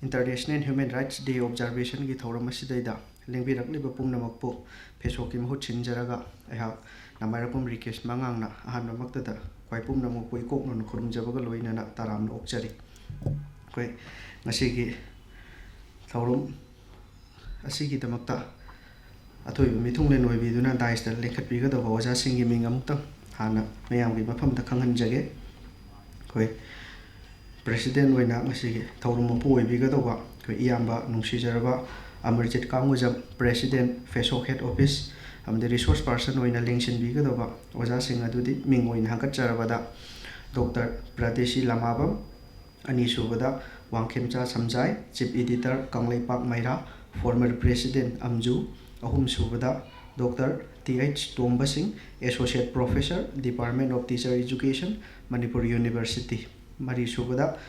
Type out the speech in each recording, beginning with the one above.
International Human Rights Day observation ki thoram asidayda lengbirakliba pumnamakpu Fesok ki mahut sinjaraga aiha namairapum request mangangna ahanba maktada kwai pumnamakpu ikoknon khurumjabaga loinana taramna okchari koi ngasigi thorum asigi damakta athoiba mithunglen oibiduna daista lekhatpiga da oja singi mingamukta hana mayamgi mafamda khanghanjage koi President Wina Masigi, Taurumapu, Bigadova, Iamba, Nungsijaraba, Amarjit Kamujam, President, Fesok Head Office, the resource person Wina Lingshin Bigadova, was asking Adudi, Mingo in Hankacharavada, Dr. Pradeshi Lamabam, Anisubada, Wankemcha Samjai, Chief Editor, Kanglai Pak Maira, former President Amju, Ahum Subada, Dr. T.H. Tombasing, Associate Professor, Department of Teacher Education, Manipur University. Mari Subada,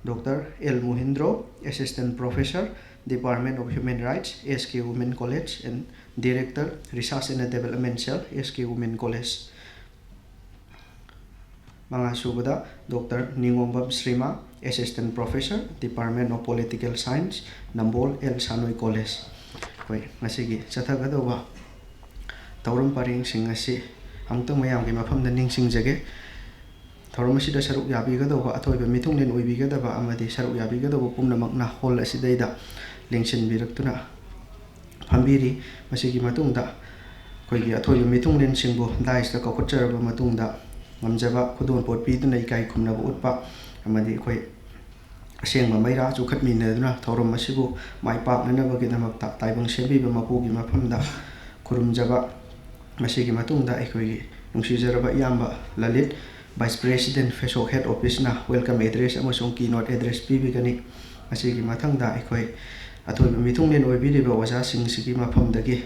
Dr. L. Muhindro, Assistant Professor, Department of Human Rights, SK Women College, and Director, Research and Development Cell, SK Women College. Mga Subada, Dr. Ningombam Srima, Assistant Professor, Department of Political Science, Nambol L. Sanoy College. Koi, ngasigi, Chatagadoba, Taurum Paring Singasi, Amtong Mayam Gimafam the Ningsing Jage. Thoramashida Saruk Yabigadova, Atoiba Mitungin Ubigadava, Amadi Saruk Yabigadova, Pumnamakna, Hol Asideda, Lingshin Biraktuna, Pambiri, Masigi Matunda, Kogi Atoya Mitungin Simbo, Dice the Cocochera Matunda, Mamjava, Kudun Port Piduna, Kai Kumna Utpa, Amadi Koi Singma Maira, Zukat Minaduna, Thoramasibu, my pap, never get them up, Taibang Shebi, Mapugi Mapunda, Kurum Java, Masigi Matunda, Ekoi, Nungsizaraba Yamba, Lalit. Vice President Fesok Head Office na welcome address amasong keynote address pibigani asigi mathangda aikoi athoiba mithunglen oibiriba oja singsigi mafamdagi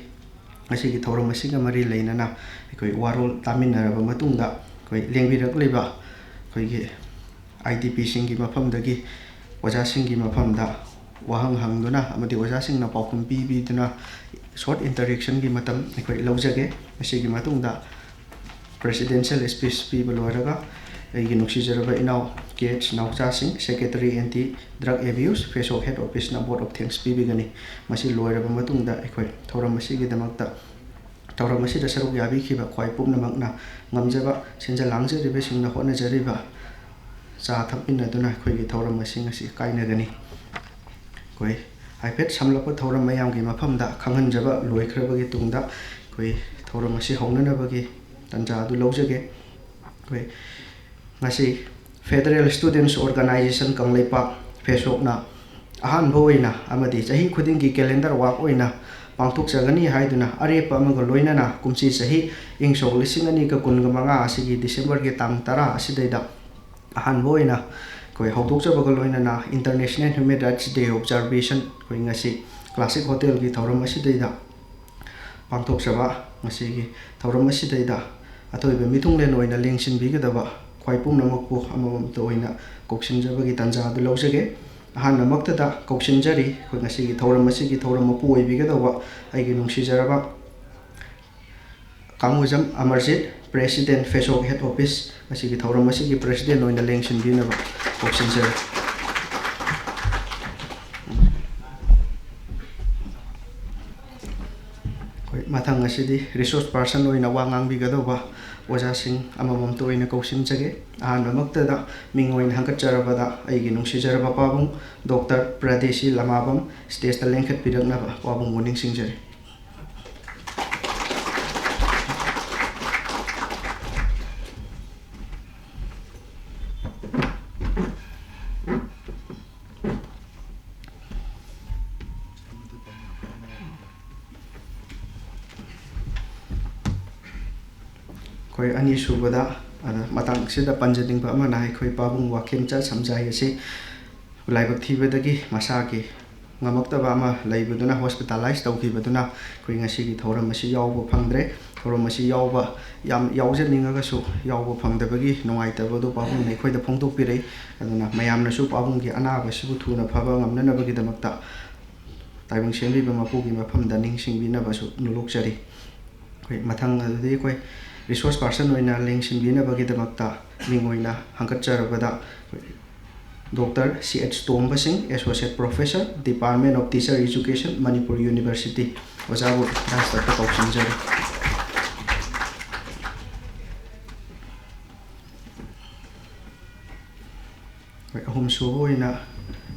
asigi thoram asiga mari leinana aikoi warol taminaraba matungda koi lengbirakliba koigi IDP singi mafamdagi oja singi mafamda wahang hangduna amadi oja singna paukum pibiduna short interaction gi matam aikoi laujage asigi matungda Presidential Speech People Waraga, Yunuxizaraba Inau, Gates, Nauchasing, Secretary Anti Drug Abuse, Fesok Head Office, Board of Thanks Pibigani, Masi Lawyer Matunda, Equi, Toramasi Damata, Toramasi the Saru Yabikiba, Quai Pumnamagna, Namjaba, Sinja Langza, the Bessing the Hona Jariba, Zatapina Duna, Quay, Toramasing, Kainagani. Quay, I bet some local Toramayam Gimapamda, Kanganjaba, Loikrabagi Tunda, Quay, Toramasi Honanabagi. Tanja du lojage koi ngasi Federal Students Organization Kanglai Pak Fesok na ahan boina amadi sahi khuding gi calendar work oina pangthuk chagani haiduna arepa amaga loina na kumchi sahi ingsok lising ani ka kunga manga asigi December ge tang tara asidaida ahan boina koi hautok chabaga loina na International Human Rights Day observation koi ngasi classic hotel gi thoram asidaida pangthok chaba ngasi gi thoram asidaida Atoiba Mitunglen oina Lingshin Bigadava, Quaipum Namakpo, Amam Toina, Coxinjabagi Tanja, the Losage, Hana Maktada, Coxinjari, Kunasigi Toramasigi Toramapu, Bigadava, Aginum Shizaraba, Kamuzam, Amarjit, President Fesok Head Office, Masigi Toramasigi, President oina Lingshin Binava, Coxinjari. Matang asidi resource person oina wangang bigadova oja sing amamam to oina kausim jage ahanba maktada ming oina hankacharabada aigi nungsijaraba pabung Dr. Pradeshi Lamabam stage ta lengkhat piraknaba pabung warning singjari koi ani subada matang sida panjading pa mana hai koi pabung wakemcha samjai ase laibak thibadagi masaki ngamakta ba ma laibaduna hospitalize tawkhibaduna koi ngasi gi thoram asi yawba phangdre thoram asi yawba yam yawjeninga ga su yawba phangdabagi nungaitaba pabung nei khoi da phongtok pirei aduna mayamna su pabung gi anaba sibu thuna phaba ngamna bagi damakta taibang sembi ba mapugi mafam da ningsing bina ba su nulokchari koi mathang adudi koi resource person oina Lingshin Bina bagi damakta ming oina hankacharabada Dr. C.H. Tomba Singh, Associate Professor, Department of Teacher Education, Manipur University. Ojabu Rasta Kausinjari. Ahum subo ina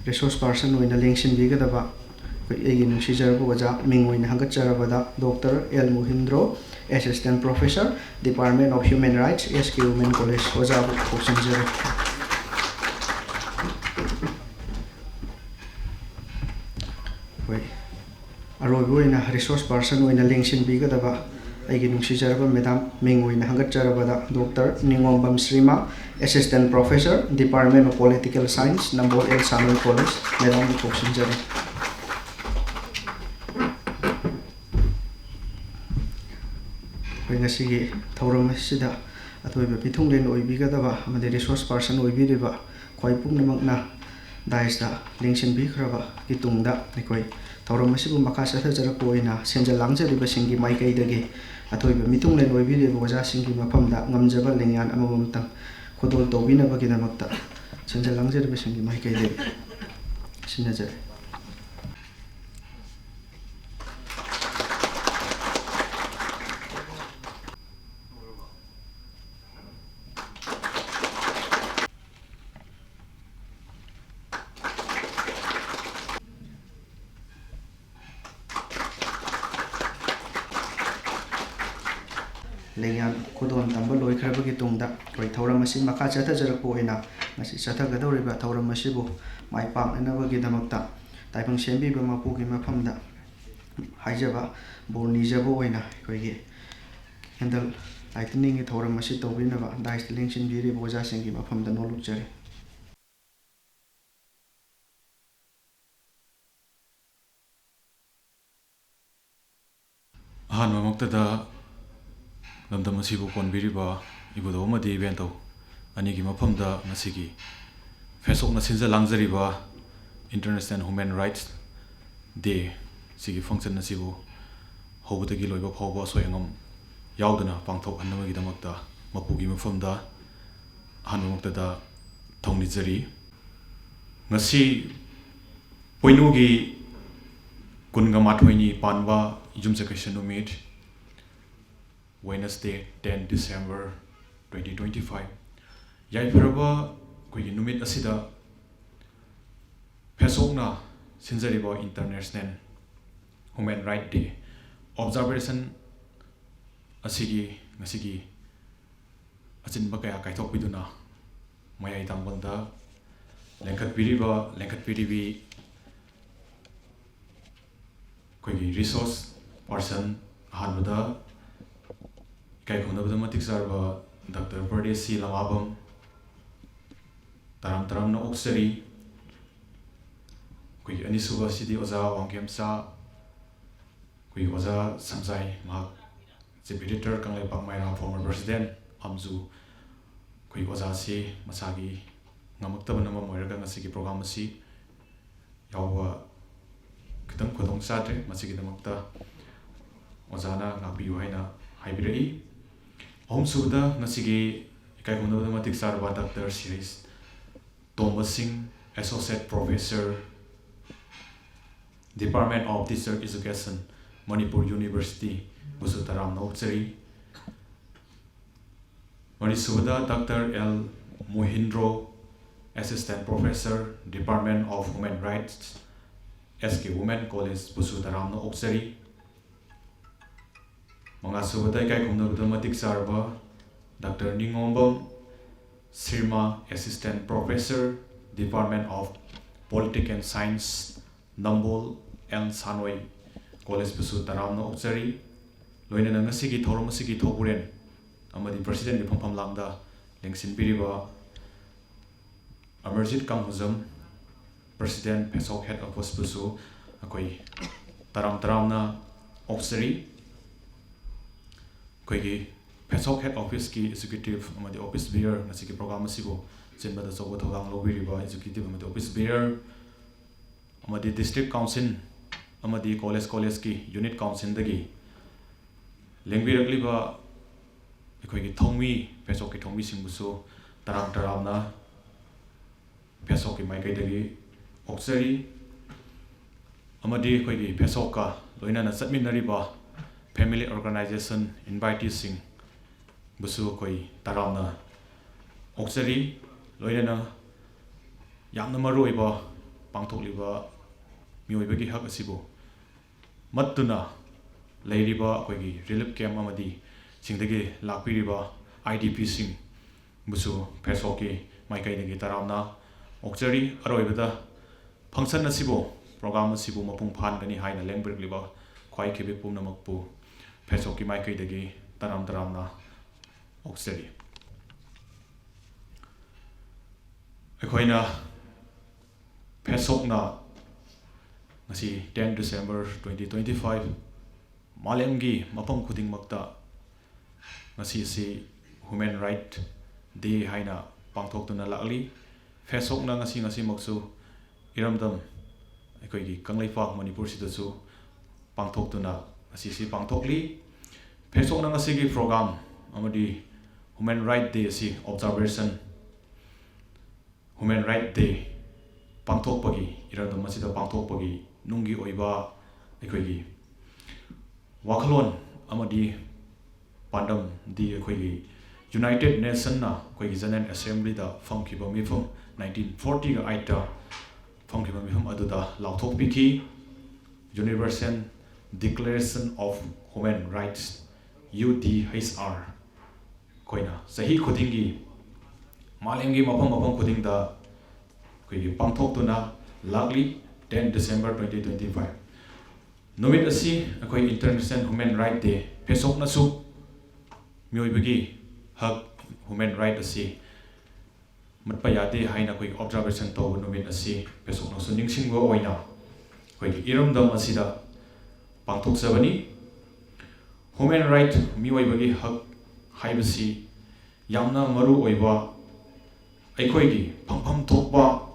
resource person oina lengsin bigadaba egi nungsijarbu oja ming oina hangatjarabada Dr. L. Mohindro, Assistant Professor, Department of Human Rights, SK Women College. Ojabu Kausinjari. Aroibu oina resource person oina lengsin bigadaba egi nungsijaraba Madam ming oina hangatjarabada Dr. Ningombam Srima, Assistant Professor, Department of Political Science, Nambol L. Sanoi College. Madam Kausinjari. Ngasigi thauram asida atoiba pithunglen oibigadaba amade resource person oibiriba khwai pumnamakna daisda lengsin bikhraba kitungda nikoi thauram asibu makha sathajarako oina senja langjariba singi maikaidagi atoiba mitunglen oibiriba oja singi mafamda ngamjaba lengyan amamamtang khodol tawbinabaginamakta senja langjariba singi maikaidagi sinajare. Lengyan khodon tamba loikrabagi tungda koi thauram asi makha chathajarako oina ngasi chathagadoriba thauram asibu mai paknabaginamakta taipang sembiba mapugi mafamda haijaba bornijaba oina koigi handle lightning thauram asi tawbinaba dais lengsin biri boja singi mafamda nolukjari. Han mamuktada lamdam asibu konbiriba ibudo amadi evento anigi mafamda ngasigi Fesok na sinja langjariba International Human Rights Day sigi function asibu hobudagi loiba phawba soyangam yaudana pangthok hanamagi damakta mapugi mafamda han mamuktada thongnijari ngasi poinugi kunga mathoini panba yumjakation numit Wednesday 10 December 2025 yaifaraba koi numit asida Fesokna sinjariba International Human Rights Day observation asigi ngasigi achinba kaya kaithokpiduna mayai tangbalda lengkhat piribi koi resource person hanbada kai khonabada matik sarba Dr. Pradesi Lamabam taram na oksari koi anisuba sidi oza wangkemsa koi oza samjai ma chief editor kanglai pangmaira former president amju koi oza si masagi ngamaktabana ma moiraga ngasigi program asi yawa kitang khodong satre masigi damakta ozana ngapiyu haina haibirai ahum suda ngasigi kai khonabada matik sarba Dr. Series Tomba Singh, Associate Professor, Department of Teacher Education, Manipur University, Busutaram Nauchari. Manisubada Dr. L. Mohindro, Assistant Professor, Department of Human Rights, SK Women College, Busutaram Nauchari. Mangasubada Kai Kumnabada Matik Sarba, Dr. Ningombam Srima, Assistant Professor, Department of Political Science, Nambol L. Sanoi College Pusu Taramna Oksari, Loina Nangasigi Toromasigi Topuren, Amadi President Pam Lambda, Lengsin Piriba, Amerjit Kamhuzam, President Fesok Head of Pusu, Akoi Taramna Oksari, Koigi. Fesok Head Office ki Executive amadi Office Bearer ngasigi program asibo chenbada sobo thodang lobiriba Executive amadi Office Bearer amadi District Council amadi College ki Unit Council dagi lengbirakliba ekhoi ki thongmi Fesok ki thongmi singbusu taramna Fesok maikaydagi oksari amadi akhoi Fesok ka loinana chatminariba family organization invitees sing busu akhoi taramna oksari loinana yamna maruiba pangthokliba mioibagi hak asibu mattuna leiriba akhoi relief camp amadi singdagi lakpiriba IDP sing busu Fesok ki maikaydagi taramna oksari aroibada function asibu program asibu mapung phan gani haina lengbirgliba khwai khebe pumnamakpu Fesok ki maikaidagi taramna oksari ekhoina Fesok na ngasi 10 December 2025 malemgi mapam khuding makta ngasi si Human Right Day haina pangthoktuna lakli Fesok na ngasi maksu iramdam akhoi Kanglaipak Manipur sidasu pangthoktuna ngasi pangthokli Fesok na ngasi program amadi Human Right Day si observation Human Right Day pangthokpagi iramdam masida pangthokpagi nungi oiba akhoi wakhalon amadi pandam di akhoi United Nations na akhoi General Assembly da famkiba mifum 1940 ga aita famkiba mifum aduda lauthokpiki Universal Declaration of Human Rights UDHR koina sahi khudingi malemgi mapam khudingda koi pangthoktuna lakli 10 December 2025 numit asi akhoi International Human Right Day Fesok na su mioibagi hak human right asi matpayade haina koi observation to numit asi Fesok na su ningsingwa oina koi iramdam asida pangthok sabani human right mioibagi hak haibasi yamna maru oiba akhoi gi phangpham thokba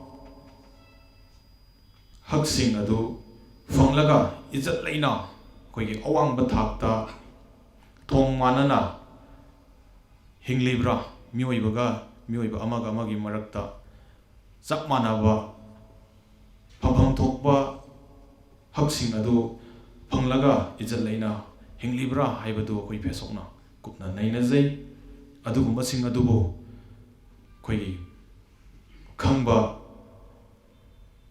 hak sing adu fanglaga izat leina koi gi awang ba thakta thong manana hinglibra mioibaga amaga amagi marakta chap manaba phangpham thokba hak sing adu phanglaga izat leina hinglibra haibadu koi Fesokna kupna naina jai adugumba sing adubo koi khangba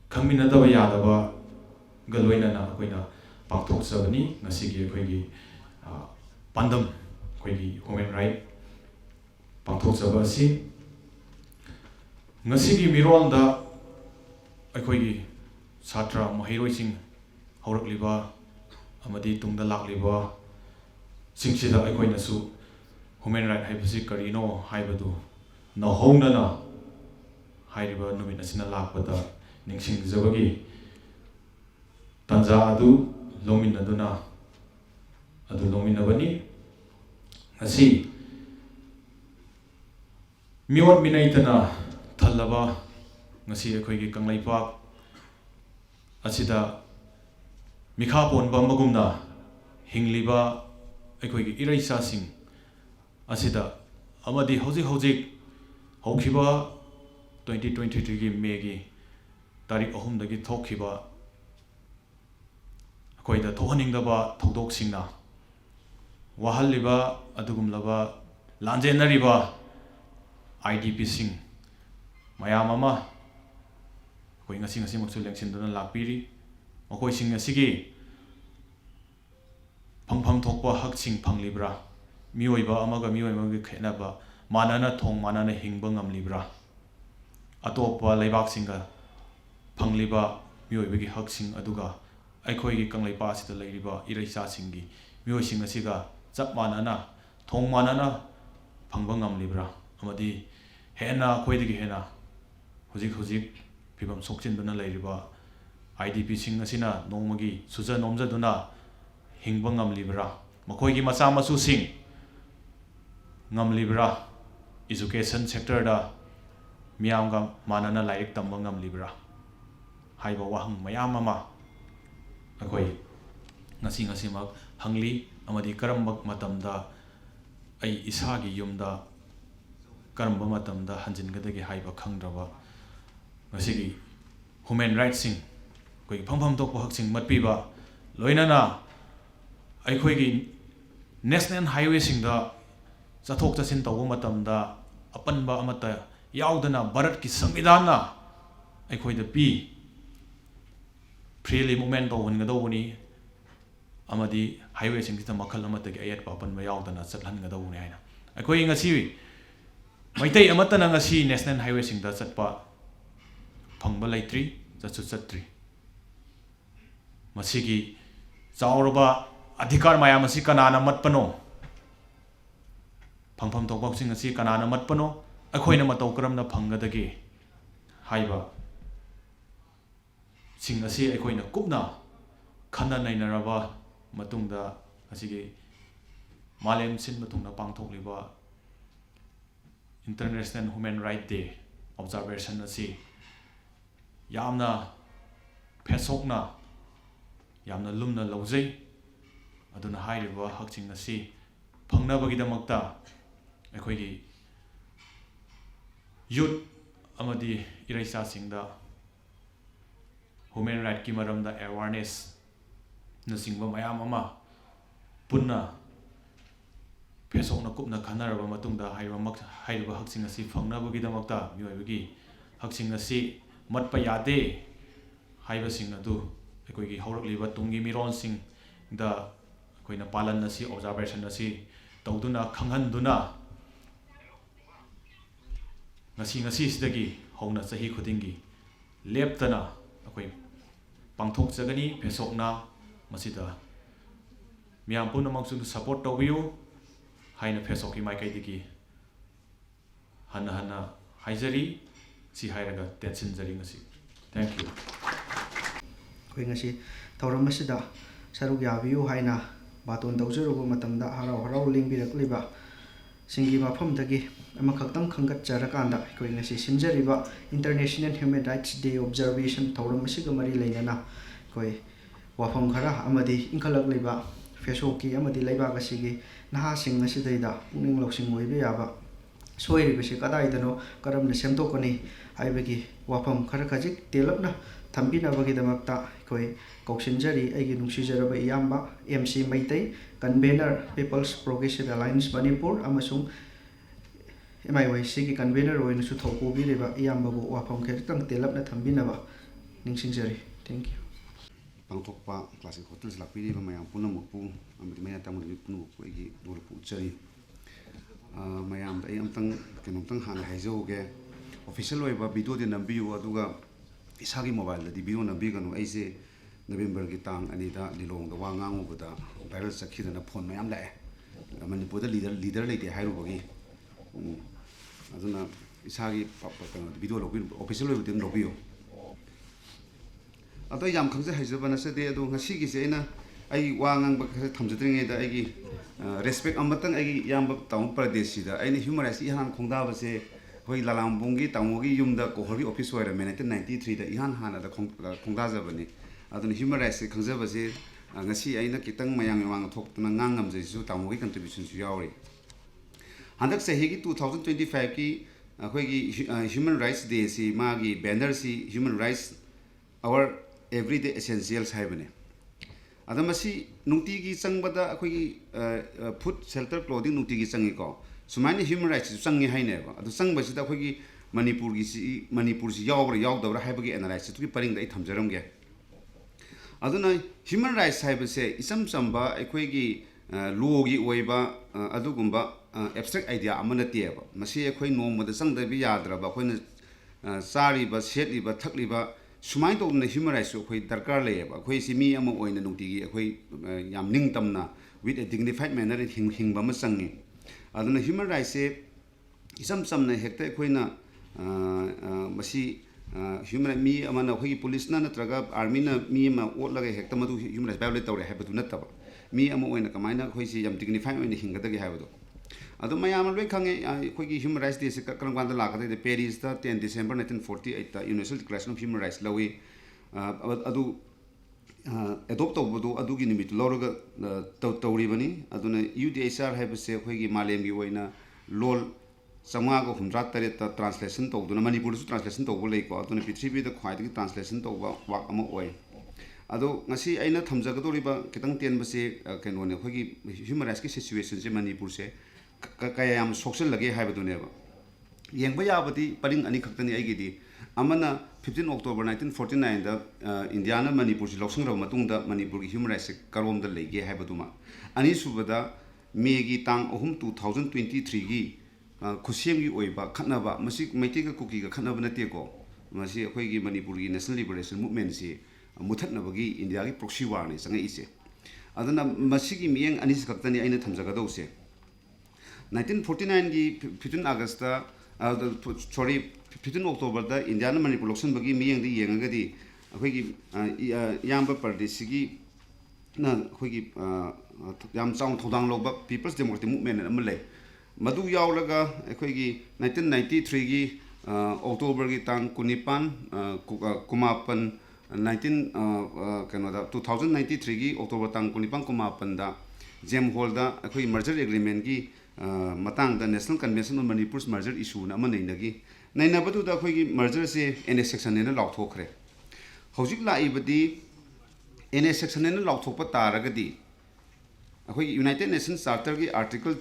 khangminadaba yadaba galwainana koina pangthok sabani ngasigi akhoi pandam akhoi human right pangthok saba si ngasigi mironda akhoi satra mahiroising haurakliba amadi tungda lakliba singsida akhoi nasu human right haibasi karino haibadu na hongnana hairiba numit asina lakpada ningsing jabagi tanja adu lominaduna adu lominabani ngasi miwat minaitana thalaba ngasi akhoi gi Kanglaipak asida mikha ponba magumna hingliba akhoi gi iraisa sing asida amadi hojik hokhiba 2023 gi May gi tarik 3 dagi thokhiba akoida thohaningdaba thodok singna wahaliba adugumlaba lanjenariba IDP sing mayam ama koi ngasi maksu lengsinduna lakpiri makoi sing asigi phangpham thokpa hak sing phanglibra mioiba amaga mioiba khenaba manana thong manana hingba ngamlibra atopa leibak singa phangliba mioibagi hak sing aduga akhoi gi Kanglaipa sida leiriba iraisa singi mioi sing asiga chap manana thong manana phangba ngamlibra amadi hena khoidigi hena hojik phibam sokchin duna leiriba IDP sing asina nongmagi suja nomja duna hingba ngamlibra makhoi gi macha masu sing ngamlibra education sector da miyamga manana lairik tamba ngamlibra haiba wahang mayam ama akhoi ngasi mak hangli amadi karamba matamda ai isagi yumda karamba matamda hanjingadagi haiba khangdraba ꯉꯁꯤꯒꯤ human rights sing koi pham tok hak sing mat pi ba loina na ai khoi gi national highway sing da chathok chasin tawba matam da apan ba amata yaudana bharat ki samvidhan na ai khoi da pi freely movement to hun ga do ni amadi highway sing ta makhal amata gi ayat pa apan ba yaudana chatlan ga do ni haina ai khoi ngasi maitai amata na ngasi national highway sing da chatpa phangba laitri chatsu chatri masigi chaurba adhikar mayam asi kanana matpano phangpham tokbak sing asi kanana matpano akhoina matau karamna phangadagi haiba sing asi akhoina kupna khana nainaraba matungda asigi malem sin matungna pangthokliba International Human Rights Day observation asi yamna Fesokna yamna lumna lawjai aduna hairiba hakching asi phangnabagi damakta akhoi youth amadi iraisa singda human right ki maramda awareness na singba mayam ama punna Fesokna kupna khanaraba matungda hairiba hakching asi phangnabagi damakta mioibagi hakching asi matpa yade haiba sing adu akhoi gi haurakliba tungi miron sing da akoina palan asi observation asi tawduna khanghanduna ngasi sidagi hauna sahi khudingi leptana akoi pangthok jagani Fesokna masida miyam punamaksu support tawbiu haina Fesokki maikai digi hana haijari si hairaga tension jari ngasi thank you koi ngasi thauram asida saruk yabiu haina baton tawjaruba matamda harau lingbirakliba singi mafamdagi amakhaktang khangat jarakanda koi ngasi sinjariba International Human Rights Day observation thauram asiga mari leinana koi wafam khara amadi inkhalakliba Fesokki amadi laibak asigi naha sing asidaida puning loksing oibe yaba soiribasi kadaidano karamna semtokani haibagi wafam khara khajik telapna thambinabagi damakta koi kauksinjari aigi nungsijaraba iyamba MC Maitai convener People's Progressive Alliance Manipur amasung MIYC ki convener oina su thopu biriba iyambabu wafam khetang telapna thambinaba ningsingjari thank you pangthokpa classic hotel slapiri ba mayam punamukpu amadi maya tamuni punamukpu igi dolpu chari mayam da amtang kenomtang hana haijoge official oiba video de nambiu aduga isagi mobile di video nambiganu aise November ki tang anida lilong da wangangu bada viral sakhidana phone mayam lae Manipur da leader leite hairubagi aduna isagi video lobi official oiba dem lobiyo ado yam khangse haijabana se de ado ngasi gi se na ai wangang ba thamjadringe da ai gi respect ambatang ai yam ba taung pradesh da ai ni human rights ihan khongda ba se hoi lalambungi tamogi yumda kohori office oira 1993 da ihan hana da khongda jabani adun human rights khangja ba se ngasi aina kitang mayang wang thokna ngangam je su tamogi contribution su yauri handak se hegi 2025 ki khoi gi human rights day si magi banner si human rights our everyday essentials haibane adamasi nungti gi changbada khoi gi food shelter clothing nungti gi changi ko sumaini human rights changi haine ba adu changbasi da khoi gi manipur si yawdabra haibagi analysis tu gi paring da I thamjaram ge aduna human rights haibase isam chamba khoi gi law gi oiba adugumba abstract idea amana tieba masi khoi nomada changda bi yadraba khoina sari ba setli ba thakli ba sumai to na human rights khoi darkar leba khoi si mi ama oina nungti gi khoi yam ningtamna with a dignified manner hingba ma changi aduna human rights se isam samna hekta khoina masi human mi amana khoi police na natraga army na mi ma otlaga hekta madu human rights violate tawre habatu nataba mi ama oina kamaina khoi si yam dignified oina hingada gi habadu adu mayam loi khange khoi gi human rights day se karam ganda lakade de Paris da 10 December 1948 ta Universal Declaration of Human Rights lawi adu adopt tawbudu adu gi nimit loroga tawri bani aduna UDHR habase khoi gi malem gi oina lol ꯆꯥꯝꯃꯉꯥꯒ ꯍꯨꯝꯗ꯭ꯔꯥ ꯇꯔꯦꯠꯇ translation ꯇꯧꯗꯨꯅ ꯃꯅꯤꯄꯨꯔꯗꯁꯨ translation ꯇꯧꯕ ꯂꯩꯀꯣ ꯑꯗꯨꯅ ꯄ꯭ꯔꯤꯊꯤꯕꯤꯗ ꯈ꯭ꯋꯥꯏꯗꯒꯤ translation ꯇꯧꯕ ꯋꯥꯛ ꯑꯃ ꯑꯣꯏ ꯑꯗꯣ ꯉꯁꯤ ꯑꯩꯅ ꯊꯝꯖꯒꯗꯧꯔꯤꯕ ꯈꯤꯇꯪ ꯇꯦꯟꯕꯁꯦ ꯀꯩꯅꯣꯅꯦ ꯑꯩꯈꯣꯏꯒꯤ ꯍ꯭ꯌꯨꯃꯟ ꯔꯥꯏꯠꯁꯀꯤ ꯁꯤꯆꯨꯋꯦꯁꯟꯁꯦ ꯃꯅꯤꯄꯨꯔꯁꯦ ꯀꯌꯥ ꯌꯥꯝ ꯁꯣꯛꯆꯜꯂꯒꯦ ꯍꯥꯏꯕꯗꯨꯅꯦꯕ ꯌꯦꯡꯕ ꯌꯥꯕꯗꯤ ꯄꯔꯤꯡ ꯑꯅꯤ ꯈꯛꯇꯅꯤ ꯑꯩꯒꯤꯗꯤ ꯑꯃꯅ 15 ꯑꯣꯛꯇꯣꯕꯔ 1949ꯗ ꯏꯟꯗꯤꯌꯥꯅ ꯃꯅꯤꯄꯨꯔꯁꯤ ꯂꯧꯁꯤꯟꯈ꯭ꯔꯕ ꯃꯇꯨꯡꯗ ꯃꯅꯤꯄꯨꯔꯒꯤ ꯍ꯭ꯌꯨꯃꯟ ꯔꯥꯏꯠꯁꯦ ꯀꯔꯣꯝꯗ ꯂꯩꯒꯦ ꯍꯥꯏꯕꯗꯨꯃ ꯑꯅꯤꯁꯨꯕꯗ ꯃꯦꯒꯤ ꯇꯥꯡ 3 2023ꯒꯤ ꯈꯨꯠꯁꯦꯝꯒꯤ ꯑꯣꯏꯕ ꯈꯠꯅꯕ ꯃꯁꯤ ꯃꯩꯇꯩꯒ ꯀꯨꯀꯤꯒ ꯈꯠꯅꯕ ꯅꯠꯇꯦꯀꯣ ꯃꯁꯤ ꯑꯩꯈꯣꯏꯒꯤ ꯃꯅꯤꯄꯨꯔꯒꯤ ꯅꯦꯁꯅꯦꯜ ꯂꯤꯕꯔꯦꯁꯟ ꯃꯨꯚꯃꯦꯟꯁꯤ ꯃꯨꯊꯠꯅꯕꯒꯤ ꯏꯟꯗꯤꯌꯥꯒꯤ ꯄ꯭ꯔꯣꯛꯁꯤ ꯋꯥꯔꯅꯤ ꯆꯪꯉꯛꯏꯁꯦ ꯑꯗꯨꯅ ꯃꯁꯤꯒꯤ ꯃꯤꯠꯌꯦꯡ ꯑꯅꯤꯁꯤ ꯈꯛꯇꯅꯤ ꯑꯩꯅ ꯊꯝꯖꯒꯗꯧꯁꯦ 1949ꯒꯤ 15 ꯑꯥꯒꯁꯇ ꯁꯣꯔꯤ 15 ꯑꯣꯛꯇꯣꯕꯔꯗ ꯏꯟꯗꯤꯌꯥꯅ ꯃꯅꯤꯄꯨꯔ ꯂꯧꯁꯤꯟꯕꯒꯤ ꯃꯤꯠꯌꯦꯡꯗ ꯌꯦꯡꯉꯒꯗꯤ ꯑꯩꯈꯣꯏꯒꯤ ꯏꯌꯥꯝꯕ ꯄꯔꯗꯦꯁꯤꯒꯤꯅ ꯑꯩꯈꯣꯏꯒꯤ ꯌꯥꯝ ꯆꯥꯎꯅ ꯊꯧꯗꯥꯡ ꯂꯧꯕ ꯄꯤꯄꯜꯁ ꯗꯦꯃꯣꯀ꯭ꯔꯦꯇꯤꯛ ꯃꯨꯚꯃꯦꯟ ꯑꯃ ꯂꯩ ꯃꯗꯨ ꯌꯥꯎꯔꯒ ꯑꯩꯈꯣꯏꯒꯤ 1993ꯒꯤ ꯑꯣꯛꯇꯣꯕꯔꯒꯤ ꯇꯥꯡ 19 ꯀꯩꯅꯣꯗ 2093ꯒꯤ ꯑꯣꯛꯇꯣꯕꯔ ꯇꯥꯡ 19 ꯖꯦꯝ ꯍꯣꯜꯗ ꯑꯩꯈꯣꯏꯒꯤ ꯃꯔꯖꯔ ꯑꯦꯒ꯭ꯔꯤꯃꯦꯟꯒꯤ ꯃꯇꯥꯡꯗ ꯅꯦꯁꯅꯦꯜ ꯀꯟꯚꯦꯟꯁꯟ ꯑꯣꯟ ꯃꯅꯤꯄꯨꯔꯁ ꯃꯔꯖꯔ ꯏꯁꯨꯅ ꯑꯃ ꯅꯩꯅꯕꯗꯨꯗ ꯑꯩꯈꯣꯏꯒꯤ ꯃꯔꯖꯔꯁꯦ NS ꯁꯦꯛꯁꯟ ꯍꯥꯏꯅ ꯂꯥꯎꯊꯣꯛꯈ꯭ꯔꯦ ꯍꯧꯖꯤꯛ ꯂꯥꯛꯏꯕꯗꯤ NS ꯁꯦꯛꯁꯟ ꯍꯥꯏꯅ ꯂꯥꯎꯊꯣꯛꯄ ꯇꯥꯔꯒꯗꯤ ꯑꯩꯈꯣꯏꯒꯤ ꯌꯨꯅꯥꯏꯇꯦꯠ ꯅꯦꯁꯟꯁ ꯆꯥꯔꯇꯔꯒꯤ ꯑꯥꯔꯇꯤꯀꯜ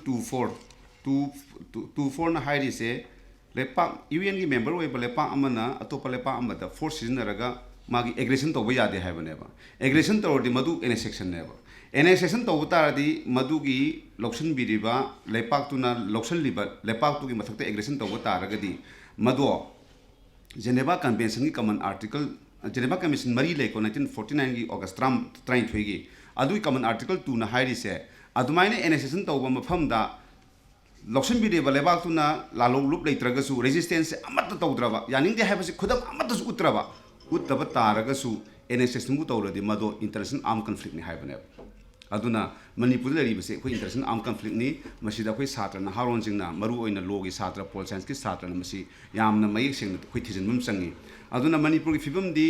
24ꯅ ꯍꯥꯏꯔꯤꯁꯦ ꯂꯩꯄꯥꯛ UNꯒꯤ ꯃꯦꯝꯕꯔ ꯑꯣꯏꯕ ꯂꯩꯄꯥꯛ ꯑꯃꯅ ꯑꯇꯣꯞꯄ ꯂꯩꯄꯥꯛ ꯑꯃꯗ ꯐꯣꯔꯁ ꯁꯤꯖꯤꯟꯅꯔꯒ ꯃꯥꯒꯤ ꯑꯦꯒ꯭ꯔꯦꯁꯟ ꯇꯧꯕ ꯌꯥꯗꯦ ꯍꯥꯏꯕꯅꯦꯕ ꯑꯦꯒ꯭ꯔꯦꯁꯟ ꯇꯧꯔꯗꯤ ꯃꯗꯨ NS ꯁꯦꯛꯁꯟꯅꯦꯕ NS ꯁꯦꯛꯁꯟ ꯇꯧꯕ ꯇꯥꯔꯗꯤ ꯃꯗꯨꯒꯤ ꯂꯧꯁꯤꯟꯕꯤꯔꯤꯕ ꯂꯩꯄꯥꯛꯇꯨꯅ ꯂꯧꯁꯤꯜꯂꯤꯕ ꯂꯩꯄꯥꯛꯇꯨꯒꯤ ꯃꯊꯛꯇ ꯑꯦꯒ꯭ꯔꯦꯁꯟ ꯇꯧꯕ ꯇꯥꯔꯒꯗꯤ ꯃꯗꯣ ꯖꯦꯅꯦꯚꯥ ꯀꯟꯚꯦꯟꯁꯟꯒꯤ ꯀꯃꯟ ꯑꯥꯔꯇꯤꯀꯜ ꯖꯦꯅꯦꯚꯥ ꯀꯟꯚꯦꯟꯁꯟ ꯃꯔꯤ ꯂꯩꯀꯣ 1949ꯒꯤ ꯑꯣꯒꯁ 23ꯒꯤ ꯑꯗꯨꯒꯤ ꯀꯃꯟ ꯑꯥꯔꯇꯤꯀꯜ 2ꯅ ꯍꯥꯏꯔꯤꯁꯦ ꯑꯗꯨꯃꯥꯏꯅ NS ꯁꯦꯛꯁꯟ ꯇꯧꯕ ꯃꯐꯝꯗ ꯂꯧꯁꯤꯟꯕꯤꯔꯤꯕ ꯂꯩꯕꯥꯛꯇꯨꯅ ꯂꯥꯂꯣꯡꯂꯨꯞ ꯂꯩꯇ꯭ꯔꯒꯁꯨ ꯔꯦꯖꯤꯁꯇꯦꯟꯁꯁꯦ ꯑꯃꯠꯇ ꯇꯧꯗ꯭ꯔꯕ ꯌꯥꯅꯤꯡꯗꯦ ꯍꯥꯏꯕꯁꯤ ꯈꯨꯗꯝ ꯑꯃꯠꯇꯁꯨ ꯎꯠꯇꯕ ꯇꯥꯔꯒꯁꯨ NS ꯁꯦꯛꯁꯟꯕꯨ ꯇꯧꯔꯗꯤ ꯃꯗꯣ ꯏꯟꯇꯔꯅꯦꯁꯅꯦꯜ ꯑꯥꯔꯝ ꯀꯟꯐ꯭ꯂꯤꯛꯅꯤ ꯍꯥꯏꯕꯅꯦꯕ ꯑꯗꯨꯅ ꯃꯅꯤꯄꯨꯔꯗ ꯂꯩꯔꯤꯕꯁꯦ ꯑꯩꯈꯣꯏ ꯏꯟꯇꯔꯅꯦꯁꯅꯦꯜ ꯑꯥꯔꯝ ꯀꯟꯐ꯭ꯂꯤꯛꯅꯤ ꯃꯁꯤꯗ ꯑꯩꯈꯣꯏ ꯁꯥꯇ꯭ꯔ ꯅꯍꯥꯔꯣꯟꯁꯤꯡꯅ ꯃꯔꯨꯑꯣꯏꯅ ꯂꯣꯒꯤ ꯁꯥꯇ꯭ꯔ ꯄꯣꯜ ꯁꯥꯏꯟꯁꯀꯤ ꯁꯥꯇ꯭ꯔꯅ ꯃꯁꯤ ꯌꯥꯝꯅ ꯃꯌꯦꯛ ꯁꯦꯡꯅ ꯑꯩꯈꯣꯏ ꯊꯤꯖꯤꯟꯕ ꯑꯃ ꯆꯪꯉꯤ ꯑꯗꯨꯅ ꯃꯅꯤꯄꯨꯔꯒꯤ ꯐꯤꯕꯝꯗꯤ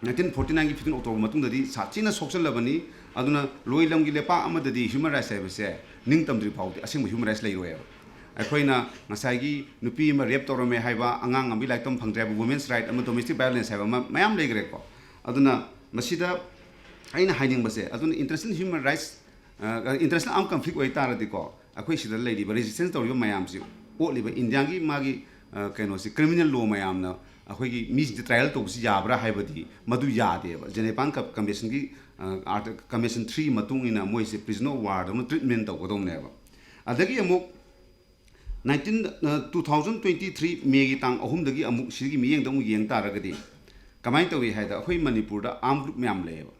1949ꯒꯤ 15 ꯑꯣꯛꯇꯣꯕꯔ ꯃꯇꯨꯡꯗꯗꯤ ꯁꯥꯊꯤꯅ ꯁꯣꯛꯆꯜꯂꯕꯅꯤ ꯑꯗꯨꯅ ꯂꯣꯏꯂꯝꯒꯤ ꯂꯩꯄꯥꯛ ꯑꯃꯗꯗꯤ ꯍ꯭ꯌꯨꯃꯟ ꯔꯥꯏꯠꯁ ꯍꯥꯏꯕꯁꯦ ꯅꯤꯡꯇꯝꯗ꯭ꯔꯤ ꯐꯥꯎꯗꯤ ꯑꯁꯦꯡꯕ ꯍ꯭ꯌꯨꯃꯟ ꯔꯥꯏꯠꯁ ꯂꯩꯔꯣꯏꯕ ꯑꯩꯈꯣꯏꯅ ꯉꯁꯥꯏꯒꯤ ꯅꯨꯄꯤ ꯑꯃ ꯔꯦꯞ ꯇꯧꯔꯝꯃꯦ ꯍꯥꯏꯕ ꯑꯉꯥꯡ ꯑꯃꯒꯤ ꯂꯥꯏꯔꯤꯛ ꯇꯝ ꯐꯪꯗ꯭ꯔꯦ ꯍꯥꯏꯕ ꯋꯨꯃꯦꯟꯁ ꯔꯥꯏꯠ ꯑꯃ ꯗꯣꯃꯦꯁꯇꯤꯛ ꯚꯥꯏꯑꯣꯂꯦꯟꯁ ꯍꯥꯏꯕ ꯑꯃ ꯃꯌꯥꯝ ꯂꯩꯈ꯭ꯔꯦꯀꯣ ꯑꯗꯨꯅ ꯃꯁꯤꯗ ꯑꯩꯅ ꯍꯥꯏꯅꯤꯡꯕꯁꯦ ꯑꯗꯨꯅ ꯏꯟꯇꯔꯅꯦꯁꯅꯦꯜ ꯍ꯭ꯌꯨꯃꯟ ꯔꯥꯏꯠꯁ ꯏꯟꯇꯔꯅꯦꯁꯅꯦꯜ ꯑꯥꯔꯝ ꯀꯟꯐ꯭ꯂꯤꯛ ꯑꯣꯏꯇꯥꯔꯗꯤꯀꯣ ꯑꯩꯈꯣꯏ ꯁꯤꯗ ꯂꯩꯔꯤꯕ ꯔꯦꯖꯤꯁꯇꯦꯟꯁ ꯇꯧꯔꯤꯕ ꯃꯌꯥꯝꯁꯤ ꯑꯣꯠꯂꯤꯕ ꯏꯟꯗꯤꯌꯥꯒꯤ ꯃꯥꯒꯤ ꯀꯩꯅꯣꯁꯤ ꯀ꯭रिꯃꯤꯅꯦꯜ ꯂꯣ ꯃꯌꯥꯝꯅ ꯑꯩꯈꯣꯏꯒꯤ ꯃꯤꯁꯤꯡꯁꯦ ꯇ꯭ꯔꯥꯏꯌꯦꯜ ꯇꯧꯕꯁꯤ ꯌꯥꯕ꯭ꯔꯥ ꯍꯥꯏꯕꯗꯤ ꯃꯗꯨ ꯌꯥꯗꯦꯕ ꯖꯦꯅꯦꯚꯥ ꯀꯟꯚꯦꯟꯁꯟꯒꯤ ꯀꯟꯚꯦꯟꯁꯟ 3 ꯃꯇꯨꯡ ꯏꯟꯅ ꯃꯣꯏꯁꯦ ꯄ꯭ꯔꯤꯖꯅꯔ ꯑꯣꯐ ꯋꯥꯔꯗꯧꯅ ꯇ꯭ꯔꯤꯠꯃꯦꯟ ꯇꯧꯒꯗꯧꯅꯦꯕ ꯑꯗꯒꯤ ꯑꯃꯨꯛ 2023 ꯃꯦꯒꯤ ꯇꯥꯡ 3ꯗꯒꯤ ꯑꯃꯨꯛ ꯁꯤꯒꯤ ꯃꯤꯠꯌꯦꯡꯗ ꯑꯃꯨꯛ ꯌꯦꯡ ꯇꯥꯔꯒꯗꯤ ꯀꯃꯥꯏꯅ ꯇꯧꯏ ꯍꯥꯏꯗ ꯑꯩꯈꯣꯏ ꯃꯅꯤꯄꯨꯔꯗ ꯑꯥꯔꯝ ꯒ꯭ꯔꯨꯞ ꯃꯌꯥꯝ ꯂꯩꯌꯦꯕ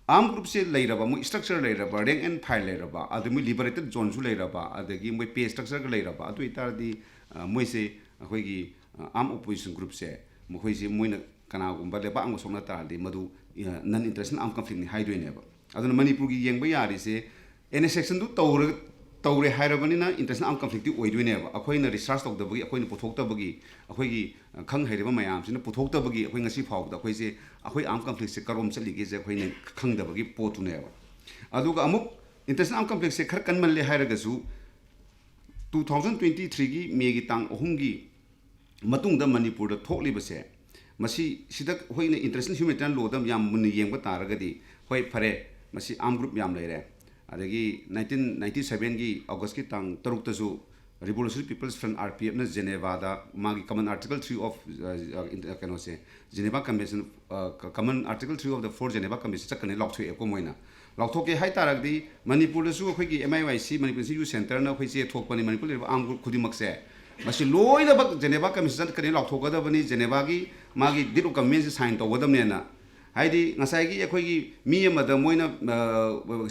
ꯑꯥꯔꯝ ꯒ꯭ꯔꯨꯞꯁꯦ ꯂꯩꯔꯕ ꯃꯣꯏ ꯁ꯭ꯇ꯭ꯔꯛꯆꯔ ꯂꯩꯔꯕ ꯔꯦꯡ ꯑꯦꯟ ꯐꯥꯏꯜ ꯂꯩꯔꯕ ꯑꯗꯒꯤ ꯃꯣꯏ ꯂꯤꯕꯔꯦꯇꯦꯠ ꯖꯣꯟꯁꯨ ꯂꯩꯔꯕ ꯑꯗꯒꯤ ꯃꯣꯏ ꯄꯦ ꯁ꯭ꯇ꯭ꯔꯛꯆꯔꯒ ꯂꯩꯔꯕ ꯑꯗꯨ ꯑꯣꯏꯇꯥꯔꯗꯤ ꯃꯣꯏꯁꯦ ꯑꯩꯈꯣꯏꯒꯤ ꯑꯥꯔꯝ ꯑꯣꯄꯣꯖꯤꯁꯟ ꯒ꯭ꯔꯨꯞꯁꯦ ꯃꯈꯣꯏꯁꯦ ꯃꯣꯏꯅ ꯀꯅꯥꯒꯨꯝꯕ ꯂꯩꯕꯥꯛ ꯑꯃ ꯁꯣꯛꯅ ꯇꯥꯔꯗꯤ ꯃꯗꯨ ꯅꯟ ꯏꯟꯇꯔꯅꯦꯁꯅꯦꯜ ꯑꯥꯔꯝ ꯀꯟꯐ꯭ꯂꯤꯛꯅꯤ ꯍꯥꯏꯗꯣꯏꯅꯦꯕ ꯑꯗꯨꯅ ꯃꯅꯤꯄꯨꯔꯒꯤ ꯌꯦꯡꯕ ꯌꯥꯔꯤꯁꯦ NS ꯁꯦꯛꯁꯟꯗꯨ ꯇꯧꯔꯦ ꯍꯥꯏꯔꯕꯅꯤꯅ ꯏꯟꯇꯔꯅꯦꯁꯅꯦꯜ ꯑꯥꯔꯝ ꯀꯟꯐ꯭ꯂꯤꯛꯇꯤ ꯑꯣꯏꯗꯣꯏꯅꯦꯕ ꯑꯩꯈꯣꯏꯅ ꯔꯤꯁꯥꯔꯆ ꯇꯧꯗꯕꯒꯤ ꯑꯩꯈꯣꯏꯅ ꯄꯨꯊꯣꯛꯇꯕꯒꯤ ꯑꯩꯈꯣꯏꯒꯤ ꯈꯪ ꯍꯩꯔꯤꯕ ꯃꯌꯥꯝꯁꯤꯅ ꯄꯨꯊꯣꯛꯇꯕꯒꯤ ꯑꯩꯈꯣꯏ ꯉꯁꯤ ꯐꯥꯎꯕꯗ ꯑꯩꯈꯣꯏꯁꯦ ꯑꯩꯈꯣꯏ ꯑꯥꯔꯝ ꯀꯟꯐ꯭ꯂꯤꯛꯁꯦ ꯀꯔꯣꯝ ꯆꯠꯂꯤꯒꯦꯁꯦ ꯑꯩꯈꯣꯏꯅ ꯈꯪꯗꯕꯒꯤ ꯄꯣꯠꯇꯨꯅꯦꯕ ꯑꯗꯨꯒ ꯑꯃꯨꯛ ꯏꯟꯇꯔꯅꯦꯁꯅꯦꯜ ꯑꯥꯔꯝ ꯀꯟꯐ꯭ꯂꯤꯛꯁꯦ ꯈꯔ ꯀꯟꯃꯜꯂꯦ ꯍꯥꯏꯔꯒꯁꯨ 2023ꯒꯤ ꯃꯦꯒꯤ ꯇꯥꯡ 3ꯒꯤ ꯃꯇꯨꯡꯗ ꯃꯅꯤꯄꯨꯔꯗ ꯊꯣꯛꯂꯤꯕꯁꯦ ꯁꯤꯗ ꯑꯩꯈꯣꯏꯅ ꯏꯟꯇꯔꯅꯦꯁꯅꯦꯜ ꯍ꯭ꯌꯨꯃꯦꯅꯤꯇꯤꯌꯥꯟ ꯂꯣꯗ ꯌꯥꯝ ꯃꯨꯟꯅ ꯌꯦꯡꯕ ꯇꯥꯔꯒꯗꯤ ꯍꯣꯏ ꯐꯔꯦ ꯃꯁꯤ ꯑꯥꯔꯝ ꯒ꯭ꯔꯨꯞ ꯌꯥꯝ ꯂꯩꯔꯦ ꯑꯗꯒꯤ 1997ꯒꯤ ꯑꯣꯒꯁꯀꯤ ꯇꯥꯡ 6ꯇꯁꯨ ꯔꯤꯚꯣꯂꯨꯁꯅꯔꯤ ꯄꯤꯄꯜꯁ ꯐ꯭ꯔꯟꯠ RPFꯅ ꯖꯦꯅꯦꯚꯥꯗ ꯃꯥꯒꯤ ꯀꯃꯟ ꯑꯥꯔꯇꯤꯀꯜ 3 ꯑꯣꯐ ꯀꯩꯅꯣꯁꯦ Geneva convention common article 3 of the 4 Geneva convention ꯆꯠꯀꯅꯤ ꯂꯥꯎꯊꯣꯛꯑꯦꯀꯣ ꯃꯣꯏꯅ ꯂꯥꯎꯊꯣꯛꯀꯦ ꯍꯥꯏꯇꯥꯔꯒꯗꯤ ꯃꯅꯤꯄꯨꯔꯗꯁꯨ ꯑꯩꯈꯣꯏꯒꯤ MIYC ꯃꯅꯤꯄꯨꯔ ꯌꯨ ꯁꯦꯟꯇꯔꯅ ꯑꯩꯈꯣꯏ ꯆꯦ ꯊꯣꯛꯄꯅꯤ ꯃꯅꯤꯄꯨꯔ ꯂꯩꯔꯤꯕ ꯑꯥꯔꯝ ꯒ꯭ꯔꯨꯞ ꯈꯨꯗꯤꯡꯃꯛꯁꯦ ꯃꯁꯤ ꯂꯣꯏꯅꯃꯛ ꯖꯦꯅꯦꯚꯥ ꯀꯟꯚꯦꯟꯁꯟ ꯆꯠꯀꯅꯤ ꯂꯥꯎꯊꯣꯛꯀꯗꯕꯅꯤ ꯖꯦꯅꯦꯚꯥꯒꯤ ꯃꯥꯒꯤ ꯗꯤꯠ ꯑꯣꯐ ꯀꯟꯚꯦꯟꯁꯟ ꯁꯥꯏꯟ ꯇꯧꯒꯗꯕꯅꯦꯅ ꯍꯥꯏꯗꯤ ꯉꯁꯥꯏꯒꯤ ꯑꯩꯈꯣꯏꯒꯤ ꯃꯤ ꯑꯃꯗ ꯃꯣꯏꯅ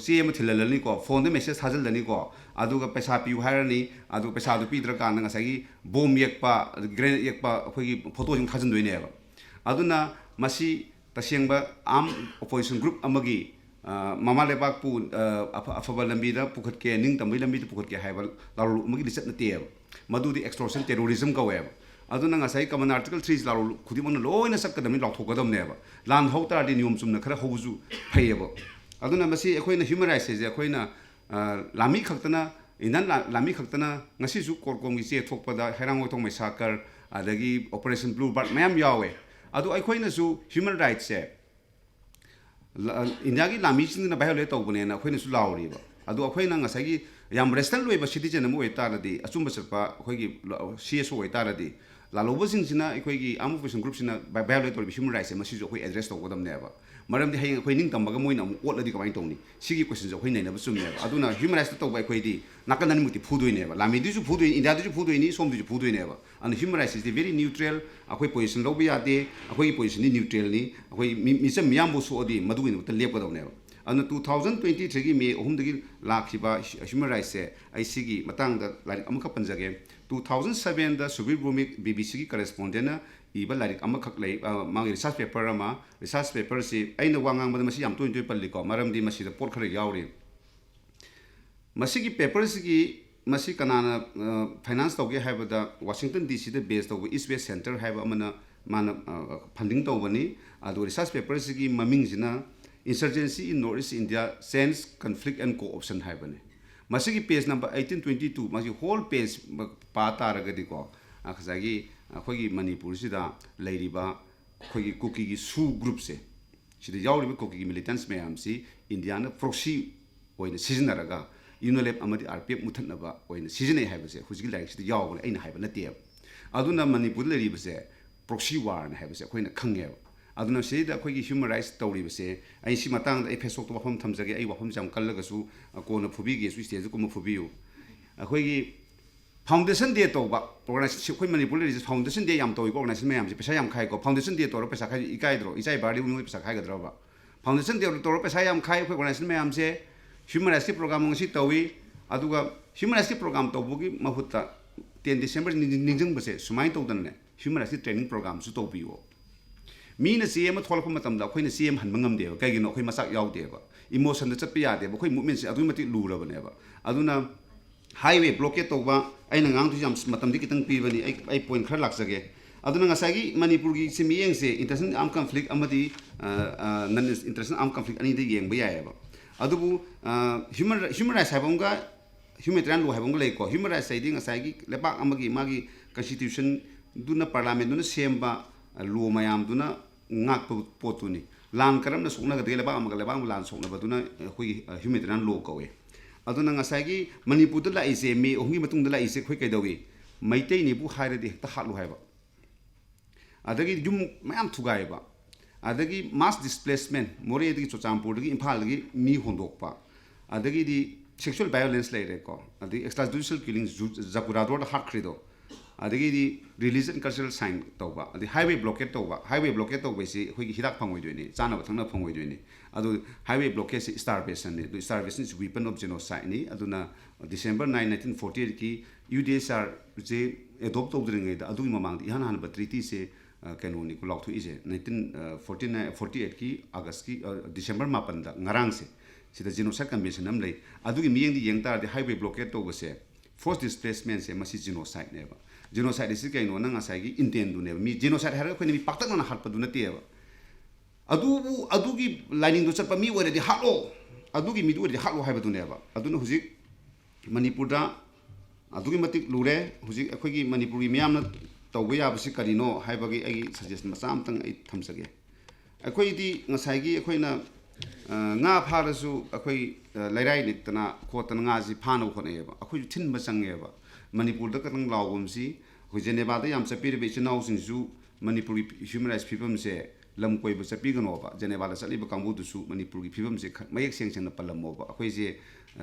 ꯆꯦ ꯑꯃ ꯊꯤꯜꯍꯜꯂꯅꯤꯀꯣ ꯐꯣꯟꯗ ꯃꯦꯁꯦꯖ ꯊꯥꯖꯤꯜꯂꯅꯤꯀꯣ ꯑꯗꯨꯒ ꯄꯩꯁꯥ ꯄꯤꯌꯨ ꯍꯥꯏꯔꯅꯤ ꯑꯗꯨꯒ ꯄꯩꯁꯥꯗꯨ ꯄꯤꯗ꯭ꯔꯀꯥꯟꯗ ꯉꯁꯥꯏꯒꯤ ꯕꯣꯝ ꯌꯦꯛꯄ ꯒ꯭ꯔꯦꯅꯦꯗ ꯌꯦꯛꯄ ꯑꯩꯈꯣꯏꯒꯤ ꯐꯣꯇꯣꯁꯤꯡ ꯊꯥꯖꯤꯟꯗꯣꯏꯅꯦꯕ ꯑꯗꯨꯅ ꯃꯁꯤ ꯇꯁꯦꯡꯕ ꯑꯥꯔꯝ ꯑꯣꯄꯣꯖꯤꯁꯟ ꯒ꯭ꯔꯨꯞ ꯑꯃꯒꯤ ꯃꯃꯥ ꯂꯩꯕꯥꯛꯄꯨ ꯑꯐꯕ ꯂꯝꯕꯤꯗ ꯄꯨꯈꯠꯀꯦ ꯅꯤꯡꯇꯝꯕꯒꯤ ꯂꯝꯕꯤꯗ ꯄꯨꯈꯠꯀꯦ ꯍꯥꯏꯕ ꯂꯥꯂꯣꯟ ꯑꯃꯒꯤ ꯂꯤꯆꯠ ꯅꯠꯇꯦꯕ ꯃꯗꯨꯗꯤ ꯑꯦꯛꯁꯇꯣꯔꯁꯟ ꯇꯦꯔꯣꯔꯤꯖꯝ ꯀꯧꯋꯦꯕ ꯑꯗꯨꯅ ꯉꯁꯥꯏ ꯀꯃꯟ ꯑꯥꯔꯇꯤꯀꯜ 3 ꯂꯥꯂꯣꯟ ꯈꯨꯗꯤꯡꯃꯛꯅ ꯂꯣꯏꯅ ꯆꯠꯀꯗꯕꯅꯤ ꯂꯥꯎꯊꯣꯛꯀꯗꯕꯅꯦꯕ ꯂꯥꯟ ꯍꯧ ꯇꯥꯔꯗꯤ ꯅꯤꯌꯣꯝ ꯆꯨꯝꯅ ꯈꯔ ꯍꯧꯕꯁꯨ ꯐꯩꯌꯦꯕ ꯑꯗꯨꯅ ꯃꯁꯤ ꯑꯩꯈꯣꯏꯅ ꯍ꯭ꯌꯨꯃꯟ ꯔꯥꯏꯠꯁ ꯍꯥꯏꯁꯦ ꯑꯩꯈꯣꯏꯅ ꯂꯥꯟꯃꯤ ꯈꯛꯇꯅ Indian lami khaktana ngasi su korkom gi che thokpada herang thong mai sakar adagi operation blue bart mayam yawe adu aikhoina su human rights se India gi lami sin na violate tawbane na khoina su lawri ba adu akhoina ngasagi yam restant loiba citizen mu etaradi achumba serpa khoigi CSO etaradi laloba sing sina khoigi amu person group sina violate tawbi human rights ma si jo khoi address tawgodam ne ba maram di hayang khoi ning tambaga moina mu otladi kamai tawni sigi question jo khoi nei na ba sum ne ba aduna human rights tawba khoi di nakan nan muti phudoi ne ba lami di ju phudoi India di ju phudoi ni som di ju phudoi ne ba and human rights is very neutral akhoi position lobi ate akhoi position ni neutral ni akhoi mi sem miyam bu so di madu ni ta lep ko ne ba and 2023 gi me ohum dagi lakhiba human rights se ai sigi matang da like amaka panjage 2007 da subir bhumik BBC gi correspondent na iba like amakak lei mang research paper ama research paper si aina wangang ma masi yam toin toin palli ko maram di masi da pot khare yawri masi gi paper si masi kanana finance tawge haibada Washington DC da base tawge East West Center haiba amana mana funding tawbani adu research paper si maming jina Insurgency in Northeast India, Sense, Conflict and Co-option haibane. Masigi page number 1822, masi whole page pata ragadi ko. Akasagi akhoi Manipur sida lairiba khoi cookie gi su group se. Sida yawriba cookie militants mayam si Indiana proxy oina season raga Unilep amadi RPF muthanaba oina season ai haibase. Hujigi like sida yawbane aina haiba natiya. Aduna Manipur lairiba se proxy war na haibase khoina khangye. Aduna se da khoi human rights tawri base ai si matang da Fesok to wafam thamjage ai wafam jam kallaga su ko na phubi ge su stage ko ma phubiu khoi gi foundation day to ba organization khoi Manipur le foundation day yam to ko organization mayam se pesa yam khai ko foundation day to ro pesa khai ikai dro isai bari uni pesa khai ga dro ba foundation day to ro pesa yam khai khoi organization mayam se human rights program ng si tawi aduga human rights program to bugi mahutta 10 December ningjang base sumai to dan ne human rights training program su to biwo Mina CM tholpa matam da khoina CM han mangam deba kaigino khoi masak yaw deba emotion da chappi ya deba khoi movement se adumati lura baneba aduna highway blockade to ba aina ngang tu jam matam di kitang pi bani ai point khar lak sage aduna ngasagi Manipur gi simiyeng se international armed conflict amadi non international armed conflict ani de yeng ba ya ba adubu human rights habonga humanitarian law habonga lei ko human rights side ngasagi lepak amagi magi constitution duna parliament duna semba law mayam duna ngak potuni lan karam na sokna gadele ba amaga ba lan sokna baduna khoi humanitarian law ko we aduna ngasagi Manipur da lai se me ongi matung da lai se khoi kai dawi maitei ni bu haire de ta halu haiba adagi jum mayam thugai ba adagi mass displacement more edigi chochampur gi imphal gi mi hondok pa adagi di sexual violence lai re ko adi extrajudicial killings zakurador da hat khrido adagi di religion cultural sign tawba adi highway blockade to besi hoi hirak phangoi doini chana bathangna phangoi doini adu highway blockade se starvation ni starvation is weapon of genocide ni aduna December 9 1948 ki UDSR je adopt tawdringai da adu mamang ihan han ba treaty se kanoni ko lakthu ise 1948 ki August ki December 8 da ngarang se sida genocide convention am lei adu gi miyeng di yeng tar di highway blockade to se forced displacement se masi genocide ne ba genocide is kaino na ngasagi intent du ne mi genocide har ko ni mi paktak na har padu na te ba adu gi lining do chapa mi wore di halo adu gi mi du di halo haiba du ne ba adu na hujik Manipur da adu gi matik lure hujik akhoi gi Manipur gi miyam na tawga ya basi karino haiba gi ai suggestion masam tang ai thamsage akhoi di ngasagi akhoi na nga pharasu akhoi lairai ni tana khotana nga ji phana khone ba akhoi thin ba change ba Manipur da katang lawum si Geneva da yam chapir be chinau sing ju Manipuri human rights people se lam koi ba chapi gano ba Geneva da sali ba kambu du su Manipur gi people se mayek seng seng na palam mo ba akhoi je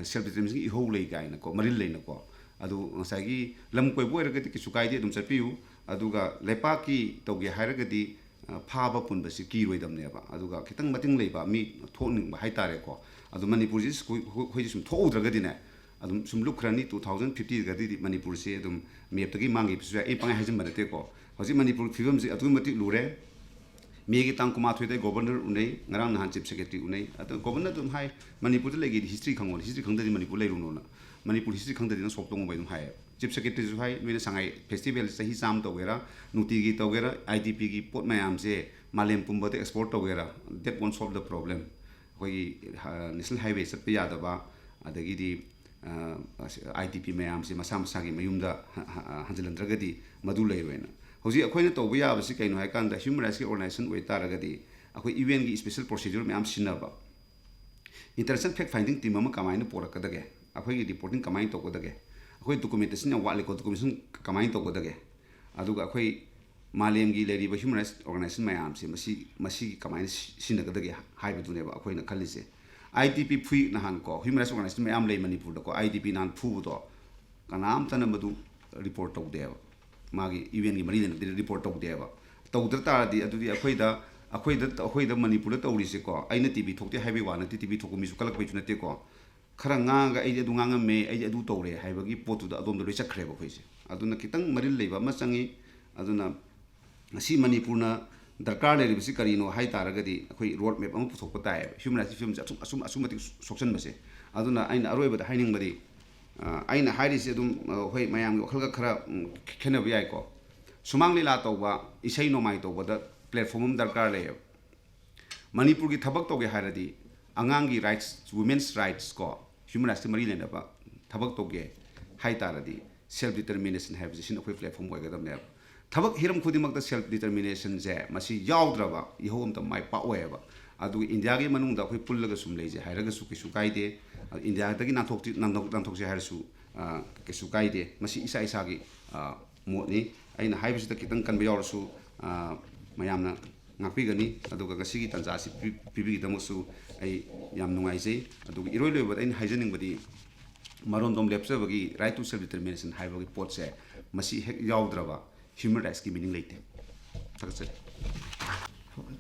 self determination gi ho lei gai na ko maril lei na ko adu ngasagi lam koi bo erga ti sukai de dum chapiu aduga lepa ki toge hairaga di phaba pun ba si ki roi dam ne ba aduga kitang mating lei ba mi thoning ba haitare ko adu Manipur ji khoi sum tho udraga di ne adum sum lukrani 2050 ga di Manipur se adum map tagi mangi pisu e pangai hajim banate ko hoji Manipur film se atu mati lure me gi tang kuma thoi de governor unai ngarang nahan chief secretary unai atu governor dum hai Manipur de legi history khangol history khangda di Manipur lai runo na Manipur history khangda di na sok tong bai dum hai chief secretary ju hai noina sangai festival sahi sam to gera nuti gi to gera IDP gi pot mayam se malem pumba de export to gera that won't solve the problem hoi national highway sat pe ya da ba adagi di IDP ꯃꯌꯥꯝꯁꯦ ꯃꯁꯥ ꯃꯁꯥꯒꯤ ꯃꯌꯨꯝꯗ ꯍꯟꯖꯤꯜꯍꯟꯗ꯭ꯔꯒꯗꯤ ꯃꯗꯨ ꯂꯩꯔꯣꯏꯅ ꯍꯧꯖꯤꯛ ꯑꯩꯈꯣꯏꯅ ꯇꯧꯕ ꯌꯥꯕꯁꯤ ꯀꯩꯅꯣ ꯍꯥꯏꯀꯥꯟꯗ ꯍ꯭ꯌꯨꯃꯦꯟ ꯔꯥꯏꯠꯁꯀꯤ ꯑꯣꯔꯒꯅꯥꯏꯖꯦꯁꯟ ꯑꯣꯏꯇꯥꯔꯒꯗꯤ ꯑꯩꯈꯣꯏ ꯏꯚꯦꯟꯒꯤ ꯁ꯭ꯄꯦꯁꯦꯜ ꯄ꯭ꯔꯣꯁꯤꯖꯔ ꯃꯌꯥꯝ ꯁꯤꯖꯤꯟꯅꯕ ꯏꯟꯇꯔꯅꯦꯁꯅꯦꯜ ꯐꯦꯛ ꯐꯥꯏꯟꯗꯤꯡ ꯇꯤꯝ ꯑꯃ ꯀꯃꯥꯏꯅ ꯄꯣꯔꯛꯀꯗꯒꯦ ꯑꯩꯈꯣꯏꯒꯤ ꯔꯤꯄꯣꯔꯇꯤꯡ ꯀꯃꯥꯏꯅ ꯇꯧꯒꯗꯒꯦ ꯑꯩꯈꯣꯏ ꯗꯣꯀꯨꯃꯦꯟꯇꯦꯁꯟ ꯌꯥꯝ ꯋꯥꯠꯂꯤꯀꯣ ꯗꯣꯀꯨꯃꯦꯟꯇꯦꯁꯟ ꯀꯃꯥꯏꯅ ꯇꯧꯒꯗꯒꯦ ꯑꯗꯨꯒ ꯑꯩꯈꯣꯏ ꯃꯥꯂꯦꯝꯒꯤ ꯂꯩꯔꯤꯕ ꯍ꯭ꯌꯨꯃꯦꯟ ꯔꯥꯏꯠꯁ ꯑꯣꯔꯒꯅꯥꯏꯖꯦꯁꯟ ꯃꯌꯥꯝꯁꯦ ꯃꯁꯤꯒꯤ ꯀꯃꯥꯏꯅ ꯁꯤꯖꯤꯟꯅꯒꯗꯒꯦ ꯍꯥꯏꯕꯗꯨꯅꯦꯕ ꯑꯩꯈꯣꯏꯅ ꯈꯜꯂꯤꯁꯦ IDP ꯐꯨꯏ ꯅꯍꯥꯟ ꯀꯣ ꯍ꯭ꯌꯨꯃꯦꯟ ꯔꯥꯏꯠꯁ ꯑꯣꯔꯒꯅꯥꯏꯖꯦꯁꯟ ꯃꯌꯥꯝ ꯂꯩ ꯃꯅꯤꯄꯨꯔꯗꯀꯣ IDP ꯅꯍꯥꯟ ꯐꯨꯕꯗꯣ ꯀꯅꯥꯝꯇꯅ ꯃꯗꯨ ꯔꯤꯄꯣꯔꯠ ꯇꯧꯗꯦꯕ ꯃꯥꯒꯤ ꯏꯚꯦꯟꯒꯤ ꯃꯔꯤ ꯂꯩꯅꯕꯗꯤ ꯔꯤꯄꯣꯔꯠ ꯇꯧꯗꯦꯕ ꯇꯧꯗ꯭ꯔ ꯇꯥꯔꯗꯤ ꯑꯗꯨꯗꯤ ꯑꯩꯈꯣꯏꯗ ꯃꯅꯤꯄꯨꯔꯗ ꯇꯧꯔꯤꯁꯦꯀꯣ ꯑꯩꯅ ꯇꯤꯚꯤ ꯊꯣꯛꯇꯦ ꯍꯥꯏꯕꯒꯤ ꯋꯥ ꯅꯠꯇꯦ ꯇꯤꯚꯤ ꯊꯣꯛꯄ ꯃꯤꯁꯨ ꯀꯜꯂꯛꯄꯩꯁꯨ ꯅꯠꯇꯦꯀꯣ ꯈꯔ ꯉꯥꯡꯉꯒ ꯑꯩꯗꯤ ꯑꯗꯨ ꯉꯥꯡꯉꯝꯃꯦ ꯑꯩꯗꯤ ꯑꯗꯨ ꯇꯧꯔꯦ ꯍꯥꯏꯕꯒꯤ ꯄꯣꯠꯇꯨꯗ ꯑꯗꯣꯝꯗ ꯂꯣꯏ ꯆꯠꯈ꯭ꯔꯦꯕ ꯑꯩꯈꯣꯏꯁꯦ ꯑꯗꯨꯅ ꯈꯤꯇꯪ ꯃꯔꯤꯜ ꯂꯩꯕ ꯑꯃ ꯆꯪꯉꯤ ꯑꯗꯨꯅ ꯉꯁꯤ ꯃꯅꯤꯄꯨꯔꯅ ꯗꯔꯀꯥꯔ ꯂꯩꯔꯤꯕꯁꯤ ꯀꯔꯤꯅꯣ ꯍꯥꯏ ꯇꯥꯔꯒꯗꯤ ꯑꯩꯈꯣꯏ ꯔꯣꯗ ꯃꯦꯞ ꯑꯃ ꯄꯨꯊꯣꯛꯄ ꯇꯥꯏꯌꯦꯕ ꯍ꯭ꯌꯨꯃꯦꯟ ꯔꯥꯏꯠꯁꯀꯤ ꯐꯤꯕꯝꯁꯦ ꯑꯁꯨꯝ ꯃꯇꯤꯛ ꯁꯣꯛꯆꯟꯕꯁꯦ ꯑꯗꯨꯅ ꯑꯩꯅ ꯑꯔꯣꯏꯕꯗ ꯍꯥꯏꯅꯤꯡꯕꯗꯤ ꯑꯩꯅ ꯍꯥꯏꯔꯤꯁꯦ ꯑꯗꯨꯝ ꯍꯣꯏ ꯃꯌꯥꯝꯒꯤ ꯋꯥꯈꯜꯒ ꯈꯔ ꯈꯦꯠꯅꯕ ꯌꯥꯏꯀꯣ ꯁꯨꯃꯥꯡ ꯂꯤꯂꯥ ꯇꯧꯕ ꯏꯁꯩ ꯅꯣꯡꯃꯥꯏ ꯇꯧꯕꯗ ꯄ꯭ꯂꯦꯠꯐꯣꯝ ꯑꯃ ꯗꯔꯀꯥꯔ ꯂꯩꯌꯦꯕ ꯃꯅꯤꯄꯨꯔꯒꯤ ꯊꯕꯛ ꯇꯧꯒꯦ ꯍꯥꯏꯔꯗꯤ ꯑꯉꯥꯡꯒꯤ ꯔꯥꯏꯠꯁ ꯋꯨꯃꯦꯟꯁ ꯔꯥꯏꯠꯁ ꯀꯣ ꯍ꯭ꯌꯨꯃꯦꯟ ꯔꯥꯏꯠꯁꯀ ꯃꯔꯤ ꯂꯩꯅꯕ ꯊꯕꯛ ꯇꯧꯒꯦ ꯍꯥꯏ ꯇꯥꯔꯗꯤ ꯁꯦꯜꯐ ꯗꯤꯇꯔꯃꯤꯅꯦꯁꯟ ꯍꯥꯏꯕꯁꯤ ꯁꯤꯅ ꯑꯩꯈꯣꯏ ꯄ꯭ꯂꯦꯠꯐꯣꯝ ꯑꯣꯏꯒꯗꯕꯅꯦꯕ ꯊꯕꯛ ꯍꯤꯔꯝ ꯈꯨꯗꯤꯡꯃꯛꯇ ꯁꯦꯜꯐ ꯗꯤꯇꯔꯃꯤꯅꯦꯁꯟꯁꯦ ꯃꯁꯤ ꯌꯥꯎꯗ꯭ꯔꯕ ꯏꯍꯧ ꯑꯝꯇ ꯃꯥꯏ ꯄꯥꯛꯑꯣꯏꯕ ꯑꯗꯨꯒ ꯏꯟꯗꯤꯌꯥꯒꯤ ꯃꯅꯨꯡꯗ ꯑꯩꯈꯣꯏ ꯄꯨꯜꯂꯒ ꯁꯨꯝ ꯂꯩꯖꯦ ꯍꯥꯏꯔꯒꯁꯨ ꯀꯩꯁꯨ ꯀꯥꯏꯗꯦ ꯏꯟꯗꯤꯌꯥꯗꯒꯤ ꯅꯥꯟꯊꯣꯛꯁꯦ ꯍꯥꯏꯔꯁꯨ ꯀꯩꯁꯨ ꯀꯥꯏꯗꯦ ꯃꯁꯤ ꯏꯁꯥꯒꯤ ꯃꯣꯠꯅꯤ ꯑꯩꯅ ꯍꯥꯏꯕꯁꯤꯗ ꯈꯤꯇꯪ ꯀꯟꯕ ꯌꯥꯎꯔꯁꯨ ꯃꯌꯥꯝꯅ ꯉꯥꯛꯄꯤꯒꯅꯤ ꯑꯗꯨꯒ ꯉꯁꯤꯒꯤ ꯇꯥꯟꯖꯥꯁꯤ ꯄꯤꯕꯤꯒꯤꯗꯃꯛꯁꯨ ꯑꯩ ꯌꯥꯝ ꯅꯨꯡꯉꯥꯏꯖꯩ ꯑꯗꯨꯒ ꯏꯔꯣꯏ ꯂꯣꯏꯕꯗ ꯑꯩꯅ ꯍꯥꯏꯖꯅꯤꯡꯕꯗꯤ ꯃꯔꯣꯝꯗꯣꯝ ꯂꯦꯞꯆꯕꯒꯤ ꯔꯥꯏꯠ ꯇꯨ ꯁꯦꯜꯐ ꯗꯤꯇꯔꯃꯤꯅꯦꯁꯟ ꯍꯥꯏꯕꯒꯤ ꯄꯣꯠꯁꯦ ꯃꯁꯤ ꯍꯦꯛ ꯌꯥꯎꯗ꯭ꯔꯕ ꯍ꯭ꯌꯨꯃꯦꯟ ꯔꯥꯏꯠꯁꯀꯤ ꯃꯤꯅꯤꯡ ꯂꯩꯇꯦ ꯊꯥꯒꯠꯆꯔꯤ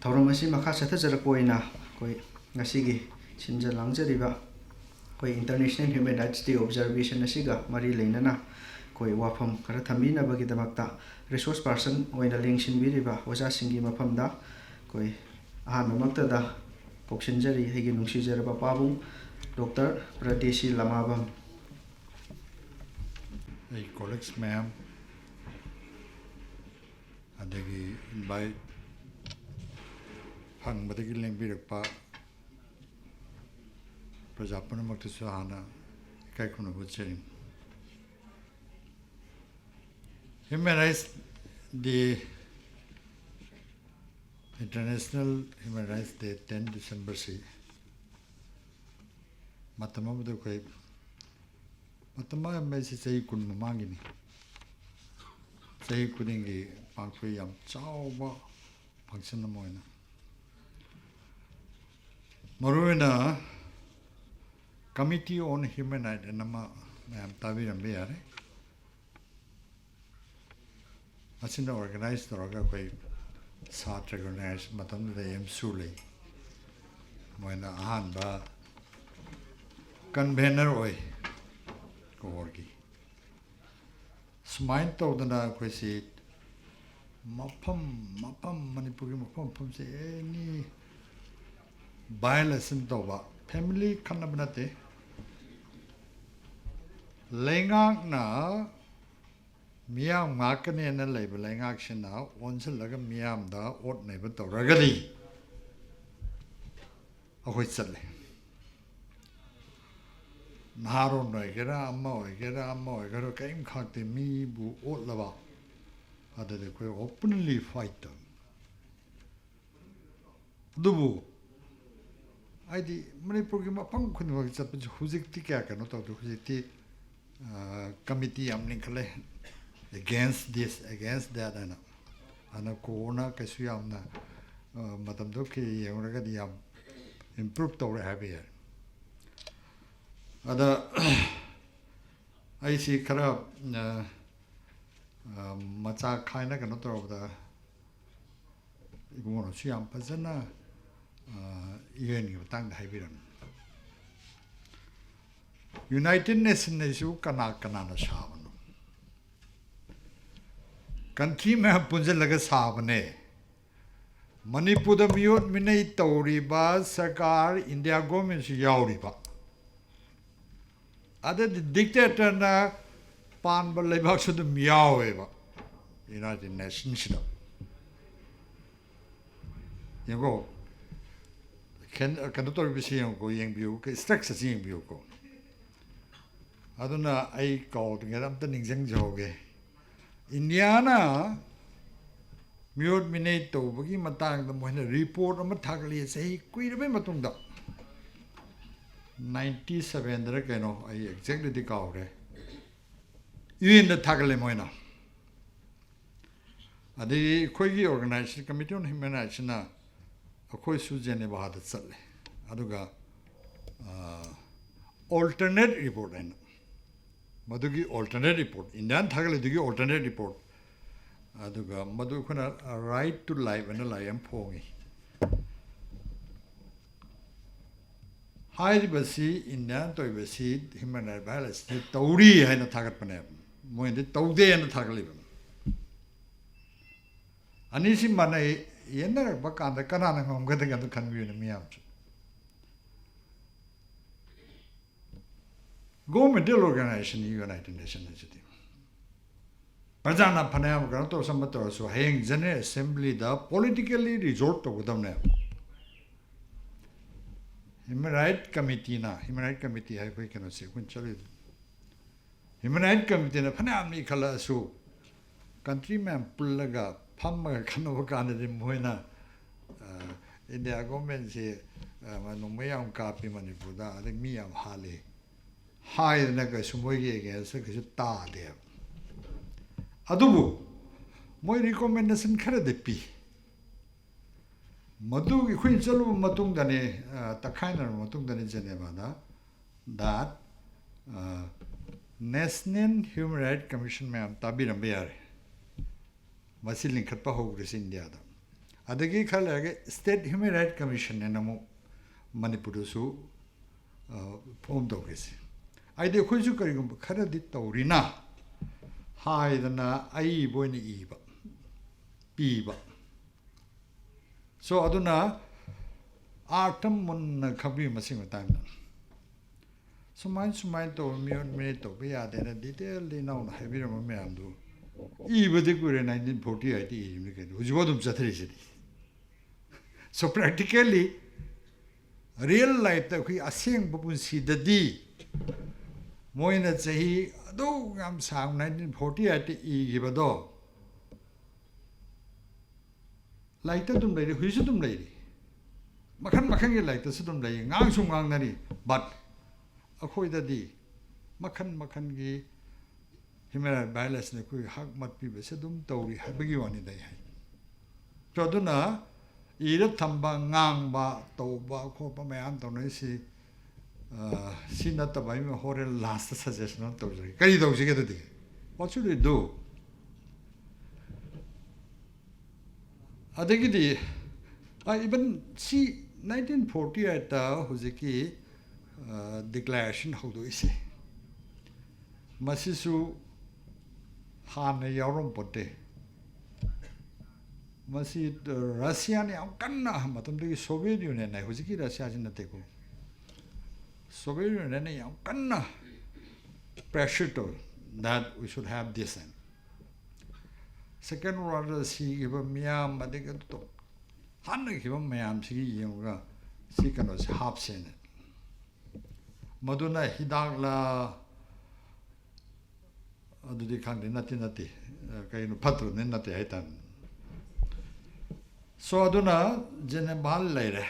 ꯊꯧꯔꯝ ꯑꯁꯤ ꯃꯈꯥ ꯆꯠꯊꯖꯔꯛꯄ ꯑꯣꯏꯅ ꯑꯩꯈꯣꯏ ꯉꯁꯤꯒꯤ ꯁꯤꯟꯖ ꯂꯥꯡꯖꯔꯤꯕ ꯑꯩꯈꯣꯏ ꯏꯟꯇꯔꯅꯦꯁꯅꯦꯜ ꯍ꯭ꯌꯨꯃꯦꯟ ꯔꯥꯏꯠꯁ ꯗꯦ ꯑꯣꯕꯖꯥꯔꯕꯦꯁꯟ ꯑꯁꯤꯒ ꯃꯔꯤ ꯂꯩꯅꯅ ꯑꯩꯈꯣꯏ ꯋꯥꯐꯝ ꯈꯔ ꯊꯝꯕꯤꯅꯕꯒꯤꯗꯃꯛꯇ ꯔꯤꯁꯣꯔꯁ ꯄꯥꯔꯁꯟ ꯑꯣꯏꯅ ꯂꯦꯡꯁꯤꯟꯕꯤꯔꯤꯕ ꯑꯣꯖꯥꯁꯤꯡꯒꯤ ꯃꯐꯝꯗ ꯑꯩꯈꯣꯏ ꯑꯍꯥꯟꯕꯃꯛꯇꯗ ꯀꯧꯁꯤꯟꯖꯔꯤ ꯑꯩꯒꯤ ꯅꯨꯡꯁꯤꯖꯔꯕ ꯄꯥꯕꯨꯡ ꯗꯣꯛꯇꯔ ꯄ꯭ꯔꯗꯦꯁꯤ ꯂꯃꯥꯕꯝ ꯑꯩ ꯀꯣꯂꯦꯖ ꯃꯌꯥꯝ ꯑꯗꯒꯤ ꯏꯟꯚꯥꯏꯠ ꯐꯪꯕꯗꯒꯤ ꯂꯦꯡꯕꯤꯔꯛꯄ ꯄ꯭ꯔꯖꯥ ꯄꯨꯝꯅꯃꯛꯇꯁꯨ ꯍꯥꯟꯅ ꯏꯀꯥꯏ ꯈꯨꯝꯅꯕ ꯎꯠꯆꯔꯤ ꯍ꯭ꯌꯨꯃꯦꯟ ꯔꯥꯏꯠꯁ ꯗꯦ ꯏꯟꯇꯔꯅꯦꯁꯅꯦꯜ ꯍ꯭ꯌꯨꯃꯦꯟ ꯔꯥꯏꯠꯁ ꯗꯦ 10 ꯗꯤꯁꯦꯝꯕꯔꯁꯤ ꯃꯇꯝ ꯑꯃꯗ ꯑꯩꯈꯣꯏ ꯃꯇꯝ ꯑꯃꯁꯤ ꯆꯍꯤ 10 ꯃꯃꯥꯡꯒꯤꯅꯤ ꯆꯍꯤ ꯈꯨꯗꯤꯡꯒꯤ ꯄꯥꯡꯊꯣꯛꯏ ꯌꯥꯝ ꯆꯥꯎꯕ ꯐꯪꯁꯟ ꯑꯃ ꯑꯣꯏꯅ ꯃꯔꯨꯑꯣꯏꯅ ꯀꯃꯤꯇꯤ ꯑꯣꯟ ꯍ꯭ꯌꯨꯃꯦꯟ ꯔꯥꯏꯠ ꯑꯅ ꯑꯃ ꯃꯌꯥꯝ ꯇꯥꯕꯤꯔꯝꯕ ꯌꯥꯔꯦ ꯃꯁꯤꯅ ꯑꯣꯔꯒꯅꯥꯏꯖ ꯇꯧꯔꯒ ꯑꯩꯈꯣꯏ ꯁꯥꯇ꯭ꯔꯒꯤ ꯑꯣꯔꯒꯅꯥꯏꯖꯦꯁꯟ ꯃꯇꯝꯗꯨꯗ ꯑꯦꯝꯁꯨ ꯂꯩ ꯃꯣꯏꯅ ꯑꯍꯥꯟꯕ ꯀꯟꯚꯦꯅꯔ ꯑꯣꯏ ꯀꯣꯔꯒꯤ ꯁꯨꯃꯥꯏꯅ ꯇꯧꯗꯅ ꯑꯩꯈꯣꯏꯁꯤ ꯃꯐꯝ ꯃꯅꯤꯄꯨꯔꯒꯤ ꯃꯐꯝꯁꯦ ꯑꯦꯅꯤ ꯚꯥꯏꯑꯣꯂꯦꯁꯟ ꯇꯧꯕ ꯐꯦꯃꯤꯂꯤ ꯈꯟꯅꯕ ꯅꯠꯇꯦ ꯂꯩꯉꯥꯛꯅ ꯃꯤꯌꯥꯝ ꯉꯥꯛꯀꯅꯦꯅ ꯂꯩꯕ ꯂꯩꯉꯥꯛꯁꯤꯅ ꯑꯣꯟꯁꯤꯜꯂꯒ ꯃꯤꯌꯥꯝꯗ ꯑꯣꯠ ꯅꯩꯕ ꯇꯧꯔꯒꯗꯤ ꯑꯩꯈꯣই ꯆꯠꯂꯦ ꯅꯍꯥꯔꯣꯟ ꯑꯣꯏꯒꯦꯔꯥ ꯑꯃ ꯑꯣꯏꯒꯦꯔꯥ ꯀꯔꯤꯝ ꯈꯥꯛꯇꯦ ꯃꯤꯕꯨ ꯑꯣꯠꯂꯕ ꯑꯗꯨꯗꯤ ꯑꯩꯈꯣꯏ ꯑꯣꯄꯟꯂꯤ ꯐꯥꯏꯠ ꯇꯧꯏ ꯑꯗꯨꯕꯨ ꯍꯥꯏꯗꯤ ꯃꯅꯤꯄꯨꯔꯒꯤ ꯃꯐꯝ ꯈꯨꯗꯤꯡꯃꯛ ꯆꯠꯄꯁꯤ ꯍꯧꯖꯤꯛꯇꯤ ꯀꯌꯥ ꯀꯩꯅꯣ ꯇꯧꯗꯦ ꯍꯧꯖꯤꯛꯇꯤ ꯀꯃꯤꯇꯤ ꯌꯥꯝ ꯂꯤꯡꯈꯠꯂꯦ against this against that ꯍꯥꯏꯅ ꯑꯗꯨꯅ ꯀꯣꯔꯅ ꯀꯩꯁꯨ ꯌꯥꯝꯅ ꯃꯇꯝꯗꯨ ꯌꯦꯡꯂꯨꯔꯒꯗꯤ ꯌꯥꯝ ꯏꯝꯄ꯭ꯔꯨꯞ ꯇꯧꯔꯦ ꯍꯥꯏꯕ ꯌꯥꯏ ꯑꯗ ꯑꯩꯁꯤ ꯈꯔ ꯃꯆꯥ ꯈꯥꯏꯅ ꯀꯩꯅꯣ ꯇꯧꯔꯕꯗ 이거는 ꯌꯥꯝ ꯐꯖꯅ ꯌꯨꯑꯦꯟꯒꯤ ꯃꯇꯥꯡꯗ ꯍꯥꯏꯕꯤꯔꯝꯃꯤ ꯌꯨꯅꯥꯏꯇꯦꯠ ꯅꯦꯁꯟꯁꯤꯁꯨ ꯀꯅꯥꯅ ꯁꯥꯕꯅꯣ ꯀꯟꯇ꯭ꯔꯤ ꯃꯌꯥꯝ ꯄꯨꯟꯁꯤꯜꯂꯒ ꯁꯥꯕꯅꯦ ꯃꯅꯤꯄꯨꯔꯗ ꯃꯤꯑꯣꯠ ꯃꯤꯅꯩ ꯇꯧꯔꯤꯕ ꯁꯔꯀꯥꯔ ꯏꯟꯗꯤꯌꯥ ꯒꯣꯔꯃꯦꯟꯁꯨ ꯌꯥꯎꯔꯤꯕ ꯑꯗꯨꯗꯤ ꯗꯤꯛꯇꯦꯇꯔꯅ ꯄꯥꯟꯕ ꯂꯩꯕꯥꯛꯁꯨ ꯑꯗꯨꯝ ꯌꯥꯎꯋꯦꯕ ꯌꯨꯅꯥꯏꯇꯦꯠ ꯅꯦꯁꯟꯁꯤꯗ ꯌꯦꯡꯉꯣ ꯀꯩꯅꯣ ꯇꯧꯔꯤꯕꯁꯤ ꯌꯦꯡꯉꯨꯀꯣ ꯌꯦꯡꯕꯤꯌꯨ ꯁ꯭ꯇ꯭ꯔꯛꯆꯔꯁꯤ ꯌꯦꯡꯕꯤꯌꯨꯀꯣ aduna ai call ngera am ta ningjang joge Indiana miot minate to bagi matang da moina report am thakli sei kuirabe matungda 97 dara keno ai exactly the kaure in the thakle moina adi khoigi organization committee on human rights na akhoi sujene bahad challe aduga alternate report and madugi alternate report Indian thakle dugi alternate report aduga madu khona right to life and I am pongi high basi Indian to basi human rights violence tauri hai na thagat pane mo inde taude na thakle anisi manai yenna bakanda kanana ngom gada gada kanwi na miyam governmental organization United Nations Pajana Panam Granto Samato so hang General Assembly the politically resort to Gudamne Human Rights Committee na Human Rights Committee I cannot say Human Rights Committee na Panam Nikala so countryman Pulaga Pama Kanova de Moina in the government say Manumayam Kapi Manipur, the Miam Hali. High the Nagasumugi against a tar there. Adubu, my recommendation carried the P. Madu Queen Selu Matungani, Takana Matungani Genevana, that National Human Rights Commission Mam Tabira Bear. Masilin Katpaho is India. Adagi Kalage State Human Rights Commission and Manipurusu formed office. I de Kuzukarigum Karadit Taurina High than I Boni Eva Piba. So Aduna Artem on Kabi Massimo time. So mine told me to be at a detailed known heavy Mamando. Even the good in 1948, which was of so practically, real life that we are seeing Bubunsi the D. Moina say, though I'm sang 1948, give a dog. Like the Dum lady, who is a Dum lady? Makan like the Sudum lady, Nangsung Nari, but a koi the D. Makangi. Human violence na kui hak mat pi bese dum tauri habagi wani dai hai to duna ira thamba ngang ba to ba kho pa mayam to nei si sina ta bai me hore last suggestion to jari kari do sige to what should we do adegi di even see 1948 ta huziki declaration how do ise masisu Han Yarum Pote Masi Russian Yankana, Matum the Soviet Union, I was a kid Russia in the table. Soviet Union Yankana pressure to that we should have this. Second order, see, give a meam, but they get to Hana give a meam, see, younger, see, can was half seen it. Maduna Hidagla. Adudi khangde nati kaino patru nati haitan so aduna jenebal leire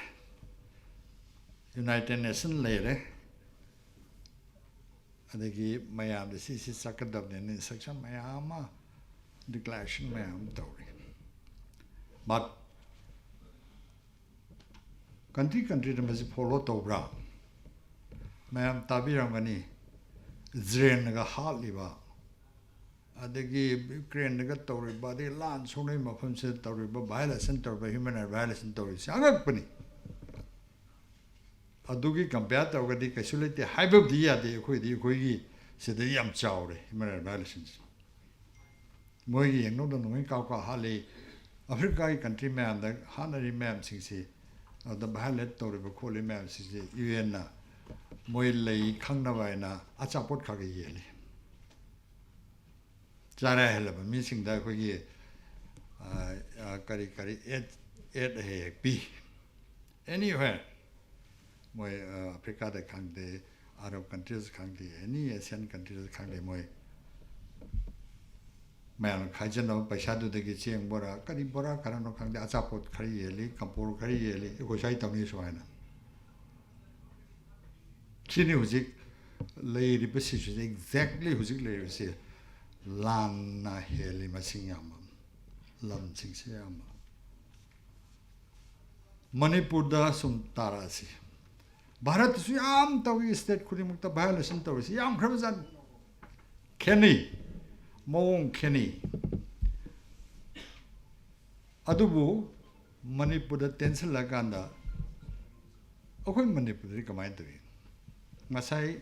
United Nations leire adagi mayam de si sakadab ne section mayama declaration mayam tawri but country de masi follow tawra mayam tabirangani zren ga haliba adagi Ukraine ga tawri ba de lan sonai mafam se tawri ba violence tawri human rights violence tawri sangak pani adugi compare tawgadi kasulite haibab diya de khoi gi se de yam chawre human rights violence moi gi no no noi ka hale Africa country man the hanari man sing se the violence tawri ba khole man sing se UN na moi lei khang na bai na achapot kha gi yele Jara helaba missing da kogi kari et he bi anywhere moi Africa da khang de Arab countries khangdi any Asian countries khangdi moi man khajan no paisa du de gi cheng bora kari bora karano khangdi achapot khari yeli kampur khari yeli go sai tawni soina chini hujik lei position exactly hujik lei se lan na heli masingam lam ching se am Manipur da sum tarasi Bharat su yam tawi state khudimukta violation tawi yam khramzan kheni mong kheni adubu Manipur da tension laganda akhoi Manipur ri kamai tawi ngasai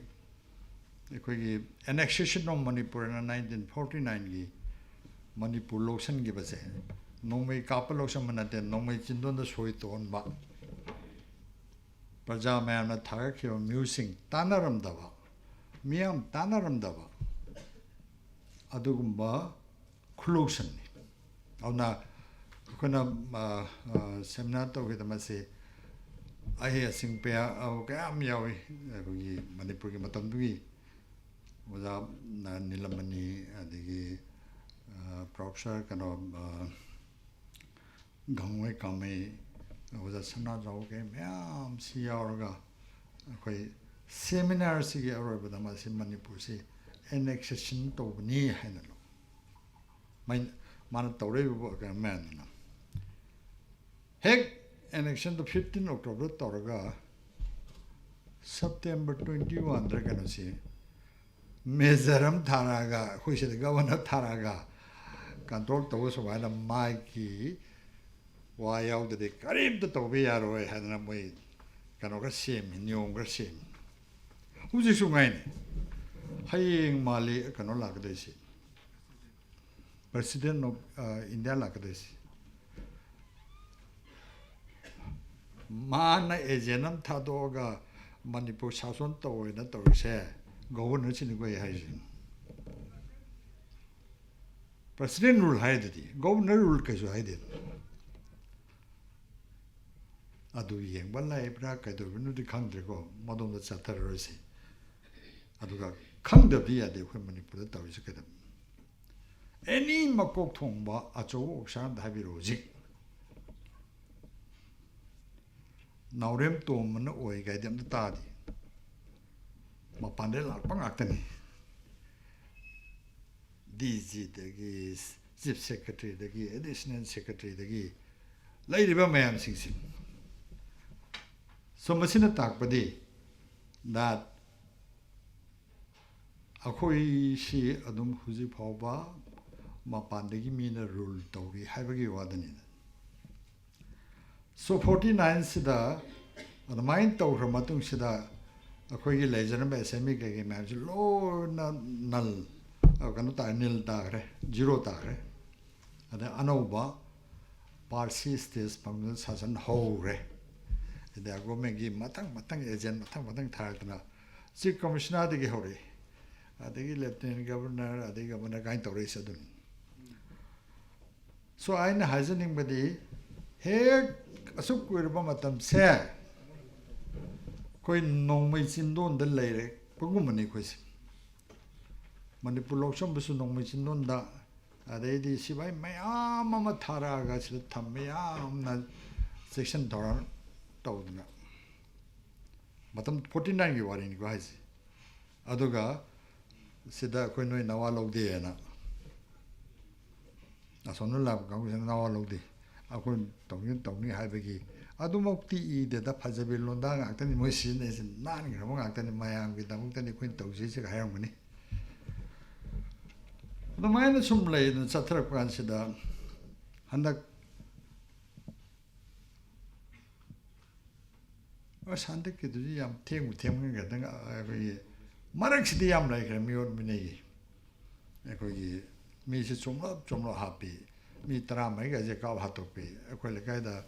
ekhoi annexation of Manipur in 1949 gi Manipur lotion gi base nongmei kapal lotion manate nongmei chindon da soi ton ba Praja mayamna thagakhiba musing tanaramdaba miyam tanaramdaba adugumba khuloshanni auna khona seminar tawgidamase ahe asingpya kayam yawi gi Manipur gi matamdugi oja nilamani adigi professor kano gangwei kame oja sana jauge myam si yaurga koi seminar si ge aurba dama si Manipur si annexation to ni haina lo mai man tawre bu ka man na hek annexation to 15 October tawraga September 21 ra kana si mezaram tharaga khoi se governor tharaga control to so wala mai ki wa yaw de karib de to be yaro e hadna moi kano ga sem nyong ga sem huji su ngai ne hayeng mali kano la ga de si president of India la ga de si mana ejenam thado ga Manipur sason to na to se governor chin go hai sin president rule hai de governor rule ka jo hai de adu yengba lai pra ka do nu di khangde ko modom da chatar rosi aduga khangde bi ya de khoi Manipur da tawi se kadam any makok thongba acho oksan da bi roji naurem to man oi ga dem ta di ma pande la pa ngak tani DG de gi chief secretary de gi additional secretary de gi lai ri ba mayam sing sing so machine takpadi that akhoi si adum huji phawba mapandegi mina rule tawri haibagi wadani so 49 sida admain tawra matung sida akhoi gi lejan ba semi ge ma lo na nal kanu ta nil ta re zero ta re ada anova parsi stage pamna sasan ho re the government gi matang agent matang thartna chief commissioner de gi hore adigi lieutenant governor adigi governor kain tore sadun so aina hazening badi he asuk kuirba matam se koi nongmai chindon da leire pugumani khoisi Manipur loksam busu nongmai chindon da adedi sibai mayam ama thara ga sid thammyam na section thoran tawdna matam 49 gi warin go haisi aduga sida koi noi nawa logde na asonu lab ga nawa logde akon tawni haibagi adumokti I de da phajabil londa ngaktani moi sin ne sin nan gi mo ngaktani mayam gi damuktani kuin tawsi se hayamgani the minus sum lay in Satra Pransida Handak was Handak Yam Tim getting Marek Diam like a mute Minegi. Ecogi, Mrs. Chumlo happy, me drama as a cow hat to pay, a qualicaida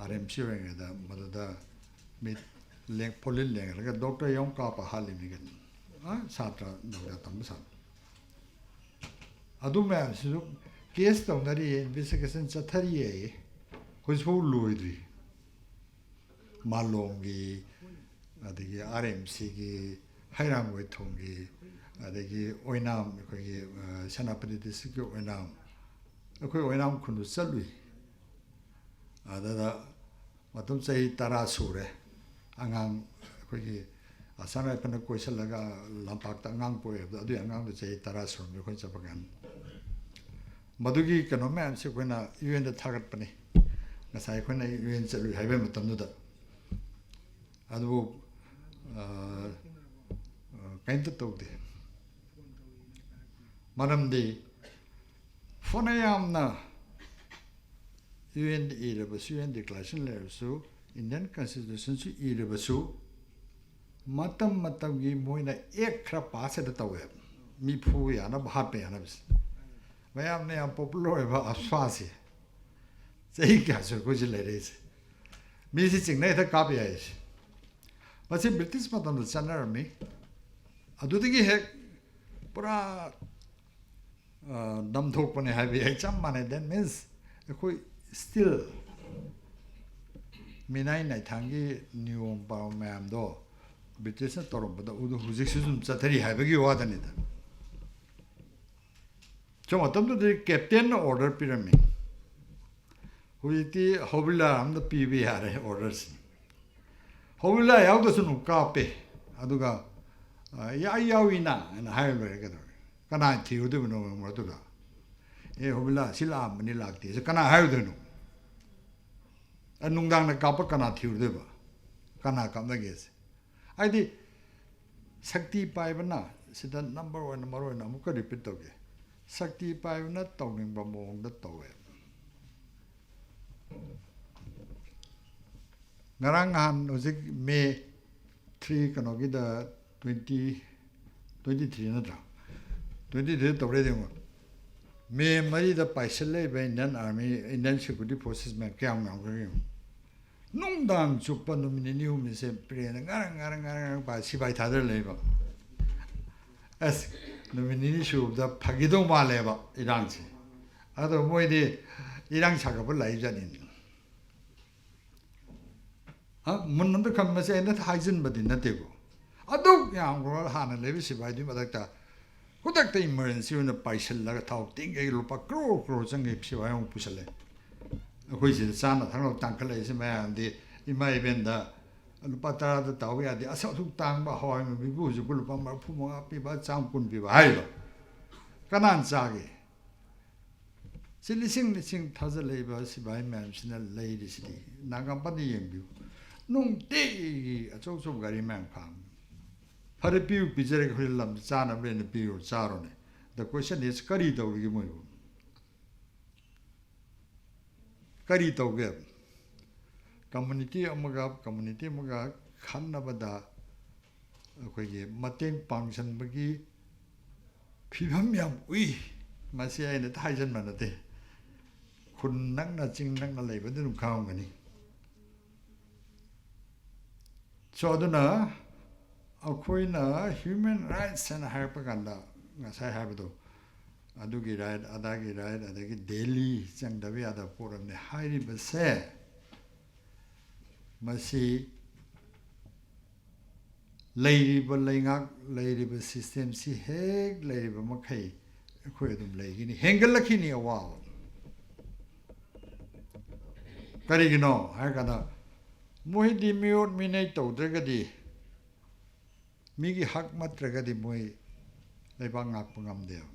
RM showing the mother meet link Polilling, like a doctor young copper Hallimigan. Satra Dr. Thompson. Aduma case of the investigation Satari, who's who Louis Malongi, ꯑꯗꯒꯤ RMCꯒꯤ ꯍꯩꯔꯥꯡꯒꯣꯏ ꯊꯣꯡꯒꯤ ꯑꯗꯒꯤ ꯑꯣꯏꯅꯥꯝ ꯑꯩꯈꯣꯏꯒꯤ ꯁꯦꯅꯥꯄꯇꯤ ꯗꯤꯁꯇ꯭ꯔꯤꯛꯀꯤ ꯑꯣꯏꯅꯥꯝ ꯑꯩꯈꯣꯏ ꯑꯣꯏꯅꯥꯝ ꯈꯨꯟꯗꯨ ꯆꯠꯂꯨꯏ ꯑꯗꯨꯗ ꯃꯇꯝ ꯆꯍꯤ 10 ꯁꯨꯔꯦ ꯑꯉꯥꯡ ꯑꯩꯈꯣꯏꯒꯤ ꯑꯁꯥꯝ ꯔꯥꯏꯐꯜꯅ ꯀꯣꯏꯁꯜꯂꯒ ꯂꯝꯄꯥꯛꯇ ꯑꯉꯥꯡ ꯄꯣꯛꯑꯦꯕꯗꯣ ꯑꯗꯨꯒꯤ ꯑꯉꯥꯡꯗꯣ ꯆꯍꯤ 10 ꯁꯨꯔꯝꯃꯤ ꯑꯩꯈꯣꯏ ꯆꯠꯄ ꯀꯥꯟꯗ ꯃꯗꯨꯒꯤ ꯀꯩꯅꯣ ꯃꯌꯥꯝꯁꯦ ꯑꯩꯈꯣꯏꯅ UN ꯗ ꯊꯥꯒꯠꯄꯅꯤ ꯉꯁꯥꯏ ꯑꯩꯈꯣꯏꯅ UN ꯆꯠꯂꯨꯏ ꯍꯥꯏꯕ ꯃꯇꯝꯗꯨꯗ ꯑꯗꯨꯕꯨ ꯀꯩꯝꯇ ꯇꯧꯗꯦ ꯃꯔꯝꯗꯤ ꯐꯅ ꯌꯥꯝꯅ UN ꯗ ꯏꯔꯕꯁꯨ UN ꯗꯤꯀ꯭ꯂꯥꯔꯦꯁꯟ ꯂꯩꯔꯕꯁꯨ Indian Constitutionꯁꯨ ꯏꯔꯕꯁꯨ ꯃꯇꯝ ꯃꯇꯝꯒꯤ ꯃꯣꯏꯅ ꯈꯔ ꯄꯥꯁꯦꯗ ꯇꯧꯋꯦ ꯃꯤꯐꯨ ꯌꯥꯅꯕ ꯍꯥꯠꯄ ꯌꯥꯅꯕꯁꯦ ꯃꯌꯥꯝꯅ ꯌꯥꯝ ꯄꯣꯄꯨꯂꯔ ꯑꯣꯏꯕ ꯑꯐ꯭ꯋꯥꯁꯦ ꯆꯍꯤ ꯀꯌꯥꯁꯨ ꯑꯩꯈꯣꯏꯁꯦ ꯂꯩꯔꯛꯏꯁꯦ ꯃꯤꯁꯤ ꯆꯤꯡꯅ ꯍꯦꯛꯇ ꯀꯥꯞꯄ ꯌꯥꯏꯁꯦ ꯃꯁꯤ ꯕ꯭ꯔꯤꯇꯤꯁ ꯃꯇꯝꯗ ꯆꯠꯅꯔꯝꯃꯤ ꯑꯗꯨꯗꯒꯤ ꯍꯦꯛ ꯄꯨꯔꯥ ꯅꯝꯊꯣꯛꯄꯅꯦ ꯍꯥꯏꯕ ꯌꯥꯏ ꯆꯞ ꯃꯥꯟꯅꯩ ꯗꯦꯠ ꯃꯤꯟꯁ ꯑꯩꯈꯣꯏ ꯁ꯭ꯇꯤꯜ ꯃꯤꯅꯥꯏ ꯅꯥꯏꯊꯥꯡꯒꯤ ꯅꯤꯌꯣꯝ ꯄꯥꯎ ꯃꯌꯥꯝꯗꯣ ꯕ꯭ꯔꯤꯇꯤꯁꯅ ꯇꯧꯔꯝꯕꯗ ꯍꯧꯖꯤꯛꯁꯨ ꯑꯗꯨꯝ ꯆꯠꯊꯔꯤ ꯍꯥꯏꯕꯒꯤ ꯋꯥꯗꯅꯤꯗ ꯁꯣ ꯃꯇꯝꯗꯨꯗꯤ ꯀꯦꯞꯇꯦꯟꯅ ꯑꯣꯔꯗꯔ ꯄꯤꯔꯝꯃꯤ ꯍꯧꯖꯤꯛꯇꯤ ꯍꯣꯕꯤꯂꯥꯔ ꯑꯃꯗ ꯄꯤꯕ ꯌꯥꯔꯦ ꯑꯣꯔꯗꯔꯁꯤ ꯍꯣꯕꯤꯂꯥꯔ ꯌꯥꯎꯗꯁꯨ ꯑꯗꯨꯝ ꯀꯥꯞꯄꯦ ꯑꯗꯨꯒ ꯌꯥꯎꯏꯅ ꯍꯥꯏꯅ ꯍꯥꯏꯔ ꯂꯣꯏꯔꯦ ꯀꯩꯗꯧꯔꯦ ꯀꯅꯥ ꯊꯤꯔꯨꯗꯣꯏꯕꯅꯣ ꯃꯔꯛꯇꯨꯗ ꯍꯣꯕꯤꯂꯥꯔ ꯁꯤ ꯂꯥꯛꯑꯝꯕꯅꯤ ꯂꯥꯛꯇꯦ ꯀꯅꯥ ꯍꯥꯏꯔꯨꯗꯣꯏꯅꯣ ꯅꯨꯡꯗꯥꯡꯗ ꯀꯥꯞꯄ ꯀꯅꯥ ꯊꯤꯔꯨꯗꯣꯏꯕ ꯀꯅꯥ ꯀꯥꯞꯅꯒꯦꯁꯦ ꯍꯥꯏꯗꯤ ꯁꯛꯇꯤ ꯄꯥꯏꯕꯅ ꯁꯤꯗ ꯅꯝꯕꯔ ꯑꯣꯏꯅ ꯃꯔꯨ ꯑꯣꯏꯅ ꯑꯃꯨꯛꯀ ꯔꯤꯄꯤꯠ ꯇꯧꯒꯦ ꯁꯛꯇꯤ ꯄꯥꯏꯕꯅ ꯇꯧꯅꯤꯡꯕ ꯃꯑꯣꯡꯗ ꯇꯧꯋꯦ ꯉꯔꯥꯡ ꯅꯍꯥꯟ ꯍꯧꯖꯤꯛ May 3 ꯀꯩꯅꯣꯒꯤꯗ 2023 ꯅꯠꯇ꯭ꯔꯥ 23 ꯇꯧꯔꯦꯗꯤ ꯌꯦꯡꯉꯣ May 3ꯗ ꯄꯥꯏꯁꯤꯜꯂꯛꯏꯕ Indian Army Indian Security Forces ꯃꯌꯥꯝ ꯀꯌꯥꯝ ꯌꯥꯝꯈ꯭ꯔꯒꯦ ꯌꯦꯡꯉꯣ ꯅꯨꯡꯗꯥꯡ ꯆꯨꯞꯄ ꯅꯨꯃꯤꯠ 2-3ꯁꯦ ꯄ꯭ꯔꯦꯟꯗ ꯉꯔꯪ ꯄꯥꯏ ꯁꯤꯕꯥꯏ ꯊꯥꯗꯔ ꯂꯩꯕ ꯑꯁ ꯅꯨꯃꯤꯠ 2 ꯁꯨꯕꯗ ꯐꯥꯒꯤꯗꯧ ꯃꯥꯜꯂꯦꯕ ꯏꯔꯥꯡꯁꯦ ꯑꯗꯣ ꯃꯣꯏꯗꯤ ꯏꯔꯥꯡ ꯁꯥꯒꯠꯄ ꯂꯥꯛꯏꯖꯥꯠꯅꯤ ꯃꯨꯟꯅꯝꯗ ꯈꯟꯕꯁꯦ ꯑꯩꯅ ꯍꯥꯏꯖꯤꯟꯕꯗꯤ ꯅꯠꯇꯦꯀꯣ ꯑꯗꯨꯛ ꯌꯥꯝꯈ꯭ꯔꯕ ꯍꯥꯟꯅ ꯂꯩꯕ ꯁꯤꯕꯥꯏꯗꯨꯒꯤ ꯃꯊꯛꯇ ꯈꯨꯗꯛꯇ ꯏꯃꯥꯔꯖꯦꯟꯁꯤ ꯑꯣꯏꯅ ꯄꯥꯏꯁꯤꯜꯂꯒ ꯊꯥꯎ ꯇꯤꯡꯒꯩ ꯂꯨꯄꯥ ꯀ꯭ꯔꯣꯔ ꯆꯪꯒꯩ ꯁꯤꯕꯥꯏ ꯑꯃꯨꯛ ꯄꯨꯁꯜꯂꯦ ꯑꯩꯈꯣꯏ ꯁꯤꯗ ꯆꯥꯅ ꯊꯛꯅꯕ ꯇꯥꯡꯈꯠꯂꯛꯏꯁꯦ ꯃꯌꯥꯝꯗꯤ ꯏꯃꯥ ꯏꯕꯦꯟꯗ ꯂꯨꯄꯥ 10ꯗ ꯇꯧꯕ ꯌꯥꯗꯦ ꯑꯁꯨꯛ ꯇꯥꯡꯕ ꯍꯋꯥꯏ ꯃꯨꯕꯤꯕꯨ ꯍꯧꯖꯤꯛꯄꯨ ꯂꯨꯄꯥ 35 ꯄꯤꯕ 110 ꯄꯤꯕ ꯍꯥꯏꯔꯤꯕ ꯀꯅꯥꯅ ꯆꯥꯒꯦ ꯁꯤ ꯂꯤꯁꯤꯡ ꯊꯥꯖꯤꯜꯂꯛꯏꯕ ꯁꯤꯕꯥꯏ ꯃꯌꯥꯝꯁꯤꯅ ꯂꯩꯔꯤꯁꯤꯗꯤ ꯅꯥꯒꯥꯝꯄꯥꯟꯗ ꯌꯦꯡꯕꯤꯌꯨ ꯅꯨꯡꯇꯤꯒꯤ ꯑꯆꯧ ꯒꯥꯔꯤ ꯃꯌꯥꯝ ꯈꯥꯝꯃꯤ ꯐꯔꯦ ꯄꯤꯖꯔꯒ ꯑꯩꯈꯣꯏ ꯂꯝꯗ ꯆꯥꯅꯕꯅꯦꯅ ꯄꯤꯔꯣ ꯆꯥꯔꯣꯅꯦ ꯗ ꯀꯣꯏꯁꯟ ꯏꯁ ꯀꯔꯤ ꯇꯧꯔꯤꯒꯦ ꯃꯣꯏꯕꯨ ꯀꯔꯤ ꯇꯧꯒꯦ ꯀꯝꯃꯨꯅꯤꯇꯤ ꯑꯃꯒ ꯈꯟꯅꯕꯗ ꯑꯩꯈꯣꯏꯒꯤ ꯃꯇꯦꯡ ꯄꯥꯡꯁꯟꯕꯒꯤ ꯐꯤꯕꯝ ꯌꯥꯝ ꯎꯏ ꯃꯁꯤ ꯑꯩꯅ ꯍꯥꯏꯖꯟꯕ ꯅꯠꯇꯦ ꯈꯨꯟ ꯅꯛꯅ ꯆꯤꯡ ꯅꯛꯅ ꯂꯩꯕꯗꯤ ꯑꯗꯨꯝ ꯈꯪꯉꯝꯒꯅꯤ ꯁꯣ ꯑꯗꯨꯅ ꯑꯩꯈꯣꯏꯅ ꯍ꯭ꯌꯨꯃꯦꯟ ꯔꯥꯏꯠꯁ ꯍꯥꯏꯅ ꯍꯥꯏꯔꯛꯄ ꯀꯥꯟꯗ ꯉꯁꯥꯏ ꯍꯥꯏꯕꯗꯣ ꯑꯗꯨꯒꯤ ꯔꯥꯏꯠ ꯑꯗꯥꯒꯤ ꯔꯥꯏꯠ ꯑꯗꯒꯤ ꯗꯦꯂꯤ ꯆꯪꯗꯕ ꯌꯥꯗꯕ ꯄꯣꯠ ꯑꯃꯅꯤ ꯍꯥꯏꯔꯤꯕꯁꯦ ꯃꯁꯤ ꯂꯩꯔꯤꯕ ꯂꯩꯉꯥꯛ ꯂꯩꯔꯤꯕ ꯁꯤꯁꯇꯦꯝꯁꯤ ꯍꯦꯛ ꯂꯩꯔꯤꯕ ꯃꯈꯩ ꯑꯩꯈꯣই ꯑꯗꯨꯝ ꯂꯩꯒꯅꯤ ꯍꯦꯟꯒꯠꯂꯛꯈꯤꯅꯤ ꯑꯋꯥꯕ ꯀꯔꯤꯒꯤꯅꯣ ꯍꯥꯏꯔꯀꯥꯟꯗ ꯃꯣꯏꯗꯤ ꯃꯤꯑꯣꯠ ꯃꯤꯅꯩ ꯇꯧꯗ꯭ꯔꯒꯗꯤ ꯃꯤꯒꯤ ꯍꯛ ꯅꯠꯇ꯭ꯔꯒꯗꯤ ꯃꯣꯏ ꯂꯩꯕꯥꯛ ꯉꯥꯛꯄ ꯉꯝꯗꯦꯕ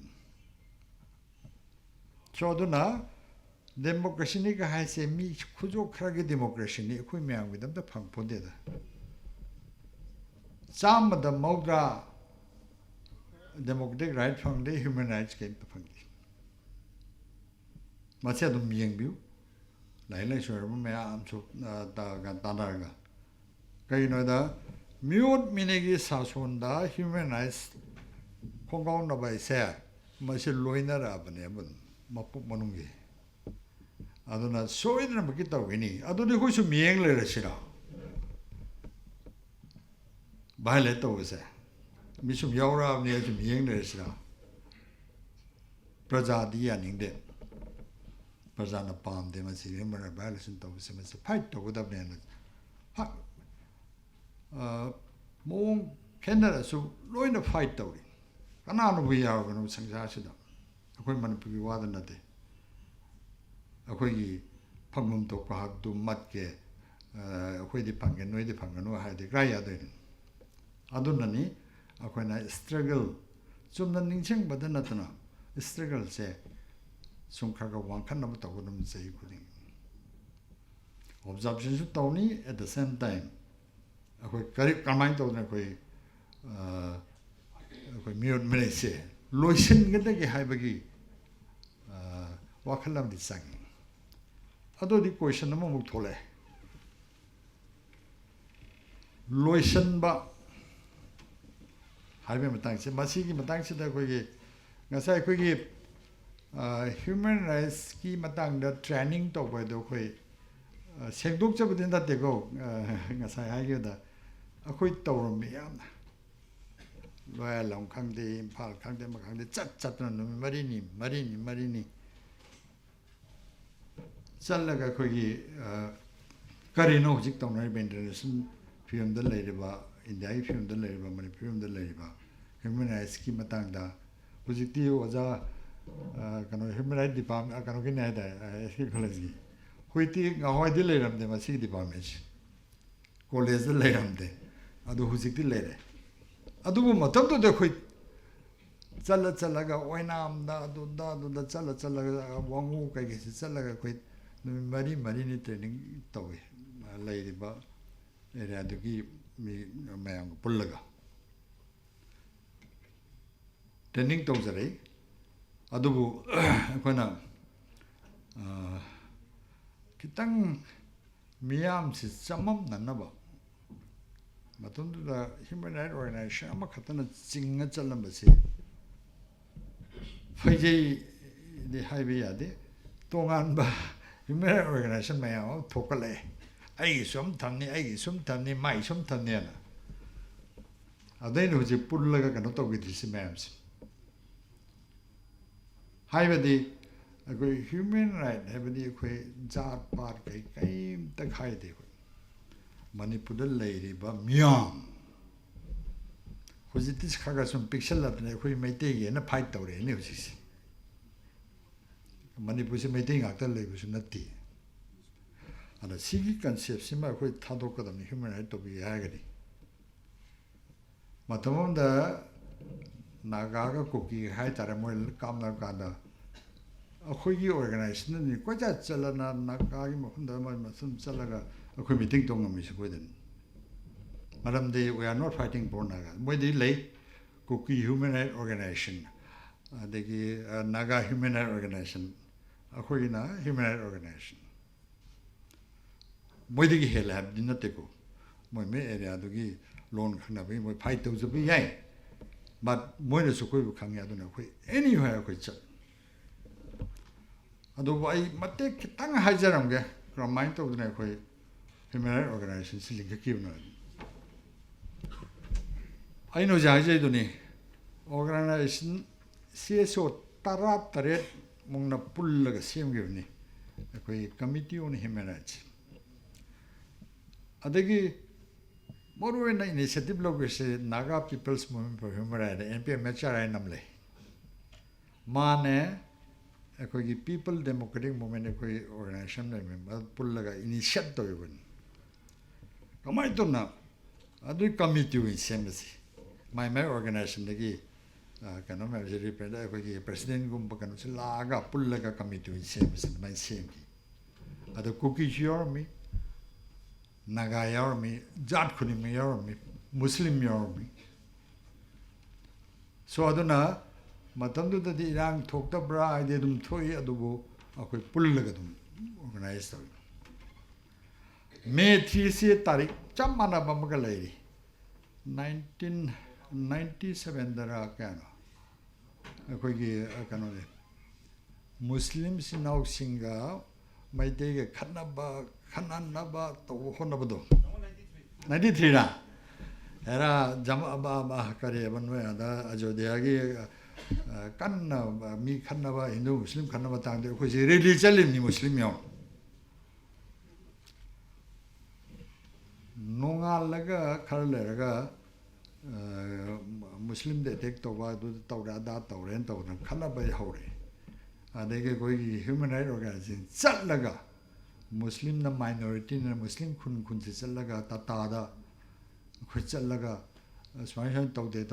ꯁꯣ ꯑꯗꯨꯅ ꯗꯦꯃꯣꯀ꯭ꯔꯦꯁꯤꯅꯤꯒ ꯍꯥꯏꯁꯦ ꯃꯤ ꯈꯨꯖꯣꯛ ꯈꯔꯒꯤ ꯗꯦꯃꯣꯀ꯭ꯔꯦꯁꯤꯅꯤ ꯑꯩꯈꯣꯏ ꯃꯌꯥꯝꯒꯤꯗꯃꯛꯇ ꯐꯪꯄꯣꯟꯇꯦꯗ 100% democratic right फंगदे human rights के फंगदे मचे अदुम येंबिउ लाइलाइ सोरम मयाम सु तानारगा कइनोदा म्यूट मिनेगी सासोंदा human rights खोंगाउ नबाइसे मसे लोइनरा बने बन मपुक मनुंगे अदुना सोइदना मकि तौगिनी अदुदि खुसु मियेंग लेरसिरा भाइलेट तौसे मिसुम यावराबने जुम मियेंग लेरसिरा प्रजादि यानिंगदे प्रजाना पामदे मसे हुमन भाइलेशन तौसे मसे फाइट तौगदबने हा ꯃꯑꯣꯡ ꯈꯦꯠꯅꯔꯁꯨ ꯂꯣꯏꯅ ꯐꯥꯏꯠ ꯇꯧꯔꯤ ꯀꯅꯥꯅꯕꯨ ꯌꯥꯎꯒꯅꯣ ꯁꯪꯁꯥꯔꯁꯤꯗ ꯑꯩꯈꯣꯏ ꯃꯅꯤꯄꯨꯔꯒꯤ ꯋꯥꯗ ꯅꯠꯇꯦ ꯑꯩꯈꯣꯏꯒꯤ ꯐꯪꯐꯝ ꯊꯣꯛꯄ ꯍꯛꯇꯨ ꯃꯠꯀꯦ ꯑꯩꯈꯣꯏꯗꯤ ꯐꯪꯒꯦ ꯅꯣꯏꯗꯤ ꯐꯪꯒꯅꯨ ꯍꯥꯏꯔꯗꯤ ꯀꯔꯥꯏ ꯌꯥꯗꯣꯏꯅꯣ ꯑꯗꯨꯅꯅꯤ ꯑꯩꯈꯣꯏꯅ ꯁ꯭ꯇ꯭ꯔꯒꯜ ꯆꯨꯝꯅ ꯅꯤꯡꯁꯤꯡꯕꯗ ꯅꯠꯇꯅ ꯁ꯭ꯇ꯭ꯔꯒꯜꯁꯦ ꯁꯨꯝ ꯈꯔ ꯈꯔ ꯋꯥꯡꯈꯠꯅꯕ ꯇꯧꯒꯗꯕꯅꯤ ꯆꯍꯤ ꯈꯨꯗꯤꯡ ꯑꯣꯕꯖꯥꯔꯕꯦꯁꯟꯁꯨ ꯇꯧꯅꯤ ꯑꯦꯠ ꯗ ꯁꯦꯝ ꯇꯥꯏꯝ ꯑꯩꯈꯣꯏ ꯀꯔꯝꯍꯥꯏꯅ ꯇꯧꯗꯅ ꯑꯩꯈꯣꯏ ꯃꯤꯑꯣꯠ ꯃꯤꯅꯩꯁꯦ ꯂꯣꯏꯁꯤꯟꯒꯗꯒꯦ ꯍꯥꯏꯕꯒꯤ ꯋꯥꯈꯜ ꯑꯃꯗꯤ ꯆꯪꯉꯤ ꯑꯗꯨꯗꯤ ꯀꯣꯏꯁꯟ ꯑꯃꯃꯨꯛ ꯊꯣꯛꯂꯛꯑꯦ ꯂꯣꯏꯁꯤꯟꯕ ꯍꯥꯏꯕꯒꯤ ꯃꯇꯥꯡꯁꯦ ꯃꯁꯤꯒꯤ ꯃꯇꯥꯡꯁꯤꯗ ꯑꯩꯈꯣꯏꯒꯤ ꯉꯁꯥꯏ ꯑꯩꯈꯣꯏꯒꯤ ꯍ꯭ꯌꯨꯃꯦꯟ ꯔꯥꯏꯠꯁꯀꯤ ꯃꯇꯥꯡꯗ ꯇ꯭ꯔꯦꯅꯤꯡ ꯇꯧꯕ ꯍꯥꯏꯗꯣ ꯑꯩꯈꯣꯏ ꯁꯦꯡꯗꯣꯛꯆꯕꯗꯤ ꯅꯠꯇꯦꯀꯣ ꯉꯁꯥꯏ ꯍꯥꯏꯈꯤꯕꯗ ꯑꯩꯈꯣꯏ ꯇꯧꯔꯝꯃꯤ ꯌꯥꯝꯅ ꯂꯣꯌꯥꯂꯝ ꯈꯪꯗꯦ ꯏꯝꯐꯥꯜ ꯈꯪꯗꯦ ꯑꯃ ꯈꯪꯗꯦ ꯆꯠꯇꯅ ꯅꯨꯃꯤꯠ ꯃꯔꯤꯅꯤ ꯆꯠꯂꯒ ꯑꯩꯈꯣꯏꯒꯤ ꯀꯔꯤꯅꯣ ꯍꯧꯖꯤꯛ ꯇꯧꯅꯔꯤꯕ ꯏꯟꯇꯔꯅꯦꯁꯅꯦꯜ ꯐꯤꯕꯝꯗ ꯂꯩꯔꯤꯕ ꯏꯟꯗꯤꯌꯥꯒꯤ ꯐꯤꯕꯝꯗ ꯂꯩꯔꯤꯕ ꯃꯅꯤꯄꯨꯔ ꯐꯤꯕꯝꯗ ꯂꯩꯔꯤꯕ ꯍ꯭ꯌꯨꯃꯦꯟ ꯔꯥꯏꯠꯁꯀꯤ ꯃꯇꯥꯡꯗ ꯍꯧꯖꯤꯛꯇꯤ ꯑꯣꯖꯥ ꯀꯩꯅꯣ ꯍ꯭ꯌꯨꯃꯦꯟ ꯔꯥꯏꯠ ꯗꯤꯄꯥꯔꯠꯃꯦꯟ ꯀꯩꯅꯣꯒꯤꯅꯦ ꯍꯥꯏꯇꯥꯔꯦ ꯑꯦꯁ ꯀꯦ ꯀꯣꯂꯦꯖꯀꯤ ꯍꯧꯖꯤꯛꯇꯤ ꯉꯍꯥꯟꯋꯥꯏꯗꯤ ꯂꯩꯔꯝꯗꯦ ꯃꯁꯤꯒꯤ ꯗꯤꯄꯥꯔꯠꯃꯦꯟꯁꯦ ꯀꯣꯂꯦꯖꯇ ꯂꯩꯔꯝꯗꯦ ꯑꯗꯨ ꯍꯧꯖꯤꯛꯇꯤ ꯂꯩꯔꯦ ꯑꯗꯨꯕꯨ ꯃꯇꯝꯗꯨꯗ ꯑꯩꯈꯣꯏ ꯆꯠꯂꯒ ꯑꯣꯏꯅꯥꯝꯗ ꯑꯗꯨꯗ ꯆꯠꯂꯒ ꯋꯥꯡꯉꯨ ꯀꯩꯀꯩꯁꯤ ꯆꯠꯂꯒ ꯑꯩꯈꯣꯏ ꯅꯨꯃꯤꯠ ꯃꯔꯤꯅꯤ ꯇ꯭ꯔꯦꯅꯤꯡ ꯇꯧꯋꯤ ꯂꯩꯔꯤꯕ ꯑꯦꯔꯤꯌꯥꯗꯨꯒꯤ ꯃꯤ ꯃꯌꯥꯝꯒ ꯄꯨꯜꯂꯒ ꯇ꯭ꯔꯦꯅꯤꯡ ꯇꯧꯖꯔꯛꯏ ꯑꯗꯨꯕꯨ ꯑꯩꯈꯣꯏꯅ ꯈꯤꯇꯪ ꯃꯤꯌꯥꯝꯁꯤ ꯆꯃꯝꯅꯅꯕ ꯃꯇꯝꯗꯨꯗ ꯍ꯭ꯌꯨꯃꯦꯟ ꯔꯥꯏꯠ ꯑꯣꯔꯒꯅꯥꯏꯖꯦꯁꯟ ꯑꯃꯈꯛꯇꯅ ꯆꯤꯡꯉ ꯆꯠꯂꯝꯕꯁꯤ ꯐꯩꯖꯩꯗꯤ ꯍꯥꯏꯕ ꯌꯥꯗꯦ ꯇꯣꯉꯥꯟꯕ ꯍ꯭ꯌꯨꯃꯦꯟ ꯔꯥꯏꯠ ꯑꯣꯔꯒꯅꯥꯏꯖꯦꯁꯟ ꯃꯌꯥꯝ ꯑꯃ ꯊꯣꯛꯀꯠꯂꯛꯑꯦ ꯑꯩꯒꯤ ꯁꯨꯝ ꯊꯝꯅꯤ ꯃꯥꯏ ꯁꯨꯝ ꯊꯝꯅꯤꯅ ꯑꯗꯩꯅ ꯍꯧꯖꯤꯛ ꯄꯨꯜꯂꯒ ꯀꯩꯅꯣ ꯇꯧꯈꯤꯗ꯭ꯔꯤꯁꯤ ꯃꯌꯥꯝꯁꯦ ꯍꯥꯏꯕꯗꯤ ꯑꯩꯈꯣꯏ ꯍ꯭ꯌꯨꯃꯦꯟ ꯔꯥꯏꯠ ꯍꯥꯏꯕꯗꯤ ꯑꯩꯈꯣꯏ ꯖꯥꯠ ꯄꯥꯠ ꯀꯩꯝꯇ ꯈꯥꯏꯗꯦ ꯑꯩꯈꯣꯏ ꯃꯅꯤꯄꯨꯔꯗ ꯂꯩꯔꯤꯕ ꯃꯤꯌꯥꯝ ꯍꯧꯖꯤꯛꯇꯤ ꯈꯔ ꯁꯨꯝ ꯄꯤꯛꯁꯜꯂꯛꯇꯅ ꯑꯩꯈꯣꯏ ꯃꯩꯇꯩꯒꯤꯅ ꯐꯥꯏꯠ ꯇꯧꯔꯛꯑꯦꯅꯦ ꯍꯧꯖꯤꯛꯁꯦ ꯃꯅꯤꯄꯨꯔꯁꯦ ꯃꯩꯇꯩ ꯉꯥꯛꯇ ꯂꯩꯕꯁꯨ ꯅꯠꯇꯦ ꯑꯗ ꯁꯤꯒꯤ ꯀꯟꯁꯦꯞꯁꯤꯃ ꯑꯩꯈꯣꯏ ꯊꯥꯗꯣꯛꯀꯗꯕꯅꯤ ꯍ꯭ꯌꯨꯃꯦꯟ ꯔꯥꯏꯠ ꯇꯧꯕꯤꯒꯦ ꯍꯥꯏꯔꯒꯗꯤ ꯃꯇꯝ ꯑꯃꯗ ꯅꯥꯒꯥꯒ ꯀꯨꯀꯤꯒ ꯍꯥꯏꯇꯥꯔꯦ ꯃꯣꯏ ꯀꯥꯞꯅꯕ ꯀꯥꯟꯗ ꯑꯩꯈꯣꯏꯒꯤ ꯑꯣꯔꯒꯅꯥꯏꯖꯦꯁꯟꯅꯅꯤ ꯀꯣꯏꯆꯠ ꯆꯠꯂꯅ ꯅꯥꯒꯥꯒꯤ ꯃꯐꯝꯗ ꯃꯐꯝ ꯆꯠꯂꯒ ꯑꯩꯈꯣꯏ ꯃꯤꯇꯤꯡ ꯇꯧ ꯉꯝꯃꯤꯁꯦ ꯑꯩꯈꯣꯏꯗꯅꯤ ꯃꯔꯝꯗꯤ we are not fighting for Naga ꯃꯣꯏꯗꯤ ꯂꯩ ꯀꯨꯀꯤ ꯍ꯭ꯌꯨꯃꯦꯟ ꯔꯥꯏꯠ ꯑꯣꯔꯒꯅꯥꯏꯖꯦꯁꯟ ꯑꯗꯒꯤ ꯅꯥꯒꯥ ꯍ꯭ꯌꯨꯃꯦꯟ ꯔꯥꯏꯠ ꯑꯣꯔꯒꯅꯥꯏꯖꯦꯁꯟ ꯑꯩꯈꯣꯏꯒꯤꯅ ꯍ꯭ꯌꯨꯃꯦꯟ ꯔꯥꯏꯠ ꯑꯣꯔꯒꯅꯥꯏꯖꯦꯁꯟ ꯃꯣꯏꯗꯒꯤ ꯍꯦꯜꯂꯦ ꯍꯥꯏꯕꯗꯤ ꯅꯠꯇꯦꯀꯣ ꯃꯣꯏ ꯑꯦꯔꯤꯌꯥꯗꯨꯒꯤ ꯂꯣꯟ ꯈꯪꯅꯕꯒꯤ ꯃꯣꯏ ꯐꯥꯏꯠ ꯇꯧꯖꯕ ꯌꯥꯏ ꯕꯠ ꯃꯣꯏꯅꯁꯨ ꯑꯩꯈꯣꯏꯕꯨ ꯈꯪꯉꯦ ꯑꯗꯨꯅ ꯑꯩꯈꯣꯏ ꯑꯦꯅꯤ ꯍꯥꯏ ꯑꯩꯈꯣꯏ ꯆꯠ ꯑꯗꯨꯕꯨ ꯑꯩ ꯃꯇꯦꯛ ꯈꯤꯇꯪ ꯍꯥꯏꯖꯔꯝꯒꯦ ꯀꯔꯝꯍꯥꯏꯅ ꯇꯧꯗꯅ ꯑꯩꯈꯣꯏ ꯍ꯭ꯌꯨꯃꯦꯟ ꯔꯥꯏꯠ ꯑꯣꯔꯒꯅꯥꯏꯖꯦꯁꯟꯁꯤ ꯂꯤꯡꯈꯠꯈꯤꯕꯅꯣ ꯑꯩꯅ ꯍꯧꯖꯤꯛ ꯍꯥꯏꯖꯩꯗꯨꯅꯤ ꯑꯣꯔꯒꯅꯥꯏꯖꯦꯁꯟ CSO 13ꯃꯨꯛꯅ ꯄꯨꯜꯂꯒ ꯁꯦꯝꯈꯤꯕꯅꯤ ꯑꯩꯈꯣꯏ ꯀꯃꯤꯇꯤ ꯑꯣꯟ ꯍ꯭ꯌꯨꯃꯦꯟ ꯔꯥꯏꯠꯁ ꯑꯗꯒꯤ ꯃꯔꯨꯑꯣꯏꯅ ꯏꯅꯤꯁꯤꯌꯦꯇꯤꯚ ꯂꯧꯈ꯭ꯔꯤꯁꯦ Naga peoples movement for human right NPMHR ꯍꯥꯏꯅ ꯑꯃ ꯂꯩ ꯃꯥꯅꯦ ꯑꯩꯈꯣꯏꯒꯤ ꯄꯤꯄꯜ ꯗꯦꯃꯣꯀ꯭ꯔꯦꯇꯤꯛ ꯃꯨꯚꯃꯦꯟꯠ ꯑꯩꯈꯣꯏ ꯑꯣꯔꯒꯅꯥꯏꯖꯦꯁꯟ ꯂꯩꯕ ꯄꯨꯜꯂꯒ ꯏꯅꯤꯁꯤꯌꯦꯠ ꯇꯧꯔꯤꯕꯅꯤ ꯀꯃꯥꯏꯅ ꯇꯧꯅ ꯑꯗꯨꯒꯤ ꯀꯃꯤꯇꯤ ꯑꯣꯏꯅ ꯁꯦꯝꯕꯁꯤ ꯃꯥꯏ ꯑꯣꯔꯒꯅꯥꯏꯖꯦꯁꯟꯗꯒꯤ ꯀꯩꯅꯣ ꯃꯌꯥꯝꯁꯦ ꯔꯤꯄ꯭ꯔꯦꯖꯦꯟ ꯑꯩꯈꯣꯏꯒꯤ ꯄ꯭ꯔꯁꯤꯗꯦꯟꯒꯨꯝꯕ ꯀꯩꯅꯣꯁꯤ ꯂꯥꯛꯑꯒ ꯄꯨꯜꯂꯒ ꯀꯃꯤꯇꯤ ꯑꯣꯏꯅ ꯁꯦꯝꯕꯁꯤ ꯑꯗꯨꯃꯥꯏꯅ ꯁꯦꯝꯈꯤ ꯑꯗꯣ ꯀꯨꯀꯤꯁꯨ ꯌꯥꯎꯔꯝꯃꯤ ꯅꯥꯒꯥ ꯌꯥꯎꯔꯝꯃꯤ ꯖꯥꯠ ꯈꯨꯗꯤꯡꯃꯛ ꯌꯥꯎꯔꯝꯃꯤ ꯃꯨꯁꯂꯤꯝ ꯌꯥꯎꯔꯝꯃꯤ ꯁꯣ ꯑꯗꯨꯅ ꯃꯇꯝꯗꯨꯗꯗꯤ ꯏꯔꯥꯡ ꯊꯣꯛꯇꯕ꯭ꯔꯥ ꯍꯥꯏꯗꯤ ꯑꯗꯨꯝ ꯊꯣꯛꯏ ꯑꯗꯨꯕꯨ ꯑꯩꯈꯣꯏ ꯄꯨꯜꯂꯒ ꯑꯗꯨꯝ ꯑꯣꯔꯒꯅꯥꯏꯖ ꯇꯧꯏ May 3ꯁꯤ ꯇꯥꯔꯤꯛ ꯆꯞ ꯃꯥꯟꯅꯕ ꯑꯃꯒ ꯂꯩꯔꯤ 1997ꯗꯔ ꯀꯌꯥꯅꯣ ꯑꯩꯈꯣꯏꯒꯤ ꯀꯩꯅꯣꯁꯦ ꯃꯨꯁꯂꯤꯝ ꯏꯆꯤꯟ ꯏꯅꯥꯎꯁꯤꯡꯒ ꯃꯩꯇꯩꯒ ꯈꯠꯅꯅꯕ ꯇꯧꯕ ꯍꯣꯠꯅꯕꯗꯣ 93ꯔ era ꯀꯔꯤ ꯍꯥꯏꯕ ꯅꯣꯏ ꯑꯗ ꯑꯌꯣꯙ꯭ꯌꯥꯒꯤ ꯀꯟꯅ ꯃꯤ ꯈꯠꯅꯕ ꯍꯤꯟꯗꯨ ꯃꯨꯁꯂꯤꯝ ꯈꯠꯅꯕ ꯃꯇꯥꯡꯗ ꯑꯩꯈꯣꯏꯁꯦ ꯔꯦꯂꯤ ꯆꯠꯂꯤꯕꯅꯤ ꯃꯨꯁꯂꯤꯝ ꯌꯥꯎ nongalga kharleraga Muslim de tek towa du tawra da tawren tawna khalaba hore adege koi human rights organization chatlaga Muslim na minority na Muslim khun se chatlaga ta da khoi chatlaga swaishan tawde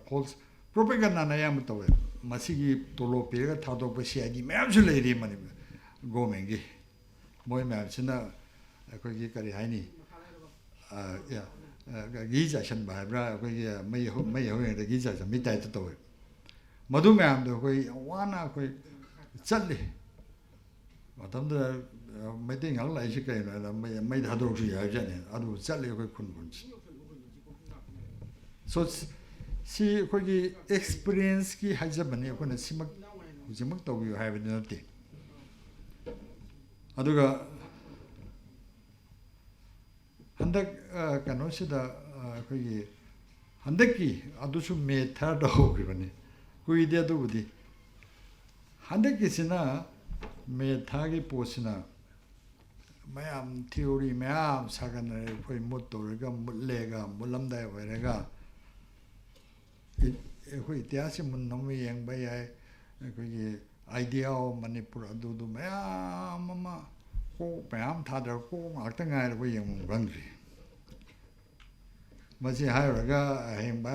false propaganda na yam tawe masigi tolo pega thado pa siadi mayam su leiri mani gomengi moi mayam sina koi gi kari haini ya giza shan ba bra koi mai ho de giza sa mi tai to madu mayam do koi wana koi chatli matam da mai ding al lai shi kai na mai da do shi ya jane adu chatli koi khun so si kogi experience ki hajabani ko na simak jimak tawbi haibani nati aduga handak kano sida kogi handaki adusu me thar do gibani koi de do budi handaki sina me thagi posina mayam theory mayam sagana koi motorga mullega mulamda werega koi tiasi mun nomi yang bayai koi idea o Manipur adu mayam mama ko mayam thadar ko ngakta ngai ro yang bangri masi hairaga hemba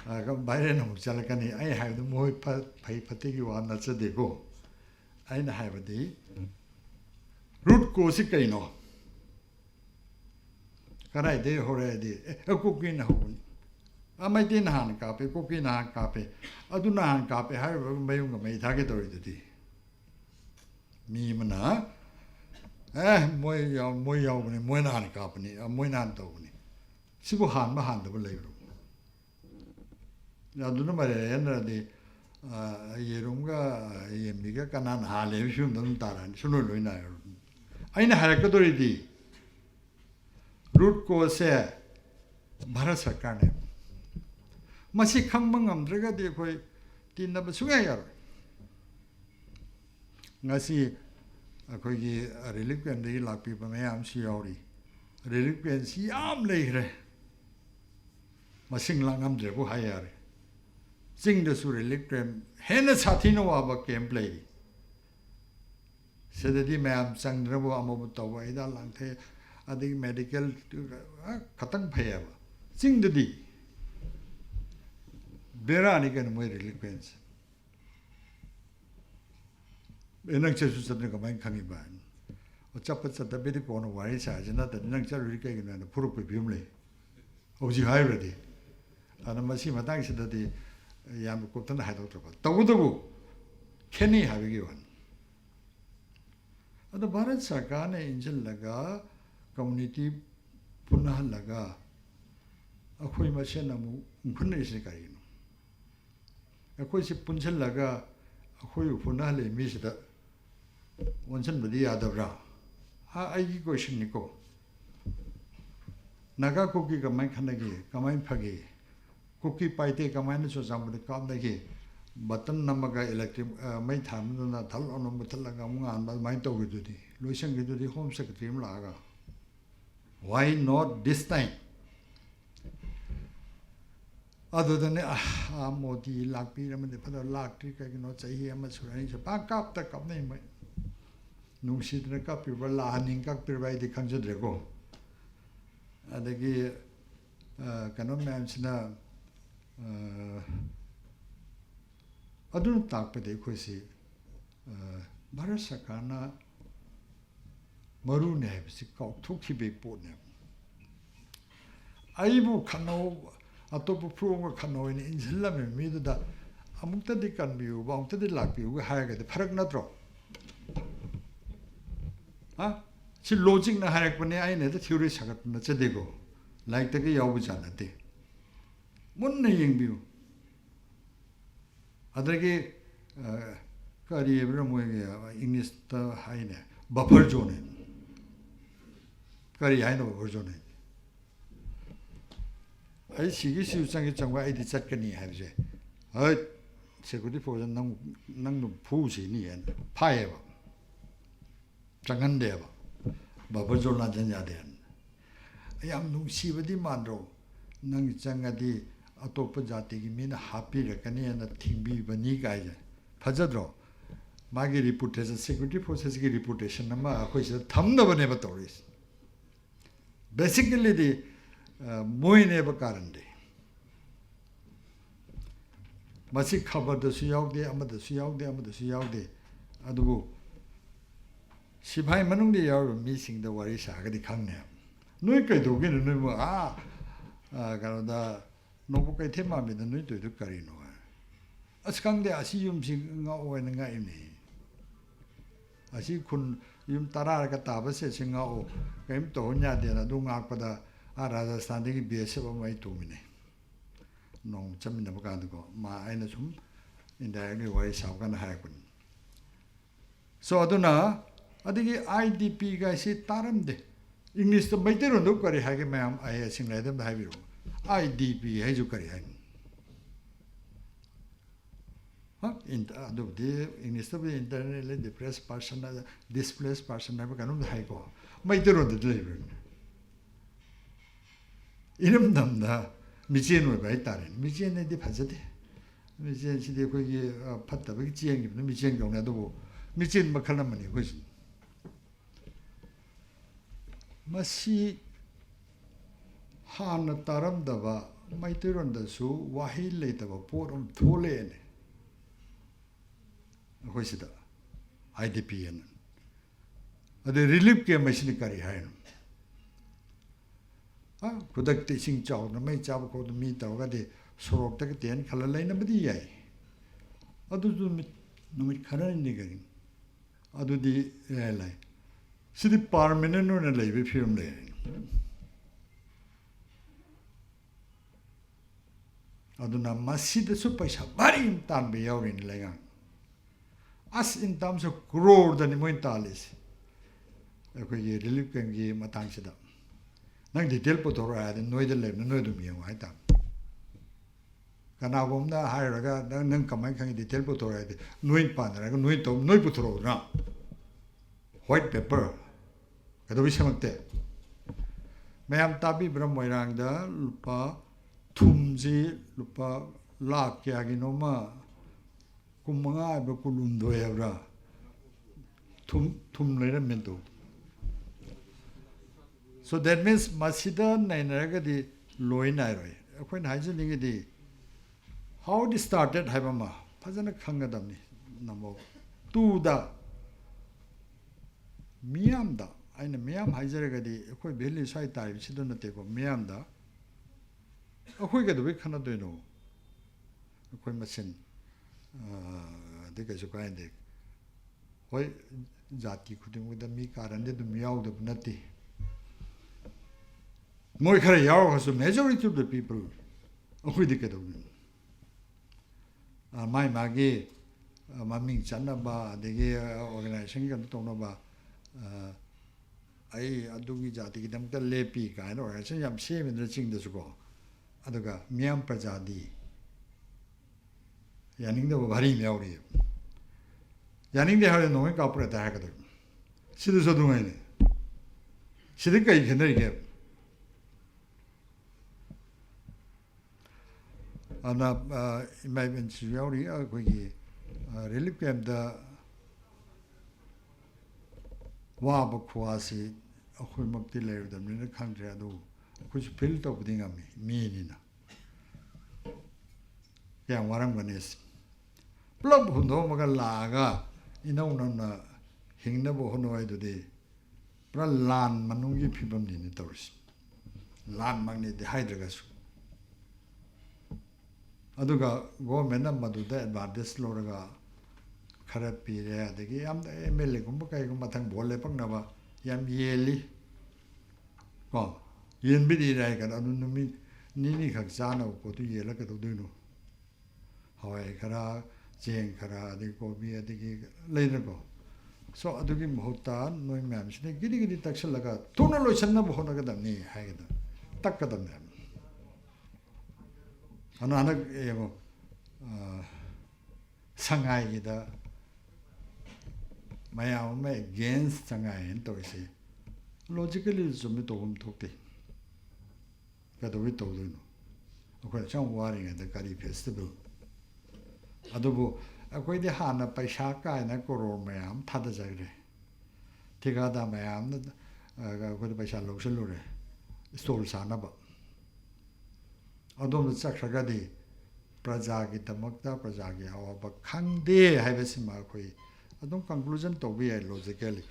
ga bayre no chalakani ai ha du moi phai phati gi wa na chade ko ai na haibadi root ko si kai no karai de hore de ko kin ho amai tin han ka pe ko kin han ka pe aduna han ka pe hai mayung ga mai tha ke tori de mi mana moi yau ni moi na han ka pe ni moi na to ni sibu han ma han do le ro ya aduna ma re na de yerum ga yemi ga kanan ha le shun dum taran shunu lo na yo ai na har ka tori di root ko se Bharat Sarkar ne masi khangmang amdraga de koi tinna ba sunga yar ngasi koi gi relic and de lakpi pa me am si yori relic and si am leire masing langam de bu hayar sing de su relic hena sathino wa ba kem play sedadi me am sang drabu amobu tawa ida lang the adi medical khatang phaya sing de di Berani kan moi reliquence. Enang chesu sadne ka main khangi ban. O chapat sa dabe de kono wari sa jana da nang cha ri kai na puru pe bimle. Oji hai ready. Ana masi matang sa de yam ko tan hai do to. Tawu do kheni ha gi wan. Ada Bharat Sarkar ne injil laga community punah laga akhoi ma se na mu phun ne se kai akhoi punchalaga akhoi phuna le mi sida onsan badi yadabra ha ai gi question ni ko naga koki ka mai khanagi kamai phagi koki paite kamai na so jam de kam dagi button namaga electric mai tham na thal on muthalaga mu an ba mai to gi di loisang gi di home secretary ma laga why not this time other than modi lakpi ramane phada lakti ka no chahi ama surani se pa kap ta kap nei mai nungsit na kap pi la haning kap pi bai di khangje drego adagi kano man sina adun tak pe de khosi Bharat Sarkar na maru ne si ka thukhi be po ne aibu khano atop prong ka noi ni injilla me mi da amukta di kan biu ba amukta di lak biu ga ha ga de pharak na tro ha si logic na harak pane ai ne da theory sagat na che de go like ta ge yaw bu jana de mun ne yeng biu adage kari ebra mo ge english ta hai ne buffer zone kari hai no buffer zone ai sigi siu changi changwa ai di chatkani haibje ai security force nang nu phu si ni en phae ba changan de ba buffer zone la janya de ꯌꯥꯝ ꯅꯨꯡꯁꯤꯕꯗꯤ ꯃꯥꯟꯗ꯭ꯔꯣ ꯅꯪ ꯆꯪꯉꯗꯤ ꯑꯇꯣꯞꯄ ꯖꯥꯇꯤꯒꯤ ꯃꯤꯅ ꯍꯥꯞꯄꯤꯔꯛꯀꯅꯤꯅ ꯊꯤꯡꯕꯤꯕꯅꯤ ꯀꯥꯏꯁꯦ ꯐꯖꯗ꯭ꯔꯣ ꯃꯥꯒꯤ ꯔꯤꯄꯨꯇꯦꯁꯟ ꯁꯦꯀ꯭ꯌꯨꯔꯤꯇꯤ ꯐꯣꯔꯁꯦꯁꯀꯤ ꯔꯤꯄꯨꯇꯦꯁꯟ ꯑꯃ ꯑꯩꯈꯣꯏꯁꯤꯗ ꯊꯝꯅꯕꯅꯦꯕ ꯇꯧꯔꯤꯁꯦ ꯕꯦꯁꯤꯀꯦꯂꯤꯗꯤ ꯃꯣꯏꯅꯦꯕ ꯀꯥꯔꯟꯗꯤ ꯃꯁꯤ ꯈꯕꯔꯗꯁꯨ ꯌꯥꯎꯗꯦ ꯑꯃꯗꯁꯨ ꯌꯥꯎꯗꯦ ꯑꯃꯗꯁꯨ ꯌꯥꯎꯗꯦ ꯑꯗꯨꯕꯨ ꯁꯤꯐꯥꯏ ꯃꯅꯨꯡꯗ ꯌꯥꯎꯔꯤꯕ ꯃꯤꯁꯤꯡꯗ ꯋꯥꯔꯤ ꯁꯥꯒꯗꯤ ꯈꯪꯅꯦꯕ ꯅꯣꯏ ꯀꯩꯗꯧꯒꯦꯅꯣ ꯅꯣꯏꯕꯨ ꯀꯩꯅꯣꯗ ꯅꯣꯡꯄꯣꯛ ꯀꯩꯊꯦꯜ ꯃꯥꯟꯕꯤꯗ ꯅꯣꯏ ꯇꯧꯔꯤꯗꯨ ꯀꯔꯤꯅꯣ ꯑꯁ ꯈꯪꯗꯦ ꯑꯁꯤ ꯌꯨꯝꯁꯤ ꯉꯥꯛꯑꯣꯅ ꯉꯥꯛꯏꯅꯤ ꯑꯁꯤ ꯈꯨꯟ ꯌꯨꯝ 10ꯔꯒ ꯇꯥꯕ ꯁꯦꯠꯁꯤ ꯉꯥꯛꯑꯣ ꯀꯔꯤꯝ ꯇꯧꯍꯟ ꯌꯥꯗꯦꯅ ꯑꯗꯨ ꯉꯥꯛꯄꯗ ꯔꯥꯖꯁꯊꯥꯟꯗꯒꯤ BSF ꯑꯃ ꯑꯩ ꯇꯣꯡꯃꯤꯟꯅꯩ ꯅꯣꯡ ꯆꯠꯃꯤꯟꯅꯕ ꯀꯥꯟꯗꯀꯣ ꯃꯥ ꯑꯩꯅ ꯁꯨꯝ ꯏꯟꯗꯥꯏꯔꯦꯛꯂꯤ ꯋꯥꯔꯤ ꯁꯥꯕ ꯀꯥꯟꯗ ꯍꯥꯏꯔꯛꯄꯅꯤ ꯁꯣ ꯑꯗꯨꯅ ꯑꯗꯒꯤ IDP ꯒꯥꯏꯁꯤ ꯇꯥꯔꯝꯗꯦ ꯏꯪꯂꯤꯁꯇ ꯃꯩꯇꯩꯔꯣꯟꯗ ꯀꯔꯤ ꯍꯥꯏꯒꯦ ꯃꯌꯥꯝ ꯑꯩ ꯁꯤꯡꯂꯩꯗꯝꯗ ꯍꯥꯏꯕꯤꯔꯛꯎ IDP ꯍꯥꯏꯁꯨ ꯀꯔꯤ ꯍꯥꯏꯅꯤ ꯑꯗꯨꯕꯨꯗꯤ ꯏꯪꯂꯤꯁꯇꯕꯨꯗꯤ ꯏꯟꯇꯔꯅꯦꯠꯂꯤ ꯗꯤꯄ꯭ꯔꯦꯁ ꯄꯥꯔꯁꯟ ꯗꯤꯁꯄ꯭ꯂꯦꯁ ꯄꯥꯔꯁꯟ ꯍꯥꯏꯕ ꯀꯩꯅꯣꯝꯗ ꯍꯥꯏꯀꯣ ꯃꯩꯇꯩꯔꯣꯟꯗꯗꯤ ꯂꯩꯕ꯭ꯔꯅꯤ ꯏꯔꯝꯗꯝꯗ ꯃꯤꯆꯦꯟ ꯑꯣꯏꯕ ꯍꯥꯏꯇꯥꯔꯦꯅꯦ ꯃꯤꯆꯦꯟ ꯍꯥꯏꯗꯤ ꯐꯖꯗꯦ ꯃꯤꯆꯦꯟꯁꯤꯗꯤ ꯑꯩꯈꯣꯏꯒꯤ ꯐꯠꯇꯕꯒꯤ ꯆꯦꯟꯈꯤꯕꯅ ꯃꯤꯆꯦꯟ ꯀꯧꯅꯤ ꯑꯗꯨꯕꯨ ꯃꯤꯆꯦꯟ ꯃꯈꯜ ꯑꯃꯅꯤ ꯑꯩꯈꯣꯏꯁꯤ ꯃꯁꯤ ꯍꯥꯟꯅ ꯇꯥꯔꯝꯗꯕ ꯃꯩꯇꯩꯔꯣꯟꯗꯁꯨ ꯋꯥꯍꯩ ꯂꯩꯇꯕ ꯄꯣꯠ ꯑꯃ ꯊꯣꯛꯂꯛꯑꯦꯅꯦ ꯑꯩꯈꯣꯏ ꯁꯤꯗ IDP ꯑꯅ ꯑꯗꯩ ꯔꯤꯂꯤꯐ ꯀꯦꯝꯞ ꯍꯥꯏꯁꯤꯅ ꯀꯔꯤ ꯍꯥꯏꯅꯣ ꯈꯨꯗꯛꯇ ꯏꯁꯤꯡ ꯆꯥꯎꯗꯅ ꯃꯩ ꯆꯥꯕ ꯈꯣꯠꯄ ꯃꯤ ꯇꯧꯔꯒꯗꯤ ꯁꯣꯔꯣꯛꯇꯒ ꯇꯦꯟ ꯈꯜꯂ ꯂꯩꯅꯕꯗꯤ ꯌꯥꯏ ꯑꯗꯨꯁꯨ ꯅꯨꯃꯤꯠ ꯈꯔꯅꯤ ꯀꯔꯤ ꯑꯗꯨꯗꯤ ꯂꯩ ꯁꯤꯗꯤ ꯄꯥꯔꯃꯤꯅꯦꯟ ꯑꯣꯏꯅ ꯂꯩꯕꯒꯤ ꯐꯤꯕꯝ ꯂꯩꯔꯦ ꯑꯗꯨꯅ ꯃꯁꯤꯗꯁꯨ ꯄꯩꯁꯥ ꯚꯥꯔꯤ ꯇꯥꯟꯕ ꯌꯥꯎꯔꯤꯅꯤ ꯂꯩꯉꯥꯛ ꯑꯁ ꯏꯟ ꯇꯥꯔꯝꯁ ꯑꯣꯐ ꯀ꯭ꯔꯣꯔꯗꯅꯤ ꯃꯣꯏꯅ ꯇꯥꯜꯂꯤꯁꯦ ꯑꯩꯈꯣꯏꯒꯤ ꯔꯤꯂꯤꯐ ꯀꯦꯝꯞꯒꯤ ꯃꯇꯥꯡꯁꯤꯗ ꯅꯪ ꯗꯤꯇꯦꯜ ꯄꯨꯊꯣꯔꯛꯑꯣ ꯍꯥꯏꯔꯗꯤ ꯅꯣꯏꯗ ꯂꯩꯕꯅ ꯅꯣꯏ ꯑꯗꯨꯝ ꯌꯦꯡꯉꯨ ꯍꯥꯏꯇꯥꯔꯦ ꯀꯅꯥꯒꯨꯝꯕꯅ ꯍꯥꯏꯔꯨꯔꯒ ꯅꯪ ꯀꯃꯥꯏꯅ ꯈꯪꯉꯤ ꯗꯤꯇꯦꯜ ꯄꯨꯊꯣꯔꯛꯑꯣ ꯍꯥꯏꯔꯗꯤ ꯅꯣꯏ ꯄꯥꯟꯅꯔꯒ ꯅꯣꯏ ꯄꯨꯊꯣꯔꯛꯎꯗꯅ ꯋꯥꯏꯠ ꯄꯦꯄꯔ ꯀꯩꯗꯧꯕꯩ ꯁꯦꯝꯃꯛꯇꯦ ꯃꯌꯥꯝ ꯇꯥꯕꯤꯕ꯭ꯔꯥ ꯃꯣꯏꯔꯥꯡꯗ ꯂꯨꯄꯥ ꯊꯨꯝꯁꯤ ꯂꯨꯄꯥ ꯂꯥꯛ ꯀꯌꯥꯒꯤꯅꯣꯃ 15 ꯍꯥꯏꯕ꯭ꯔꯥ 12 ꯍꯥꯏꯕ꯭ꯔꯥ ꯊꯨꯝ ꯂꯩꯔꯝꯃꯦꯗꯣ ꯁꯣ ꯗꯦꯠ ꯃꯤꯟꯁ ꯃꯁꯤꯗ ꯅꯩꯅꯔꯒꯗꯤ ꯂꯣꯏ ꯅꯥꯏꯔꯣꯏ ꯑꯩꯈꯣꯏꯅ ꯍꯥꯏꯖꯅꯤꯡꯉꯤꯗꯤ ꯍꯥꯎ ꯏꯠ ꯁ꯭ꯇꯥꯔꯇꯦꯠ ꯍꯥꯏꯕ ꯑꯃ ꯐꯖꯅ ꯈꯪꯒꯗꯕꯅꯤ ꯅꯝꯕꯔ 2ꯗ ꯃꯤꯌꯥꯝꯗ ꯑꯩꯅ ꯃꯤꯌꯥꯝ ꯍꯥꯏꯖꯔꯒꯗꯤ ꯑꯩꯈꯣꯏ ꯚꯦꯂꯤ ꯁ꯭ꯋꯥꯏ ꯇꯥꯔꯤꯕꯁꯤꯗ ꯅꯠꯇꯦꯀꯣ ꯃꯤꯌꯥꯝꯗ ꯑꯩꯈꯣꯏ ꯀꯩꯗꯧꯕꯩ ꯈꯟꯅꯗꯣꯏꯅꯣ ꯑꯩꯈꯣꯏ ꯃꯁꯦꯟ ꯑꯗꯩ ꯀꯩꯁꯨ ꯀꯥꯏꯗꯦ ꯍꯣꯏ ꯖꯥꯇꯤ ꯈꯨꯗꯤꯡꯃꯛꯇ ꯃꯤ ꯀꯥꯔꯟꯗꯤ ꯑꯗꯨꯝ ꯌꯥꯎꯗꯕ ꯅꯠꯇꯦ ꯃꯣꯏ ꯈꯔ ꯌꯥꯎꯔꯒꯁꯨ ꯃꯦꯖꯣꯔꯤꯇꯤ ꯑꯣꯐ ꯗ ꯄꯤꯄꯜ ꯑꯩꯈꯣꯏꯗꯤ ꯀꯩꯗꯧꯗꯣꯏꯅꯣ ꯃꯥꯒꯤ ꯃꯃꯤꯡ ꯆꯠꯅꯕ ꯑꯗꯒꯤ ꯑꯣꯔꯒꯅꯥꯏꯖꯦꯁꯟ ꯀꯩꯅꯣ ꯇꯧꯅꯕ ꯑꯩ ꯑꯗꯨꯒꯤ ꯖꯥꯇꯤꯒꯤꯗꯃꯛꯇ ꯂꯦꯞꯄꯤ ꯀꯥꯏꯅ ꯑꯣꯔꯒꯅꯥꯏꯖꯦꯁꯟ ꯌꯥꯝ ꯁꯦꯝꯃꯤꯗꯅ ꯆꯤꯡꯗꯁꯨꯀꯣ ꯑꯗꯨꯒ ꯃꯤꯌꯥꯝ ꯄ꯭ꯔꯖꯥꯗꯤ ꯌꯥꯅꯤꯡꯗꯕ ꯚꯥꯔꯤ ꯑꯃ ꯌꯥꯎꯔꯤꯑꯕ ꯌꯥꯅꯤꯡꯗꯦ ꯍꯥꯏꯔꯗꯤ ꯅꯣꯡꯃꯩ ꯀꯥꯞꯄꯨꯔꯗ ꯍꯥꯏꯔꯛꯀꯗꯣꯏꯕ ꯁꯤꯗꯁꯨ ꯑꯗꯨꯃꯥꯏꯅ ꯁꯤꯗ ꯀꯩ ꯈꯦꯠꯅꯔꯤꯒꯦ ꯑꯗꯨꯅ ꯏꯃꯥ ꯏꯕꯦꯟꯁꯤꯁꯨ ꯌꯥꯎꯔꯤ ꯑꯩꯈꯣꯏꯒꯤ ꯔꯤꯂꯤꯐ ꯀꯦꯝꯞꯇ ꯋꯥꯕ ꯈꯨꯋꯥꯁꯤ ꯑꯩꯈꯣꯏꯃꯛꯇꯤ ꯂꯩꯔꯨꯗꯕꯅꯤꯅ ꯈꯪꯗ꯭ꯔꯦ ꯑꯗꯨꯕꯨ ꯑꯩꯈꯣꯏꯁꯨ ꯐꯤꯜ ꯇꯧꯕꯗꯤ ꯉꯝꯃꯤ ꯃꯤꯅꯤꯅ ꯀꯌꯥꯝ ꯋꯥꯔꯝꯒꯅꯤ ꯄꯨꯂꯞ ꯍꯨꯟꯗꯣꯛꯑꯝꯃꯒ ꯂꯥꯛꯑꯒ ꯏꯅꯧ ꯅꯧꯅ ꯍꯤꯡꯅꯕ ꯍꯣꯠꯅꯕ ꯍꯥꯏꯗꯨꯗꯤ ꯄꯨꯔꯥ ꯂꯥꯟ ꯃꯅꯨꯡꯒꯤ ꯐꯤꯕꯝꯅꯤꯅꯦ ꯇꯧꯔꯤꯁꯤ ꯂꯥꯟꯃꯛꯅꯤꯗꯤ ꯍꯥꯏꯗ꯭ꯔꯒꯁꯨ ꯑꯗꯨꯒ ꯒꯣꯔꯃꯦꯟꯅ ꯃꯗꯨꯗ ꯑꯦꯗꯚꯥꯟꯇꯦꯖ ꯂꯧꯔꯒ ꯈꯔ ꯄꯤꯔꯦ ꯑꯗꯒꯤ ꯌꯥꯝꯅ MLA ꯀꯩꯒꯨꯝꯕ ꯃꯊꯪ ꯚꯣꯠ ꯂꯦꯞꯄꯛꯅꯕ ꯌꯥꯝ ꯌꯦꯜꯂꯤ ꯀꯣ ꯌꯦꯟꯕꯗꯤ ꯌꯥꯏ ꯀꯩꯅꯣ ꯑꯗꯨ ꯅꯨꯃꯤꯠ ꯅꯤꯅꯤꯈꯛ ꯆꯥꯅꯕ ꯄꯣꯠꯇꯨ ꯌꯦꯜꯂ ꯀꯩꯗꯧꯗꯣꯏꯅꯣ ꯍꯋꯥꯏ ꯈꯔ ꯆꯦꯡ ꯈꯔ ꯑꯗꯒꯤ ꯀꯣꯕꯤ ꯑꯗꯒꯤ ꯂꯩꯗꯅꯀꯣ ꯁꯣ ꯑꯗꯨꯒꯤ ꯃꯍꯨꯠꯇ ꯅꯣꯏ ꯃꯌꯥꯝꯁꯤꯅ ꯒꯤꯗꯤ ꯇꯛꯁꯜꯂꯒ ꯊꯨꯅ ꯂꯣꯏꯁꯤꯟꯅꯕ ꯍꯣꯠꯅꯒꯗꯕꯅꯤ ꯍꯥꯏꯒꯗꯕ ꯇꯛꯀꯗꯕꯅꯦ ꯑꯗꯨꯅ ꯍꯟꯗꯛ ꯌꯦꯡꯉꯣ ꯁꯉꯥꯏꯒꯤꯗ ꯃꯌꯥꯝ ꯑꯃ ꯑꯦꯒꯦꯟꯁ ꯁꯉꯥꯏ ꯍꯥꯏꯅ ꯇꯧꯔꯤꯁꯦ ꯂꯣꯖꯤꯀꯦꯂꯤ ꯆꯨꯝꯃꯤ ꯇꯧꯐꯝ ꯊꯣꯛꯇꯦ ꯀꯩꯗꯧꯋꯤ ꯇꯧꯗꯣꯏꯅꯣ ꯑꯩꯈꯣꯏꯅ ꯁꯨꯝ ꯋꯥꯔꯤꯉꯩꯗ ꯀꯔꯤ ꯐꯦꯁꯇꯤꯚꯦꯜ ꯑꯗꯨꯕꯨ ꯑꯩꯈꯣꯏꯗꯤ ꯍꯥꯟꯅ ꯄꯩꯁꯥ ꯀꯥꯏꯅ ꯀꯣꯔꯣꯔ ꯃꯌꯥꯝ ꯊꯥꯗꯖꯈ꯭ꯔꯦ ꯊꯤꯀꯥꯗꯥꯔ ꯃꯌꯥꯝꯅ ꯑꯩꯈꯣꯏꯗ ꯄꯩꯁꯥ ꯂꯧꯁꯤꯜꯂꯨꯔꯦ ꯁ꯭ꯇꯣꯜ ꯁꯥꯅꯕ ꯑꯗꯣꯝꯗ ꯆꯠꯈ꯭ꯔꯒꯗꯤ ꯄ꯭ꯔꯖꯥꯒꯤꯗꯃꯛꯇ ꯄ꯭ꯔꯖꯥꯒꯤ ꯑꯋꯥꯕ ꯈꯪꯗꯦ ꯍꯥꯏꯕꯁꯤꯃ ꯑꯩꯈꯣꯏ ꯑꯗꯨꯝ ꯀꯟꯀ꯭ꯂꯨꯖꯟ ꯇꯧꯕ ꯌꯥꯏ ꯂꯣꯖꯤꯀꯦꯜꯂꯤ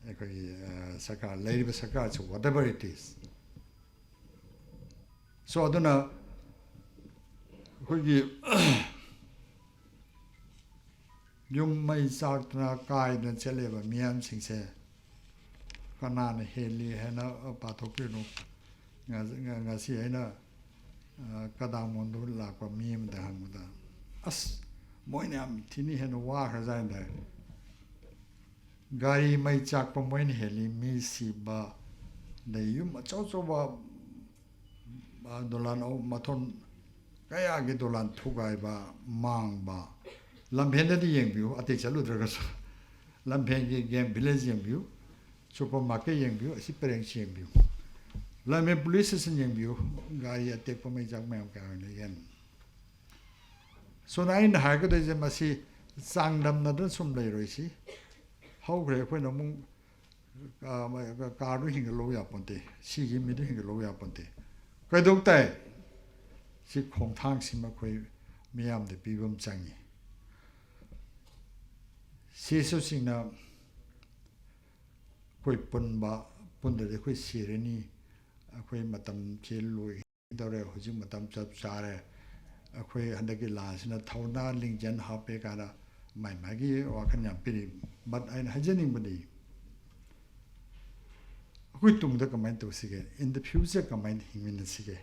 ꯑꯩꯈꯣꯏꯒꯤ ꯁꯔꯀꯥꯔ ꯂꯩꯔꯤꯕ ꯁꯔꯀꯥꯔꯁꯤ ꯋꯥꯠꯑꯦꯚꯔ ꯏꯠ ꯏꯁ ꯁꯣ ꯑꯗꯨꯅ ꯑꯩꯈꯣꯏꯒꯤ ꯌꯨꯝ ꯃꯩ ꯆꯥꯛꯇꯅ ꯀꯥꯏꯗꯅ ꯆꯠꯂꯤꯕ ꯃꯤꯌꯥꯝꯁꯤꯡꯁꯦ ꯀꯅꯥꯅ ꯍꯦꯜꯂꯤ ꯍꯥꯏꯅ ꯄꯥꯊꯣꯛꯄꯤꯅꯣ ꯉꯁꯤ ꯑꯩꯅ ꯀꯗꯥꯃꯣꯟꯗ ꯂꯥꯛꯄ ꯃꯤ ꯑꯃꯗ ꯍꯪꯕꯗ ꯑꯁ ꯃꯣꯏꯅ ꯌꯥꯝ ꯊꯤꯅ ꯍꯦꯟꯅ ꯋꯥꯈ꯭ꯔꯖꯥꯠꯅꯤ ꯒꯥꯔꯤ ꯃꯩ ꯆꯥꯛꯄ ꯃꯣꯏꯅ ꯍꯦꯜꯂꯤ ꯃꯤ ꯁꯤꯕ ꯑꯗꯩ ꯌꯨꯝ ꯑꯆꯧ ꯑꯆꯧꯕ ꯗꯣꯂꯥꯟ ꯃꯊꯣꯟ ꯀꯌꯥꯒꯤ ꯗꯣꯂꯥꯟ ꯊꯨꯒꯥꯏꯕ ꯃꯥꯡꯕ ꯂꯝꯐꯦꯟꯗꯗꯤ ꯌꯦꯡꯕꯤꯌꯨ ꯑꯇꯩ ꯆꯠꯂꯨꯗ꯭ꯔꯒꯁꯨ ꯂꯝꯐꯦꯟꯒꯤ ꯒꯦꯝ ꯚꯤꯂꯦꯖ ꯌꯦꯡꯕꯤꯌꯨ ꯁꯨꯄꯔ ꯃꯥꯔꯀꯦꯠ ꯌꯦꯡꯕꯤꯌꯨ ꯑꯁꯤ ꯄꯔꯦꯡꯁꯤ ꯌꯦꯡꯕꯤꯌꯨ ꯂꯝꯐꯦꯟ ꯄꯨꯂꯤꯁ ꯁ꯭ꯇꯦꯁꯟ ꯌꯦꯡꯕꯤꯌꯨ ꯒꯥꯔꯤ ꯑꯇꯦꯛꯄ ꯃꯩ ꯆꯥꯛ ꯃꯌꯥꯝ ꯀꯌꯥ ꯑꯣꯏꯅ ꯌꯦꯟ ꯁꯣꯅ ꯑꯩꯅ ꯍꯥꯏꯔꯛꯀꯗꯣꯏꯁꯦ ꯃꯁꯤ ꯆꯥꯡꯗꯝꯅꯗꯅ ꯁꯨꯝ ꯂꯩꯔꯣꯏꯁꯤ ꯍꯧꯈ꯭ꯔꯦ ꯑꯩꯈꯣꯏꯅ ꯑꯃꯨꯛ ꯀꯥꯔꯗꯨ ꯍꯤꯡꯒꯠꯂꯧ ꯌꯥꯄꯣꯟꯇꯦ ꯁꯤꯒꯤ ꯃꯤꯗꯨ ꯍꯤꯡꯒꯠꯂꯧ ꯌꯥꯄꯣꯟꯇꯦ ꯀꯩꯗꯧ ꯇꯥꯏ ꯁꯤ ꯈꯣꯡꯊꯥꯡꯁꯤꯃ ꯑꯩꯈꯣꯏ ꯃꯤꯌꯥꯝꯗ ꯄꯤꯕ ꯑꯃ ꯆꯪꯉꯤ ꯁꯤꯁꯨꯁꯤꯡꯅ ꯑꯩꯈꯣꯏ ꯄꯨꯟꯗ꯭ꯔꯗꯤ ꯑꯩꯈꯣꯏ ꯁꯤꯔꯅꯤ ꯑꯩꯈꯣꯏ ꯃꯇꯝꯁꯤ ꯂꯣꯏꯗꯧꯔꯦ ꯍꯧꯖꯤꯛ ꯃꯇꯝ ꯆꯞ ꯆꯥꯔꯦ ꯑꯩꯈꯣꯏ ꯍꯟꯗꯛꯀꯤ ꯂꯥꯟꯁꯤꯅ ꯊꯧꯅꯥ ꯂꯤꯡꯖꯦꯜ ꯍꯥꯞꯄꯦ ꯀꯥꯏꯅ ꯃꯥꯒꯤ ꯋꯥꯈꯜ ꯌꯥꯝ ꯄꯤꯔꯤ ꯕꯠ ꯑꯩꯅ ꯍꯥꯏꯖꯅꯤꯡꯕꯗꯤ ꯑꯩꯈꯣꯏ ꯇꯨꯡꯗ ꯀꯃꯥꯏꯅ ꯇꯧꯁꯤꯒꯦ ꯏꯟ ꯗ ꯐ꯭ꯌꯨꯆꯔ ꯀꯃꯥꯏꯅ ꯍꯤꯡꯃꯤꯟꯅꯁꯤꯒꯦ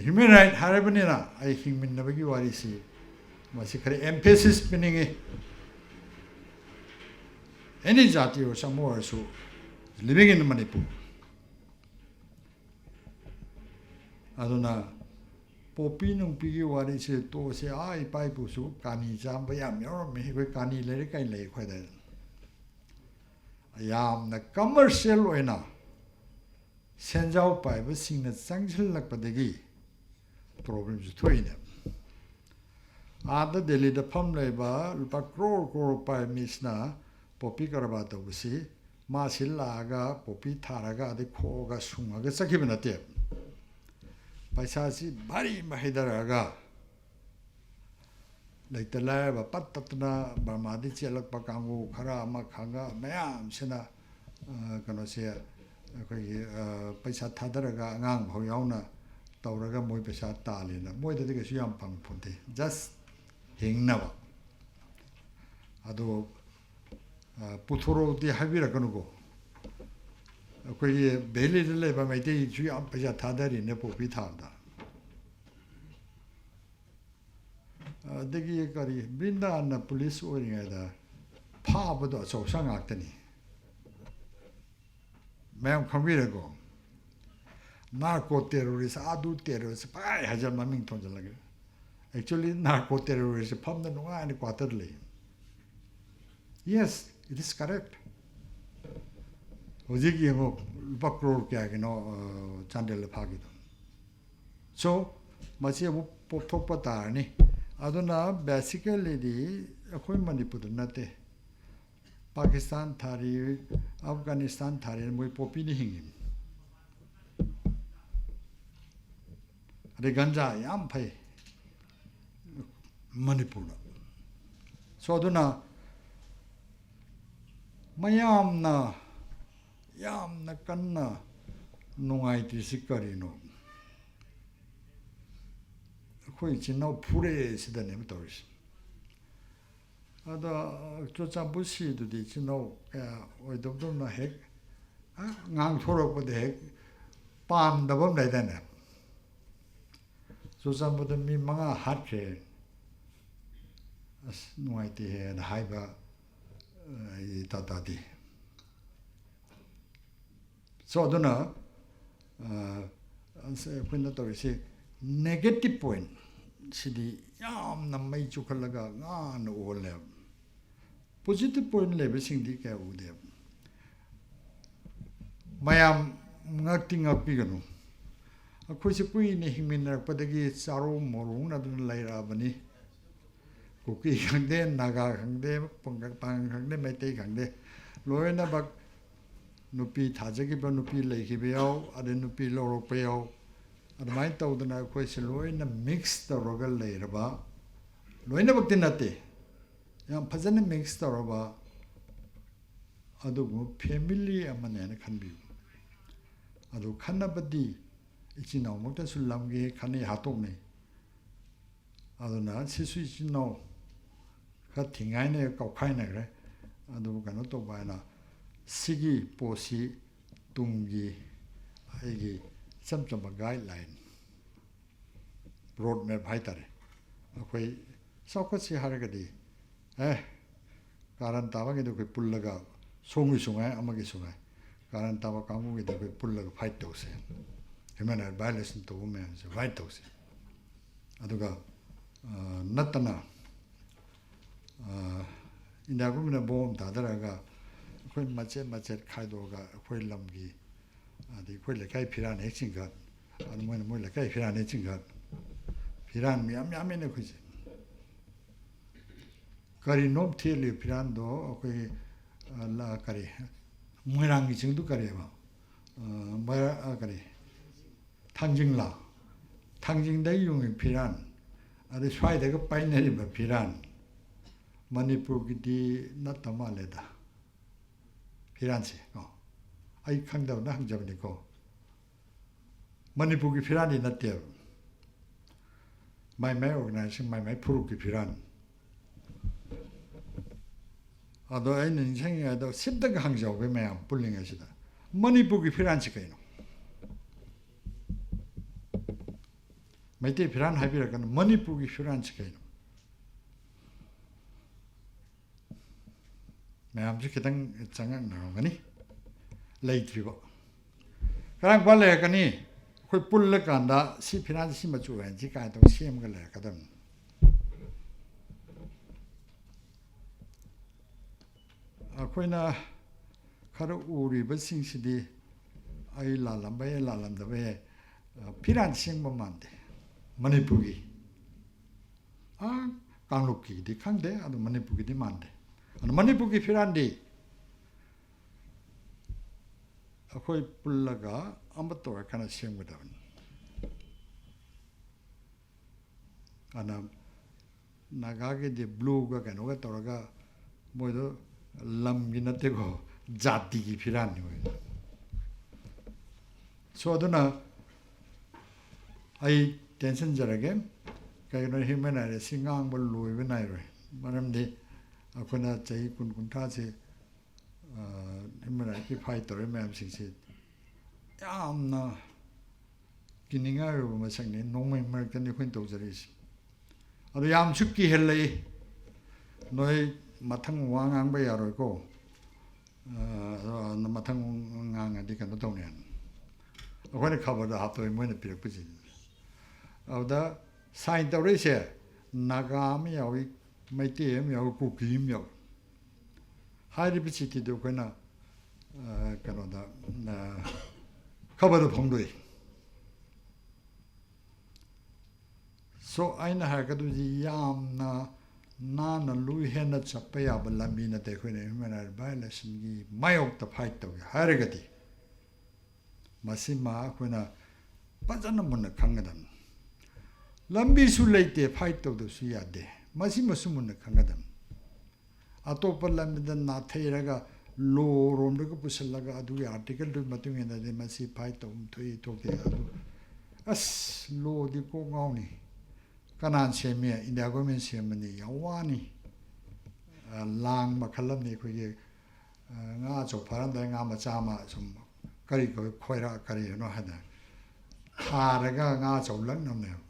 ꯍ꯭ꯌꯨꯃꯦꯟ ꯔꯥꯏꯠ ꯍꯥꯏꯔꯕꯅꯤꯅ ꯑꯩ ꯍꯤꯡꯃꯤꯟꯅꯕꯒꯤ ꯋꯥꯔꯤꯁꯤ ꯃꯁꯤ ꯈꯔ ꯑꯦꯝꯐꯦꯁꯤꯁ ꯄꯤꯅꯤꯡꯉꯤ ꯑꯦꯅꯤ ꯖꯥꯇꯤ ꯑꯣꯏꯔꯁꯨ ꯑꯃ ꯑꯣꯏꯔꯁꯨ ꯂꯤꯕꯤꯡ ꯏꯟ ꯃꯅꯤꯄꯨꯔ ꯑꯗꯨꯅ ꯄꯣꯄꯤ ꯅꯨꯡꯄꯤꯒꯤ ꯋꯥꯔꯤꯁꯦ ꯇꯣꯛꯑꯁꯤ ꯏꯄꯥ ꯏꯄꯨꯁꯨ ꯀꯥꯅꯤ ꯆꯥꯝꯕ ꯌꯥꯝ ꯌꯥꯎꯔꯝꯃꯤ ꯑꯩꯈꯣꯏ ꯀꯥꯅꯤ ꯂꯩꯔꯦ ꯀꯩ ꯂꯩ ꯑꯩꯈꯣꯏꯗ ꯌꯥꯝꯅ ꯀꯃꯔꯁꯤꯌꯦꯜ ꯑꯣꯏꯅ ꯁꯦꯟꯖꯥꯎ ꯄꯥꯏꯕꯁꯤꯡꯅ ꯆꯪꯁꯤꯜꯂꯛꯄꯗꯒꯤ ꯄ꯭ꯔꯣꯕ꯭ꯂꯦꯝꯁꯨ ꯊꯣꯛꯏꯅꯦ ꯑꯥꯗ ꯗꯦꯜꯂꯤꯗ ꯐꯝ ꯂꯩꯕ ꯂꯨꯄꯥ ꯀ꯭ꯔꯣꯔ ꯄꯥꯏꯕ ꯃꯤꯁꯤꯅ ꯄꯣꯄꯤ ꯀꯔꯕꯥꯔ ꯇꯧꯕꯁꯤ ꯃꯥꯁꯤ ꯂꯥꯛꯑꯒ ꯄꯣꯄꯤ ꯊꯥꯔꯒ ꯑꯗꯩ ꯈꯣꯛꯑꯒ ꯁꯨꯡꯉꯒ ꯆꯠꯈꯤꯕ ꯅꯠꯇꯦ ꯄꯩꯁꯥꯁꯤ ꯚꯥꯔꯤ ꯑꯃ ꯍꯩꯊꯔꯛꯑꯒ ꯂꯩꯇ ꯂꯥꯏꯔꯕ ꯄꯠ ꯇꯠꯇꯅ ꯕꯔꯃꯥꯗꯒꯤ ꯆꯦꯜꯂꯛꯄ ꯀꯥꯡꯕꯨ ꯈꯔ ꯑꯃ ꯈꯪꯉ ꯃꯌꯥꯝꯁꯤꯅ ꯀꯩꯅꯣꯁꯦ ꯑꯩꯈꯣꯏꯒꯤ ꯄꯩꯁꯥ ꯊꯥꯗꯔꯒ ꯑꯉꯥꯡ ꯐꯥꯎ ꯌꯥꯎꯅ ꯇꯧꯔꯒ ꯃꯣꯏ ꯄꯩꯁా ꯇꯥꯜꯂꯤꯅ ꯃꯣꯏꯗꯗꯤ ꯀꯩꯁꯨ ꯌꯥꯝ ꯐꯪ ꯄꯣꯟꯇꯦ ꯖꯁ ꯍꯤꯡꯅꯕ ꯑꯗꯣ ꯄꯨꯊꯣꯔꯛꯑꯣꯗꯤ ꯍꯥꯏꯕꯤꯔꯛꯀꯅꯨꯀꯣ ꯑꯩꯈꯣꯏꯒꯤ ꯚꯦꯂꯤꯗ ꯂꯩꯕ ꯃꯩꯇꯩꯁꯨ ꯌꯥꯝ ꯄꯩꯁꯥ ꯊꯥꯗꯔꯤꯅꯦ ꯄꯣꯄꯤ ꯊꯥꯕꯗ ꯑꯗꯒꯤ ꯀꯔꯤ ꯕ꯭ꯔꯤꯟꯗꯥꯟꯅ ꯄꯨꯂꯤꯁ ꯑꯣꯏꯔꯤꯉꯩꯗ ꯐꯥꯕꯗꯣ ꯑꯆꯧ ꯑꯁꯥꯡ ꯉꯥꯛꯇꯅꯤ ꯃꯌꯥꯝ ꯈꯪꯕꯤꯔꯦꯀꯣ ꯅꯥꯔꯀꯣ ꯇꯦꯔꯣꯔꯤꯁ ꯑꯗꯨ ꯇꯦꯔꯣꯔꯤꯁ ꯄꯥꯏ ꯍꯥꯏꯖ ꯃꯃꯤꯡ ꯊꯣꯟꯖꯜꯂꯒꯦ ꯑꯦꯛꯆꯨꯋꯦꯂꯤ ꯅꯥꯔꯀꯣ ꯇꯦꯔꯣꯔꯤꯁꯁꯦ ꯐꯝꯗ ꯅꯨꯡꯉꯥꯏꯅ ꯀ꯭ꯋꯥꯇꯔ ꯂꯩ ꯌꯦꯁ ꯏꯠ ꯏꯁ ꯀꯔꯦꯛट ꯍꯧꯖꯤꯛ ꯌꯦꯡꯉꯣ ꯂꯨꯄꯥ ꯀ꯭ꯔꯣꯔ ꯀꯌꯥꯒꯤꯅꯣ ꯆꯥꯟꯗꯦꯜꯗ ꯐꯥꯈꯤꯗꯣ ꯁꯣ ꯃꯁꯤ ꯑꯃꯨꯛ ꯄꯣꯛꯊꯣꯛꯄ ꯇꯥꯔꯅꯤ ꯑꯗꯨꯅ ꯕꯦꯁꯤꯀꯦꯜꯂꯤꯗꯤ ꯑꯩꯈꯣꯏ ꯃꯅꯤꯄꯨꯔꯗ ꯅꯠꯇꯦ ꯄꯥꯀꯤꯁꯇꯥꯟ ꯊꯥꯔꯤ ꯑꯐꯒꯥꯅꯤꯁꯇꯥꯟ ꯊꯥꯔꯤ ꯃꯣꯏ ꯄꯣꯄꯤꯅ ꯍꯤꯡꯉꯤ ꯑꯗꯩ ꯒꯟꯖꯥ ꯌꯥꯝ ꯐꯩ ꯃꯅꯤꯄꯨꯔꯗ ꯁꯣ ꯑꯗꯨꯅ ꯃꯌꯥꯝꯅ ꯌꯥꯝꯅ ꯀꯟꯅ ꯅꯨꯡꯉꯥꯏꯇ꯭ꯔꯤꯁꯤ ꯀꯔꯤꯅꯣ ꯑꯩꯈꯣꯏ ꯏꯆꯤꯟ ꯏꯅꯥꯎ ꯐꯨꯔꯛꯑꯦ ꯁꯤꯗꯅꯦꯕ ꯇꯧꯔꯤꯁꯦ ꯑꯗ ꯆꯨꯔꯆꯥꯟꯄꯨꯔꯁꯤꯗꯨꯗꯤ ꯏꯆꯤꯟ ꯏꯅꯥꯎ ꯀꯌꯥ ꯑꯣꯏꯗꯕꯗꯧꯅ ꯍꯦꯛ ꯉꯥꯡꯊꯣꯔꯛꯄꯗ ꯍꯦꯛ ꯄꯥꯝꯗꯕ ꯑꯃ ꯂꯩꯗꯥꯏꯅꯦ ꯆꯨꯔꯆꯥꯟꯄꯨꯔꯗ ꯃꯤ 5 ꯍꯥꯠꯈ꯭ꯔꯦ ꯑꯁ ꯅꯨꯡꯉꯥꯏꯇꯦꯍꯦꯅ ꯍꯥꯏꯕ ꯇꯥꯇꯥꯗꯤ ꯁꯣ ꯑꯗꯨꯅ ꯑꯩꯈꯣꯏꯅ ꯇꯧꯔꯤꯁꯤ ꯅꯦꯒꯦꯇꯤꯞ ꯄꯣꯏꯟ ꯁꯤꯗꯤ ꯌꯥꯝꯅ ꯃꯩ ꯆꯨꯈꯠꯂꯒ ꯉꯥꯟꯅ ꯑꯣꯜꯂꯦꯕ ꯄꯣꯖꯤꯇꯤꯞ ꯄꯣꯏꯟ ꯂꯩꯕꯁꯤꯡꯗꯤ ꯀꯌꯥ ꯎꯗꯦꯕ ꯃꯌꯥꯝ ꯉꯛꯇꯤ ꯉꯛꯄꯤꯒꯅꯨ ꯑꯩꯈꯣꯏꯁꯦ ꯀꯨꯏꯅ ꯍꯤꯡꯃꯤꯟꯅꯔꯛꯄꯗꯒꯤ ꯆꯥꯔꯣꯡ ꯃꯣꯔꯣꯡꯅꯗꯨꯅ ꯂꯩꯔꯛꯑꯕꯅꯤ ꯀꯨꯀꯤ ꯈꯪꯗꯦ ꯅꯥꯒꯥ ꯈꯪꯗꯦ ꯄꯥꯡꯒꯜ ꯈꯪꯗꯦ ꯃꯩꯇꯩ ꯈꯪꯗꯦ ꯂꯣꯏꯅꯃꯛ ꯅꯨꯄꯤ ꯊꯥꯖꯈꯤꯕ ꯅꯨꯄꯤ ꯂꯩꯈꯤꯕ ꯌꯥꯎ ꯑꯗꯩ ꯅꯨꯄꯤ ꯂꯧꯔꯛꯄ ꯌꯥꯎ ꯑꯗꯨꯃꯥꯏꯅ ꯇꯧꯗꯅ ꯑꯩꯈꯣꯏꯁꯦ ꯂꯣꯏꯅ ꯃꯤꯛꯁ ꯇꯧꯔꯒ ꯂꯩꯔꯕ ꯂꯣꯏꯅꯃꯛꯇꯤ ꯅꯠꯇꯦ ꯌꯥꯝ ꯐꯖꯅ ꯃꯤꯛꯁ ꯇꯧꯔꯕ ꯑꯗꯨꯒꯨꯝꯕ ꯐꯦꯃꯤꯂꯤ ꯑꯃꯅꯦꯅ ꯈꯟꯕꯤꯌꯨ ꯑꯗꯨ ꯈꯟꯅꯕꯗꯤ ꯏꯆꯤꯟ ꯏꯅꯥꯎꯃꯛꯇꯁꯨ ꯂꯝꯒꯤ ꯈꯟꯅꯩ ꯍꯥꯠꯇꯣꯛꯅꯩ ꯑꯗꯨꯅ ꯁꯤꯁꯨ ꯏꯆꯤꯟ ꯏꯅꯥꯎ ꯈꯔ ꯊꯤꯡꯉꯥꯏꯅ ꯀꯥꯎꯈꯥꯏꯅꯈ꯭ꯔꯦ ꯑꯗꯨꯕꯨ ꯀꯩꯅꯣ ꯇꯧꯕ ꯍꯥꯏꯅ ꯁꯤꯒꯤ ꯄꯣꯠꯁꯤ ꯇꯨꯡꯒꯤ ꯑꯩꯒꯤ ꯏꯆꯝ ꯆꯝꯕ ꯒꯥꯏꯗꯂꯥꯏꯟ ꯔꯣꯗ ꯃꯦꯞ ꯍꯥꯏꯇꯥꯔꯦ ꯑꯩꯈꯣꯏ ꯆꯥꯎꯈꯠꯁꯤ ꯍꯥꯏꯔꯒꯗꯤ ꯀꯥꯔꯟ ꯇꯥꯕꯒꯤꯗꯤ ꯑꯩꯈꯣꯏ ꯄꯨꯜꯂꯒ ꯁꯣꯝꯒꯤꯁꯨ ꯉꯥꯏ ꯑꯃꯒꯤꯁꯨ ꯉꯥꯏ ꯀꯥꯔꯟ ꯇꯥꯕ ꯀꯥꯡꯕꯨꯒꯤꯗꯤ ꯑꯩꯈꯣꯏ ꯄꯨꯜꯂꯒ ꯐꯥꯏꯠ ꯇꯧꯁꯦ ꯍ꯭ꯌꯨꯃꯦꯟ ꯔꯥꯏꯠ ꯚꯥꯏꯑꯣꯂꯦꯁꯟ ꯇꯧꯕ ꯃꯌꯥꯝꯁꯦ ꯐꯥꯏꯠ ꯇꯧꯁꯦ ꯑꯗꯨꯒ ꯅꯠꯇꯅ ꯏꯟꯗꯤꯌꯥ ꯒꯣꯔꯃꯦꯟꯅ ꯕꯣꯝ ꯊꯥꯗꯔꯒ ꯑꯩꯈꯣꯏ ꯃꯆꯦꯠ ꯃꯆꯦꯠ ꯈꯥꯏꯗꯣꯛꯑꯒ ꯑꯩꯈꯣꯏ ꯂꯝꯒꯤ ꯑꯗꯩ ꯑꯩꯈꯣꯏ ꯂꯩꯀꯥꯏ ꯐꯤꯔꯥꯟ ꯍꯦꯛ ꯆꯤꯡꯈꯠ ꯑꯗꯨ ꯃꯣꯏꯅ ꯃꯣꯏ ꯂꯩꯀꯥꯏ ꯐꯤꯔꯥꯟ ꯍꯦꯛ ꯆꯤꯡꯈꯠ ꯐꯤꯔꯥꯟ ꯃꯌꯥꯝ ꯌꯥꯝꯃꯦꯅ ꯑꯩꯈꯣꯏꯁꯦ ꯀꯔꯤꯅꯣ ꯊꯦꯠꯂꯤꯕ ꯐꯤꯔꯥꯟꯗꯣ ꯑꯩꯈꯣꯏ ꯀꯔꯤ ꯃꯣꯏꯔꯥꯡꯒꯤ ꯆꯤꯡꯗꯨ ꯀꯔꯤꯕ ꯀꯔꯤ ꯊꯥꯡꯖꯤꯡꯂꯥ ꯊꯥꯡꯖꯤꯡꯗ ꯌꯨꯡꯉꯤ ꯐꯤꯔꯥꯟ ꯑꯗꯩ ꯁ꯭ꯋꯥꯏꯗꯒ ꯄꯥꯏꯅꯔꯤꯕ ꯐꯤꯔꯥꯟ ꯃꯅꯤꯄꯨꯔꯒꯤꯗꯤ ꯅꯠꯇ ꯃꯥꯜꯂꯦꯗ ꯐꯤꯔꯥꯟꯁꯦ ꯑꯩ ꯈꯪꯗꯕꯅ ꯍꯪꯖꯕꯅꯤꯀꯣ ꯃꯅꯤꯄꯨꯔꯒꯤ ꯐꯤꯔꯥꯟꯗꯤ ꯅꯠꯇꯦꯕ ꯃꯥꯏ ꯃꯥꯏ ꯑꯣꯔꯒꯅꯥꯏꯖꯦꯁꯟ ꯃꯥꯏ ꯃꯥꯏ ꯐꯨꯔꯨꯞꯀꯤ ꯐꯤꯔꯥꯟ ꯑꯗꯣ ꯑꯩꯅ ꯅꯤꯡꯁꯤꯡꯉꯤꯉꯩꯗ ꯁꯤꯝꯇꯪ ꯍꯪꯖꯍꯧꯒꯦ ꯃꯌꯥꯝ ꯄꯨꯜꯂꯤꯉꯩꯁꯤꯗ ꯃꯅꯤꯄꯨꯔꯒꯤ ꯐꯤꯔꯥꯟꯁꯤ ꯀꯩꯅꯣ ꯃꯩꯇꯩ ꯐꯤꯔꯥꯟ ꯍꯥꯏꯕꯤꯔꯛꯀꯅꯨ ꯃꯅꯤꯄꯨꯔꯒꯤ ꯐꯤꯔꯥꯟꯁꯤ ꯀꯩꯅꯣ ꯃꯌꯥꯝꯁꯤ ꯈꯤꯇꯪ ꯆꯪꯉꯛꯅꯔꯝꯒꯅꯤ ꯂꯩꯇ꯭ꯔꯤꯕ ꯀꯔꯝ ꯂꯩꯔꯛꯀꯅꯤ ꯑꯩꯈꯣꯏ ꯄꯨꯜꯂꯀꯥꯟꯗ ꯁꯤ ꯐꯤꯔꯥꯟꯁꯤ ꯁꯤ ꯃꯆꯨ ꯑꯣꯏꯍꯟꯁꯤ ꯀꯥꯏꯅ ꯇꯧ ꯁꯦꯝꯃꯒ ꯂꯩꯔꯛꯀꯗꯕꯅꯤ ꯑꯩꯈꯣꯏꯅ ꯈꯔ ꯎꯔꯤꯕꯁꯤꯡꯁꯤꯗꯤ ꯑꯩ ꯂꯥꯜꯂꯝꯕ ꯌꯥꯏ ꯂꯥꯜꯂꯝꯗꯕ ꯌꯥꯏ ꯐꯤꯔꯥꯟ ꯁꯦꯝꯕ ꯃꯥꯟꯗꯦ ꯃꯅꯤꯄꯨꯔꯒꯤ ꯀꯥꯡꯂꯨꯞꯀꯤꯗꯤ ꯈꯪꯗꯦ ꯑꯗꯨ ꯃꯅꯤꯄꯨꯔꯒꯤꯗꯤ ꯃꯥꯟꯗꯦ ꯑꯗꯨ ꯃꯅꯤꯄꯨꯔꯒꯤ ꯐꯤꯔꯥꯟꯗꯤ ꯑꯩꯈꯣই ꯄꯨꯜꯂꯒ ꯑꯃ ꯇꯧꯔꯀꯥꯟꯗ ꯁꯦꯝꯒꯗꯕꯅꯤ ꯑꯗꯨꯅ ꯅꯥꯒꯥꯒꯤꯗꯤ ꯕ꯭ꯂꯨꯒ ꯀꯩꯅꯣꯒ ꯇꯧꯔꯒ ꯃꯣꯏꯗꯣ ꯂꯝꯒꯤ ꯅꯠꯇꯦꯀꯣ ꯖꯥꯇꯤꯒꯤ ꯐꯤꯔꯥꯟꯅꯤ ꯃꯣꯏꯗꯣ ꯁꯣ ꯑꯗꯨꯅ ꯑꯩ ꯇꯦꯟꯁꯟꯖꯔꯒꯦ ꯀꯩꯒꯤꯅꯣ ꯍ꯭ꯌꯨꯃꯦꯟ ꯔꯥꯏꯠꯁꯤ ꯉꯥꯡꯕ ꯂꯣꯏꯕ ꯅꯥꯏꯔꯣꯏ ꯃꯔꯝꯗꯤ ꯑꯩꯈꯣꯏꯅ ꯆꯍꯤ 20-30ꯁꯤ ꯍ꯭ꯌꯨꯃꯦꯟ ꯔꯥꯏꯠꯀꯤ ꯐꯥꯏꯠ ꯇꯧꯔꯤꯕ ꯃꯌꯥꯝꯁꯤꯡꯁꯤ ꯌꯥꯝꯅ ꯀꯤꯅꯤꯡꯉꯥꯏ ꯑꯣꯏꯕ ꯃꯁꯛꯅꯤ ꯅꯣꯡꯃꯩ ꯃꯔꯛꯇꯅꯤ ꯑꯩꯈꯣꯏꯅ ꯇꯧꯖꯔꯤꯁꯤ ꯑꯗꯨ ꯌꯥꯝꯁꯨ ꯀꯤꯍꯜꯂꯛꯏ ꯅꯣꯏ ꯃꯊꯪ ꯋꯥ ꯉꯥꯡꯕ ꯌꯥꯔꯣꯏꯀꯣ ꯃꯊꯪ ꯉꯥꯡꯉꯗꯤ ꯀꯩꯅꯣ ꯇꯧꯅꯤ ꯑꯩꯈꯣꯏꯅ ꯈꯕꯔꯗ ꯍꯥꯞꯇꯣꯏ ꯃꯣꯏꯅ ꯄꯤꯔꯛꯄꯁꯤꯡ ꯑꯗꯨꯗ ꯁꯥꯏꯟ ꯇꯧꯔꯛꯏꯁꯦ ꯅꯥꯒꯥ ꯑꯃ ꯌꯥꯎꯏ ꯃꯩꯇꯩ ꯑꯃ ꯌꯥꯎꯏ ꯀꯨꯀꯤ ꯑꯃ ꯌꯥꯎꯏ ꯍꯥꯏꯔꯤꯕ ꯆꯤꯊꯤꯗꯨ ꯑꯩꯈꯣꯏꯅ ꯀꯩꯅꯣꯗ ꯈꯕꯔꯗ ꯐꯣꯡꯗꯣꯛꯏ ꯁꯣ ꯑꯩꯅ ꯍꯥꯏꯔꯛꯀꯗꯣꯏꯁꯤ ꯌꯥꯝꯅ ꯅꯥꯟꯅ ꯂꯨ ꯍꯦꯟꯅ ꯆꯠꯄ ꯌꯥꯕ ꯂꯝꯕꯤ ꯅꯠꯇꯦ ꯑꯩꯈꯣꯏꯅ ꯍ꯭ꯌꯨꯃꯦꯟ ꯔꯥꯏꯠ ꯚꯥꯏꯑꯣꯂꯦꯁꯟꯒꯤ ꯃꯥꯌꯣꯛꯇ ꯐꯥꯏꯠ ꯇꯧꯒꯦ ꯍꯥꯏꯔꯒꯗꯤ ꯃꯁꯤꯃ ꯑꯩꯈꯣꯏꯅ ꯐꯖꯅ ꯃꯨꯟꯅ ꯈꯪꯒꯗꯕꯅꯤ ꯂꯝꯕꯤꯁꯨ ꯂꯩꯇꯦ ꯐꯥꯏꯠ ꯇꯧꯗꯕꯁꯨ ꯌꯥꯗꯦ ꯃꯁꯤꯃꯁꯨ ꯃꯨꯟꯅ ꯈꯪꯒꯗꯕꯅꯤ ꯑꯇꯣꯞꯄ ꯂꯝꯕꯤꯗ ꯅꯥꯊꯩꯔꯒ ꯂꯣꯔꯣꯝꯗꯒ ꯄꯨꯁꯤꯜꯂꯒ ꯑꯗꯨꯒꯤ ꯑꯥꯔꯇꯤꯀꯜꯗꯨꯒꯤ ꯃꯇꯨꯡ ꯏꯟꯅꯗꯤ ꯃꯁꯤ ꯐꯥꯏꯠ ꯇꯧꯐꯝ ꯊꯣꯛꯏ ꯊꯣꯛꯇꯦ ꯑꯗꯨ ꯑꯁ ꯂꯣꯗꯤ ꯀꯣꯛ ꯉꯥꯎꯅꯤ ꯀꯅꯥꯅ ꯁꯦꯝꯃꯤ ꯏꯟꯗꯤꯌా ꯒꯣꯔꯃꯦꯟ ꯁꯦꯝꯕꯅꯤ ꯌꯥꯝ ꯋꯥꯅꯤ ꯂꯥꯡ ꯃꯈꯜ ꯑꯃꯅꯤ ꯑꯩꯈꯣꯏꯒꯤ ꯉꯥ ꯑꯆꯧ ꯐꯥꯔꯝꯗꯥꯏ ꯉꯥ ꯃꯆꯥ ꯑꯃ ꯁꯨꯝ ꯀꯔꯤ ꯈꯣꯏꯔꯛ ꯀꯔꯤꯅꯣ ꯍꯥꯏꯅ ꯊꯥꯔꯒ ꯉꯥ ꯑꯆꯧ ꯂꯛꯅꯕꯅꯦꯕ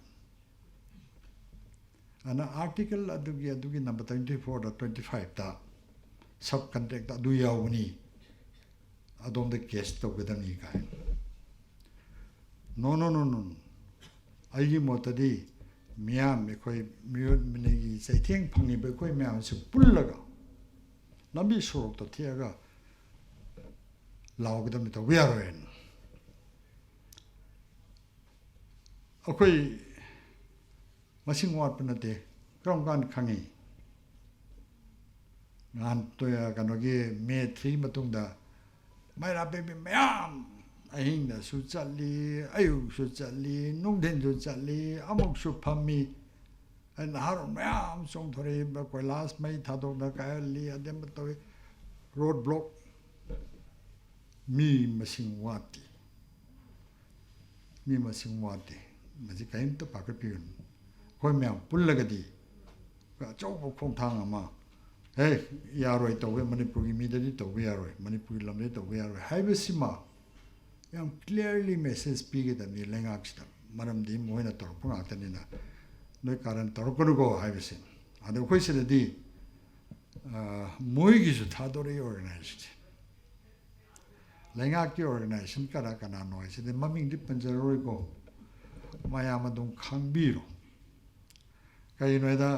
ꯑꯗꯨꯅ ꯑꯥꯔꯇꯤꯀꯜ ꯑꯗꯨꯒꯤ ꯅꯝꯕꯔ 24ꯗ 25ꯗ ꯁꯕ ꯀꯟꯇ꯭ꯔꯦꯛꯇ ꯑꯗꯨ ꯌꯥꯎꯕꯅꯤ ꯑꯗꯣꯝꯗ ꯀꯦꯁ ꯇꯧꯒꯗꯕꯅꯤ ꯀꯥꯏ ꯅꯣ ꯑꯩꯒꯤ ꯃꯣꯠꯇꯗꯤ ꯃꯤꯌꯥꯝ ꯑꯩꯈꯣꯏ ꯃꯤꯑꯣꯠ ꯆꯩꯊꯦꯡ ꯐꯪꯉꯤꯕ ꯑꯩꯈꯣꯏ ꯃꯌꯥꯝꯁꯤ ꯄꯨꯜꯂꯒ ꯂꯝꯕꯤ ꯁꯣꯔꯣꯛꯇ ꯊꯦꯛꯑꯒ ꯂꯥꯎꯒꯗꯕꯅꯤ ꯇꯧꯕ ꯌꯥꯔꯣꯏꯅ ꯑꯩꯈꯣꯏ ꯃꯁꯤꯡ ꯋꯥꯠꯄ ꯅꯠꯇꯦ ꯀꯔꯝ ꯀꯥꯟꯗ ꯈꯪꯉꯤ ꯅꯍꯥꯟ ꯀꯩꯅꯣꯒꯤ ꯃꯦ 3 ꯃꯇꯨꯡꯗ ꯃꯩꯔꯥ ꯄꯦꯕꯤ ꯃꯌꯥꯝ ꯑꯍꯤꯡꯗꯁꯨ ꯆꯠꯂꯤ ꯑꯌꯨꯛꯁꯨ ꯆꯠꯂꯤ ꯅꯨꯡꯊꯤꯟꯁꯨ ꯆꯠꯂꯤ ꯑꯃꯨꯛꯁꯨ ꯐꯝꯃꯤ ꯅꯍꯥꯔꯣꯜ ꯃꯌꯥꯝ ꯆꯣꯡꯊꯣꯔꯛꯏ ꯀꯣꯏꯂꯥꯁ ꯃꯩ ꯊꯥꯗꯣꯛꯅ ꯀꯥꯏꯍꯜꯂꯤ ꯑꯗꯦꯝꯕ ꯇꯧꯏ ꯔꯣꯗ ꯕ꯭ꯂꯣꯛ ꯃꯤ ꯃꯁꯤꯡ ꯋꯥꯠꯇꯦ ꯃꯤ ꯃꯁꯤꯡ ꯋꯥꯠꯇꯦ ꯃꯁꯤ ꯀꯔꯤꯝꯇ ꯄꯥꯈꯠꯄꯤꯒꯅꯨ ꯑꯩꯈꯣꯏ ꯃꯌꯥꯝ ꯄꯨꯜꯂꯒꯗꯤ ꯑꯆꯧꯕ ꯈꯣꯡꯊꯥꯡ ꯑꯃ ꯌꯥꯔꯣꯏ ꯇꯧꯕ ꯃꯅꯤꯄꯨꯔꯒꯤ ꯃꯤꯗꯗꯤ ꯇꯧꯕ ꯌꯥꯔꯣꯏ ꯃꯅꯤꯄꯨꯔꯒꯤ ꯂꯝꯗꯗꯤ ꯇꯧꯕ ꯌꯥꯔꯣꯏ ꯍꯥꯏꯕꯁꯤꯃ ꯌꯥꯝ ꯀ꯭ꯂꯤꯌꯥꯔꯂꯤ ꯃꯦꯁꯦꯖ ꯄꯤꯒꯗꯕꯅꯤ ꯂꯩꯉꯥꯛꯁꯤꯗ ꯃꯔꯝꯗꯤ ꯃꯣꯏꯅ ꯇꯧꯔꯛꯄ ꯉꯥꯛꯇꯅꯤꯅ ꯅꯣꯏ ꯀꯥꯔꯟ ꯇꯧꯔꯛꯀꯅꯨꯀꯣ ꯍꯥꯏꯕꯁꯦ ꯑꯗꯣ ꯑꯩꯈꯣꯏ ꯁꯤꯗꯗꯤ ꯃꯣꯏꯒꯤꯁꯨ ꯊꯥꯗꯣꯔꯛꯏ ꯑꯣꯔꯒꯅꯥꯏꯖꯦꯁꯟꯁꯦ ꯂꯩꯉꯥꯛꯀꯤ ꯑꯣꯔꯒꯅꯥꯏꯖꯦꯁꯟ ꯀꯅꯥꯅꯣ ꯍꯥꯏꯁꯤꯗꯤ ꯃꯃꯤꯡꯗꯤ ꯄꯟꯖꯔꯔꯣꯏꯀꯣ ꯃꯌꯥꯝ ꯑꯗꯨꯝ ꯈꯪꯕꯤꯔꯣ ꯀꯩꯒꯤꯅꯣ ꯍꯥꯏꯗ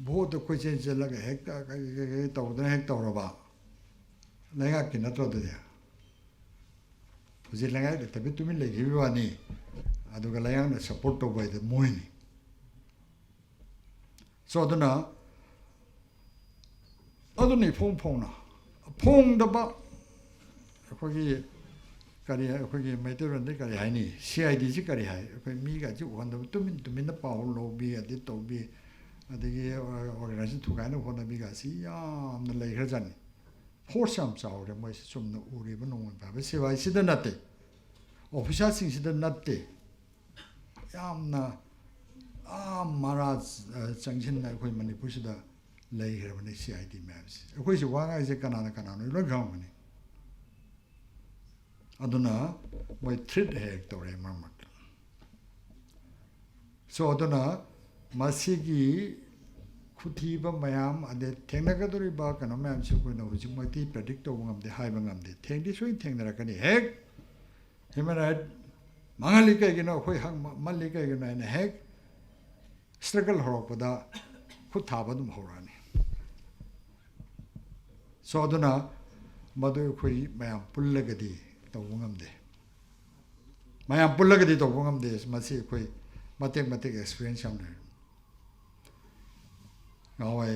ꯚꯣꯠꯇ ꯀꯣꯏꯆꯦꯟ ꯆꯦꯜꯂꯒ ꯍꯦꯛꯇ ꯀꯩ ꯇꯧꯗꯅ ꯍꯦꯛ ꯇꯧꯔꯕ ꯂꯩꯉꯥꯛꯀꯤ ꯅꯠꯇ꯭ꯔꯣ ꯑꯗꯨꯗꯤ ꯍꯧꯖꯤꯛ ꯂꯩꯉꯥꯛ ꯂꯩꯇꯕꯤ ꯇꯨꯃꯤꯟ ꯂꯩꯈꯤꯕ ꯋꯥꯅꯤ ꯑꯗꯨꯒ ꯂꯩꯉꯥꯛꯅ ꯁꯞꯄꯣꯔꯠ ꯇꯧꯕ ꯍꯥꯏꯗꯣ ꯃꯣꯏꯅꯤ ꯁꯣ ꯑꯗꯨꯅ ꯏꯐꯣꯡ ꯐꯣꯡꯅ ꯐꯣꯡꯗꯕ ꯑꯩꯈꯣꯏꯒꯤ ꯀꯔꯤ ꯑꯩꯈꯣꯏꯒꯤ ꯃꯩꯇꯩꯔꯣꯟꯗ ꯀꯔꯤ ꯍꯥꯏꯅꯤ CIDꯁꯤ ꯀꯔꯤ ꯍꯥꯏ ꯑꯩꯈꯣꯏ ꯃꯤꯒꯁꯤ ꯎꯍꯟꯗꯕ ꯇꯨꯃꯤꯟꯅ ꯄꯥꯎ ꯂꯧꯕꯤ ꯑꯗꯩ ꯇꯧꯕꯤ ꯑꯗꯒꯤ ꯑꯣꯔꯒꯅꯥꯏꯖꯦꯁꯟ ꯊꯨꯒꯥꯏꯅꯕ ꯍꯣꯠꯅꯕꯤꯒꯁꯤ ꯌꯥꯝꯅ ꯂꯩꯈ꯭ꯔꯖꯥꯠꯅꯤ ꯐꯣꯔꯁ ꯌꯥꯝ ꯆꯥꯎꯔꯦ ꯃꯣꯏꯁꯤ ꯆꯨꯝꯅ ꯎꯔꯤꯕ ꯅꯣꯡꯃꯩ ꯄꯥꯏꯕ ꯁꯤꯕꯥꯏꯁꯤꯗ ꯅꯠꯇꯦ ꯑꯣꯐꯤꯁꯥꯔꯁꯤꯡꯁꯤꯗ ꯅꯠꯇꯦ ꯌꯥꯝꯅ ꯃꯍꯥꯔꯥꯖ ꯆꯪꯁꯤꯟꯅ ꯑꯩꯈꯣꯏ ꯃꯅꯤꯄꯨꯔꯁꯤꯗ ꯂꯩꯈ꯭ꯔꯕꯅꯤ CID ꯃꯌꯥꯝꯁꯤ ꯑꯩꯈꯣꯏꯁꯤ ꯋꯥ ꯉꯥꯡꯏꯁꯦ ꯀꯅꯥꯅꯣ ꯂꯣꯏ ꯈꯪꯉꯝꯒꯅꯤ ꯑꯗꯨꯅ ꯃꯣꯏ ꯊ꯭ꯔꯤꯠ ꯍꯦꯛ ꯇꯧꯔꯦ ꯃꯔꯛ ꯃꯔꯛꯇ ꯁꯣ ꯑꯗꯨꯅ ꯃꯁꯤꯒꯤ ꯈꯨꯊꯤꯕ ꯃꯌꯥꯝ ꯑꯗꯩ ꯊꯦꯡꯅꯒꯗꯧꯔꯤꯕ ꯀꯩꯅꯣ ꯃꯌꯥꯝꯁꯤ ꯑꯩꯈꯣꯏꯅ ꯍꯧꯖꯤꯛꯃꯛꯇꯤ ꯄ꯭ꯔꯦꯗꯤꯛ ꯇꯧꯕ ꯉꯝꯗꯦ ꯍꯥꯏꯕ ꯉꯝꯗꯦ ꯊꯦꯡꯗꯤ ꯁꯣꯏꯅ ꯊꯦꯡꯅꯔꯛꯀꯅꯤ ꯍꯦꯛ ꯍ꯭ꯌꯨꯃꯦꯟ ꯔꯥꯏꯠ ꯃꯥꯡꯍꯜꯂꯤ ꯀꯩꯒꯤꯅꯣ ꯑꯩꯈꯣꯏ ꯍꯛ ꯃꯜꯂꯤ ꯀꯩꯒꯤꯅꯣ ꯍꯥꯏꯅ ꯍꯦꯛ ꯁ꯭ꯇ꯭ꯔꯒꯜ ꯍꯧꯔꯛꯄꯗ ꯈꯨꯠ ꯊꯥꯕ ꯑꯗꯨꯝ ꯍꯧꯔꯛꯑꯅꯤ ꯁꯣ ꯑꯗꯨꯅ ꯃꯗꯨ ꯑꯩꯈꯣꯏ ꯃꯌꯥꯝ ꯄꯨꯜꯂꯒꯗꯤ ꯇꯧꯕ ꯉꯝꯗꯦ ꯃꯌꯥꯝ ꯄꯨꯜꯂꯒꯗꯤ ꯇꯧꯕ ꯉꯝꯗꯦ ꯃꯁꯤ ꯑꯩꯈꯣꯏ ꯃꯇꯦꯛ ꯑꯦꯛꯁꯄꯤꯔꯤꯌꯦꯟꯁ ꯌꯥꯝ ꯂꯩ ꯅꯍꯥꯟꯋꯥꯏ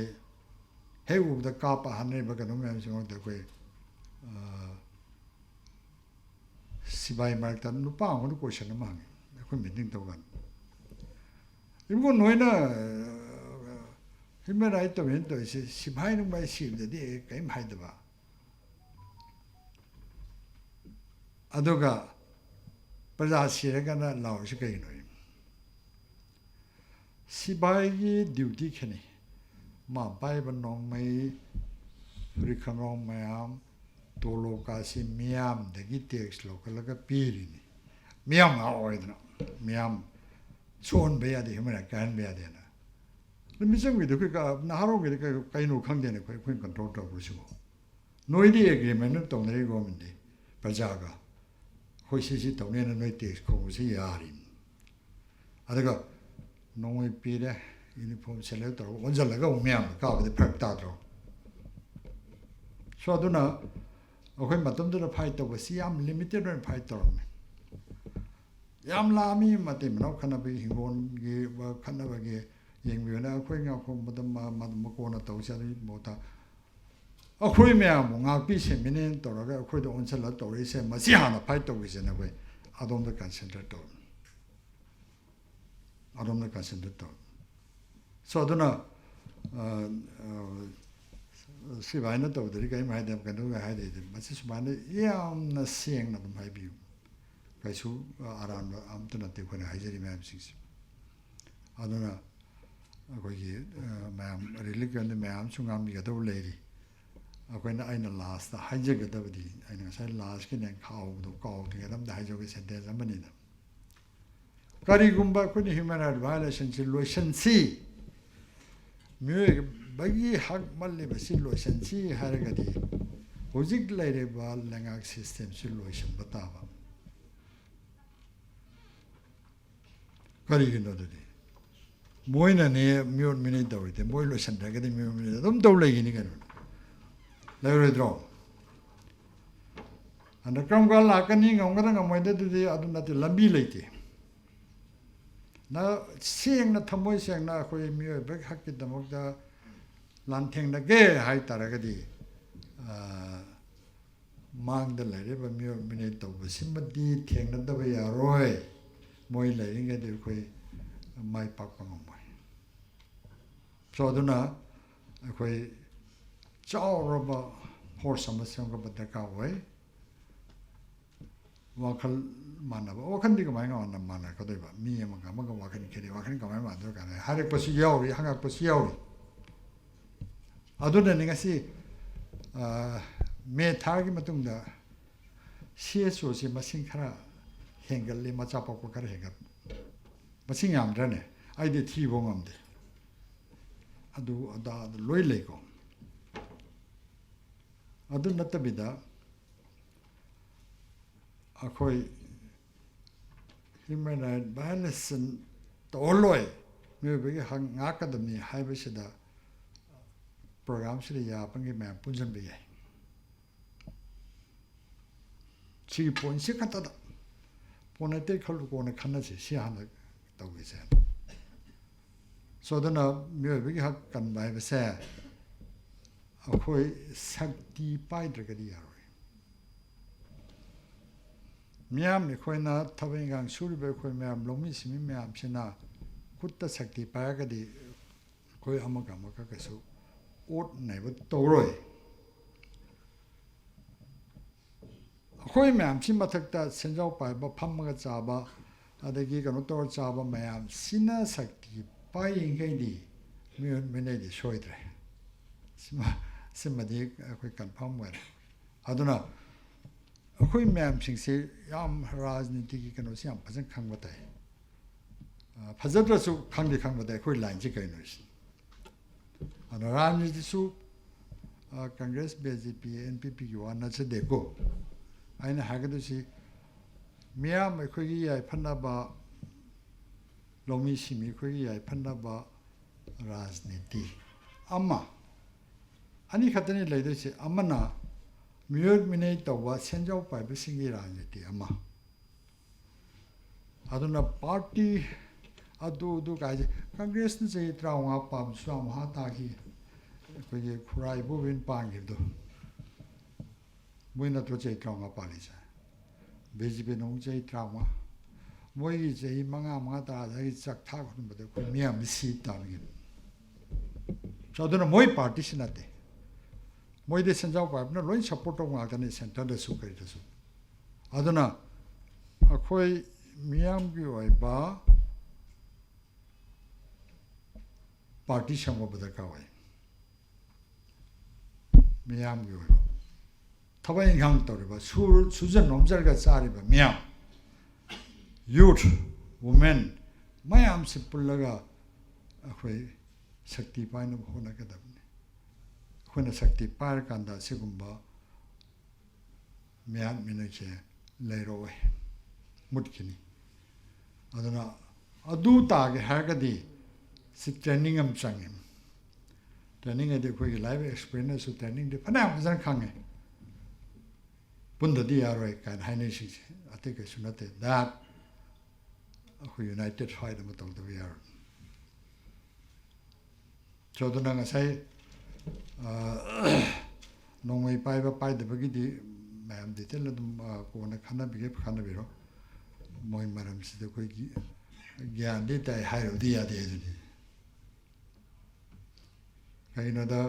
ꯍꯦꯛ ꯎꯕꯗ ꯀꯥꯞꯄ ꯍꯥꯟꯅꯔꯤꯕ ꯀꯩꯅꯣ ꯃꯌꯥꯝꯁꯤꯃꯛꯇ ꯑꯩꯈꯣꯏ ꯁꯤꯕꯥꯏ ꯃꯔꯛꯇ ꯅꯨꯄꯥ ꯑꯃꯅ ꯀꯣꯏꯁꯟ ꯑꯃ ꯍꯪꯉꯤ ꯑꯩꯈꯣꯏ ꯃꯤꯇꯤꯡ ꯇꯧꯀꯥꯟꯗ ꯏꯕꯨꯡꯉꯣ ꯅꯣꯏꯅ ꯍ꯭ꯌꯨꯃꯦꯟ ꯔꯥꯏꯠ ꯇꯧꯔꯤꯅ ꯇꯧꯔꯤꯁꯦ ꯁꯤꯐꯥꯏ ꯅꯨꯡꯕꯥꯏ ꯁꯤꯕꯗꯗꯤ ꯀꯔꯤꯝ ꯍꯥꯏꯗꯕ ꯑꯗꯨꯒ ꯄ꯭ꯔꯖꯥ ꯁꯤꯔꯒꯅ ꯂꯥꯎꯔꯤꯁꯤ ꯀꯩꯒꯤꯅꯣ ꯁꯤꯐꯥꯏꯒꯤ ꯗ꯭ꯌꯨꯇꯤ ꯈꯦꯠꯅꯩ ꯃꯥ ꯄꯥꯏꯕ ꯅꯣꯡꯃꯩ ꯐꯨꯔꯤꯠ ꯈꯣꯡꯒ꯭ꯔꯥꯎ ꯃꯌꯥꯝ ꯇꯣꯂꯣꯞꯀꯥꯁꯤ ꯃꯤꯌꯥꯝꯗꯒꯤ ꯇꯦꯛꯁ ꯂꯧꯈꯠꯂꯒ ꯄꯤꯔꯤꯅꯤ ꯃꯤꯌꯥꯝ ꯉꯥꯛ ꯑꯣꯏꯗꯅ ꯃꯤꯌꯥꯝ ꯁꯣꯛꯍꯟꯕ ꯌꯥꯗꯦ ꯍ꯭ꯌꯨꯃꯦꯟ ꯔꯥꯏꯠ ꯀꯥꯏꯍꯟꯕ ꯌꯥꯗꯦꯅ ꯃꯤꯆꯪꯒꯤꯗꯤ ꯑꯩꯈꯣꯏ ꯅꯍꯥꯔꯣꯜꯒꯤꯗꯤ ꯀꯩꯅꯣ ꯈꯪꯗꯦꯅꯦ ꯑꯩꯈꯣꯏꯅ ꯀꯟꯇ꯭ꯔꯣꯜ ꯇꯧꯕꯁꯤꯕꯨ ꯅꯣꯏꯗꯤ ꯑꯦꯒ꯭ꯔꯤꯃꯦꯟ ꯇꯧꯅꯔꯤ ꯒꯣꯔꯃꯦꯟꯗꯤ ꯄ꯭ꯔꯖꯥꯒ ꯑꯩꯈꯣꯏ ꯁꯤ ꯇꯧꯅꯦꯅ ꯅꯣꯏ ꯇꯦꯛꯁ ꯈꯣꯡꯕꯁꯤ ꯌꯥꯔꯤꯅꯤ ꯑꯗꯨꯒ ꯅꯣꯡꯃꯩ ꯄꯤꯔꯦ ꯌꯨꯅꯤꯐꯣꯔꯝ ꯁꯦꯂꯦꯛ ꯇꯧꯔꯒ ꯑꯣꯟꯁꯤꯜꯂꯒ ꯑꯃꯨꯛ ꯃꯌꯥꯝꯗ ꯀꯥꯕꯗꯤ ꯐꯔꯛ ꯇꯥꯗ꯭ꯔꯣ ꯁꯣ ꯑꯗꯨꯅ ꯑꯩꯈꯣꯏ ꯃꯇꯝꯗꯨꯗ ꯐꯥꯏꯠ ꯇꯧꯕꯁꯤ ꯌꯥꯝ ꯂꯤꯃꯤꯇꯦꯠ ꯑꯣꯏꯅ ꯐꯥꯏꯠ ꯇꯧꯔꯝꯃꯦ ꯌꯥꯝ ꯂꯥꯛꯑꯝꯃꯤ ꯃꯇꯩ ꯃꯅꯥꯎ ꯈꯠꯅꯕꯒꯤ ꯍꯤꯡꯒꯣꯜꯒꯤ ꯈꯠꯅꯕꯒꯤ ꯌꯦꯡꯕꯤꯌꯨꯅ ꯑꯩꯈꯣꯏ ꯉꯥꯛꯄꯣꯡꯕꯗ ꯃꯀꯣꯟꯅ ꯇꯧꯁꯤ ꯑꯗꯨꯒꯤ ꯃꯍꯨꯠꯇ ꯑꯩꯈꯣꯏ ꯃꯌꯥꯝꯕꯨ ꯉꯥꯛꯄꯤ ꯁꯦꯟꯃꯤꯟꯅꯦꯅ ꯇꯧꯔꯒ ꯑꯩꯈꯣꯏꯗ ꯑꯣꯟꯁꯤꯜꯂꯒ ꯇꯧꯔꯛꯏꯁꯦ ꯃꯁꯤ ꯍꯥꯟꯅ ꯐꯥꯏꯠ ꯇꯧꯈꯤꯁꯦꯅ ꯑꯩꯈꯣই ꯑꯗꯣꯝꯗ ꯀꯟꯁꯦꯟꯇ꯭ꯔꯦꯠ ꯇꯧ ꯁꯣ ꯑꯗꯨꯅ ꯁꯤꯕꯥꯏꯅ ꯇꯧꯗ꯭ꯔꯗꯤ ꯀꯔꯤꯝ ꯍꯥꯏꯗꯦ ꯀꯩꯅꯣꯒ ꯍꯥꯏꯗꯦ ꯃꯁꯤ ꯁꯨꯃꯥꯏꯅ ꯌꯥꯝꯅ ꯁꯦꯡꯅ ꯑꯗꯨꯝ ꯍꯥꯏꯕꯤꯌꯨ ꯀꯩꯁꯨ ꯑꯔꯥꯟꯕ ꯑꯝꯇ ꯅꯠꯇꯦ ꯑꯩꯈꯣꯏꯅ ꯍꯥꯏꯖꯔꯤ ꯃꯌꯥꯝꯁꯤꯡꯁꯦ ꯑꯗꯨꯅ ꯑꯩꯈꯣꯏꯒꯤ ꯃꯌꯥꯝ ꯔꯤꯂꯤꯛꯀꯦꯟꯗ ꯃꯌꯥꯝꯁꯨ ꯉꯥꯡꯕꯤꯒꯗꯧꯕ ꯂꯩꯔꯤ ꯑꯩꯅ ꯂꯥꯁꯇ ꯍꯥꯏꯖꯒꯗꯕꯗꯤ ꯑꯩꯅ ꯉꯁꯥꯏ ꯂꯥꯁꯀꯤꯅꯦ ꯀꯥꯎꯗ꯭ꯔꯤꯉꯩꯗ ꯑꯝꯇ ꯍꯥꯏꯖꯧꯒꯦ ꯁꯦꯟꯇꯦꯟꯁ ꯑꯃꯅꯤꯅ ꯀꯔꯤꯒꯨꯝꯕ ꯑꯩꯈꯣꯏꯅ ꯍ꯭ꯌꯨꯃꯦꯟ ꯔꯥꯏꯠ ꯚꯥꯏꯑꯣꯂꯦꯁꯟꯁꯤ ꯂꯣꯏꯁꯟꯁꯤ ꯃꯤꯑꯣꯏꯕꯒꯤ ꯍꯛ ꯃꯜꯂꯤꯕꯁꯤ ꯂꯣꯏꯁꯟꯁꯤ ꯍꯥꯏꯔꯒꯗꯤ ꯍꯧꯖꯤꯛ ꯂꯩꯔꯤꯕ ꯂꯩꯉꯥꯛ ꯁꯤꯁꯇꯦꯝꯁꯤ ꯂꯣꯏꯁꯤꯟꯕ ꯇꯥꯕ ꯀꯔꯤꯒꯤꯅꯣ ꯑꯗꯨꯗꯤ ꯃꯣꯏꯅꯅꯦ ꯃꯤꯑꯣꯠ ꯃꯤꯅꯩ ꯇꯧꯔꯤꯗꯤ ꯃꯣꯏ ꯂꯣꯏꯁꯟꯗ꯭ꯔꯒꯗꯤ ꯃꯤꯑꯣꯠ ꯃꯤꯅꯩ ꯑꯗꯨꯝ ꯇꯧ ꯂꯩꯒꯅꯤ ꯀꯩꯅꯣ ꯂꯩꯔꯣꯏꯗ꯭ꯔꯣ ꯑꯗ ꯀꯔꯝ ꯀꯥꯟ ꯂꯥꯛꯀꯅꯤ ꯉꯝꯒꯗ꯭ꯔꯥ ꯉꯝꯃꯣꯏꯗ꯭ꯔꯥ ꯑꯗꯨꯗꯤ ꯑꯗꯨ ꯅꯠꯇꯦ ꯂꯝꯕꯤ ꯂꯩꯇꯦ na siang na thamoi siang na khoi miyo bek hakki damok da lan theng na ge hai taragadi mang da lare ba miyo mine to simadi theng na da ba yaroi moi lare nge de khoi mai pak pang mai so duna khoi chao roba hor samasya ko bada ka wai wakal mana ba wakan di kamai nga mana ka doi ba mi ma ka ma ka wakan kiri wakan kamai ma do ka ne harik pa si yauri hangak pa si yauri aduna ni ngasi me thagi matungda CSO si masing khara hengal le ma chapa ko kar hengal masing yam rane ai de thi bongam de adu ada loi le ko adu natabida akhoi human rights violence to loi me be hang academy haiba sida program sida ya pangi me punjan be ye chi point si kata da ponate khalu ko ne khanna si si han to ge se so dana me be ha kan bai be se akhoi sakti pai dra ga di ya miam ni khoi na thabeng gang suri be khoi miam lomi simi miam sina kutta sakti pa ga di khoi amaga maka ka su ot nei ba to roi khoi miam sim mathak ta senjau pa ba pham ga cha ba adagi ka no to cha ba miam sina sakti pa yin ga di mi nei di shoi dre sima di khoi kan pham wa aduna akhoi myam singse yam rajniti ki kano siam phajang khangba tai phajadra su khangdi khangba tai khoi line ji kai no is ana rajniti su congress bjp npp ki wana che de ko aina hagadu si myam khoi gi yai phanna ba lomi simi khoi gi yai phanna ba rajniti amma ani khatani leide si amana miyor minay tawa senjau pai be singi rajniti ama aduna party adu ga congress ni je trawa pam swam ha ta ki ko ye khurai bu win pang gi do moina to je trawa pa li sa bjp nong je trawa moi je manga ta ji chak tha khun ba de ko miam si ta mi chaduna moi party sinate moi de senjau pa na loi support ong ga ne center de su kai de su aduna akhoi miam gi oi ba party samwa ba da ka wai miam gi oi thabai hang to ba sujan nomjar ga chari ba miam youth women mayam se pullaga akhoi shakti pa na hona ka da khuna sakti par kanda sigumba miam minche leiro we mutkini aduna adu ta ge hagadi si training am changem training ade khoi live experience su training de phana mazan khange bunda di aroi kan haine shi ate ke sunate that khoi united fight am tong de yar choduna nga sai nongmei pai ba pai de bagi di ma'am देते ल तुम को न खाना बिगे खाना बिरो मोय मरम से तो कोई ज्ञान देता है हाय दिया दे जुनी कहीं न दा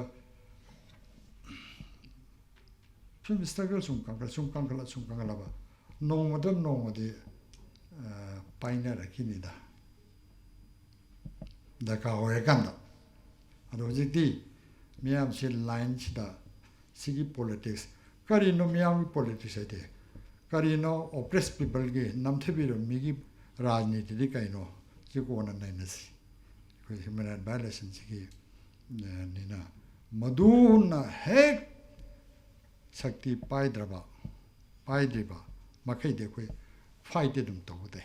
फिर मिस्टर सुम कांगला बा नोंग दे पाइना रखिनी दा दका होए कांदा अदो जिति मियाम से लाइन छिदा सिगी पॉलिटिक्स करिनो मियाम पॉलिटिक्स है करिनो ऑप्रेस पीपल के नमथेबिरो मिगी राजनीति दि काइनो जिको न नैनसी कोई ह्यूमन राइट वायलेशन सिगी निना मधुना है शक्ति पाइद्रबा मखै दे कोई फाइट दम तोदे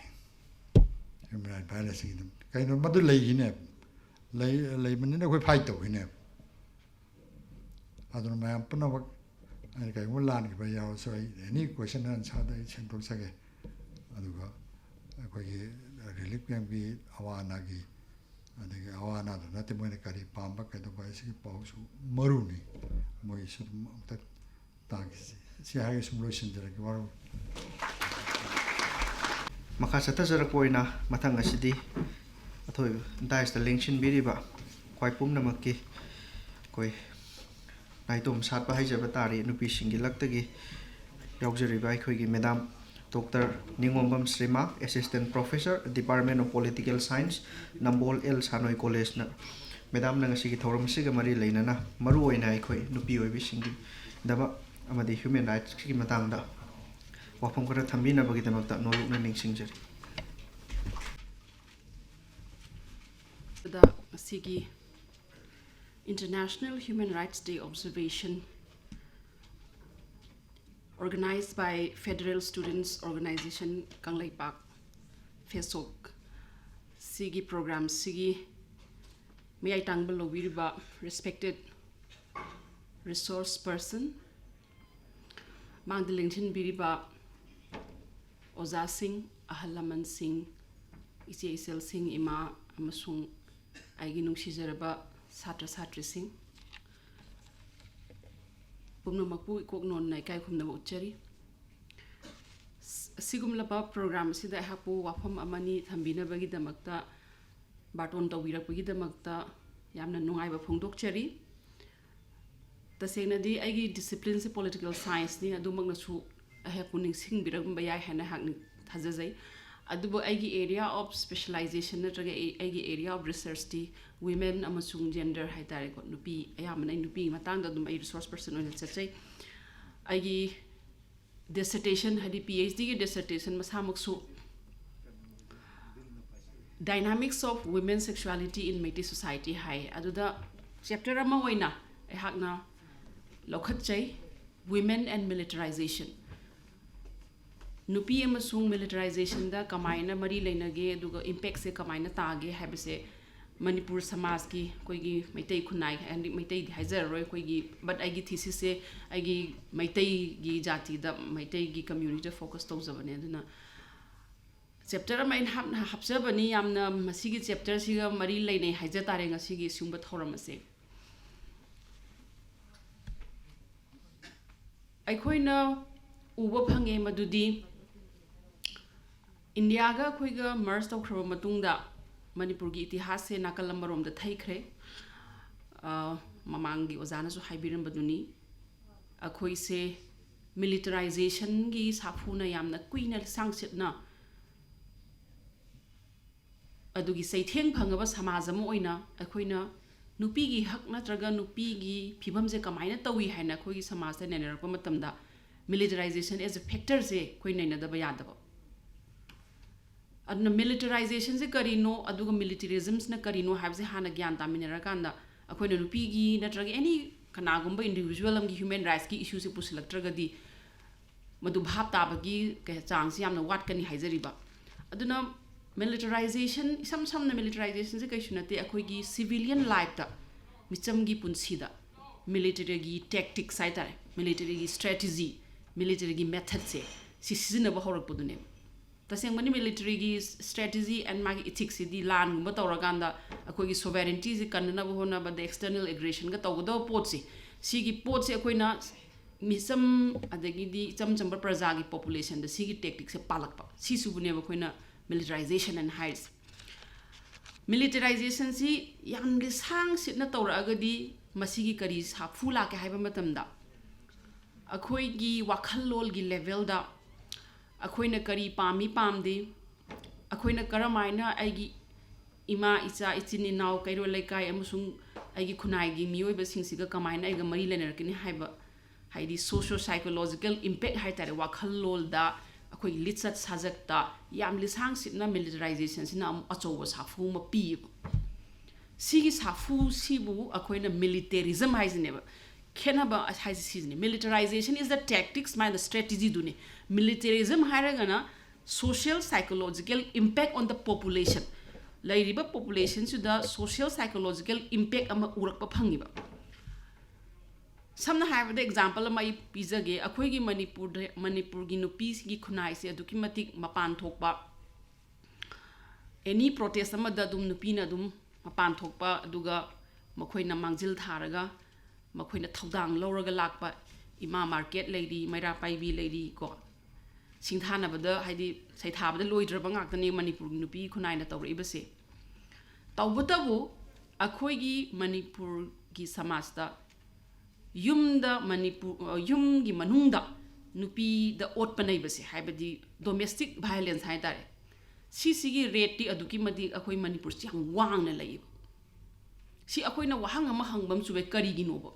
ह्यूमन राइट वायलेशन दम काइनो मधु लेगिने लेमनिने कोई फाइट तोहिने अदुन मैम पुनवक अनि kai mun lan ba yaw so any question and answer da chen tok sa ge adu ga ko gi relief campi awanagi adagi awana da nate moine kari pamba kaido ba isi pausu maruni moi su ta tagisi si hage solution jara ki waru makha chata jara poina mathang asidi athoi dais ta lengchin biriba kwai pum namaki koi naitom sat ba haijaba tari nupi singi laktagi yaujari ba khoi gi madam Dr. Ningombam Srima, Assistant Professor, Department of Political Science, Nambol L. Sanoi College na. Madam nang sige thoram siga mari leina na maru oina aikhoi nupi oibi singi daba amadi human rights ki matang da wafam kara thambi na bagi tamak ta noluk na ningsing jari. The Sigi International Human Rights Day observation organized by Federal Students Organization Kanglai Park Fesok Sigi program Sigi may I tang below wiriba respected resource person mang the LinkedIn biriba Oza Singh Ahalaman Singh Isi Isel Singh Ima Amasung Aigi Nungshizaraba Satra Satri Singh Pumno Mapu Kok non Naikai Kum the Ucheri Sigum Laba program Sida Hapu Wapam Amani Thambina Bagi the Makta Baton Tawira Bagi the Makta Yamna Nungai Bapung Dokcheri The Senadi Agi disciplines political science ni Adumangnasu I have puning sing Biragum Baya Hana Hagni Hazazai Adubo Agi area of specialization Agi area of research ti women amasung gender haitare ko nupi ayamana nupi matang da dum ai resource person on chachai Agi dissertation hadi PhD ki dissertation masamaksu dynamics of women's sexuality in Metis society hai aduda chapter ama hoina ai hakna lokhat chai women and militarization nupi amasung militarization da kamaina mari leinage aduga impact se kamaina taage habise Manipur Samaj ki koigi maitai khunai and maitai haizer roi koigi but agi thesis se agi maitai gi jati da maitai gi community focus tawjabane aduna chapter main hapjabani yamna masigi chapter siga mari leinai haiza tare ngasigi sumba thoramase aikoina uba phange madudi India ga koiga merge tawkhra matungda Manipur ki itihas se nakalam marom da thaikre mamangi ozana su haibiran baduni akhoi se militarization gi safuna yamna kuina sangsit na adugi saitheng phangaba samajam oina akhoina nupi gi hak natraga nupi gi phibam je kamaina tawi haina khoi gi samaj ta nenerpa matamda militarization as a factor se khoi naina da bayadaba adna militarization se karino aduga militarism na karino habse hana gyan taminera kanda akoina nupi gi natraga any kana gumba individual amgi human rights ki issue se pusilaktraga di madu bhap tabagi ke changsi yamna wat kani haijariba aduna militarization samna militarization se kaishunate akoi gi civilian life ta micham gi punsida military gi tactics saitare military gi strategy military gi method se sisina ba horak podune taseng mani military gi strategy and magi ethics di lan gumba tawraganda akoi gi sovereignty ji kanna ba hona ba the external aggression ga tawdo pot se sigi pot se akoi na misam adagi di chamba praja gi population da sigi tactics se palakpa si subune ba koina militarization and heights militarization si yam le sang sit na tawra agadi masigi kari sa phula ke haiba matamda akoi gi wakhallol gi level da akoina kari pami pamde akoina karamaina aigi ima icha ichini naw kairo laikai amusung aigi khunai gi mioi ba singsiga kamaina aiga mari lener kini haiba haidi socio psychological impact haitare wakhallol da akoi litsat sajakta yam lisang sitna militarization sina achowa safu ma pi sigi safu sibu akoina militarism haisneba Kenaba has season. Militarization is the tactics, my the strategy dune. Militarism haragana social psychological impact on the population. Lairiba population to the social psychological impact ama urakpa phangiba. Some have the example of my pizza ge akwegi Manipur gi no peace gi khunai se aduki matik mapan thokba any protest amada dum nupina dum mapan thokpa aduga makhoina mangjil tharaga makhoina thodang lawraga lakpa ima market lady maira paibi lady ko singthana bada haidi saithabada loidraba ngaktani manipur nupi khunaina tawribase tawbatabu akhoigi manipur gi samasta yumda manipur yumgi manungda nupi da otpanai base haibadi domestic violence haitare sigi rate ti aduki madi akhoi manipur chi hang wang na lai si akhoi na wahang ama hangbam sube kari gi nobo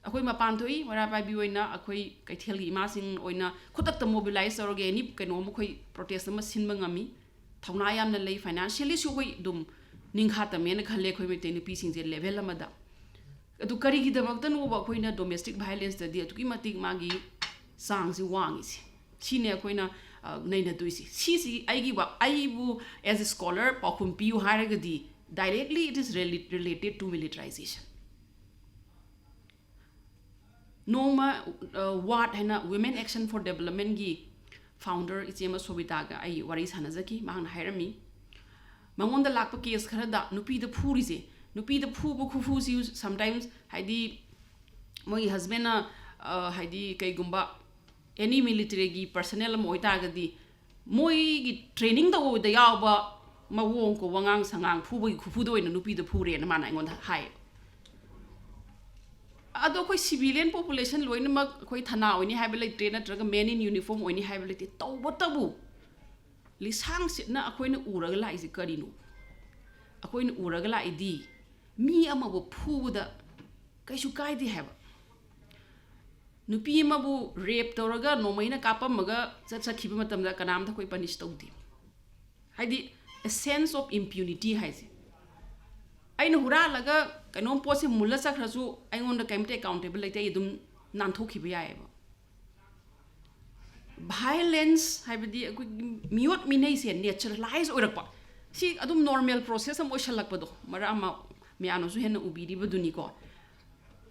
akhoi mapan thoi mara pai bi oina akhoi kaithel gi ma sing oina khutak ta mobilize orge ni keno mo khoi protest ma sin mangami thauna yam na lai financially su hoi dum ningkha ta men khale khoi me te ni pi sing je level amada adu kari gi damak ta no ba khoi na domestic violence da di atuki matik magi sang si wang isi sine akhoi na naina tuisi si aigi ba aibu as a scholar pakhum piu haragadi directly it is related to militarization noma what hena women action for development gi founder ichema sobita ga ai wari sanazaki mahang hairami mangonda lakpa case khara da nupi da phuri je nupi da phu bu khu si sometimes haidi moi husband na haidi kai gumba any military gi personnel mo itagadi moi gi training da o da yawa ma wong ko wangang sangang phu bu khu do ina nupi da phure na mana ngon hai ado koi civilian population loina ma koi thana oni haibele train na traga men in uniform oni haibele ti tawba tabu lisang sit na akoina uraga la isi karino akoina uraga la idi mi ama bo phu da kaisu kai di haba nupi ma bu rape toraga nomaina kapamaga chatkhiba matamda kanam da koi punish tawdi haidi a sense of impunity haise aina hura laga kanom pose mulla sakhrasu aingon da kaimte accountable like idum nan thokhiba yaeba violence haibadi miot minai se naturalize oirakpa si adum normal process am oishalakpa do mara ama miano su hena ubiri baduni ko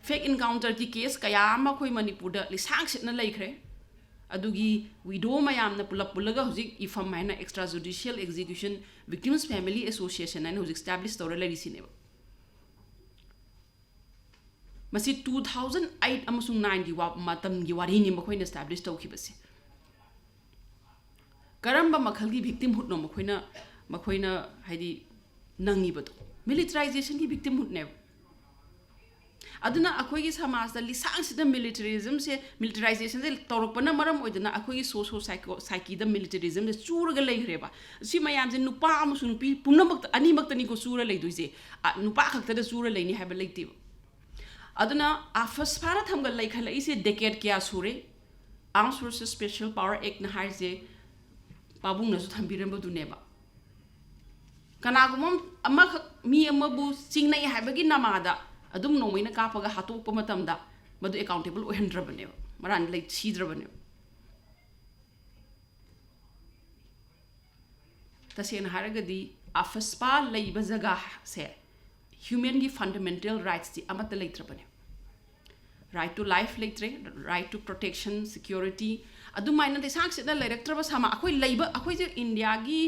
fake encounter ki case kaya ma khoi manipur da lisang sit na laikhre adugi widow mayam na pulap pulaga hojik ifam maina extrajudicial execution victims family association and hojik established tawra lari sineba masi 2008 amasung 9 gi wa matam gi wari ni makhoi na establish tawkhibase karamba makhal gi victim hut no makhoi na haidi nangi bado militarization gi victim hut ne aduna akhoi gi samaj da lisang sida militarism se militarization se torokpana maram oidana akhoi gi socio psyche da militarism de churaga leihreba si mayam je nupa amusu nupi punamak ani maktani ko chura leiduise nupa khakta da chura leini haba leiti aduna afas phara thamga laikhala ise decade kya sure armed forces special power act na haise pabung na su thambiramba duneba kanagumam ama mi amabu singnai habagi namada adum nomaina kapaga hatokpa matamda madu accountable ohendrabane maran like sidrabane tasena haragadi afaspa leiba jaga se human gi fundamental rights di amata leitrabane right to life leitre right to protection security adumaina de sang se na leiraktraba sama akoi leiba akoi je india gi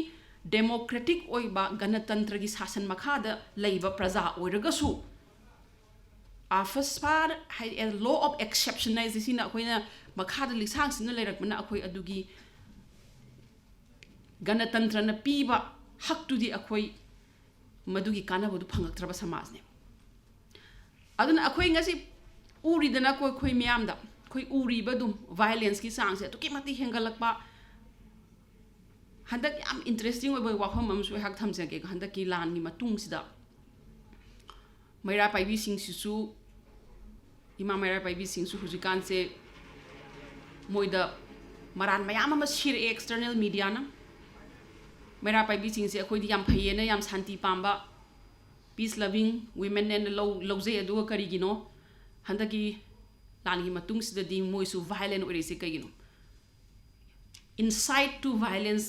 democratic oiba ganatantra gi sasan makhada leiba praja oiragasu afaspa hai a law of exceptionalization akoina makhada lisang sina leirakmana akoi adugi ganatantra na piba hak tu di akoi madugi kana bodu phangaktraba samaj ne aduna akoi ngasi uri dana koi miyam da koi uri badum violence ki sang se to ki mati hengalakpa handak am interesting oi wakham am su hak thamse ke handak ki lan ni matung sida maira paibi sing su ima maira paibi sing su hujikan se moida maran mayam ama shir external media na maira paibi sing se akoi di yam phayena yam santi pamba peace loving women and lowje adu kari gino handaki lani matung sida di moi su violent ore se kagino inside to violence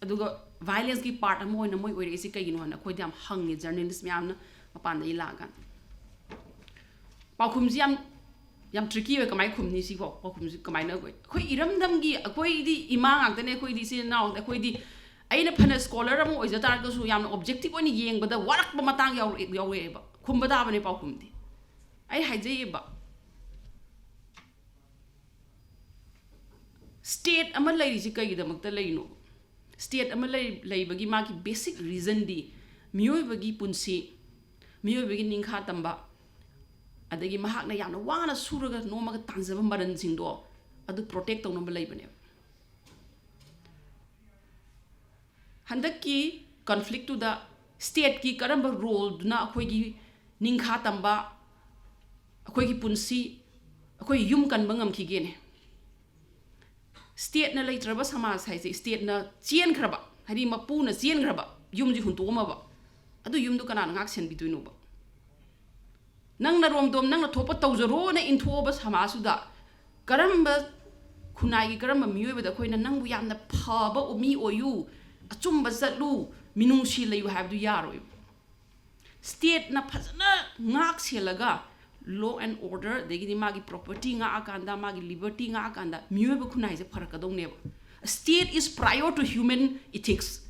aduga violence ki part amo na moi ore se kagino na khoi dam hang journalist myam na mapan dai lagan pakhum ji yam tricky we kamai khum ni si pakhum ji kamai na khoi iram dam gi khoi di ima ngak tane khoi di se naw khoi di ꯑꯩꯅ ꯐꯅ scholar ꯑꯃ ꯑꯣꯏꯖ ꯇꯥꯔꯒꯁꯨ ꯌꯥꯝꯅ objective ꯑꯣꯏꯅ ꯌꯦꯡꯕꯗ ꯋꯥꯔꯛꯄ ꯃꯇꯥꯡ ꯌꯥꯎꯔꯛꯑꯦꯕ ꯈꯨꯝꯕ ꯇꯥꯕꯅꯦ ꯄꯥꯎꯈꯨꯝꯗꯤ ꯑꯩ ꯍꯥꯏꯖꯩꯌꯦꯕ ꯁ꯭ꯇꯦꯠ ꯑꯃ ꯂꯩꯔꯤꯁꯤ ꯀꯩꯒꯤꯗꯃꯛꯇ ꯂꯩꯔꯤꯅꯣ ꯁ꯭ꯇꯦꯠ ꯑꯃ ꯂꯩꯕꯒꯤ ꯃꯥꯒꯤ ꯕꯦꯁꯤꯛ ꯔꯤꯖꯟꯗꯤ ꯃꯤꯑꯣꯏꯕꯒꯤ ꯄꯨꯟꯁꯤ ꯃꯤꯑꯣꯏꯕꯒꯤ ꯅꯤꯡꯈꯥ ꯇꯝꯕ ꯑꯗꯒꯤ ꯃꯍꯥꯛꯅ ꯌꯥꯝꯅ ꯋꯥꯅ ꯁꯨꯔꯒ ꯅꯣꯝꯃꯒ ꯇꯥꯟꯖꯕ ꯃꯔꯟꯁꯤꯡꯗꯣ ꯑꯗꯨ ꯄ꯭ꯔꯣꯇꯦꯛ ꯇꯧꯅꯕ ꯂꯩꯕꯅꯦꯕ ꯍꯟꯗꯛꯀꯤ ꯀꯟꯐ꯭ꯂꯤꯛꯇꯨꯗ ꯁ꯭ꯇꯦꯠꯀꯤ ꯀꯔꯝꯕ ꯔꯣꯜꯗꯨꯅ ꯑꯩꯈꯣꯏꯒꯤ ꯅꯤꯡꯈꯥ ꯇꯝꯕ ꯑꯩꯈꯣꯏꯒꯤ ꯄꯨꯟꯁꯤ ꯑꯩꯈꯣꯏ ꯌꯨꯝ ꯀꯟꯕ ꯉꯝꯈꯤꯒꯦꯅꯦ ꯁ꯭ꯇꯦꯠꯅ ꯂꯩꯇ꯭ꯔꯕ ꯁꯃꯥꯖ ꯍꯥꯏꯁꯦ ꯁ꯭ꯇꯦꯠꯅ ꯆꯦꯟꯈ꯭ꯔꯕ ꯍꯥꯏꯗꯤ ꯃꯄꯨꯅ ꯆꯦꯟꯈ꯭ꯔꯕ ꯌꯨꯝꯁꯤ ꯍꯨꯟꯇꯣꯛꯑꯝꯃꯕ ꯑꯗꯨ ꯌꯨꯝꯗꯨ ꯀꯅꯥꯅ ꯉꯥꯛ ꯁꯦꯟꯕꯤꯗꯣꯏꯅꯣꯕ ꯅꯪꯅ ꯔꯣꯝꯗꯣꯝ ꯅꯪꯅ ꯊꯣꯛꯄ ꯇꯧꯖꯔꯣꯅ ꯏꯟꯊꯣꯛꯑꯕ ꯁꯃꯥꯖꯗꯨꯗ ꯀꯔꯝꯕ ꯈꯨꯟꯅꯥꯏꯒꯤ ꯀꯔꯝꯕ ꯃꯤꯑꯣꯏꯕꯗ ꯑꯩꯈꯣꯏꯅ ꯅꯪꯕꯨ ꯌꯥꯝꯅ ꯐꯕ ꯃꯤ ꯑꯣꯏꯌꯨ ꯑꯆꯨꯝꯕ ꯆꯠꯂꯨ ꯃꯤꯅꯨꯡꯁꯤ ꯂꯩꯌꯨ ꯍꯥꯏꯕꯗꯨ ꯌꯥꯔꯣꯏꯕ ꯁ꯭ꯇꯦꯠꯅ ꯐꯖꯅ ꯉꯥꯛ ꯁꯦꯜꯂꯒ ꯂꯣ ꯑꯦꯟ ꯑꯣꯔꯗꯔ ꯑꯗꯒꯤꯗꯤ ꯃꯥꯒꯤ ꯄ꯭ꯔꯣꯄꯔꯇꯤ ꯉꯥꯛꯑꯀꯥꯟꯗ ꯃꯥꯒꯤ ꯂꯤꯕꯔꯇꯤ ꯉꯥꯛꯑꯀꯥꯟꯗ ꯃꯤꯑꯣꯏꯕ ꯈꯨꯟꯅꯥꯏꯁꯦ ꯐꯔꯛꯀꯗꯧꯅꯦꯕ ꯁ꯭ꯇꯦꯠ ꯏꯁ ꯄ꯭राꯏꯌꯣꯔ ꯇꯨ ꯍ꯭ꯌꯨꯃꯦꯟ ꯏꯊꯤꯛꯁ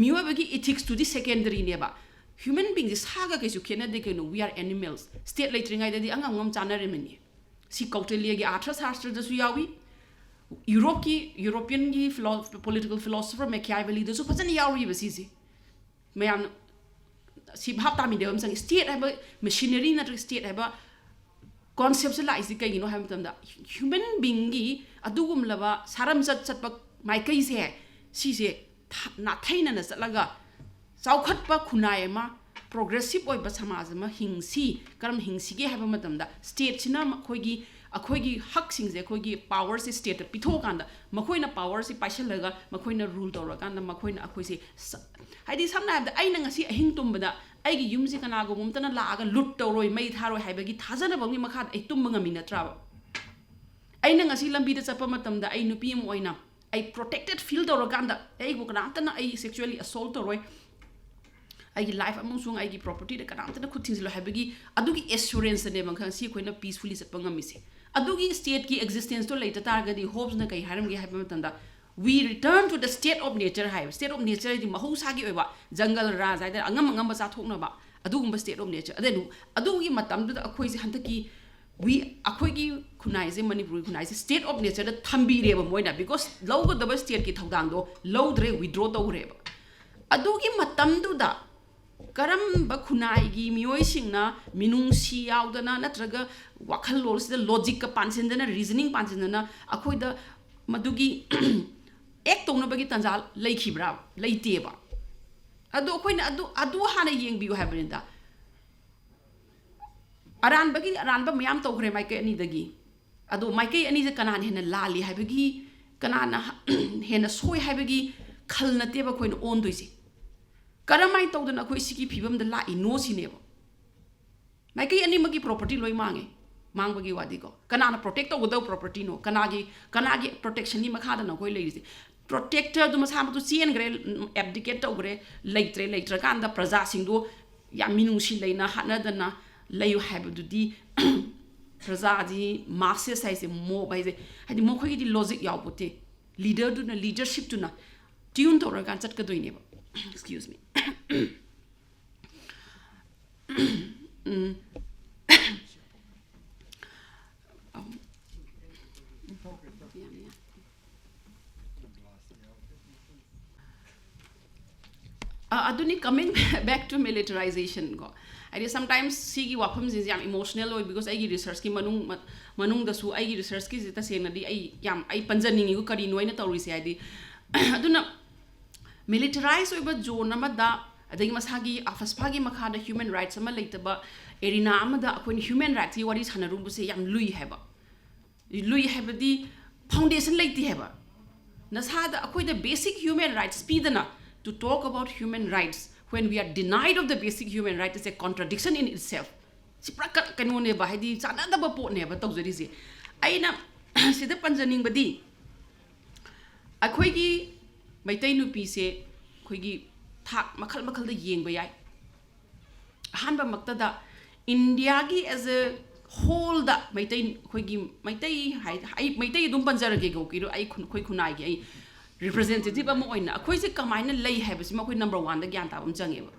ꯃꯤꯑꯣꯏꯕꯒꯤ ꯏꯊꯤꯛꯁꯇꯨꯗꯤ ꯁꯦꯀꯦꯟꯗꯔꯤꯅꯦꯕ ꯍ꯭ꯌꯨꯃꯦꯟ ꯕꯤꯡꯁꯦ ꯁꯥꯒ ꯀꯩꯁꯨ ꯈꯦꯠꯅꯗꯦ ꯀꯩꯅꯣ ꯋꯤ ꯑꯥꯔ ꯑꯦꯅꯤꯃꯦꯜꯁ ꯁ꯭ꯇꯦꯠ ꯂꯩꯇ꯭ꯔꯤꯉꯩꯗꯗꯤ ꯑꯉꯝ ꯆꯥꯅꯔꯝꯃꯅꯤ ꯁꯤ ꯀꯧꯇꯤꯜꯌꯒꯤ ꯑꯥꯔꯊꯁꯥꯁꯇ꯭ꯔꯗꯁꯨ ꯌꯥꯎꯏ ꯌꯨꯔꯣꯄꯤꯌꯟꯒꯤ ꯄꯣꯂꯤꯇꯤꯀꯦꯜ ꯐꯤꯂꯣꯁꯣꯐꯔ ꯃꯦꯀꯤꯌꯥꯚꯦꯂꯤꯗꯁꯨ ꯐꯖꯅ ꯌꯥꯎꯔꯤꯕ ꯁꯤꯁꯦ ꯃꯌꯥꯝꯅ ꯁꯤ ꯚꯥꯞ ꯇꯥꯃꯤꯟꯅꯕ ꯑꯃ ꯆꯪꯉꯤ ꯁ꯭ꯇꯦꯠ ꯍꯥꯏꯕ ꯃꯦꯁꯤꯅꯔꯤ ꯅꯠꯇ꯭ꯔꯒ ꯁ꯭ꯇꯦꯠ ꯍꯥꯏꯕ ꯀꯣꯟꯁꯦꯞꯁꯦ ꯂꯥꯛꯏꯁꯤ ꯀꯩꯒꯤꯅꯣ ꯍꯥꯏꯕ ꯃꯇꯝꯗ ꯍ꯭ꯌꯨꯃꯦꯟ ꯕꯤꯡꯒꯤ ꯑꯗꯨꯒꯨꯝꯂꯕ ꯁꯥꯔꯝꯆꯠ ꯆꯠꯄ ꯃꯥꯏꯀꯩꯁꯦ ꯁꯤꯁꯦ ꯅꯥꯊꯩꯅꯅ ꯆꯠꯂꯒ ꯆꯥꯎꯈꯠꯄ ꯈꯨꯟꯅꯥꯏ ꯑꯃ ꯄ꯭ꯔꯣꯒ꯭ꯔꯦꯁꯤꯚ ꯑꯣꯏꯕ ꯁꯃꯥꯖ ꯑꯃ ꯀꯔꯝ ꯍꯤꯡꯁꯤꯒꯦ ꯍꯥꯏꯕ ꯃꯇꯝꯗ ꯁ꯭ꯇꯦꯠꯁꯤꯅ ꯑꯩꯈꯣꯏꯒꯤ ꯍꯛꯁꯤꯡꯁꯦ ꯑꯩꯈꯣꯏꯒꯤ ꯄꯥꯋꯔꯁꯦ ꯁ꯭ꯇꯦꯠꯇ ꯄꯤꯊꯣꯛꯑꯀꯥꯟꯗ ꯃꯈꯣꯏꯅ ꯄꯥꯋꯔꯁꯦ ꯄꯥꯏꯁꯜꯂꯒ ꯃꯈꯣꯏꯅ ꯔꯨꯜ ꯇꯧꯔꯀꯥꯟꯗ ꯃꯈꯣꯏꯅ ꯑꯩꯈꯣꯏꯁꯦ ꯍꯥꯏꯗꯤ ꯁꯝꯅ ꯍꯥꯏꯔꯕꯗ ꯑꯩꯅ ꯉꯁꯤ ꯑꯍꯤꯡ ꯇꯨꯝꯕꯗ ꯑꯩꯒꯤ ꯌꯨꯝꯁꯦ ꯀꯅꯥꯒꯨꯝꯕ ꯑꯃꯇꯅ ꯂꯥꯛꯑꯒ ꯂꯨꯠ ꯇꯧꯔꯣꯏ ꯃꯩ ꯊꯥꯔꯣꯏ ꯍꯥꯏꯕꯒꯤ ꯊꯥꯖꯅꯕꯒꯤ ꯃꯈꯥꯗ ꯑꯩ ꯇꯨꯝꯕ ꯉꯝꯃꯤ ꯅꯠꯇ꯭ꯔꯥꯕ ꯑꯩꯅ ꯉꯁꯤ ꯂꯝꯕꯤꯗ ꯆꯠꯄ ꯃꯇꯝꯗ ꯑꯩ ꯅꯨꯄꯤ ꯑꯃ ꯑꯣꯏꯅ ꯑꯩ ꯄ꯭ꯔꯣꯇꯦꯛꯇꯦꯠ ꯐꯤꯜ ꯇꯧꯔꯀꯥꯟꯗ ꯑꯩꯕꯨ ꯀꯅꯥꯝꯇꯅ ꯑꯩ ꯁꯦꯛꯆꯨꯋꯦꯂꯤ ꯑꯁꯣꯜꯠ ꯇꯧꯔꯣꯏ ꯑꯩꯒꯤ ꯂꯥꯏꯐ ꯑꯃꯁꯨꯡ ꯑꯩꯒꯤ ꯄ꯭ꯔꯣꯄꯔꯇꯤꯗ ꯀꯅꯥꯝꯇꯅ ꯈꯨꯠ ꯊꯤꯡꯖꯤꯜꯂꯣꯏ ꯍꯥꯏꯕꯒꯤ ꯑꯗꯨꯒꯤ ꯑꯦꯁꯨꯔꯦꯟꯁꯇꯅꯦꯕ ꯉꯁꯤ ꯑꯩꯈꯣꯏꯅ ꯄꯤꯁꯐꯨꯜꯂꯤ ꯆꯠꯄ ꯉꯝꯃꯤꯁꯦ ꯑꯗꯨꯒꯤ ꯁ꯭ꯇꯦꯠꯀꯤ ꯑꯦꯛꯖꯤꯁꯇꯦꯟꯁꯇꯣ ꯂꯩꯇ ꯇꯥꯔꯒꯗꯤ ꯍꯣꯞꯁꯅ ꯀꯩ ꯍꯥꯏꯔꯝꯒꯦ ꯍꯥꯏꯕ ꯃꯇꯝꯗ we return two the state of nature ꯍꯥꯏꯕ ꯁ꯭ꯇꯦꯠ ꯑꯣꯐ ꯅꯦꯆꯔ ꯍꯥꯏꯗꯤ ꯃꯍꯧꯁꯥꯒꯤ ꯑꯣꯏꯕ ꯖꯪꯒꯜ ꯔꯥꯖ ꯍꯥꯏꯗꯅ ꯑꯉꯝꯕ ꯆꯥꯊꯣꯛꯅꯕ ꯑꯗꯨꯒꯨꯝꯕ ꯁ꯭ꯇꯦꯠ ꯑꯣꯐ ꯅꯦꯆꯔ ꯑꯗꯨꯒꯤ ꯃꯇꯝꯗꯨꯗ ꯑꯩꯈꯣꯏꯁꯦ ꯍꯟꯗꯛꯀꯤ ꯑꯩꯈꯣꯏꯒꯤ ꯈꯨꯟꯅꯥꯏꯁꯦ ꯃꯅꯤꯄꯨꯔꯤ ꯈꯨꯟꯅꯥꯏꯁꯦ ꯁ꯭ꯇꯦꯠ ꯑꯣꯐ ꯅꯦꯆꯔꯗ ꯊꯝꯕꯤꯔꯦꯕ ꯃꯣꯏꯅ ꯕꯤꯀꯣꯁ ꯂꯧꯒꯗꯕ ꯁ꯭ꯇꯦꯠꯀꯤ ꯊꯧꯗꯥꯡꯗꯣ ꯂꯧꯗ꯭ꯔꯦ ꯋꯤꯗ꯭ꯔꯣ ꯇꯧꯈ꯭ꯔꯦꯕ ꯑꯗꯨꯒꯤ ꯃꯇꯝꯗꯨꯗ ꯀꯔꯝꯕ ꯈꯨꯟꯅꯥꯏꯒꯤ ꯃꯤꯑꯣꯏꯁꯤꯡꯅ ꯃꯤꯅꯨꯡꯁꯤ ꯌꯥꯎꯗꯅ ꯅꯠꯇ꯭ꯔꯒ ꯋꯥꯈꯜꯂꯣꯟꯁꯤꯗ ꯂꯣꯖꯤꯛꯀ ꯄꯥꯟꯁꯤꯟꯗꯅ ꯔꯤꯖꯅꯤꯡ ꯄꯥꯟꯁꯤꯟꯗꯅ ꯑꯩꯈꯣꯏꯗ ꯃꯗꯨꯒꯤ ꯑꯦꯛ ꯇꯧꯅꯕꯒꯤ ꯇꯥꯟꯖꯥ ꯂꯩꯈꯤꯕ꯭ꯔꯥ ꯂꯩꯇꯦꯕ ꯑꯗꯣ ꯑꯩꯈꯣꯏꯅ ꯑꯗꯨ ꯍꯥꯟꯅ ꯌꯦꯡꯕꯤꯌꯨ ꯍꯥꯏꯕꯅꯤꯗ ꯑꯔꯥꯟꯕ ꯃꯌꯥꯝ ꯇꯧꯈ꯭ꯔꯦ ꯃꯥꯏꯀꯩ ꯑꯅꯤꯗꯒꯤ ꯑꯗꯣ ꯃꯥꯏꯀꯩ ꯑꯅꯤꯁꯦ ꯀꯅꯥꯅ ꯍꯦꯟꯅ ꯂꯥꯜꯂꯤ ꯍꯥꯏꯕꯒꯤ ꯀꯅꯥꯅ ꯍꯦꯟꯅ ꯁꯣꯏ ꯍꯥꯏꯕꯒꯤ ꯈꯜ ꯅꯠꯇꯦꯕ ꯑꯩꯈꯣꯏꯅ ꯑꯣꯟꯗꯣꯏꯁꯦ ꯀꯔꯝꯍꯥꯏꯅ ꯇꯧꯗꯅ ꯑꯩꯈꯣꯏ ꯁꯤꯒꯤ ꯐꯤꯕꯝꯗ ꯂꯥꯛꯏꯅꯣ ꯁꯤꯅꯦꯕ ꯃꯥꯏꯀꯩ ꯑꯅꯤꯃꯛꯀꯤ ꯄ꯭ꯔꯣꯄꯔꯇꯤ ꯂꯣꯏ ꯃꯥꯡꯕꯒꯤ ꯋꯥꯗꯤꯀꯣ ꯀꯅꯥꯅ ꯄ꯭ꯔꯣꯇꯦꯛ ꯇꯧꯒꯗꯕ ꯄ꯭ꯔꯣꯄꯔꯇꯤꯅꯣ ꯀꯅꯥꯒꯤ ꯄ꯭ꯔꯣꯇꯦꯛꯁꯟꯒꯤ ꯃꯈꯥꯗꯅ ꯑꯩꯈꯣꯏ ꯂꯩꯔꯤꯁꯦ ꯄ꯭ꯔꯣꯇꯦꯛꯇꯔꯗꯨ ꯃꯁꯥꯃꯛꯇꯨ ꯆꯦꯟꯈ꯭ꯔꯦ ꯑꯦꯕꯗꯤꯀꯦꯠ ꯇꯧꯈ꯭ꯔꯦ ꯂꯩꯇ꯭ꯔꯀꯥꯟꯗ प्रजाꯁꯤꯡꯗꯣ ꯌꯥꯝ ꯃꯤꯅꯨꯡꯁꯤ ꯂꯩꯅ ꯍꯥꯠꯅꯗꯅ ꯂꯩꯌꯨ ꯍꯥꯏꯕꯗꯨꯗꯤ ꯄ꯭ꯔꯖꯥꯁꯤ ꯃꯥꯁꯦꯁ ꯍꯥꯏꯁꯦ ꯃꯣꯕ ꯍꯥꯏꯁꯦ ꯍꯥꯏꯗꯤ ꯃꯈꯣꯏꯒꯤꯗꯤ ꯂꯣꯖꯤꯛ ꯌꯥꯎꯕꯣꯠꯇꯦ ꯂꯤꯗꯔꯁꯤꯞꯇꯨꯅ ꯇ꯭ꯌꯨꯟ ꯇꯧꯔꯀꯥꯟꯗ ꯆꯠꯀꯗꯣꯏꯅꯦꯕ excuse me aduni coming back to militarization go I sometimes sigi wafam ji yam emotional oy because ai research ki manung da su ai research ki ta sena di ai panjaningi go kari noina tawrisi ai di aduna militarize oiba zone amada adagi masagi afasphagi makhada human rights ama leitaba erina amada akoi human rights wari sanarum buse yam lui heba di foundation leiti heba nasada akoi the basic human rights pidana to talk about human rights when we are denied of the basic human right is a contradiction in itself sipra kanone ba haidi chanada ba po ne ba tawjari se aina sida panjaning badi akoi gi maitai nupi se khoigi thak makhal da yengba yai hanba maktada india gi as a whole da maitai khoigi maitai dum panjarage go kiro ai khoi khunai gi ai representative ama oina akhoi se kamaina lei haibasi ma akhoi number 1 da gyan tabam changeba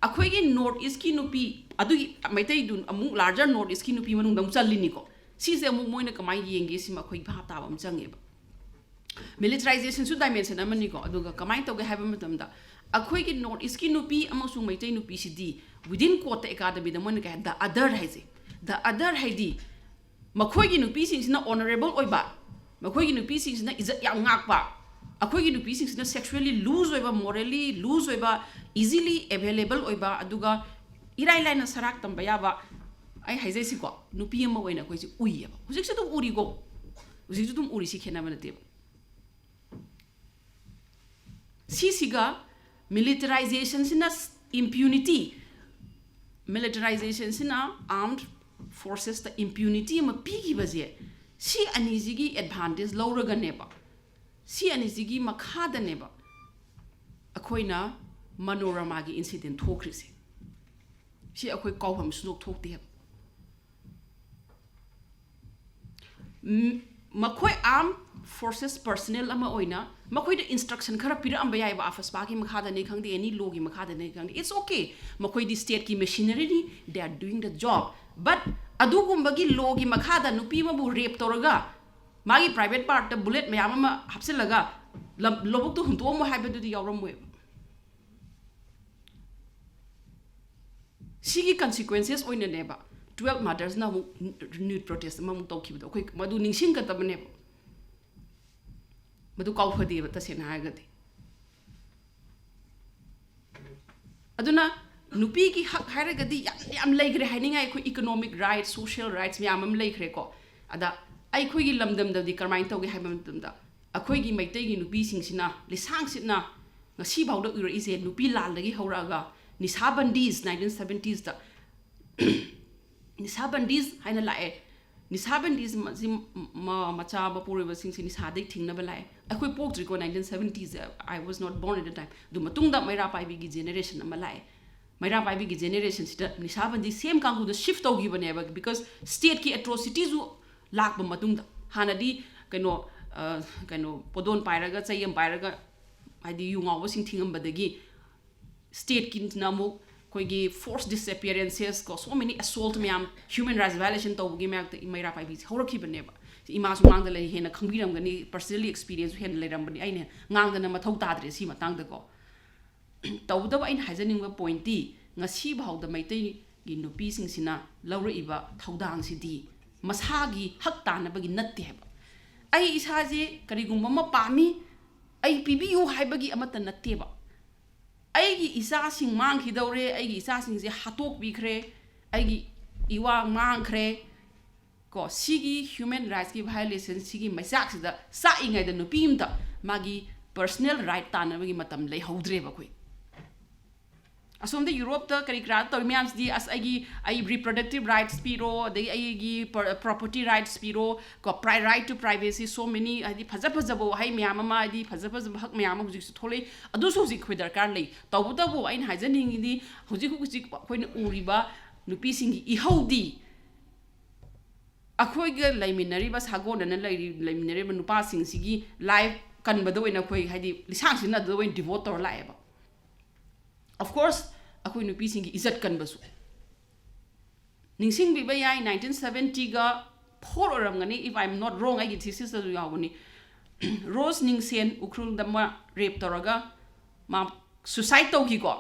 akhoi gi north east ki nupi adu maitai dun amu larger north east ki nupi manung dam chalini ko si se amu moina kamai yenge si ma akhoi bha tabam changeba militarization su dimension amani ko aduga kamai toge haiba matamda akhoi gi north east ki nupi amasung maitai nupi si di within quota academy da mon ka the other haise the other haidi makhoi gi nupi sing sina honorable oiba makhoi gi nupi sing sina izat yang ngakpa akhoi gi nupi sing sina sexually loose oiba morally loose oiba easily available oiba aduga irai laina sarak tamba yaba ai haizai si ko nupi ama oina khoi si uiyaba hujik se tum uri go hujik se tum uri si khena mana te siga militarization sina impunity militarization sina armed forces the impunity ma pigi baje si anizigi advantage lauraga neba si anizigi makhada neba akoina manorama gi incident thokrise si akoi kawham sunok thokte makoi armed forces personnel ama oina makoi the instruction khara pira amba yai ba afas ba ki makhada ne khangdi any law gi makhada ne khangdi it's okay makoi the state ki machinery ni they are doing the job but adugumba gi law gi makhada nupi ma bu rape toraga magi private part ta bullet mayam ma hapsilaga lobuk tu hunto mo haibe du yawram we sigi consequences oina neba 12 mothers na nude protest ma mu tokhi do khoi madu ningsing ka tabne madu kaw phadi ba tasena hagati aduna nupi ki hak hairagadi yam leigre hainingai khoi economic rights social rights mi amam leigre ko ada ai khoi gi lamdam da di karmain tawge haibam tumda akhoi gi maitai gi nupi sing sina lisang sina ngasi bawda ura ise nupi lal lagi horaga nisabandis 1970s da nisabandis haina lae nisabandis macha bapuri ba sing sini sadai thingna ba lae akhoi pok tri ko 1970s I was not born at the time du matung da maira pai bi gi generation ama lae maira pai bi gi generation sita nisabandi same kangu da shift togi bane ba because state ki atrocities lak ba matung da hanadi kaino podon pairaga chayam pairaga adi yunga wa sing thingam badagi state ki namu koigi forced disappearances ko so many assault myam human rights violation to gi mak maira pai bi horaki bane ba ima su ngang da lai hena khangbiram gani personally experience hen leiram bani aine ngang da na mathau tadre si matang da ko tawda ba ain hajaning ba point ti ngasi bhaw da maitai gi nupi sing sina laura iba thaudang si di masagi hak ta na bagi natte ba ai isa je kari gumba ma pami ai pibi yu hai bagi amata natte ba ai gi isa sing mang khi dore ai gi isa sing je hatok bi khre ai gi iwa mang khre ko sigi human rights ki violation sigi maisak da sa ingai da nupi imta magi personal right ta na bagi matam lei hodre ba khoi asomde Europe ta kari kra to miams di as ai reproductive rights piro de ai property rights piro ko right to privacy so many ai phaja bo hai miam ma ai phaja hak miam hujik su thole adu so hujik khoi darkar lei tabu tabu ai hajaning di hujik khoina uriba nupi singi I hodi akhoi ga laiminari ba sagon na laiminari ba nupa sing sigi live kan ba do ina khoi haidi lisang sin na do wen devote tor la ba of course akhoi nupi singi izat kan basu ningsing bi ba yai 1970 ga phor oram ngani if I'm not wrong ai thesis da yawani Rose Ningsen ukrul da ma rape toraga ma suicide to ki ko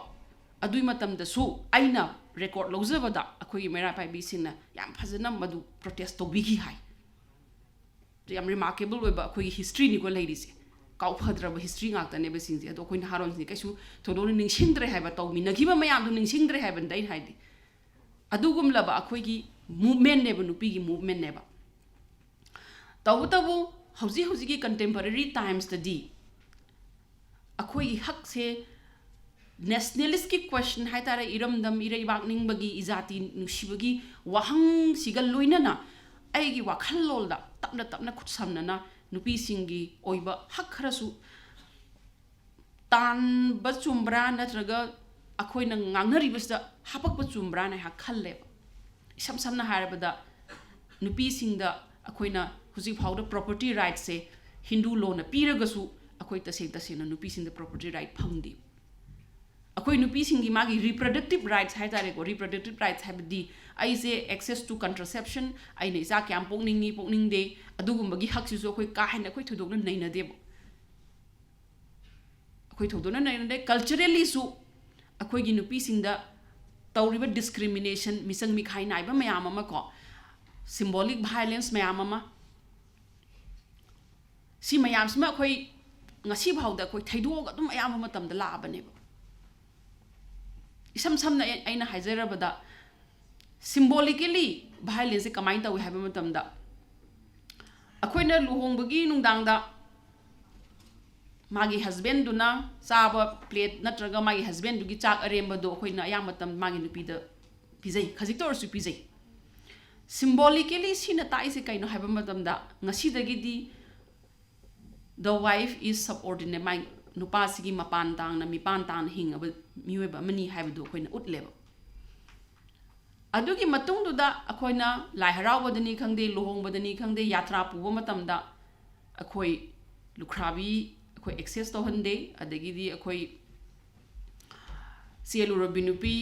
adui matam da su aina record lozaba da akhoi mera pai bi sin na yam phajana madu protest to bi ki hai yam remarkable we ba akhoi history ni ko ladies kaw phadraba history ngak tane ba singje ado koin haron ni kaisu thodo ni ningsingdre haiba to mi nagiba mayam du ningsingdre haiban dai haidi adugum laba akhoi gi movement ne ba nupi gi movement ne ba tabu hauji gi contemporary times study akhoi hak se nationalist ki question hai tara iramdam irei bak ning bagi izati nushibagi wahang sigal loina na ai gi wakhal lol da tapna khut samna na nupi singi oiba hak kharasu tan ba chumbra natraga akhoi na ngangnari basta hapak ba chumbra na hak khalle samna harabada nupi singda akhoi na huji phawda property rights se hindu law na piraga su ꯑꯩꯈꯣꯏ ꯇꯁꯦꯡꯅ ꯅꯨꯄꯤꯁꯤꯡꯗ property right ꯐꯪꯗꯦ ꯑꯩꯈꯣꯏ ꯅꯨꯄꯤꯁꯤꯡꯒꯤ ꯃꯥꯒꯤ reproductive rights ꯍꯥꯏꯇꯥꯔꯦꯀꯣ reproductive rights ꯍꯥꯏꯕꯗꯤ ꯑꯩꯁꯦ ꯑꯦꯛꯁꯦꯁ ꯇꯨ ꯀꯟꯇ꯭ꯔꯁꯦꯞꯁꯟ ꯑꯩꯅ ꯏꯆꯥ ꯀꯌꯥꯝ ꯄꯣꯛꯅꯤꯡꯉꯤ ꯄꯣꯛꯅꯤꯡꯗꯦ ꯑꯗꯨꯒꯨꯝꯕꯒꯤ ꯍꯛꯁꯤꯁꯨ ꯑꯩꯈꯣꯏ ꯀꯥ ꯍꯦꯟꯅ ꯑꯩꯈꯣꯏ ꯊꯣꯏꯗꯣꯛꯅ ꯅꯩꯅꯗꯦꯕ ꯑꯩꯈꯣꯏ ꯊꯣꯏꯗꯣꯛꯅ ꯅꯩꯅꯗꯦ ꯀꯜꯆꯔꯦꯜꯂꯤꯁꯨ ꯑꯩꯈꯣꯏꯒꯤ ꯅꯨꯄꯤꯁꯤꯡꯗ ꯇꯧꯔꯤꯕ ꯗꯤꯁꯀ꯭ꯔꯤꯃꯤꯅꯦꯁꯟ ꯃꯤꯆꯪ ꯃꯤꯈꯥꯏ ꯅꯥꯏꯕ ꯃꯌꯥꯝ ꯑꯃ ꯀꯣ ꯁꯤꯝꯕꯣꯂꯤꯛ ꯚꯥꯏꯂꯦꯟꯁ ꯃꯌꯥꯝ ꯑꯃ ꯁꯤ ꯃꯌꯥꯝꯁꯤꯃ ꯑꯩꯈꯣꯏ ꯉꯁꯤ ꯐꯥꯎꯗ ꯑꯩꯈꯣꯏ ꯊꯩꯗꯣꯛꯑꯒ ꯑꯗꯨꯝ ꯑꯌꯥꯝꯕ ꯃꯇꯝꯗ ꯂꯥꯛꯑꯕꯅꯦꯕ ꯏꯁꯝ ꯁꯝꯅ ꯑꯩꯅ ꯍꯥꯏꯖꯔꯕꯗ ꯁꯤꯝꯕꯣꯂꯤꯀꯦꯂꯤ ꯚꯥꯏꯂꯦꯟꯁꯁꯦ ꯀꯃꯥꯏꯅ ꯇꯧꯏ ꯍꯥꯏꯕ ꯃꯇꯝꯗ ꯑꯩꯈꯣꯏꯅ ꯂꯨꯍꯣꯡꯕꯒꯤ ꯅꯨꯡꯗꯥꯡꯗ ꯃꯥꯒꯤ ꯍꯁꯕꯦꯟꯗꯨꯅ ꯆꯥꯕ ꯄ꯭ꯂꯦꯠ ꯅꯠꯇ꯭ꯔꯒ ꯃꯥꯒꯤ ꯍꯁꯕꯦꯟꯗꯨꯒꯤ ꯆꯥꯛ ꯑꯔꯦꯝꯕꯗꯣ ꯑꯩꯈꯣꯏꯅ ꯑꯌꯥꯝꯕ ꯃꯇꯝ ꯃꯥꯒꯤ ꯅꯨꯄꯤꯗ ꯄꯤꯖꯩ ꯈꯖꯤꯛꯇ ꯑꯣꯏꯔꯁꯨ ꯄꯤꯖꯩ ꯁꯤꯝꯕꯣꯂꯤꯀꯦꯂꯤ ꯁꯤꯅ ꯇꯥꯛꯏꯁꯦ ꯀꯩꯅꯣ ꯍꯥꯏꯕ ꯃꯇꯝꯗ ꯉꯁꯤꯗꯒꯤꯗꯤ ꯗ ꯋꯥꯏꯐ ꯏꯁ ꯁꯕꯑꯣꯔꯗꯤꯅꯦꯠ ꯃꯥꯏ ꯅꯨꯄꯥꯁꯤꯒꯤ ꯃꯄꯥꯟ ꯇꯥꯡꯅ ꯃꯤꯄꯥꯟ ꯇꯥꯡꯅ ꯍꯤꯡꯉꯕ ꯃꯤꯑꯣꯏꯕ ꯑꯃꯅꯤ ꯍꯥꯏꯕꯗꯨ ꯑꯩꯈꯣꯏꯅ ꯎꯠꯂꯦꯕ ꯑꯗꯨꯒꯤ ꯃꯇꯨꯡꯗꯨꯗ ꯑꯩꯈꯣꯏꯅ ꯂꯥꯏ ꯍꯔꯥꯎꯕꯗꯅꯤ ꯈꯪꯗꯦ ꯂꯨꯍꯣꯡꯕꯗꯅꯤ ꯈꯪꯗꯦ ꯌꯥꯇ꯭ꯔꯥ ꯄꯨꯕ ꯃꯇꯝꯗ ꯑꯩꯈꯣꯏ ꯂꯨꯈ꯭ꯔꯥꯕꯤ ꯑꯩꯈꯣꯏ ꯑꯦꯛꯁꯦꯁ ꯇꯧꯍꯟꯗꯦ ꯑꯗꯒꯤꯗꯤ ꯑꯩꯈꯣꯏ ꯆꯦꯜꯂꯨꯔꯕꯤ ꯅꯨꯄꯤ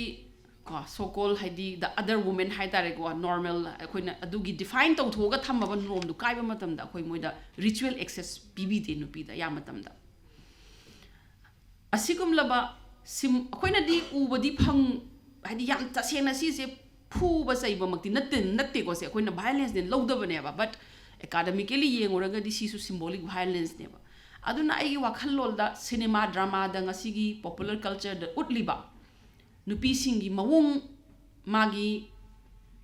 ꯀꯣ ꯁꯣꯀꯣꯜ ꯍꯥꯏꯗꯤ ꯗ ꯑꯗꯔ ꯋꯨꯃꯦꯟ ꯍꯥꯏꯇꯥꯔꯦꯀꯣ ꯅꯣꯔꯃꯦꯜ ꯑꯩꯈꯣꯏꯅ ꯑꯗꯨꯒꯤ ꯗꯤꯐꯥꯏꯟ ꯇꯧꯊꯣꯛꯑꯒ ꯊꯝꯃꯕ ꯅꯣꯔꯝꯗꯨ ꯀꯥꯏꯕ ꯃꯇꯝꯗ ꯑꯩꯈꯣꯏ ꯃꯣꯏꯗ ꯔꯤꯆꯨꯋꯦꯜ ꯑꯦꯛꯁꯦꯁ ꯄꯤꯕꯤꯗꯦ ꯅꯨꯄꯤꯗ ꯑꯌꯥꯝꯕ ꯃꯇꯝꯗ ꯑꯁꯤꯒꯨꯝꯂꯕ ꯑꯩꯈꯣꯏꯅꯗꯤ ꯎꯕꯗꯤ ꯍꯥꯏꯗꯤ ꯌꯥꯝ ꯇꯁꯦꯡꯅ ꯁꯤꯁꯦ ꯐꯨꯕ ꯆꯩꯕꯃꯛꯇꯤ ꯅꯠꯇꯦꯀꯣ ꯁꯦ ꯑꯩꯈꯣꯏꯅ ꯚꯥꯏꯂꯦꯟꯁꯅꯦ ꯂꯧꯗꯕꯅꯦꯕ ꯕꯠ ꯑꯦꯀꯥꯗꯃꯤꯀꯦꯂꯤ ꯌꯦꯡꯉꯨꯔꯒꯗꯤ ꯁꯤꯁꯨ ꯁꯤꯝꯕꯣꯂꯤꯛ ꯚꯥꯏꯂꯦꯟꯁꯅꯦꯕ ꯑꯗꯨꯅ ꯑꯩꯒꯤ ꯋꯥꯈꯜꯂꯣꯟꯗ ꯁꯤꯅꯦꯃꯥ ꯗ꯭ꯔꯃꯥꯗ ꯉꯁꯤꯒꯤ ꯄꯣꯄꯨꯂꯔ ꯀꯜꯆꯔꯗ ꯎꯠꯂꯤꯕ ꯅꯨꯄꯤꯁꯤꯡꯒꯤ ꯃꯑꯣꯡ ꯃꯥꯒꯤ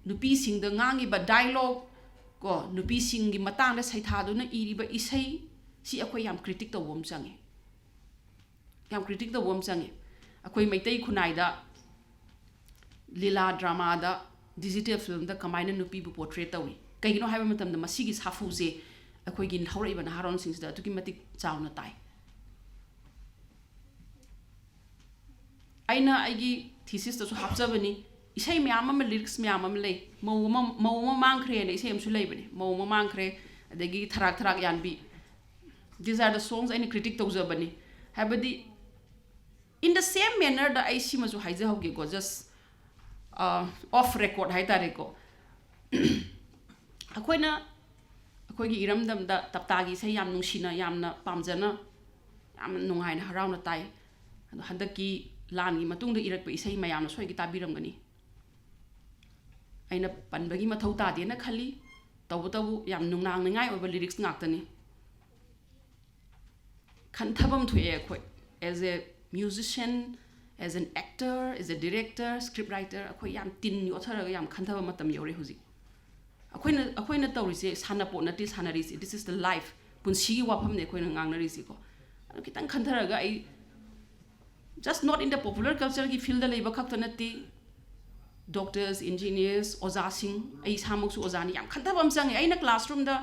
ꯅꯨꯄꯤꯁꯤꯡꯗ ꯉꯥꯡꯉꯤꯕ ꯗꯥꯏꯂꯣഗ് ꯀꯣ ꯅꯨꯄꯤꯁꯤꯡꯒꯤ ꯃꯇꯥꯡꯗ ꯁꯩꯊꯥꯗꯨꯅ ꯏꯔꯤꯕ ꯏꯁꯩ ꯁꯤ ꯑꯩꯈꯣই ꯌꯥꯝ ꯀ꯭ꯔꯤꯇꯤꯛ ꯇꯧꯕ ꯑꯃ ꯆꯪꯉꯦ ꯌꯥꯝ ꯀ꯭ꯔꯤꯇꯤꯛ ꯇꯧꯕ ꯑꯃ ꯆꯪꯉꯦ ꯑꯩꯈꯣꯏ ꯃꯩꯇꯩ ꯈꯨꯟꯅꯥꯏꯗ ꯂꯤꯂꯥ ꯗ꯭ꯔꯃꯥꯗ ꯗꯤꯖꯤꯇꯦꯜ ꯐꯤꯜꯝꯗ ꯀꯃꯥꯏꯅ ꯅꯨꯄꯤꯕꯨ ꯄꯣꯔꯇ꯭ꯔꯦꯠ ꯇꯧꯏ ꯀꯩꯒꯤꯅꯣ ꯍꯥꯏꯕ ꯃꯇꯝꯗ ꯃꯁꯤꯒꯤ ꯁꯥꯐꯨꯁꯦ ꯑꯩꯈꯣꯏꯒꯤ ꯍꯧꯔꯛꯏꯕ ꯅꯍꯥꯔꯣꯟꯁꯤꯡꯁꯤꯗ ꯑꯗꯨꯛꯀꯤ ꯃꯇꯤꯛ ꯆꯥꯎꯅ ꯇꯥꯏ ꯑꯩꯅ ꯑꯩꯒꯤ ꯊꯤꯁꯤꯁꯇꯁꯨ ꯍꯥꯞꯆꯕꯅꯤ ꯏꯁꯩ ꯃꯌꯥꯝ ꯑꯃ ꯂꯤꯔꯤꯛꯁ ꯃꯌꯥꯝ ꯑꯃ ꯂꯩ ꯃꯧ ꯑꯃ ꯃꯥꯡꯈ꯭ꯔꯦꯅ ꯏꯁꯩ ꯑꯃꯁꯨ ꯂꯩꯕꯅꯤ ꯃꯧ ꯑꯃ ꯃꯥꯡꯈ꯭ꯔꯦ ꯑꯗꯒꯤ ꯊꯔꯥꯛ ꯌꯥꯟꯕꯤ ꯗꯤꯁ ꯑꯥꯔ ꯗ ꯁꯣꯡꯁ ꯑꯩꯅ ꯀ꯭ꯔꯤꯇꯤꯛ ꯇꯧꯖꯕꯅꯤ ꯍꯥꯏꯕꯗꯤ ꯏꯟ ꯗ ꯁꯦꯝ ꯃꯦꯅꯔꯗ ꯑꯩ ꯁꯤꯃꯁꯨ ꯍꯥꯏꯖꯍꯧꯒꯦꯀꯣ ꯖꯁ ꯑꯣꯐ ꯔꯦꯀꯣꯔꯗ ꯍꯥꯏꯇꯥꯔꯦꯀꯣ ꯑꯩꯈꯣꯏꯅ ꯑꯩꯈꯣꯏꯒꯤ ꯏꯔꯝꯗꯝꯗ ꯇꯞꯇꯥꯒꯤ ꯏꯁꯩ ꯌꯥꯝ ꯅꯨꯡꯁꯤꯅ ꯌꯥꯝꯅ ꯄꯥꯝꯖꯅ ꯌꯥꯝꯅ ꯅꯨꯡꯉꯥꯏꯅ ꯍꯔꯥꯎꯅ ꯇꯥꯏ ꯑꯗꯣ ꯍꯟꯗꯛꯀꯤ ꯂꯥꯟꯒꯤ ꯃꯇꯨꯡꯗ ꯏꯔꯛꯄ ꯏꯁꯩ ꯃꯌꯥꯝꯅ ꯁꯣꯏꯗꯅ ꯇꯥꯕꯤꯔꯝꯒꯅꯤ ꯑꯩꯅ ꯄꯟꯕꯒꯤ ꯃꯊꯧ ꯇꯥꯗꯦꯅ ꯈꯜꯂꯤ ꯇꯧꯕꯇꯕꯨ ꯌꯥꯝ ꯅꯨꯡꯅꯥꯡꯅꯤꯡꯉꯥꯏ ꯑꯣꯏꯕ ꯂꯤꯔꯤꯛꯁ ꯉꯥꯛꯇꯅꯤ ꯈꯟꯊꯐꯝ ꯊꯣꯛꯑꯦ ꯑꯩꯈꯣꯏ as a musician as an actor as a director script writer अखोई याम तिन योथरगा याम खंथबा मतम यौरे हुजी अखोइना तौरिसे सानापोट नति सानारिसे दिस इज द लाइफ पुनसिगी वाफम ने अखोइना ngangnarisi ko adu kitang khantaraga ai just not in the popular culture ki field leiba khakta nati doctors engineers oza sing ai samuksu oza ni yam khantaba am changi aina classroom da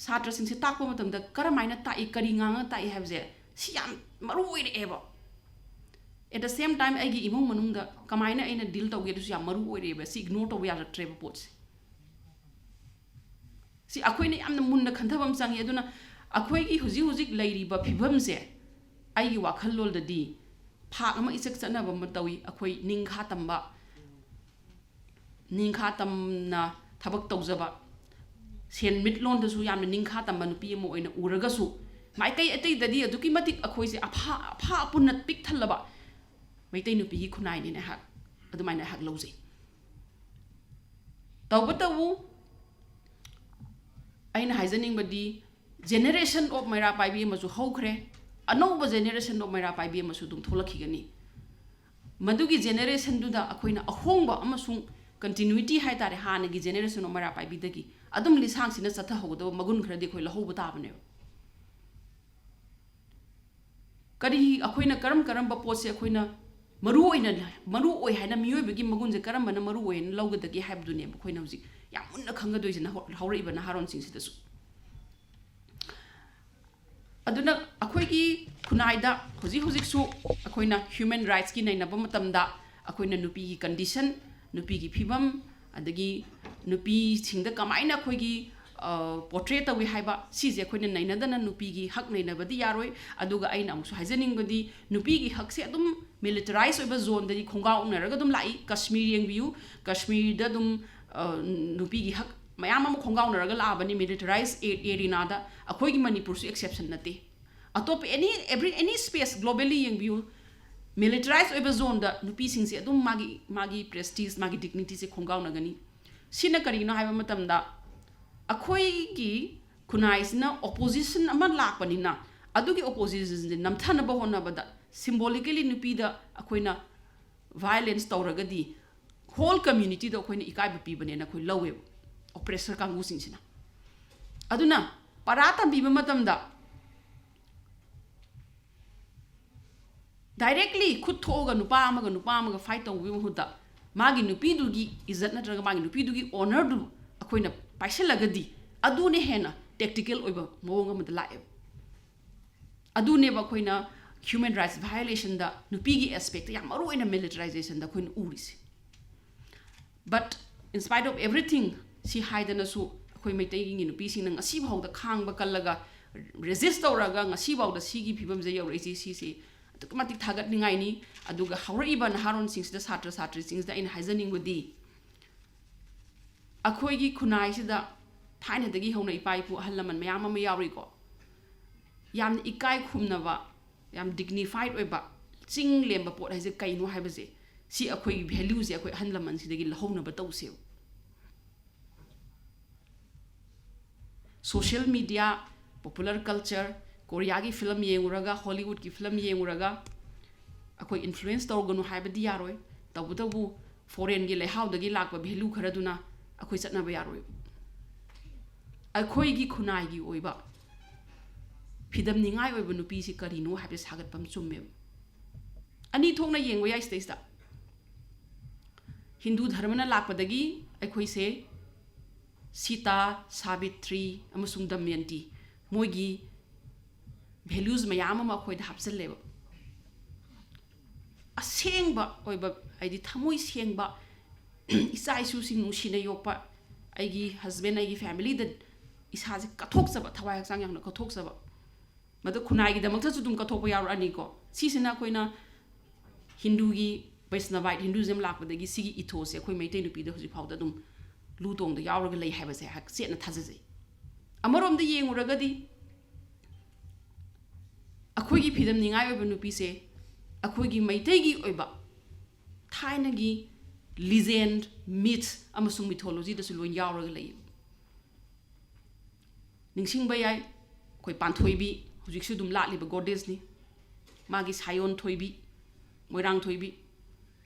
satra sing se takpa matam da karamaina ta I kari nganga ta I have je si yam maru oire at the same time aigi imong manungda kamaina aina deal tawge du yam maru oire ba si ignore to ya trebe pots si akhoi ne yamna munna khanthabam changi aduna akhoi gi huji lairi ba phibam se aigi wakhal lol da di phak ama isak chana ba matawi akhoi ningkha tamna thabak tawjaba sen mitlon da su yamna ningkha tamba nupi mo oina uraga su mai kai atei dadi aduki matik akhoi se apha punat pik thalaba maitai nupi gi khunai ni ne hak adumai na hak loje tawbatawu aina haizaning badi generation of maira paibi masu hokre anova generation of maira paibi masu dum tholakhigani madugi generation duda akoina ahongba amasung continuity haitare hanagi generation of maira paibi dagi adum lisang sina chatha hogdo magun khradi khoi lahobu tabane kari akoina karam ba pose akoina maru oi haina miyoi bagi magun je karam bana maru oi lawgadagi habdune akoina huji yam munna khanga doisina hawraiba na haron sing sidasu aduna akoigi kunaida huji su akoina human rights ki naina ba matamda akoina nupi gi condition nupi gi phibam adagi nupi singda kamaina akoigi portrait tawi haiba si je khoina nainadana nupi gi hak nainabadi yaroi aduga aina amsu haijaning badi nupi gi hak se adum militarize oiba zone dadi khonga unaraga dum lai kashmir yeng view kashmir da dum nupi gi hak mayam am khonga unaraga la bani militarize area da akhoi gi manipur su exception nate atop any space globally yeng view militarize oiba zone da nupi sing se adum magi prestige magi dignity se khonga unagani sina kari no haiba matam da akhoi gi kunaisna opposition ama lakpanina adugi opposition de namthana ba hona bada symbolically nupi da akoina violence tawragadi whole community da akoina ikai ba pibane na khoi lawe oppressor kangu singsina aduna parata biba matam da directly khut thoga nupa amaga fight taw wi huda magi nupi dugi izzat na traga magi nupi dugi honor du akoina paishalagadi adune hena tactical oiba mawonga mad lae adune ba khoina human rights violation da nupi gi aspect ya maru ina militarization da khoin urisi but in spite of everything si haidana su khoi meitai gi nupi sing nang asi bhau da khang ba kallaga resist tawraga ngasi bhau da sigi phibam je yauri si automatic thagat ningai ni aduga hauriba na haron sings da satra satri sings da in haizaning wudi akhoi gi khunai sida thaina dagi hona ipai pu halaman mayam ma yauri ko yam ikai khumnaba yam dignified oiba ching lemba pot haise kaino haibaje si akhoi value je akhoi hanlaman sidagi lahona ba tawse social media popular culture Korea gi film yenguraga Hollywood gi film yenguraga akhoi influence tawganu haibadi yaroi tabu foreign gi lehaw dagi lakba value kharaduna akhoi chatna ba yaroi akhoi gi khunai gi oiba phidam ningai oiba nupi si karino habe sagat pam chumme ani thongna yengwa ya stage da Hindu dharmana lakpadagi akhoi se Sita Savitri amasung Damayanti moigi values mayam ma khoi da hapsal leba asengba oiba aidi thamoi sengba isa isu sing nusina yopa aigi husband aigi family da isa je kathok saba thawai sang yang na kathok saba madu khunai gi damak chu dum kathok ya ani ko sisina koina Hindu gi Vaishnavite Hinduism lakpadagi sigi ethos se khoi maitai nupi da huji phawda dum lutong da yawraga lei haiba se hak se na thajai amarom da yenguragadi akhoi gi phidam ningai oiba nupi se akhoi gi maitai gi oiba thaina gi legend myth amasung mythology da su loin yawraga lei ningsing ba yai koi panthoibi hujik su dum latli ba goddess ni magi sayon thoibi moirang thoibi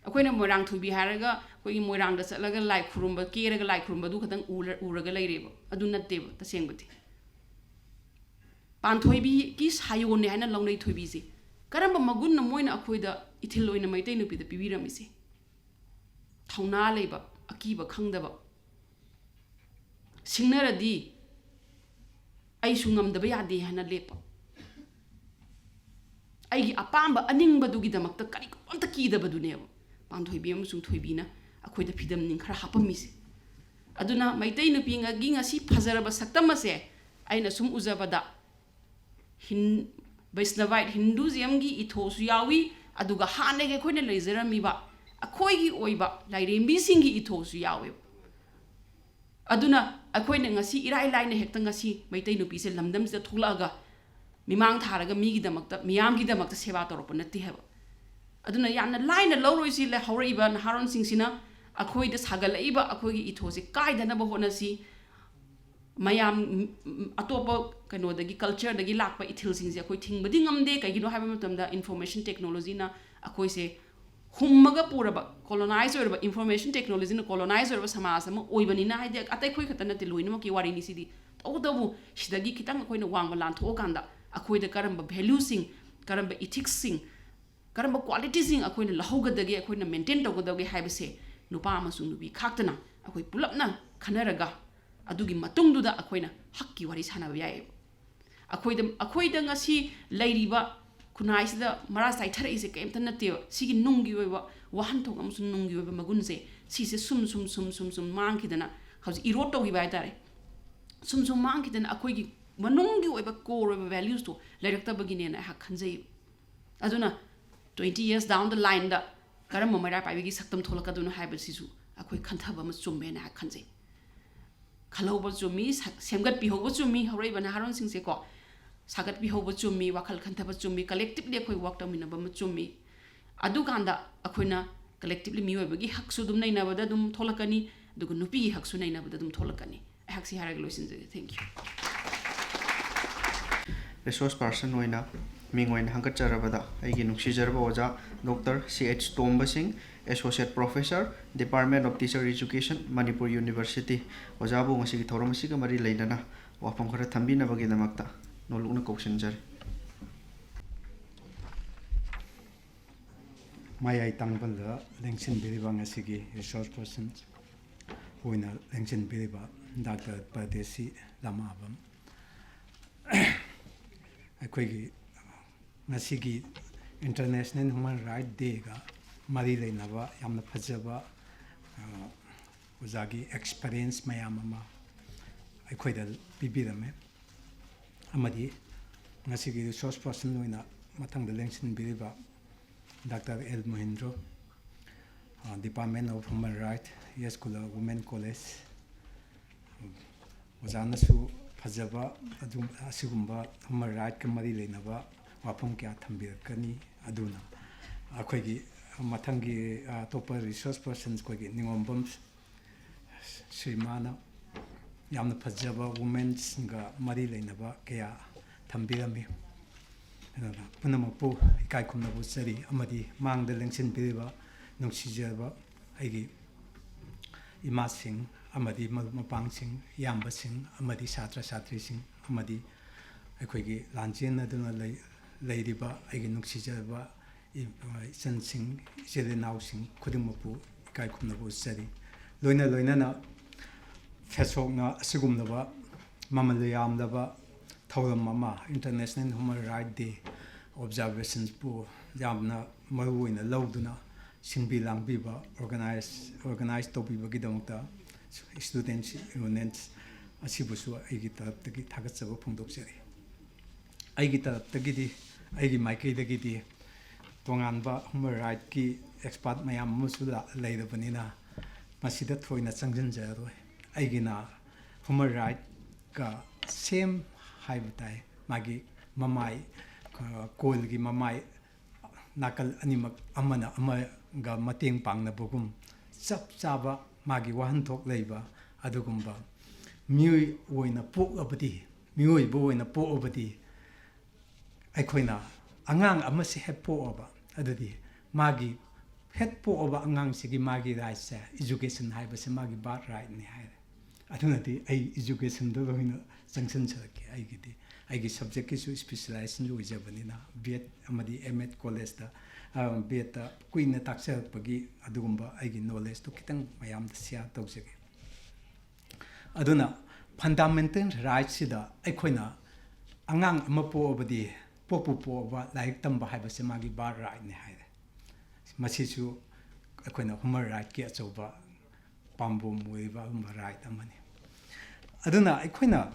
akoina moirang thoibi haraga koi moirang da chatlaga lai khurumba keraga lai khurumba du khatang uraga leireba adu natte ba tasengbati panthoibi ki sayon ne hana launai thoibi se karamba magun na moina akoida ithil loina maitai nupi da pibirami se thauna leiba akiba khangdaba singnaradi ai su ngamdaba yade hana lepa ai apamba aningba dugi damakta kari ko amta kidaba duneba panthoibi amsung thoibina akoida phidam ning khara hapami se aduna maitai nupi ngagi ngasi phajaraba saktama se aina sum uzabada Vaishnavite Hinduism gi ethos yawi aduga hanege khoina leizarami ba akhoi gi oiba lairembi singi ethos yawi aduna akoina ngasi irai laina hekta ngasi maitai nupi se lamdam se thulaga mimang tharaga mi gi damakta miyam gi damakta seva toropa natti heba aduna yamna laina loroi si le hawriba na haron singsina akhoi da sagalaiba akhoi gi ethos kaidana ba hona si mayam atopa kano dagi culture dagi lakpa ithil singse akhoi thingbadi ngamde kaigino haiba matamda information technology na akhoi se hummaga puraba colonize orba information technology na colonize orba samaj ama oibani na haide atai khoi khatana te loinama ki wari ni sidi tawdabu sidagi kitang akhoi na wangba lan tho kanda akhoi da karamba value sing karamba ethics sing karamba quality sing akhoi na lahoga dagi akhoi na maintain tawgadagi haiba se nupa amasung nubi khaktana akhoi pulapna khanaraga adugi matungduda akoina hakki wari sanaba yai akoida ngasi leiriba kunaisida mara sai thara ise kemta natte sigi nungi oiba wahan thong amsu nungi oiba magunse sise sum mangkidana hauji irot to gibai tare sum mang kitana akoi gi manung gi oiba core oiba values to lerakta bagine na ha khanjai aduna 20 years down the line da karam mamara pai gi saktam tholaka duna haiba sisu akoi khanthaba ma chumme na khanjai khaloba chumi semgat pi hoba chumi horai bana haron sing se ko sagat pi hoba chumi wakhal khantaba chumi collectively akoi work tamina ba ma chumi adu ganda akoina collectively mi oibagi hak su dum naina bada dum tholakani dugu nupi hak su naina bada dum tholakani hak si harag loisin je thank you resource person oina ming oina hangat charabada aigi nukshi jarba oja Dr. CH Tomba Singh, Associate Professor, Department of Teacher Education, Manipur University. Oja bu ngasi ki thorom si ka mari leidana wapam khara thambi na bagi namakta nolukna question jar. Maya Tangbala, Lengsin Biriba Ngasigi, resource persons, Wina Lengsin Biriba, Dr. Pradesi Lamabam. Akwegi Ngasigi International Human Rights Day ga Mari Nava Yamna Pajaba Uzagi experience Mayamama. Akwedal Bibirame Amadi Ngasigi resource person Wina Matang the Lengsin Biriba. Dr. L. Mohindro, Department of Human Rights, Yes Kula Women College, Wazanasu Fazaba, Asugumba, Human Rights Kamari Lenava, Wapum Kya Tambirkani, Aduna. Akwegi, Matangi, Topa resource persons, Kwegi, Ningombums, Srimana, Yamna Fazaba, Women's Mari Lenava, Kya Tambirami. Punamapu, Kai Kunabu Sari, Amadi, Mang the Lengsin Biriba, Nuxijaba, Agi Ima Singh, Amadi Mapang Singh, Yamba Singh, Amadi Satra Satri Singh, Amadi Akwegi Lanjin Aduna Ladyba, Agi Nuxijaba, San Singh, Selenau Singh, Kudimapu, Kai Kunabu Sari, Loina Fesok na Sigumnava, Mamalayam Lava. Mama International Human Rights Day observations pu yamna maruina lawduna singbi langbiba organize tobiba gidamta students unions asibusu aigi taraptagi thagatsaba phungdoksari aigi taraptagi aigi maikai dagidi tonganba human rights ki expert mayam musu leidabanina masida thoina changjinjaroi aigina human rights ka same Haibatai, Magi, Mamai, Kolgi, Mamai, Nakal Animak, Amana, Amaga, Mating Pang, Nabugum, Sap Saba, Magi, Wahan Tok Labor, Adugumba, Mui Wina Po Obadi, Mui Boina Po Obadi, Aquina, Angang, Amasi head po over, Adadi, Magi, head po over Angang Sigi Magi Rice, education Hibas, Magi Bat right in the high. I don't know, education, the Sanction Circuit, I get subject is specialized in Japanina, Viet Amadi Emet College, Beta Queen Taxel Pagi, Adumba, I get knowledge to Kitang, Mayam the Sia Toxic. Aduna, fundamental rights, Sida, Equina, Angang Mapo over the Popo, like Tamba Habasemagi bar right in the high. Masisu, Equina, Hummer right gets over. Pambum with right money. Aduna, Equina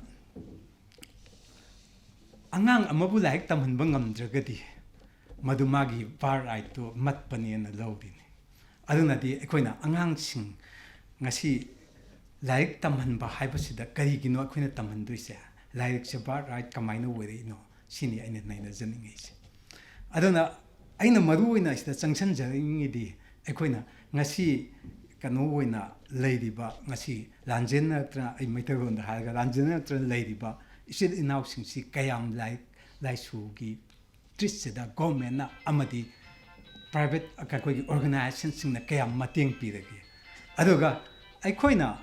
Angang Amabu like Taman Bungam Dragati, Madumagi bar right to Matpani and the Lodin. Aduna di Equina Angang Sing Nasi like Taman Bahibasida, Karigino Aquina Taman Duisa, like Shabar right Kamino with no, senior in the nine age. Aduna, I know Maruina is the sanction jaring di Equina Nasi. Kanoina Ladyba, Nasi, Lanjena, I might have on the Haga, Lanjena, Ladyba, is it announcing si Kayam like Sugi, Trisida, Gomena, Amadi, private organizations in the Kayam Mating Piragi. Adoga, I coina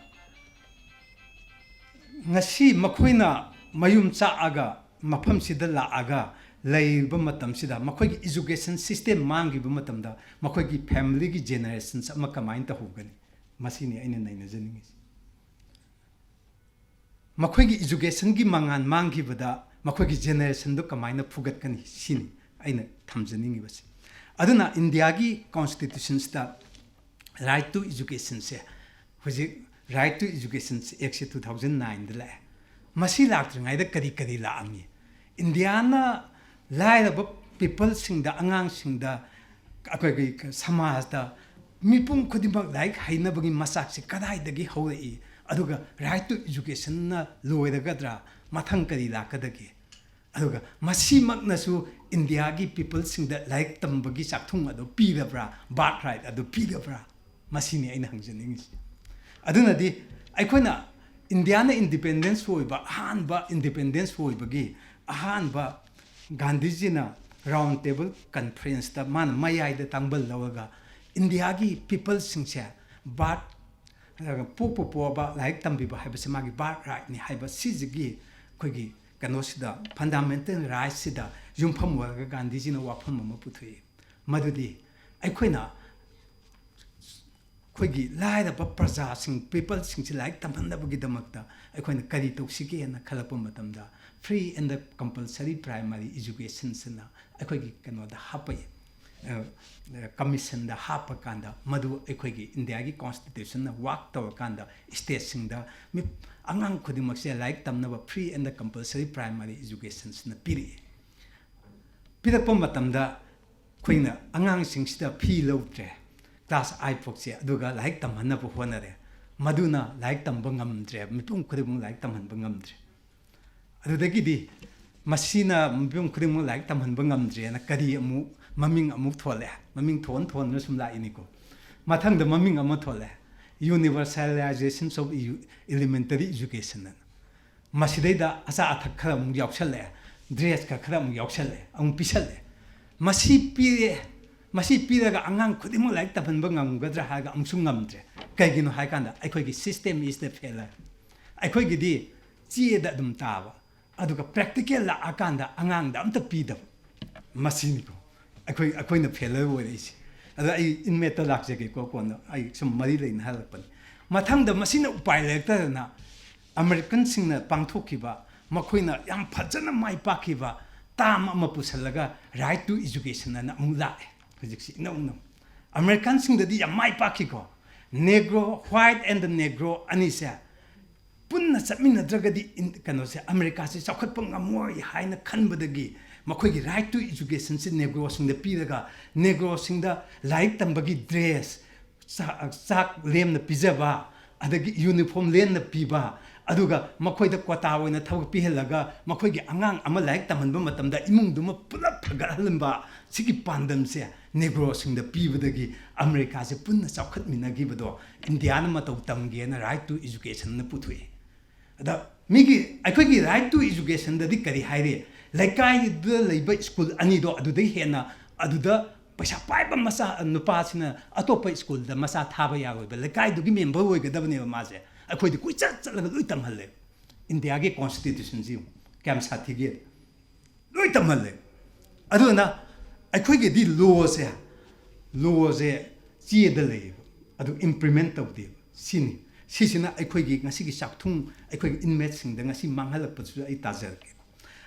Nasi Maquina, Mayum Saaga, Mapam Sidala Aga. Lay Bumatam Sida, Makwagi education system mangi Bumatamda, Makwagi family generations, Makamainta Hogan, Masini in the Nazanis. Makwagi education gi mangan mangi bada, Makwagi generation do Kamina Pugatkan Sini, Aina Tamzaning was. Aduna Indiagi constitutions that right to education say, was it right to education exit 2009 the masi laktringai da kadi la ami Indiana lai da people sing da angang sing da akoi samaj da mipum khudibak like haina bagi masak se kadai dagi hoi aduga right to education na loiragadra mathang kadi lakadagi aduga masi maknasu India gi people sing da like tambagi sakthung ado pirabra bat right ado pirabra masi ni aina hangjaning aduna di aikoina Indiana independence hoiba hanba independence hoibagi hanba Gandhiji na round table conference ta man mayai da tangbal lawaga India gi people singse bat po ba like tambi ba haiba semagi bat right ni haiba sijigi khogi kanosida fundamental rights sida yumpham waga Gandhiji na wafam ma puthui madudi aikoina khogi lai da praja sing people sing like tamhan da bagi damakta aikoina kari toksike na khalapa matamda free and the compulsory primary education sina aikogi kano da hapai commission da hapa kanda madu aikogi India gi constitution na work taw kanda state sing da mi angang khodimak se like tamna ba free and the compulsory primary education sina piri pirakpa matamda khoina angang sing sida phi lautre class I pokse aduga like tamhanna bu honare maduna like tamba ngamdre mipum khudimung like tamhan bangamdre adudagi di masina mipum khudimung like tamhan bangamdre na kadi amu maming amu thole maming thon na sumla iniko mathang da maming amu thole universalization of elementary education masidai da asa athak kharam yaukshale dress ka kharam yaukshale ang pisale masi piraga angang khudimung like tapan bangam gadra haga amsung ngamdre kaigino haikanda aikogi system is the failure aikogi di chi da dum tawa aduga practical la akanda angang da amta pidab masiniko aikoina failure oreisi ada ai in meta lakje ke ko kono ai sum mari lein halapan mathang da masina upai lekta na American singna pangthokiba makoina yam phajana mai pakiba tam ama pusalaga right to education na amula no American sing the mai pakiko negro white and the negro anisa punna samina dragadi in kanose America se sakhatpang amoi haina khanbadagi makhoi right to education se negro sing the piraga negro sing the like tambagi dress sak lem na pijaba adagi uniform len na piba aduga makhoi da kwata oina thawak pihelaga makhoi gi angang ama like tamanba matamda imung duma pulap phagahalamba sigi pandam se negro sing the pibadagi America se punna sakhat minagi bado India na matau tamge na right to education na puthui ada migi akhoi gi right to education da di kari haire laikai da leiba school ani do adu dei hena adu da paisa paiba masa nupa sina atopa school da masa thaba yawe ba laikai du gi member oi ga dabne ma se akhoi di kuicha chala loi tamhalle India ge constitution ji kam sathi ge loi tamhalle adu na akhoi ge di law se chi da le adu implement of the sin sisina akhoi ge ngasi gi sakthung akhoi ge inmate sing da ngasi manghalak pasu ai tajar ke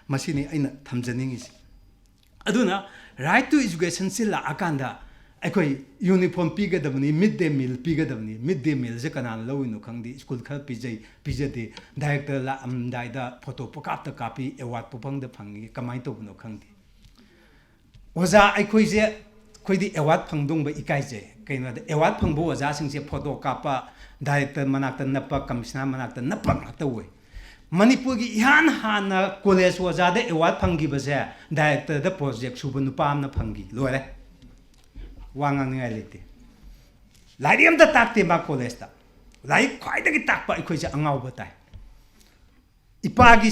masini aina thamjaning is aduna right to education sila akanda akhoi uniform piga dabni midday meal piga dabni midday meal je kanan lawinu khangdi school khal pijade director la amdai da photo pokap ta copy award popang da phangi kamai to no khangdi oza akhoi je khoidi award phangdong ba ikai je kaina da award phangbo oza sing je photo kapa director manakta napa commissioner manakta napa ta we Manipur gi ihan hana college oza da award phangi ba je director da project subanu pam na phangi lore wangang ngai lete lariam da takte ba college ta lai khwai da gi takpa ikhoi je angau ba tai ipagi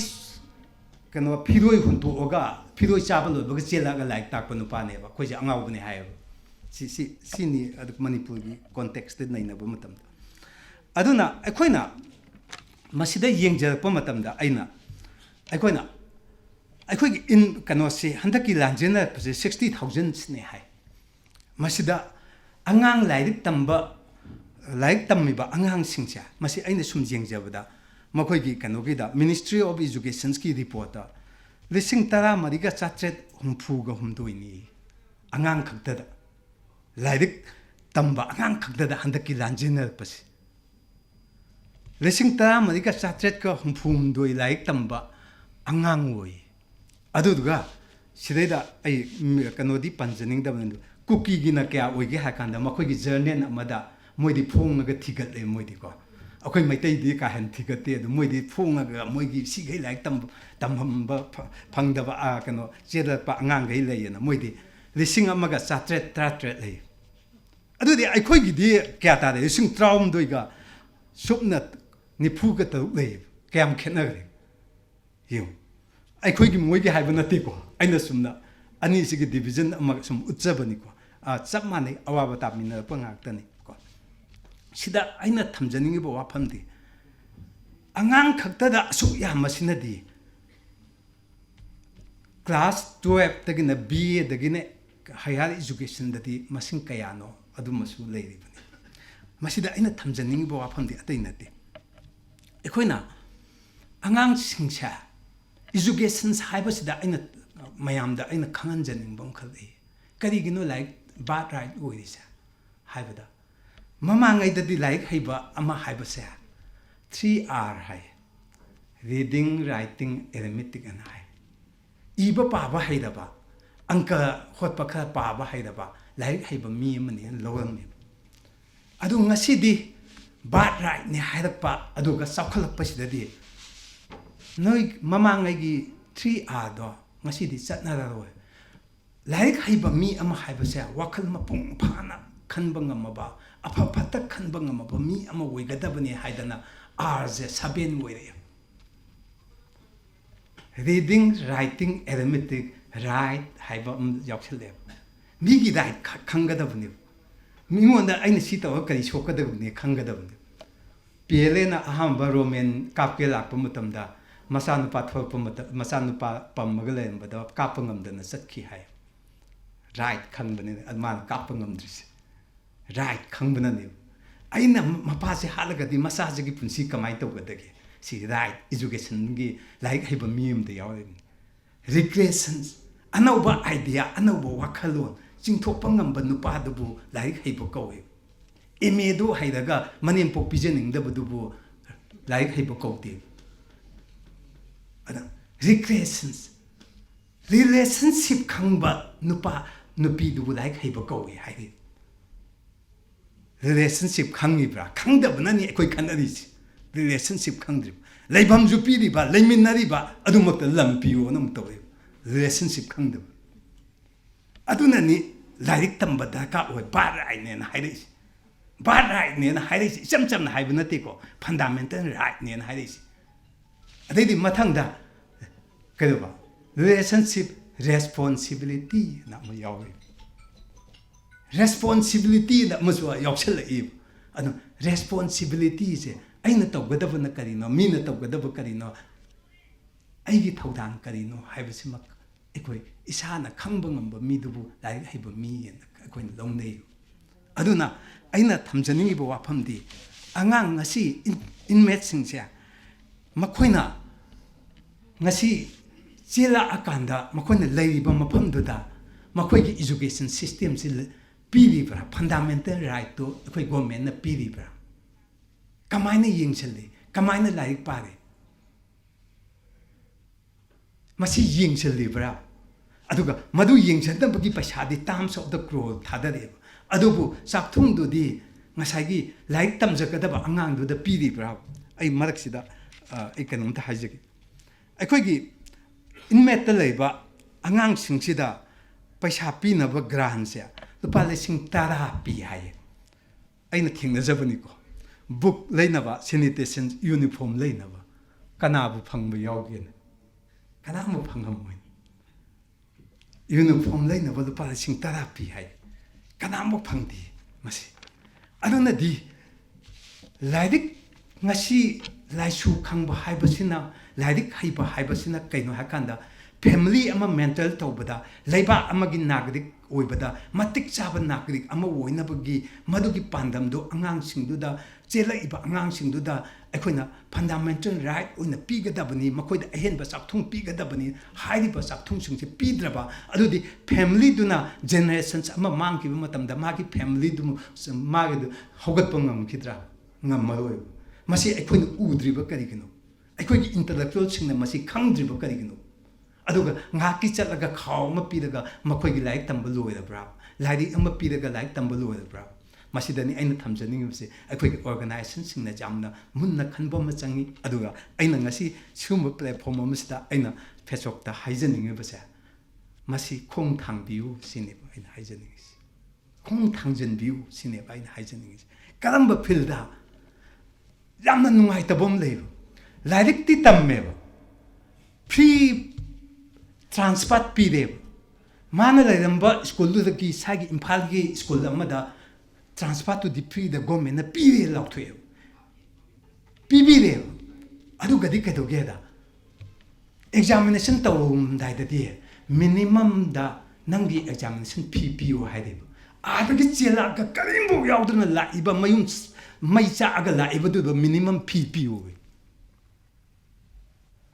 kano phiroi huntu oga phiroi chaba lo ba chela ga like takpa nu pa ne ba khoi je angau ba ne hai si ni ad Manipur gi context nei na ba matam aduna akhoina masida yengjarpa matamda aina aikoina aikogi in kanosi handaki lanjena 60,000 ne hai masida angang lairik tammiba angang singcha masi aina sum yengjabada makoigi kanogi da Ministry of Education ki report ta lising tara mariga chatret humfuga humdoini angang khakda lairik tamba angang khakda handaki lanjena pasi ꯂꯤꯁꯤꯡ ꯇꯔꯥꯃꯔꯤꯒ ꯆꯥꯇ꯭ꯔꯦꯠꯀ ꯍꯨꯝꯐꯨꯍꯨꯝꯗꯣꯏ ꯂꯥꯏꯔꯤꯛ ꯇꯝꯕ ꯑꯉꯥꯡ ꯑꯣꯏ ꯑꯗꯨꯗꯨꯒ ꯁꯤꯗꯩꯗ ꯑꯩ ꯀꯩꯅꯣꯗꯤ ꯄꯟꯖꯅꯤꯡꯗꯕꯅꯤ ꯀꯨꯀꯤꯒꯤꯅ ꯀꯌꯥ ꯑꯣꯏꯒꯦ ꯍꯥꯏ ꯀꯥꯟꯗ ꯃꯈꯣꯏꯒꯤ ꯖꯔꯅꯦꯜ ꯑꯃꯗ ꯃꯣꯏꯗꯤ ꯐꯣꯡꯉꯒ ꯊꯤꯒꯠꯂꯦ ꯃꯣꯏꯗꯤꯀꯣ ꯑꯩꯈꯣꯏ ꯃꯩꯇꯩꯗꯤ ꯀꯥ ꯍꯦꯟꯅ ꯊꯤꯒꯠꯇꯦ ꯑꯗꯨ ꯃꯣꯏꯗꯤ ꯐꯣꯡꯉꯒ ꯃꯣꯏꯒꯤ ꯁꯤꯈꯩ ꯂꯥꯏꯔꯤꯛ ꯇꯝꯍꯟꯕ ꯐꯪꯗꯕ ꯀꯩꯅꯣ ꯆꯦꯜꯂꯛꯄ ꯑꯉꯥꯡꯈꯩ ꯂꯩꯌꯦꯅ ꯃꯣꯏꯗꯤ 1913 ꯂꯩ ꯑꯗꯨꯗꯤ ꯑꯩꯈꯣꯏꯒꯤꯗꯤ ꯀꯌꯥ ꯇꯥꯔꯦ 1911ꯒ ꯁꯨꯞꯅ 94 ꯂꯩꯌꯦꯕ ꯀꯌꯥꯝ ꯈꯦꯠꯅꯈ꯭ꯔꯦ ꯌꯦꯡꯉꯨ ꯑꯩꯈꯣꯏꯒꯤ ꯃꯣꯏꯒꯤ ꯍꯥꯏꯕ ꯅꯠꯇꯦꯀꯣ ꯑꯩꯅ ꯁꯨꯝꯅ ꯑꯅꯤꯁꯤꯒꯤ ꯗꯤꯕꯤꯖꯟ ꯑꯃ ꯁꯨꯝ ꯎꯠꯆꯕꯅꯤꯀꯣ ꯆꯞ ꯃꯥꯟꯅꯩ ꯑꯋꯥꯕ ꯇꯥꯃꯤꯟꯅꯔꯛꯄ ꯉꯥꯛꯇꯅꯤꯀꯣ ꯁꯤꯗ ꯑꯩꯅ ꯊꯝꯖꯅꯤꯡꯉꯤꯕ ꯋꯥꯐꯝꯗꯤ ꯑꯉꯥꯡ ꯈꯛꯇꯗ ꯑꯁꯨꯛ ꯌꯥꯝꯕꯁꯤꯅꯗꯤ ꯀ꯭ꯂꯥꯁ 12ꯇꯒꯤꯅ BA ꯍꯥꯌꯔ ꯏꯖꯨꯀꯦꯁꯟꯗꯗꯤ ꯃꯁꯤꯡ ꯀꯌꯥꯅꯣ ꯑꯗꯨꯃꯁꯨ ꯂꯩꯔꯤꯕꯅꯤ ꯃꯁꯤꯗ ꯑꯩꯅ ꯊꯝꯖꯅꯤꯡꯉꯤꯕ ꯋꯥꯐꯝꯗꯤ ꯑꯇꯩ ꯅꯠꯇꯦ ꯑꯩꯈꯣꯏꯅ ꯑꯉꯥꯡꯁꯤꯡꯁꯦ ꯏꯖꯨꯀꯦꯁꯟ ꯍꯥꯏꯕꯁꯤꯗ ꯑꯩꯅ ꯃꯌꯥꯝꯗ ꯑꯩꯅ ꯈꯪꯍꯟꯖꯅꯤꯡꯕ ꯑꯃꯈꯛ ꯂꯩ ꯀꯔꯤꯒꯤꯅꯣ ꯂꯥꯏꯔꯤꯛ ꯕꯥꯔꯠ ꯔꯥꯏꯠ ꯑꯣꯏꯔꯤꯁꯦ ꯍꯥꯏꯕꯗ ꯃꯃꯥꯡꯉꯩꯗꯗꯤ ꯂꯥꯏꯔꯤꯛ ꯍꯩꯕ ꯑꯃ ꯍꯥꯏꯕꯁꯦ 3R ꯍꯥꯏ ꯔꯤꯗꯤꯡ ꯔꯥꯏꯇꯤꯡ ꯑꯦꯔꯤꯊꯃꯦꯇꯤꯛ ꯑꯅ ꯍꯥꯏ ꯏꯕ ꯄꯥꯕ ꯍꯩꯔꯕ ꯑꯪꯀ ꯍꯣꯠꯄ ꯈꯔ ꯄꯥꯕ ꯍꯩꯔꯕ ꯂꯥꯏꯔꯤꯛ ꯍꯩꯕ ꯃꯤ ꯑꯃꯅꯤ ꯂꯧꯔꯝꯃꯦꯕ ꯑꯗꯨ ꯉꯁꯤꯗꯤ ꯕꯥꯔꯠ ꯔꯥꯏꯠꯅꯤ ꯍꯥꯏꯔꯛꯄ ꯑꯗꯨꯒ ꯆꯥꯎꯈꯠꯂꯛꯄꯁꯤꯗꯗꯤ ꯅꯣꯏ ꯃꯃꯥꯡꯉꯩꯒꯤ 3Rꯗꯣ ꯉꯁꯤꯗꯤ ꯆꯠꯅꯔꯔꯣꯏ ꯂꯥꯏꯔꯤꯛ ꯍꯩꯕ ꯃꯤ ꯑꯃ ꯍꯥꯏꯕꯁꯦ ꯋꯥꯈꯜ ꯃꯄꯨꯡ ꯐꯥꯅ ꯈꯟꯕ ꯉꯝꯃꯕ ꯑꯐ ꯐꯠꯇ ꯈꯟꯕ ꯉꯝꯃꯕ ꯃꯤ ꯑꯃ ꯑꯣꯏꯒꯗꯕꯅꯤ ꯍꯥꯏꯗꯅ Rꯁꯦ 7 ꯑꯣꯏꯔꯛꯑꯦ ꯔꯤꯗꯤꯡ ꯔꯥꯏꯇꯤꯡ ꯑꯦꯔꯤꯊꯃꯦꯇꯤꯛ ꯔꯥꯏꯠ ꯍꯥꯏꯕ ꯑꯃ ꯌꯥꯎꯁꯜꯂꯛꯑꯦꯕ ꯃꯤꯒꯤ ꯔꯥꯏꯠ ꯈꯪꯒꯗꯕꯅꯦꯕ ꯃꯤꯉꯣꯟꯗ ꯑꯩꯅ ꯁꯤ ꯇꯧꯔꯒ ꯀꯔꯤ ꯁꯣꯛꯀꯗꯕꯅꯤ ꯈꯪꯒꯗꯕꯅꯤ ꯄꯦꯂꯦꯅ ꯑꯍꯥꯟꯕ ꯔꯣꯃꯦꯟ ꯀꯥꯞꯀꯦ ꯂꯥꯛꯄ ꯃꯇꯝꯗ ꯃꯆꯥꯅꯨꯄꯥ ꯊꯣꯛꯂꯛꯄ ꯃꯇꯝ ꯃꯆꯥꯅꯨꯄꯥ ꯄꯝꯃꯒ ꯂꯩꯔꯝꯕꯗ ꯀꯥꯞꯄ ꯉꯝꯗꯅ ꯆꯠꯈꯤ ꯍꯥꯏ ꯔꯥꯏꯠ ꯈꯪꯕꯅꯤꯅ ꯑꯗꯨ ꯃꯥꯅ ꯀꯥꯞꯄ ꯉꯝꯗ꯭ꯔꯤꯁꯦ ꯔꯥꯏꯠ ꯈꯪꯕꯅꯅꯦꯕ ꯑꯩꯅ ꯃꯄꯥꯁꯦ ꯍꯥꯠꯂꯒꯗꯤ ꯃꯆꯥꯁꯤꯒꯤ ꯄꯨꯟꯁꯤ ꯀꯃꯥꯏꯅ ꯇꯧꯒꯗꯒꯦ ꯁꯤ ꯔꯥꯏꯠ ꯏꯖꯨꯀꯦꯁꯟꯒꯤ ꯂꯥꯏꯔꯤꯛ ꯍꯩꯕ ꯃꯤ ꯑꯃꯗ ꯌꯥꯎꯔꯤꯕꯅꯤ ꯔꯤꯀ꯭ꯔꯦꯁꯟ ꯑꯅꯧꯕ ꯑꯥꯏꯗꯤꯌꯥ ꯑꯅꯧꯕ ꯋꯥꯈꯜꯂꯣꯟ ꯆꯤꯡꯊꯣꯛꯄ ꯉꯝꯕ ꯅꯨꯄꯥꯗꯨꯕꯨ ꯂꯥꯏꯔꯤꯛ ꯍꯩꯕ ꯀꯧꯋꯦ MAꯗꯨ ꯍꯩꯔꯒ ꯃꯅꯦꯝꯄꯣꯛ ꯄꯤꯖꯅꯤꯡꯗꯕꯗꯨꯕꯨ ꯂꯥꯏꯔꯤꯛ ꯍꯩꯕ ꯀꯧꯗꯦ ꯑꯗ ꯔꯤꯀ꯭ꯔꯦꯁꯟꯁ ꯔꯤꯂꯦꯁꯟꯁꯤꯞ ꯈꯪꯕ ꯅꯨꯄꯥ ꯅꯨꯄꯤꯗꯨꯕꯨ ꯂꯥꯏꯔꯤꯛ ꯍꯩꯕ ꯀꯧꯋꯦ ꯍꯥꯏꯔꯤ ꯔꯤꯂꯦꯁꯟꯁꯤꯞ ꯈꯪꯉꯤꯕ꯭ꯔꯥ ꯈꯪꯗꯕꯅꯅꯤ ꯑꯩꯈꯣꯏ ꯈꯟꯅꯔꯤꯁꯤ ꯔꯤꯂꯦꯁꯟꯁꯤꯞ ꯈꯪꯗ꯭ꯔꯤꯕ ꯂꯩꯐꯝꯁꯨ ꯄꯤꯔꯤꯕ ꯂꯩꯃꯤꯟꯅꯔꯤꯕ ꯑꯗꯨꯃꯛꯇ ꯂꯝ ꯄꯤꯌꯣꯅ ꯑꯃꯨꯛ ꯇꯧꯋꯦꯕ ꯔꯤꯂꯦꯁꯟꯁꯤꯞ ꯈꯪꯗꯕ ꯑꯗꯨꯅꯅꯤ ꯂꯥꯏꯔꯤꯛ ꯇꯝꯕ ꯗꯔꯀꯥꯔ ꯑꯣꯏ ꯕꯥꯔꯠ ꯔꯥꯏꯠꯅꯦꯅ ꯍꯥꯏꯔꯛꯏꯁꯤ ꯕꯥꯔꯠ ꯔꯥꯏꯠꯅꯦꯅ ꯍꯥꯏꯔꯛꯏꯁꯤ ꯏꯆꯝ ꯆꯝꯅ ꯍꯥꯏꯕ ꯅꯠꯇꯦꯀꯣ ꯐꯟꯗꯥꯃꯦꯟꯇꯦꯜ ꯔꯥꯏꯠꯅꯦꯅ ꯍꯥꯏꯔꯛꯏꯁꯤ ꯑꯗꯩꯗꯤ ꯃꯊꯪꯗ ꯀꯩꯗꯧꯕ ꯔꯤꯂꯦꯁꯟꯁꯤꯞ ꯔꯦꯁꯄꯣꯟꯁꯤꯕꯤꯂꯤꯇꯤꯅ ꯑꯃ ꯌꯥꯎꯏ ꯔꯦꯁꯄꯣꯟꯁꯤꯕꯤꯂꯤꯇꯤꯅ ꯑꯃꯁꯨ ꯌꯥꯎꯁꯜꯂꯛꯏꯕ ꯑꯗꯨ ꯔꯦꯁꯄꯣꯟꯁꯤꯕꯤꯂꯤꯇꯤꯁꯦ ꯑꯩꯅ ꯇꯧꯒꯗꯕꯅ ꯀꯔꯤꯅꯣ ꯃꯤꯅ ꯇꯧꯒꯗꯕ ꯀꯔꯤꯅೋ ꯑꯩꯒꯤ ꯊꯧꯗꯥꯡ ꯀꯔꯤꯅೋ ꯍꯥꯏꯕꯁꯤꯃꯛ ꯑꯩꯈꯣꯏ ꯏꯁꯥꯅ ꯈꯪꯕ ꯉꯝꯕ ꯃꯤꯗꯨꯕꯨ ꯂꯥꯏꯔꯤꯛ ꯍꯩꯕ ꯃꯤꯑꯅ ꯑꯩꯈꯣꯏꯅ ꯂꯧꯅꯩ ꯑꯗꯨꯅ ꯑꯩꯅ ꯊꯝꯖꯅꯤꯡꯉꯤꯕ ꯋꯥꯐꯝꯗꯤ ꯑꯉꯥꯡ ꯉꯁꯤ ꯏꯟꯃꯦꯠꯁꯤꯡꯁꯦ ꯃꯈꯣꯏꯅ ꯉꯁꯤ ꯆꯦꯜꯂꯛꯑꯀꯥꯟꯗ ꯃꯈꯣꯏꯅ ꯂꯩꯔꯤꯕ ꯃꯐꯝꯗꯨꯗ ꯃꯈꯣꯏꯒꯤ ꯏꯖꯨꯀꯦꯁꯟ ꯁꯤꯁꯇꯦꯝꯁꯤ ꯄꯤꯔꯤꯕ꯭ꯔꯥ ꯐꯟꯗꯥꯃꯦꯟꯇꯦꯜ ꯔꯥꯏꯠꯇꯨ ꯑꯩꯈꯣꯏ ꯒꯣꯔꯃꯦꯟꯅ ꯄꯤꯔꯤꯕ꯭ꯔꯥ ꯀꯃꯥꯏꯅ ꯌꯦꯡꯁꯤꯜꯂꯤ ꯀꯃꯥꯏꯅ ꯂꯥꯏꯔꯤꯛ ꯄꯥꯔꯤ ꯃꯁꯤ ꯌꯦꯡꯁꯤꯜꯂꯤꯕ꯭ꯔꯥ ꯑꯗꯨꯒ ꯃꯗꯨ ꯌꯦꯡꯁꯤꯟꯅꯕꯒꯤ ꯄꯩꯁꯥꯗꯤ ꯇꯥꯝꯁ ꯑꯣꯐ ꯗ ꯀ꯭ꯔꯣꯔ ꯊꯥꯗꯔꯛꯑꯦꯕ ꯑꯗꯨꯕꯨ ꯆꯥꯛꯊꯨꯡꯗꯨꯗꯤ ꯉꯁꯥꯏꯒꯤ ꯂꯥꯏꯔꯤꯛ ꯇꯝꯖꯒꯗꯕ ꯑꯉꯥꯡꯗꯨꯗ ꯄꯤꯔꯤꯕ꯭ꯔꯥ ꯑꯩ ꯃꯔꯛꯁꯤꯗ ꯑꯩ ꯀꯩꯅꯣꯝꯇ ꯍꯥꯏꯖꯒꯦ ꯑꯩꯈꯣꯏꯒꯤ ꯏꯟꯃꯦꯠꯇ ꯂꯩꯕ ꯑꯉꯥꯡꯁꯤꯡꯁꯤꯗ ꯄꯩꯁꯥ ꯄꯤꯅꯕ ꯒ꯭ꯔꯥꯟꯁꯦ ꯂꯨꯄꯥ 10,000 ꯄꯤ ꯍꯥꯏꯌꯦ ꯑꯩꯅ ꯊꯦꯡꯅꯖꯕꯅꯤꯀோ ꯕꯨꯛ ꯂꯩꯅꯕ ꯁꯦꯅꯤꯇꯦꯁꯟ ꯌꯨꯅꯤꯐꯣꯔꯝ ꯂꯩꯅꯕ ꯀꯅꯥꯕꯨ ꯐꯪꯕ ꯌꯥꯎꯒꯦꯅ ꯀꯅꯥꯃꯨꯛ ꯐꯪꯉꯝꯃꯣꯏ ꯌꯨꯅꯤꯐꯣꯔꯝ ꯂꯩꯅꯕ ꯂꯨꯄꯥ 10,000 ꯄꯤ ꯍꯥꯏ ꯀꯅꯥꯃꯨꯛ ꯐꯪꯗꯦ ꯃꯁꯤ ꯑꯗꯨꯅꯗꯤ ꯂꯥꯏꯔꯤꯛ ꯉꯁꯤ ꯂꯥꯏꯁꯨ ꯈꯪꯕ ꯍꯥꯏꯕꯁꯤꯅ ꯂꯥꯏꯔꯤꯛ ꯍꯩꯕ ꯍꯥꯏꯕꯁꯤꯅ ꯀꯩꯅꯣ ꯍꯥꯏꯀꯥꯟꯗ ꯐꯦꯃꯤꯂꯤ ꯑꯃ ꯃꯦꯟꯇꯦꯜ ꯇꯧꯕꯗ ꯂꯩꯕꯥꯛ ꯑꯃꯒꯤ ꯅꯥꯒꯔꯤꯛ ꯑꯣꯏꯕꯗ ꯃꯇꯤꯛ ꯆꯥꯕ ꯅꯥꯒꯔꯤꯛ ꯑꯃ ꯑꯣꯏꯅꯕꯒꯤ ꯃꯗꯨꯒꯤ ꯄꯥꯟꯗꯝꯗꯨ ꯑꯉꯥꯡꯁꯤꯡꯗꯨꯗ ꯆꯦꯜꯂꯛꯏꯕ ꯑꯉꯥꯡꯁꯤꯡꯗꯨꯗ ꯑꯩꯈꯣꯏꯅ ꯐꯟꯗꯥꯃꯦꯟꯇꯦꯜ ꯔꯥꯏꯠ ꯑꯣꯏꯅ ꯄꯤꯒꯗꯕꯅꯤ ꯃꯈꯣꯏꯗ ꯑꯍꯦꯟꯕ ꯆꯥꯛꯊꯨꯡ ꯄꯤꯒꯗꯕꯅꯤ ꯍꯥꯏꯔꯤꯕ ꯆꯥꯛꯊꯨꯡꯁꯤꯡꯁꯦ ꯄꯤꯗ꯭ꯔꯕ ꯑꯗꯨꯗꯤ ꯐꯦꯃꯤꯂꯤꯗꯨꯅ ꯖꯦꯅꯦꯔꯦꯁꯟꯁ ꯑꯃ ꯃꯥꯡꯈꯤꯕ ꯃꯇꯝꯗ ꯃꯥꯒꯤ ꯐꯦꯃꯤꯂꯤꯗꯨ ꯃꯥꯒꯤꯗꯨ ꯍꯧꯒꯠꯄ ꯉꯝꯈꯤꯗ꯭ꯔꯥ ꯉꯝꯃꯔꯣꯏ masi akhoi udriba karigino akhoi gi intellectual sing na masi khangdriba karigino aduga ngaki chatlaga khaw ma piraga makhoi gi laik tamba loirabra lairi ama piraga laik tamba loirabra masi dani aina thamjaning se akhoi gi organization sing na jamna munna khanba ma changi aduga aina ngasi sumba platform amsida aina Fesok ta haijaning base masi khong thangbiu sine aina haijaning khong thangjan biu sine aina haijaning karamba filda yamna nungai tabom leib lairik ti tammeba free transport pideb mana lairamba school du ki sagi imphal gi school amada transport to the free the government na pire lautwe pibire adu gadi ka dogeda examination tawum dai da di minimum da nangi examination PPO haide adagi chela ka karimbo yauduna la iba mayum mai cha aga la iba du minimum PPO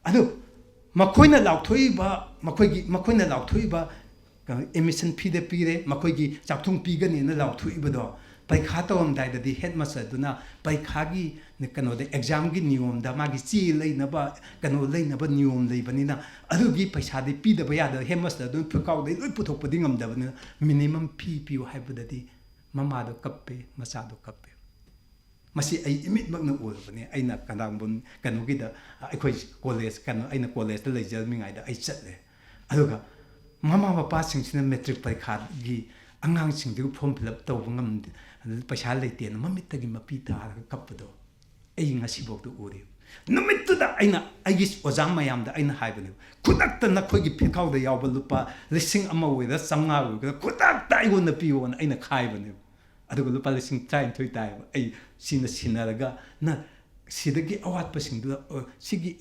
adu makoina lauthoi ba makoina lauthoi ba emission fee de pire makoigi chapthung pigani na lauthoi ba do paikha tawam dai da di headmaster duna paikha gi ne kano de exam gi niyom da magi chi leina ba kano leina ba niyom lei banina adu gi paisa de pi da ba ya da headmaster dun phukau de loi puthok padi ngam da banina minimum fee pi hai ba da di mama do kappe masa do kappe masi ai imit mak na ol bane aina kanang bun kano gi da akhoi college kano aina college da lei jal mi ngai da ai chatle aduga mama papa sing sina metric paikha gi angang sing du form fill up taw ngam paisa leite na mamit tagi mapi ta kapdo ai ngasi bok do uri numit tu da aina agis ozam mayam da aina haibane kudak ta na khoi gi phikau da yaw lupa lising ama we da samnga we kudak ta I won na pi won aina khai bane adugo lupa lising try thoi tai ai sina sinaraga na sidagi awat pa sing du sigi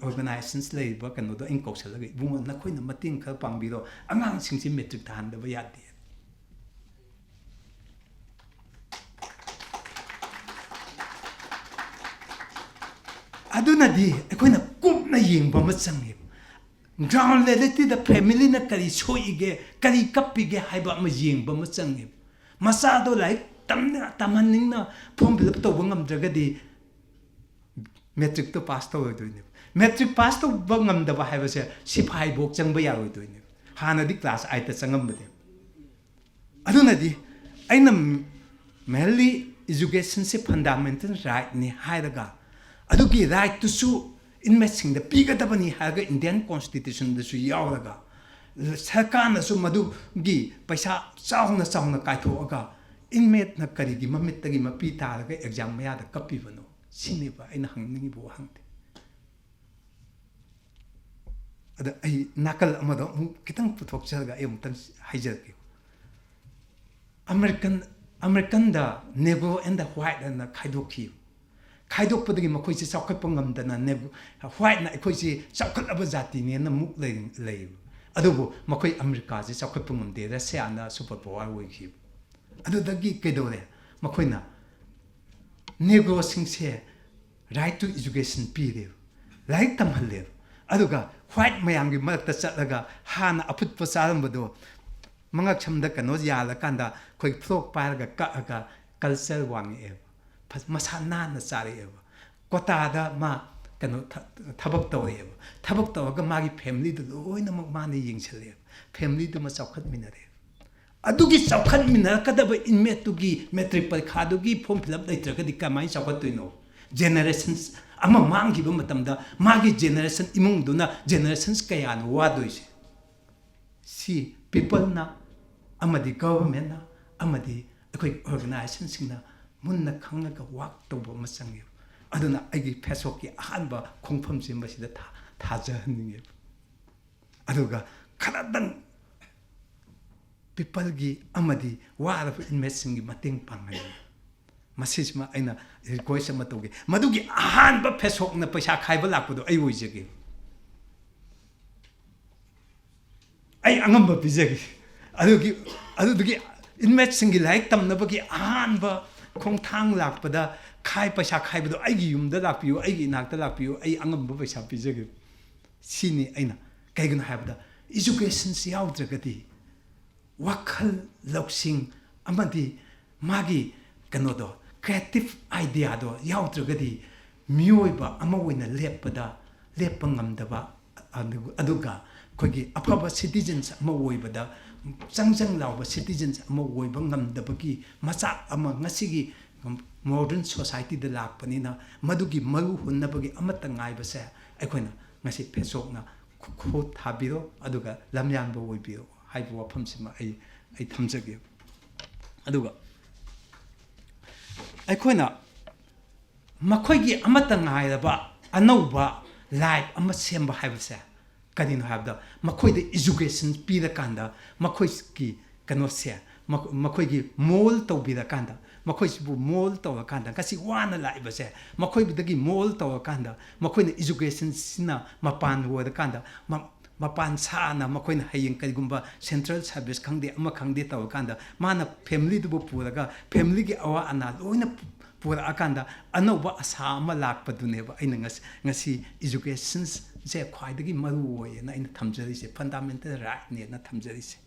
organizations lei ba kanu da in kausalaga bunga na khoi na mating kha pangbiro angang sing si metric than da ba yadi aduna di akoina kup na yengba ma changi ground reality the family na kari soige kari kapige haiba ma yengba ma changi masa do like tamna tamaning na form fill up to bangam jagadi metric to pass to doine metric pass to bangam da ba haiba se sipai bok changba ya doine hana di class 8 ta changam bade aduna di aina mainly education se fundamental right ni hairaga adugi right to sue in matching the piga tabani haga Indian constitution the su yauraga sarkana su madu gi paisa chauna kaithoga inmate na karigi mamit tagi mapi taraga exam maya da kapi bano sine ba ina hangni bo hangte ada ai nakal amado kitang puthok charga ai mutan haijar ki American da negro and the white and the kaidoki खाइदोक्पदगी मखोइसे चाउखटप ngamdana ne white na ikhoisi chaukhataba jati ne na muk lei adubu makhoi America je chaukhatpa ngamde Russia na super power oikhi adudagi kedore makhoina negro singse right to education pire right tamhalle aduga white mayamgi marakta chatlaga hana aputpa charambado mangak chamda kano yala kanda khoi flok paraga ka culture wangi masana na sari eva kota da ma kano thabak taweba thabak tawaga magi family du loina mak mani yingchale family du ma chawkhat minare adugi chawkhat minar kadaba inmate tugi metric parikha dugi form fill up laitraga dikamai chawkhat tuino generations ama mangi ba matamda magi generation imung duna generations kaya no wadoise si people na amadi government na amadi akoi organization singna munna khangnaga work toba masangi aduna agi Fesok ki ahanba khongpham simba sida thajahanninge aduga khaladang people gi amadi wara investment gi mating pangai masisma aina request ma toge madugi ahanba Fesok na paisa khaiba lakpudo ai oijege ai angamba bijegi adugi investment gi like tamnabagi ahanba khong thang lakpada khai paisa khaibado aigi yumda lakpiu aigi nakta lakpiu ai angamba paisa pijege sini aina kaiguna haibada education si yaudragadi wakhal loksing amadi magi kanodo creative idea do yaudrugadi miyoiba ama oina lepa ngamdaba aduga kogi afaba citizens ama oibada changjang lauba citizens ama oiba ngamdabagi macha ama ngasigi modern society da lakpanina madugi maru hunnabagi amata ngaibase aikoina ngasi Fesokna khot thabiro aduga lamyanba oibiro haibu wafamsima ai thamjage aduga aikoina makhoi amata ngairaba anauba life ama semba haibase kadino habda makhoi de education pira kanda makhoi ki kanose makhoi gi mol tawbira kanda makhoi sibu mol taw kanda kasi wana laibase makhoi bidagi mol taw kanda makhoi na education sina mapan wo kanda mapan sana makhoi na hayeng kaligumba central service khangde ama khangde taw kanda mana family du puraga family gi awa ana loina pura akanda anoba asa ama lakpaduneba aina ngasi education se khwaidagi maru oye na ina thamjari se fundamental right ne na thamjari se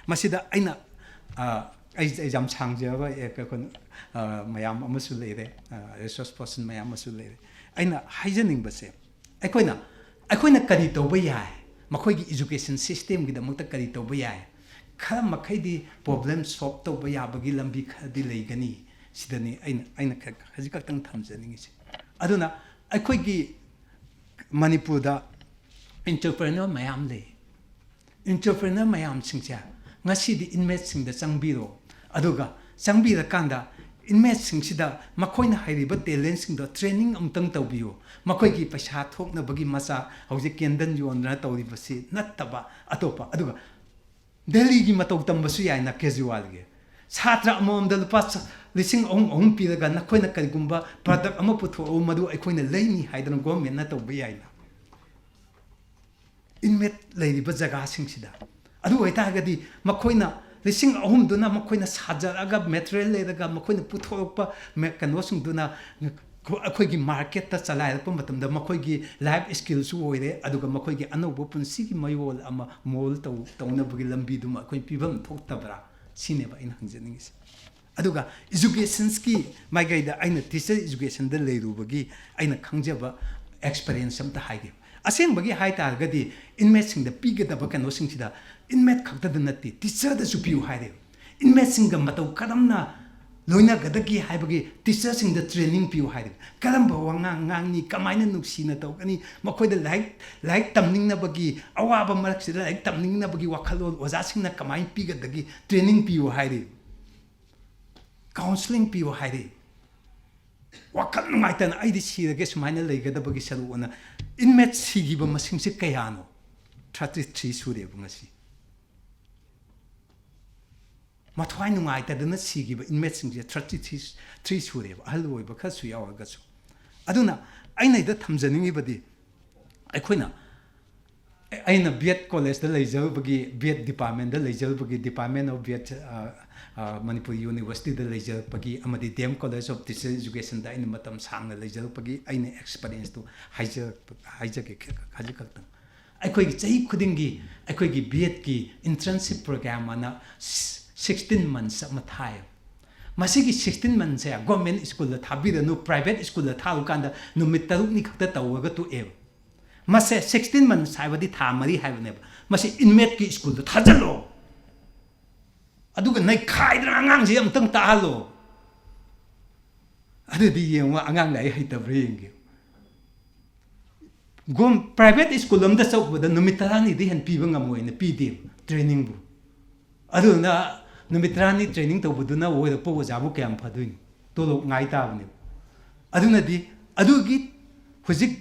masida aina ai jam changjaba ekon mayam amasu leire resource person mayam amasu leire aina haijaning base aikoina kari toba yai makhoi gi education system gi damukta kari toba yai khara makhai di problem solve toba yabagi lambi khadi leigani sidani aina hajikatang thamjaning se aduna aikoi gi Manipur da entrepreneur mayam le entrepreneur mayam singcha ngasi di inmate sing da changbiro aduga changbira kanda inmate sing sida makoina hairiba talent sing da training amtang tawbiyo makoi gi paisa thokna bagi masa hauji kendan yonra tawri basi nattaba atopa aduga delhi gi matau tambasu yaina casual ge satra amom da lupa lising ong piraga nakoina kalgumba product ama putho madu aikoina leini haidana government na tawbi yaina inmate leiriba jaga sing sida adu oitagadi makoina lising ahum duna makoina sajaraga material ledaga makoina puthokpa mekanosung duna akoigi market ta chalairpa matamda makoigi life skills oire aduga makoigi anobo punsigi mayol ama mol tawna bugi lambi duma akoi pibam thoktabra sineba in hangjaningis aduga education ski maigaida aina teacher education da leirubagi aina khangjaba experience amta haide aseng bagi hai targadi inmate sing da pigada kano sing sida inmate khakta da natti teacher da supiu haide inmate sing ga matau karamna loina gadagi haibagi teacher sing da training piu haide karam ba ngang ni kamaina nuksina tau kani makoi da like tamning na bagi awaba marak sida like tamning na bagi wakhalol oja sing na kamai pigadagi training piu haide counseling piu haide wakal nungaitan aidi sirage sumaina leigadabagi saruona inmate sigiba masingse kayano 33 sure bungasi mathwai nungaitadana sigiba inmate singje 33 sure haloi ba khasu yawagasu aduna aina ida thamjaningi badi aikoina aina BEd college da leijabagi BEd department da leijabagi department of BEd Manipuri University da leijabagi amadi DM college of teacher education da ina matam sangna leijabagi aina experience to haijake khajikakta aikoi gi chai khudingi aikoi gi BEd ki internship program ana 16 months mathai masigi 16 months ya government school da thabira no private school da thau kanda no mitaruk ni khakta tawaga to e mase 16 months haibadi tha mari haibne mase inmate ki school da thajalo aduga nai khaidra angang ji amtang ta halo adudi yengwa angang lai haitabring gom private school amda sok da numitarani di han piba ngamoi na pidi training bu aduna numitarani training to buduna oida po jabu kyam phaduin tolo ngai ta bne aduna di adugi hujik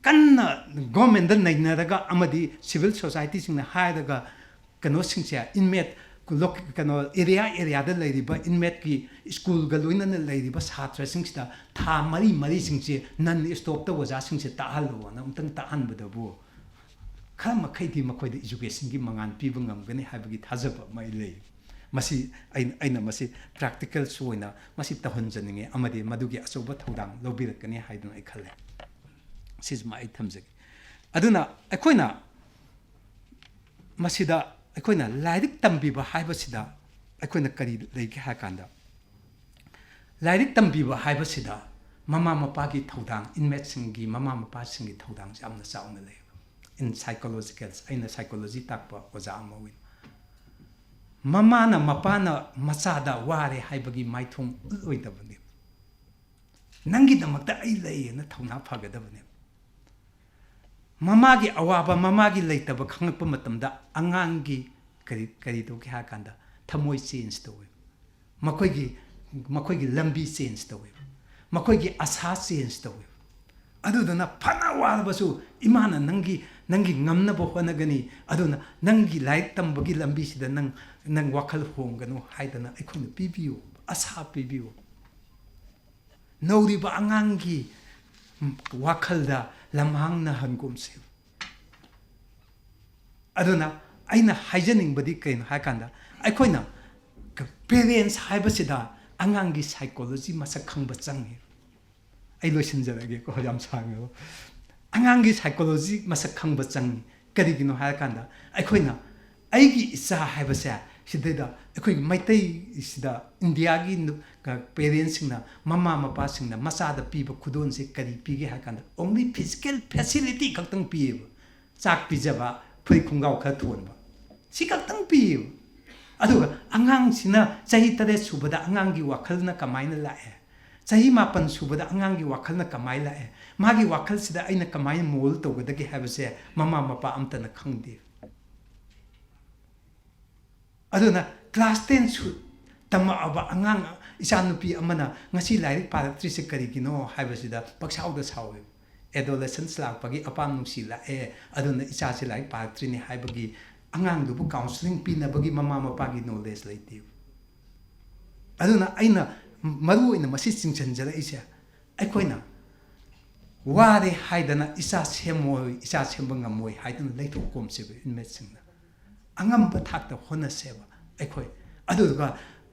kanna government da nainaraga amadi civil society singna hairaga kano singsia inmate kulok kano area da leiriba inmate ki school ga loina na leiriba satra singsta tha mari singse nan stop ta waja singse ta halo na umtang ta han badabu khama khaidi makhoi da education gi mangan piba ngamgani habagi thajaba mai lei masi aina masi practical soina masi tahonjaninge amadi madugi asoba thodang lobirakani haidun ai khale sis my thamjagi aduna akoina masida akoina lairik tambiba haibasida akoina kari leiki hakanda ꯂꯥꯏꯔꯤꯛ ꯇꯝꯕꯤꯕ ꯍꯥꯏꯕꯁꯤꯗ ꯃꯃꯥ ꯃꯄꯥꯒꯤ ꯊꯧꯗꯥꯡ inmateꯁꯤꯡꯒꯤ ꯃꯃꯥ ꯃꯄꯥꯁꯤꯡꯒꯤ ꯊꯧꯗꯥꯡꯁꯤ ꯌꯥꯝꯅ ꯆꯥꯎꯅ ꯂꯩ in psychological ꯑꯩꯅ psychology ꯇꯥꯛꯄ ꯑꯣꯖꯥ ꯑꯃ ꯑꯣꯏꯅ ꯃꯃꯥꯅ ꯃꯄꯥꯅ ꯃꯆꯥꯗ ꯋꯥꯔꯦ ꯍꯥꯏꯕꯒꯤ ꯃꯥꯏꯊꯣꯡ ꯎꯠꯂꯣꯏꯗꯕꯅꯤ ꯅꯪꯒꯤꯗꯃꯛꯇ ꯑꯩ ꯂꯩꯌꯦꯅ ꯊꯧꯅꯥ ꯐꯒꯗꯕꯅꯤ ꯃꯃꯥꯒꯤ ꯑꯋꯥꯕ ꯃꯃꯥꯒꯤ ꯂꯩꯇꯕ ꯈꯪꯂꯛꯄ ꯃꯇꯝꯗ ꯑꯉꯥꯡꯒꯤ ꯀꯔꯤ ꯇꯧꯒꯦ ꯍꯥꯏ ꯀꯥꯟꯗ ꯊꯃꯣꯏ ꯆꯦꯟꯖ ꯇꯧꯋꯦ ꯃꯈꯣꯏꯒꯤ ꯂꯝꯕꯤ ꯆꯦꯟꯖ ꯇꯧꯋꯦ ꯃꯈꯣꯏꯒꯤ ꯑꯁꯥ ꯆꯦꯟꯖ ꯇꯧꯋꯦ ꯑꯗꯨꯗꯨꯅ ꯐꯅ ꯋꯥꯔꯕꯁꯨ ꯏꯃꯥꯅ ꯅꯪꯒꯤ ꯉꯝꯅꯕ ꯍꯣꯠꯅꯒꯅꯤ ꯑꯗꯨꯅ ꯅꯪꯒꯤ ꯂꯥꯏꯔꯤꯛ ꯇꯝꯕꯒꯤ ꯂꯝꯕꯤꯁꯤꯗ ꯅꯪ ꯋꯥꯈꯜ ꯍꯣꯡꯒꯅꯨ ꯍꯥꯏꯗꯅ ꯑꯩꯈꯣꯏꯅ ꯄꯤꯕꯤꯌꯨ ꯑꯁꯥ ꯄꯤꯕꯤꯌꯨ ꯅꯧꯔꯤꯕ ꯑꯉꯥꯡꯒꯤ ꯋꯥꯈꯜꯗ ꯂꯝꯍꯥꯡꯅꯍꯟꯒꯨꯝꯁꯤ ꯑꯗꯨꯅ ꯑꯩꯅ ꯍꯥꯏꯖꯅꯤꯡꯕꯗꯤ ꯀꯩꯅꯣ ꯍꯥꯏ ꯀꯥꯟꯗ ꯑꯩꯈꯣꯏꯅ ꯄꯦꯔꯦꯟꯁ ꯍꯥꯏꯕꯁꯤꯗ ꯑꯉꯥꯡꯒꯤ ꯁꯥꯏꯀꯣꯂꯣꯖꯤ ꯃꯁꯛ ꯈꯪꯕ ꯆꯪꯉꯤ ꯑꯩ ꯂꯣꯏꯁꯤꯟꯖꯔꯒꯦꯀꯣ ꯌꯥꯝ ꯁꯥꯡꯉꯦꯕ ꯑꯉꯥꯡꯒꯤ ꯁꯥꯏꯀꯣꯂꯣꯖꯤ ꯃꯁꯛ ꯈꯪꯕ ꯆꯪꯉꯤ ꯀꯔꯤꯒꯤꯅꯣ ꯍꯥꯏꯔꯀꯥꯟꯗ ꯑꯩꯈꯣꯏꯅ ꯑꯩꯒꯤ ꯏꯆꯥ ꯍꯥꯏꯕꯁꯦ ꯁꯤꯗꯩꯗ ꯑꯩꯈꯣꯏꯒꯤ ꯃꯩꯇꯩꯁꯤꯗ ꯏꯟꯗꯤꯌꯥꯒꯤ ꯄꯦꯔꯦꯟꯁꯁꯤꯡꯅ ꯃꯃꯥ ꯃꯄꯥꯁꯤꯡꯅ ꯃꯆꯥꯗ ꯄꯤꯕ ꯈꯨꯗꯣꯟꯁꯦ ꯀꯔꯤ ꯄꯤꯒꯦ ꯍꯥꯏ ꯀꯥꯟꯗ ꯑꯣꯡꯂꯤ ꯐꯤꯖꯤꯀꯦꯜ ꯐꯦꯁꯤꯂꯤꯇꯤ ꯈꯛꯇꯪ ꯄꯤꯌꯦꯕ ꯆꯥꯛ ꯄꯤꯖꯕ ꯐꯨꯔꯤꯠ ꯈꯣꯡꯒ꯭ꯔꯥꯎ ꯈꯔ ꯊꯣꯟꯕ ꯁꯤ ꯈꯛꯇꯪ ꯄꯤꯌꯦꯕ ꯑꯗꯨꯒ ꯑꯉꯥꯡꯁꯤꯅ ꯆꯍꯤ 7 ꯁꯨꯕꯗ ꯑꯉꯥꯡꯒꯤ ꯋꯥꯈꯜꯅ ꯀꯃꯥꯏꯅ ꯂꯥꯛꯑꯦ ꯆꯍꯤ 9 ꯁꯨꯕꯗ ꯑꯉꯥꯡꯒꯤ ꯋꯥꯈꯜꯅ ꯀꯃꯥꯏꯅ ꯂꯥꯛꯑꯦ ꯃꯥꯒꯤ ꯋꯥꯈꯜꯁꯤꯗ ꯑꯩꯅ ꯀꯃꯥꯏꯅ ꯃꯣꯜ ꯇꯧꯒꯗꯒꯦ ꯍꯥꯏꯕꯁꯦ ꯃꯃꯥ ꯃꯄꯥ ꯑꯝꯇꯅ ꯈꯪꯗꯦ ꯑꯗꯨꯅ ꯀ꯭ꯂꯥꯁ 10 ꯇꯝꯃꯛꯑꯕ ꯑꯉꯥꯡ ꯏꯆꯥꯅꯨꯄꯤ ꯑꯃꯅ ꯉꯁꯤ ꯂꯥꯏꯔꯤꯛ ꯄꯥꯔꯛꯇ꯭ꯔꯤꯁꯦ ꯀꯔꯤꯒꯤꯅೋ ꯍꯥꯏꯕꯁꯤꯗ ꯄꯛꯁꯥꯎꯗ ꯁꯥꯎꯋꯦ ꯑꯦꯗꯣꯂꯦꯁꯟꯁ ꯂꯥꯛꯄꯒꯤ ꯑꯄꯥꯝ ꯅꯨꯡꯁꯤ ꯂꯥꯛꯑꯦ ꯑꯗꯨꯅ ꯏꯆꯥꯁꯦ ꯂꯥꯏꯔꯤꯛ ꯄꯥꯔꯛꯇ꯭ꯔꯤꯅꯤ ꯍꯥꯏꯕꯒꯤ ꯑꯉꯥꯡꯗꯨꯕꯨ ꯀꯥꯎꯟꯁꯤꯂꯤꯡ ꯄꯤꯅꯕꯒꯤ ꯃꯃꯥ ꯃꯄꯥꯒꯤ ꯅꯣꯂꯦꯖ ꯂꯩꯇꯦ ꯑꯗꯨꯅ ꯑꯩꯅ ꯃꯔꯨꯑꯣꯏꯅ ꯃꯁꯤ ꯆꯤꯡꯁꯤꯟꯖꯔꯛꯏꯁꯦ ꯑꯩꯈꯣꯏꯅ ꯋꯥꯔꯦ ꯍꯥꯏꯗꯅ ꯏꯆꯥ ꯁꯦꯝꯃꯣꯏ ꯏꯆꯥ ꯁꯦꯝꯕ ꯉꯝꯃꯣꯏ ꯍꯥꯏꯗꯅ ꯂꯩꯊꯣꯛꯀꯣꯝꯁꯦꯕ inmateꯁꯤꯡꯅ ꯑꯉꯝꯕ ꯊꯥꯛꯇ ꯍꯣꯠꯅꯁꯦꯕ ꯑꯩꯈꯣꯏ ꯑꯗꯨꯒ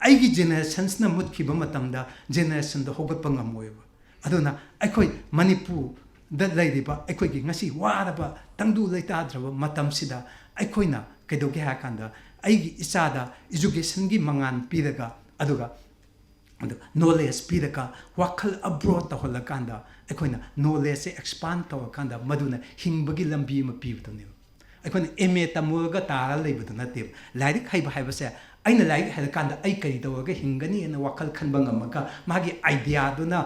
ꯑꯩꯒꯤ ꯖꯦꯅꯦꯔꯦꯁꯟꯁꯅ ꯃꯨꯠꯈꯤꯕ ꯃꯇꯝꯗ ꯖꯦꯅꯦꯔꯦꯁꯟꯗ ꯍꯧꯒꯠꯄ ꯉꯝꯃꯣꯏꯕ ꯑꯗꯨꯅ ꯑꯩꯈꯣꯏ ꯃꯅꯤꯄꯨꯔꯗ ꯂꯩꯔꯤꯕ ꯑꯩꯈꯣꯏꯒꯤ ꯉꯁꯤ ꯋꯥꯔꯕ ꯇꯪꯗꯨ ꯂꯩꯇꯥꯗ꯭ꯔꯕ ꯃꯇꯝꯁꯤꯗ ꯑꯩꯈꯣꯏꯅ ꯀꯩꯗꯧꯒꯦ ꯍꯥꯏ ꯀꯥꯟꯗ ꯑꯩꯒꯤ ꯏꯆꯥꯗ ꯏꯖꯨꯀꯦꯁꯟꯒꯤ ꯃꯉꯥꯟ ꯄꯤꯔꯒ ꯑꯗꯨꯒ ꯅꯣꯂꯦꯖ ꯄꯤꯔꯒ ꯋꯥꯈꯜ ꯑꯞꯕ꯭ꯔꯣꯗ ꯇꯧꯍꯜꯂꯀꯥꯟꯗ ꯑꯩꯈꯣꯏꯅ ꯅꯣꯂꯦꯖꯁꯦ ꯑꯦꯛꯁꯄꯥꯟ ꯇꯧꯔꯀꯥꯟꯗ ꯃꯗꯨꯅ ꯍꯤꯡꯕꯒꯤ ꯂꯝꯕꯤ ꯑꯃ ꯄꯤꯕꯗꯨꯅꯦꯕ ꯑꯩꯈꯣꯏꯅ MA ꯇꯝꯃꯨꯔꯒ ꯇꯥꯔ ꯂꯩꯕꯗꯨ ꯅꯠꯇꯦꯕ ꯂꯥꯏꯔꯤꯛ ꯍꯩꯕ ꯍꯥꯏꯕꯁꯦ ꯑꯩꯅ ꯂꯥꯏꯔꯤꯛ ꯍꯩꯔꯀꯥꯟꯗ ꯑꯩ ꯀꯔꯤ ꯇꯧꯔꯒ ꯍꯤꯡꯒꯅꯤ ꯑꯅ ꯋꯥꯈꯜ ꯈꯟꯕ ꯉꯝꯃꯒ ꯃꯥꯒꯤ ꯑꯥꯏꯗꯤꯌꯥꯗꯨꯅ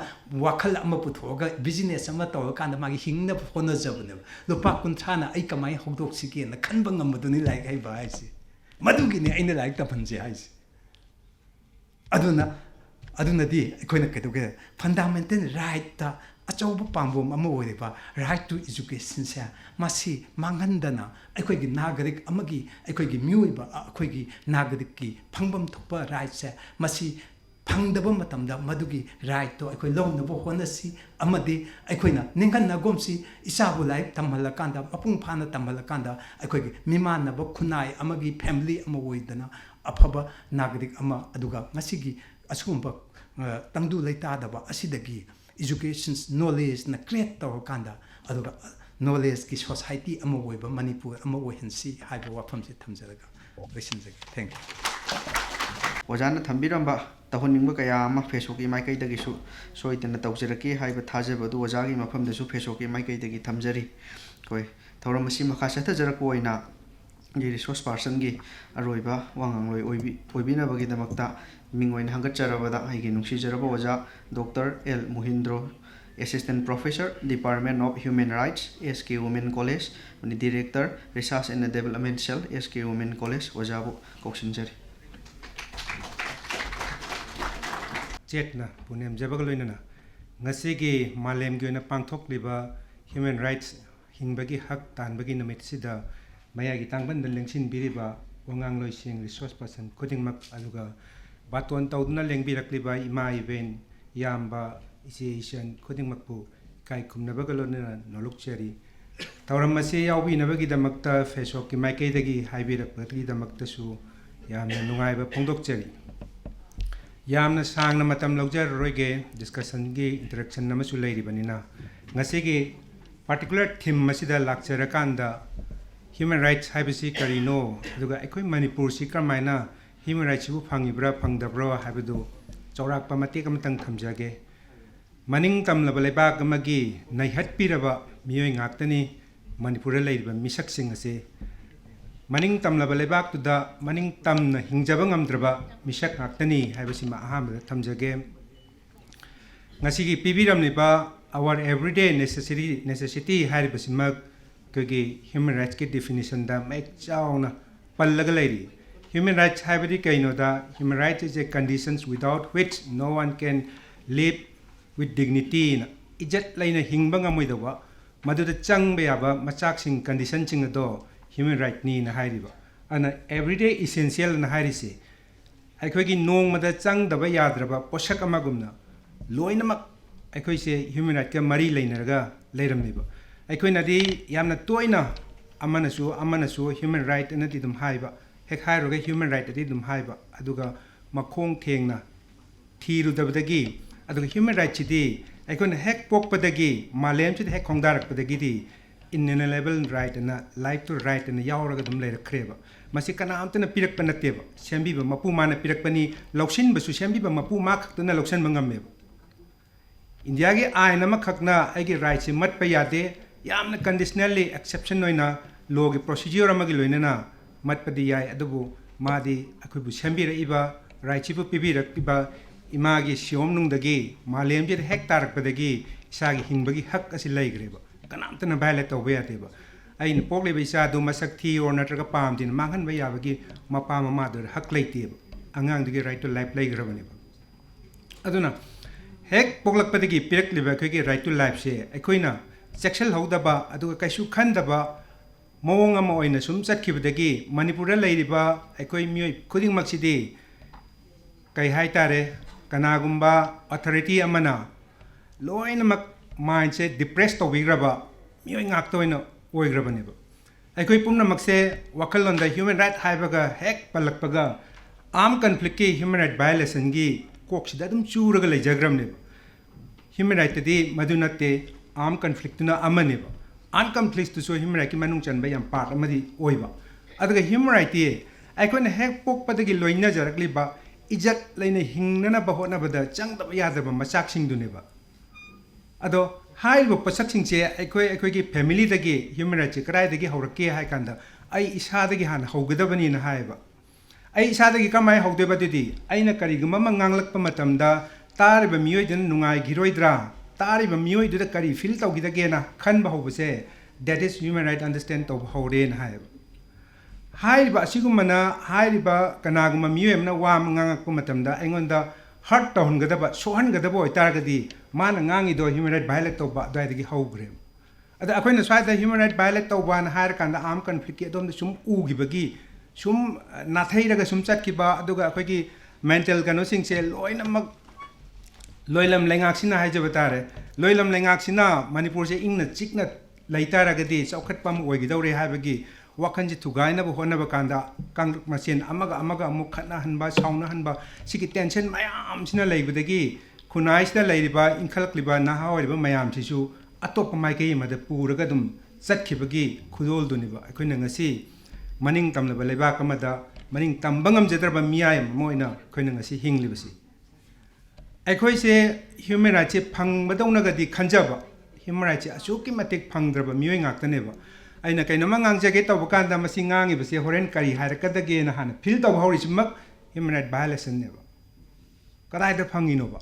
ꯋꯥꯈꯜ ꯑꯃ ꯄꯨꯊꯣꯛꯑꯒ ꯕꯤꯖꯤꯅꯦꯁ ꯑꯃ ꯇꯧꯔꯀꯥꯟꯗ ꯃꯥꯒꯤ ꯍꯤꯡꯅꯕ ꯍꯣꯠꯅꯖꯕꯅꯦꯕ ꯂꯨꯄꯥ 50ꯅ ꯑꯩ ꯀꯃꯥꯏꯅ ꯍꯧꯗꯣꯛꯁꯤꯒꯦꯅ ꯈꯟꯕ ꯉꯝꯕꯗꯨꯅꯤ ꯂꯥꯏꯔꯤꯛ ꯍꯩꯕ ꯍꯥꯏꯁꯦ ꯃꯗꯨꯒꯤꯅꯤ ꯑꯩꯅ ꯂꯥꯏꯔꯤꯛ ꯇꯝꯍꯟꯁꯦ ꯍꯥꯏꯁꯦ ꯑꯗꯨꯅꯗꯤ ꯑꯩꯈꯣꯏꯅ ꯀꯩꯗꯧꯒꯦ ꯐꯟꯗꯥꯃꯦꯟꯇꯦꯜ ꯔꯥꯏꯠꯇ ꯑꯆꯧꯕ ꯄꯥꯝꯕꯣꯝ ꯑꯃ ꯑꯣꯏꯔꯤꯕ ꯔꯥꯏꯠ ꯇꯨ ꯏꯖꯨꯀꯦꯁꯟꯁꯦ ꯃꯁꯤ ꯃꯥꯡꯍꯟꯗꯅ ꯑꯩꯈꯣꯏꯒꯤ ꯅꯥꯒꯔꯤꯛ ꯑꯃꯒꯤ ꯑꯩꯈꯣꯏꯒꯤ ꯃꯤꯑꯣꯏꯕ ꯑꯩꯈꯣꯏꯒꯤ ꯅꯥꯒꯔꯤꯛꯀꯤ ꯐꯪꯐꯝ ꯊꯣꯛꯄ ꯔꯥꯏꯠꯁꯦ ꯃꯁꯤ ꯐꯪꯗꯕ ꯃꯇꯝꯗ ꯃꯗꯨꯒꯤ ꯔꯥꯏꯠꯇꯣ ꯑꯩꯈꯣꯏ ꯂꯧꯅꯕ ꯍꯣꯠꯅꯁꯤ ꯑꯃꯗꯤ ꯑꯩꯈꯣꯏꯅ ꯅꯤꯡꯍꯟꯅꯒꯨꯝꯁꯤ ꯏꯆꯥꯕꯨ ꯂꯥꯏꯔꯤꯛ ꯇꯝꯍꯜꯂꯀꯥꯟꯗ ꯃꯄꯨꯡ ꯐꯥꯅ ꯇꯝꯍꯜꯂꯀꯥꯟꯗ ꯑꯩꯈꯣꯏꯒꯤ ꯃꯤꯃꯥꯟꯅꯕ ꯈꯨꯟꯅꯥꯏ ꯑꯃꯒꯤ ꯐꯦꯃꯤꯂꯤ ꯑꯃ ꯑꯣꯏꯗꯅ ꯑꯐꯕ ꯅꯥꯒꯔꯤꯛ ꯑꯃ ꯑꯗꯨꯒ ꯉꯁꯤꯒꯤ ꯑꯁꯤꯒꯨꯝꯕ ꯇꯪꯗꯨ ꯂꯩꯇꯥꯗꯕ ꯑꯁꯤꯗꯒꯤ ꯏꯖꯨꯀꯦꯁꯟ ꯅꯣꯂꯦꯖꯅ ꯀ꯭ꯔꯤꯌꯦꯠ ꯇꯧꯔꯀꯥꯟꯗ ꯑꯗꯨꯒ ꯅꯣꯂꯦꯖꯀꯤ ꯁꯣꯁꯥꯏꯇꯤ ꯑꯃ ꯑꯣꯏꯕ ꯃꯅꯤꯄꯨꯔ ꯑꯃ ꯑꯣꯏꯍꯟꯁꯤ ꯍꯥꯏꯕ ꯋꯥꯐꯝꯁꯦ ꯊꯝꯖꯔꯒ ꯂꯣꯏꯁꯤꯟꯖꯒꯦ ꯊꯦꯡꯛ ꯌꯨ ꯑꯣꯖꯥꯅ ꯊꯝꯕꯤꯔꯝꯕ ꯇꯧꯍꯟꯅꯤꯡꯕ ꯀꯌꯥ ꯑꯃ ꯐꯦꯁꯣꯛꯀꯤ ꯃꯥꯏꯀꯩꯗꯒꯤꯁꯨ ꯁꯣꯏꯗꯅ ꯇꯧꯖꯔꯛꯀꯦ ꯍꯥꯏꯕ ꯊꯥꯖꯕ ꯑꯗꯨ ꯑꯣꯖꯥꯒꯤ ꯃꯐꯝꯗꯁꯨ ꯐꯦꯁꯣꯛꯀꯤ ꯃꯥꯏꯀꯩꯗꯒꯤ ꯊꯝꯖꯔꯤ ꯑꯩꯈꯣꯏ ꯊꯧꯔꯝ ꯑꯁꯤ ꯃꯈꯥ ꯆꯠꯊꯖꯔꯛꯄ ꯑꯣꯏꯅ ꯔꯤꯁꯣꯔꯁ ꯄꯥꯔꯁꯟꯒꯤ ꯑꯔꯣꯏꯕ ꯋꯥꯉꯥꯡꯂꯣꯏ ꯑꯣꯏꯕꯤꯅꯕꯒꯤꯗꯃꯛꯇ ꯃꯤꯡ ꯑꯣꯏꯅ ꯍꯪꯒꯠꯆꯔꯕꯗ ꯑꯩꯒꯤ ꯅꯨꯡꯁꯤꯖꯔꯕ ꯑꯣꯖꯥ doctor L Muhindro assistant professor department of human rights SK women college director research and development cell SK women college ꯑꯣꯖꯥꯕꯨ ꯀꯧꯁꯤꯟꯖꯔꯤ ꯆꯦꯠꯅ ꯄꯨꯅꯦꯝꯖꯕꯒ ꯂꯣꯏꯅꯅ ꯉꯁꯤꯒꯤ ꯃꯥꯂꯦꯝꯒꯤ ꯑꯣꯏꯅ ꯄꯥꯡꯊꯣꯛꯂꯤꯕ ꯍ꯭ꯌꯨꯃꯦꯟ ꯔꯥꯏꯠꯁ ꯍꯤꯡꯕꯒꯤ ꯍꯛ ꯇꯥꯟꯕꯒꯤ ꯅꯨꯃꯤꯠꯁꯤꯗ ꯃꯌꯥꯏꯒꯤ ꯇꯥꯡꯕꯟꯗ ꯂꯦꯡꯁꯤꯟꯕꯤꯔꯤꯕ ꯋꯥꯉꯥꯡꯂꯣꯏꯁꯤꯡ ꯔꯤꯁꯣꯔꯁ ꯄꯔꯁꯟ ꯈꯨꯗꯤꯡꯃꯛ ꯑꯗꯨꯒ ꯕꯥꯇꯣꯟ ꯇꯧꯗꯨꯅ ꯂꯦꯡꯕꯤꯔꯛꯂꯤꯕ ꯏꯃꯥ ꯏꯕꯦꯟ ꯏꯌꯥꯝꯕ ꯏꯆꯦ ꯏꯆꯟ ꯈꯨꯗꯤꯡꯃꯛꯄꯨ ꯏꯀꯥꯏ ꯈꯨꯝꯅꯕꯒ ꯂꯣꯏꯅꯅ ꯅꯣꯂꯨꯛꯆꯔꯤ ꯊꯧꯔꯝ ꯑꯁꯤ ꯌꯥꯎꯕꯤꯅꯕꯒꯤꯗꯃꯛꯇ ꯐꯦꯁꯣꯛꯀꯤ ꯃꯥꯏꯀꯩꯗꯒꯤ ꯍꯥꯏꯕꯤꯔꯛꯄꯒꯤꯗꯃꯛꯇꯁꯨ ꯌꯥꯝꯅ ꯅꯨꯡꯉꯥꯏꯕ ꯐꯣꯡꯗꯣꯛꯆꯔꯤ ꯌꯥꯝꯅ ꯁꯥꯡꯅ ꯃꯇꯝ ꯂꯧꯖꯔꯔꯣꯏꯒꯦ ꯗꯤꯁꯀꯁꯟꯒꯤ ꯏꯟꯇꯔꯦꯛꯁꯟ ꯑꯃꯁꯨ ꯂꯩꯔꯤꯕꯅꯤꯅ ꯉꯁꯤꯒꯤ ꯄꯥꯔꯇꯤꯀꯨꯂꯔ ꯊꯤꯝ ꯑꯁꯤꯗ ꯂꯥꯛꯆꯔꯀꯥꯟꯗ ꯍ꯭ꯌꯨꯃꯦꯟ ꯔꯥꯏꯠꯁ ꯍꯥꯏꯕꯁꯤ ꯀꯔꯤꯅꯣ ꯑꯗꯨꯒ ꯑꯩꯈꯣꯏ ꯃꯅꯤꯄꯨꯔꯁꯤ ꯀꯔꯝꯍꯥꯏꯅ ꯍ꯭ꯌꯨꯃꯦꯟ ꯔꯥꯏꯠꯁꯤꯕꯨ ꯐꯪꯉꯤꯕ꯭ꯔꯥ ꯐꯪꯗꯕ꯭ꯔꯥ ꯍꯥꯏꯕꯗꯨ चौराक्पा मतेक अमतंग थमजगे मनिंग तमलबा लेबाक अमगी नैहत्पिरबा मियोय ngaktani Manipur leiba misaksing ase maning tamlaba lebak tuda maning tamna hingjaba ngamdraba misak ngaktani haibasima aham thamjage ngasigi pibiram liba our everyday necessity haibasima kagi human rights ki definition da mek chauna pallaga leiri human rights haibadi kaino da human rights is a conditions without which no one can live with dignity na ijat laina hingba ngamoidawa Maduda chang bayaba machak condition sing ado human right ni na hairiba ana everyday essential na harise aikoi gi nong mada chang daba yadraba poshak amagumna loinamak aikoi se human right ka mari leinarga leiramniba aikoi na di yamna toina amanasu human right na dum haiba hek hairoga human right di dum haiba aduga makhong thengna thiru dabadagi aduga human right chidi aikon hek pokpadagi malem chid hek khongdarak padagi di inalienable right na life to right na yawraga dum leira kreba masi kana amtana pirak panateba sembi ba mapu mana pirak pani loksin basu sembi ba mapu ma khaktana loksan mangam india ge aina ma khakna ai ge right se mat pa yade yamna conditionally exception noina law ge procedure amagi loina na mat pa di yai adubu madi akhui bu sembi ra iba right chi bu pibi rak iba imagi siom nung dagi malem je hek tarak padagi isagi hingbagi hak asi laigreba kanam tana violate to be ateba ain pokle be isa du masak thi or natraga pam din manghan ba yabagi mapa mama dur hak laiteba angang digi right to life laigrabani aduna hek poklak padagi pirak liba khoi right to life se akoina sexual hodaba adu kaisu khandaba mawong ama oina sum chatkibadagi manipur lairiba akoi mioi khuding maksidi kai hai tare kanagumba authority amana loinamak mindset depressed to wigraba mioi ngaktoina oigrabaniba aikoi pumnamak se wakhalon da human right haibaga hek palakpaga armed conflict ki human right violation gi koksida dum churaga leijagramne human right di madunate armed conflict na amaneba armed conflict to so human right ki manung chanba yam part amadi oiba adaga human right ti aikoi na hek pokpadagi loina jarakli ba ijat laina hingnana bahona bada changdaba yadaba machak singduneba ado haibo pasak singche aikoi gi family dagi human rights krai dagi hawrake hai kanda ai isa dagi han hawgadabani na haiba ai isa dagi kamai hawdeba didi aina kariguma manganglakpa matamda tariba miyoi den nungai giroidra tariba miyoi du kari feel tawgidage na khanba hawbase that is human right understand to hawren haiba Haiba Sigumana, Haiba, Kanaguma, Muemna, Wam, Nangakumatamda, Engonda, Heart Town Gadaba, Sohan Gadabo, Targadi, Man and Gangi do human right violet of the Hogrim. At the acquaintance why the human right violet of one higher can the arm conflict on the Sum Ugibagi, Sum Nathaga Sum Satkiba, Duga Quaki, mental canosing say, Loinam Lengaxina Hajavatare, Loilam Lengaxina, Manipur in the chicknut, Laitaragadi, Sokatpam, Wagidori Habagi. Wakanji tugaina bu hona bakanda kang masin amaga mukhatna hanba sauna hanba siki tension mayam sina leibadagi khunai sida leiba inkhalakliba naha oiba mayam sisu atop mai ke mada puraga dum chatkibagi khudol duniba akoina ngasi maning tamlaba leiba kamada maning tambangam jedraba miyai moina koina ngasi hinglibasi akoi se human rights phangmadongna gadi khanjaba human rights asuki matek phangdraba miyoi ngaktaneba aina kainama ngangjage tawbakanda masi ngangi base horen kari harakadage na hana feel taw haurismak human right violation neba kadai da phangino ba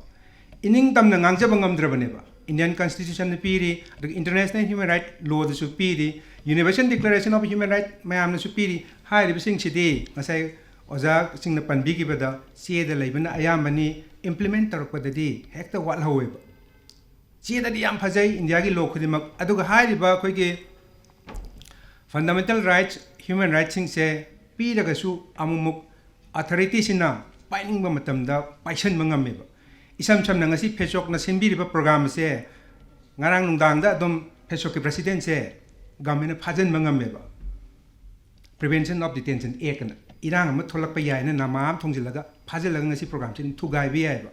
ining tamna ngangjaba ngamdrabaneba Indian Constitution piri the International Human Right Law the supiri Universal Declaration of Human Right mayam na supiri hai ribsing chidi ngasai oja singna panbi gi bada che da leibana ayamani implement tarpadadi hekta wal haweba che da yam phajai India gi law khudimak aduga hai riba khoi gi fundamental rights human rights sing se piragasu amumuk authority sina pining ba matamda paison mangameba isam sam ngasi Fesok na sinbiriba program se ngarang nungdang da dom Fesok ki president se government phajan mangameba prevention of detention act na irang ma tholak pa yai na namam thongjilaga phajalaga ngasi program sin thugai bi yai ba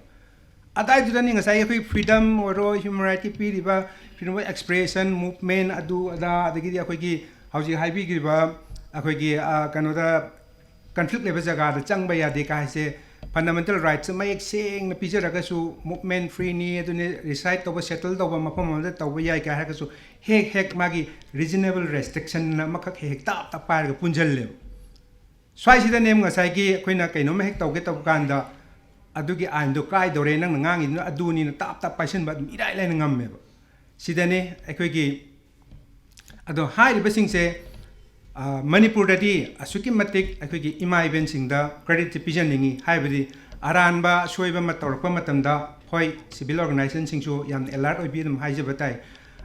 adai dudani ngasai khoi freedom oro human right ki piriba freedom of expression movement adu ada adagi akhoi ki hauji haibi giba akhoi gi kanoda conflict level jaga da changba ya de ka se fundamental rights mayek seng na pijaraga su movement free ni adune reside to settle to mapam amda to yai ka ha su hek magi reasonable restriction na makak hek ta par ga punjal le swai sida nem nga sai gi khoina kaino me hek to ge to kanda adugi ain do kai do re nang ngang in aduni na tap paisen ba mirai lai ngam me ba sidane akhoi gi ado hai ri basing se Manipur dadi asuki matik akhoi gi ima event sing da credit pijan ningi hai badi aran ba soiba mator pa matamda hoi civil organization sing su yam alert oi bi dum hai je batai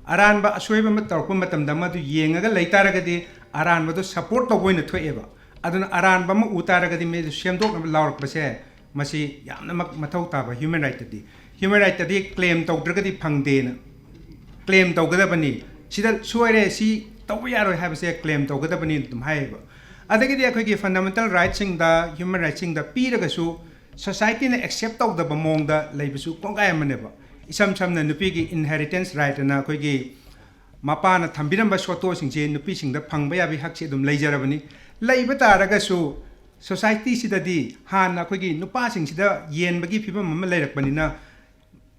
aran ba soiba mator pa matamda ma du yenga ga leitara ga di aran ba do support to boina thoeba aduna aran ba ma utara ga di me semdok na lawrak ba se masi yamna mathau ta ba human right tadi claim to dra ga di phangde na claim to ga da bani sida soire si tawiyaro have say claim to gada bani dum haiba adagi di akhoi gi fundamental rights sing da human rights sing da piraga su society na accept to da bamong da leibisu kongai amane ba isam na nupi gi inheritance right na akhoi gi mapa na thambiram ba soto sing je nupi sing da phangba ya bi hak che dum leijarabani leiba taraga su society sida di han na akhoi gi nupa sing sida yen bagi phibam ma leirak bani na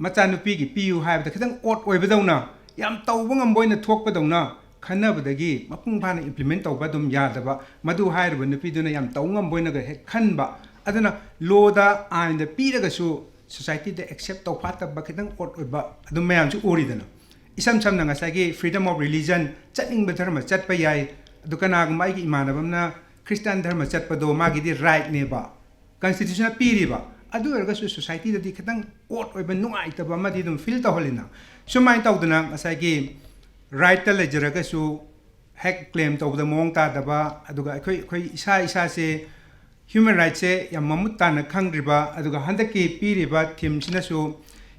macha nupi gi piu haiba da khitang ot oi badawna yam tawba ngamboina thok badawna खन्नबदगी मपुंग फाना implement तौबा दुम यादबा मदु हाइरबा नुपीदुना याम तौंगम बोइनगा हे खनबा अदना लोदा आइन the पीरगसु society the accept तौ फातबा खितंग ओट ओबा अदुम मयामसु ओरिदना इसम समना ngसागी freedom of religion चटनिंग धर्म चटपा याय दुकनाग माइगी इमानबमना Christian धर्म चटपदो मागिदि राइट नेबा कॉन्स्टिट्यूशन पीरिबा अदु अरगसु सोसाइटी दि खितंग ओट ओबा नुआइतबा मदि दुम feel तहलिना सुमाइन तौदना ngसागी right ta lejaraga su hack claim to the mong ta daba aduga khoi isa se human rights se yam mamut ta na khangriba aduga handaki piriba thim sina su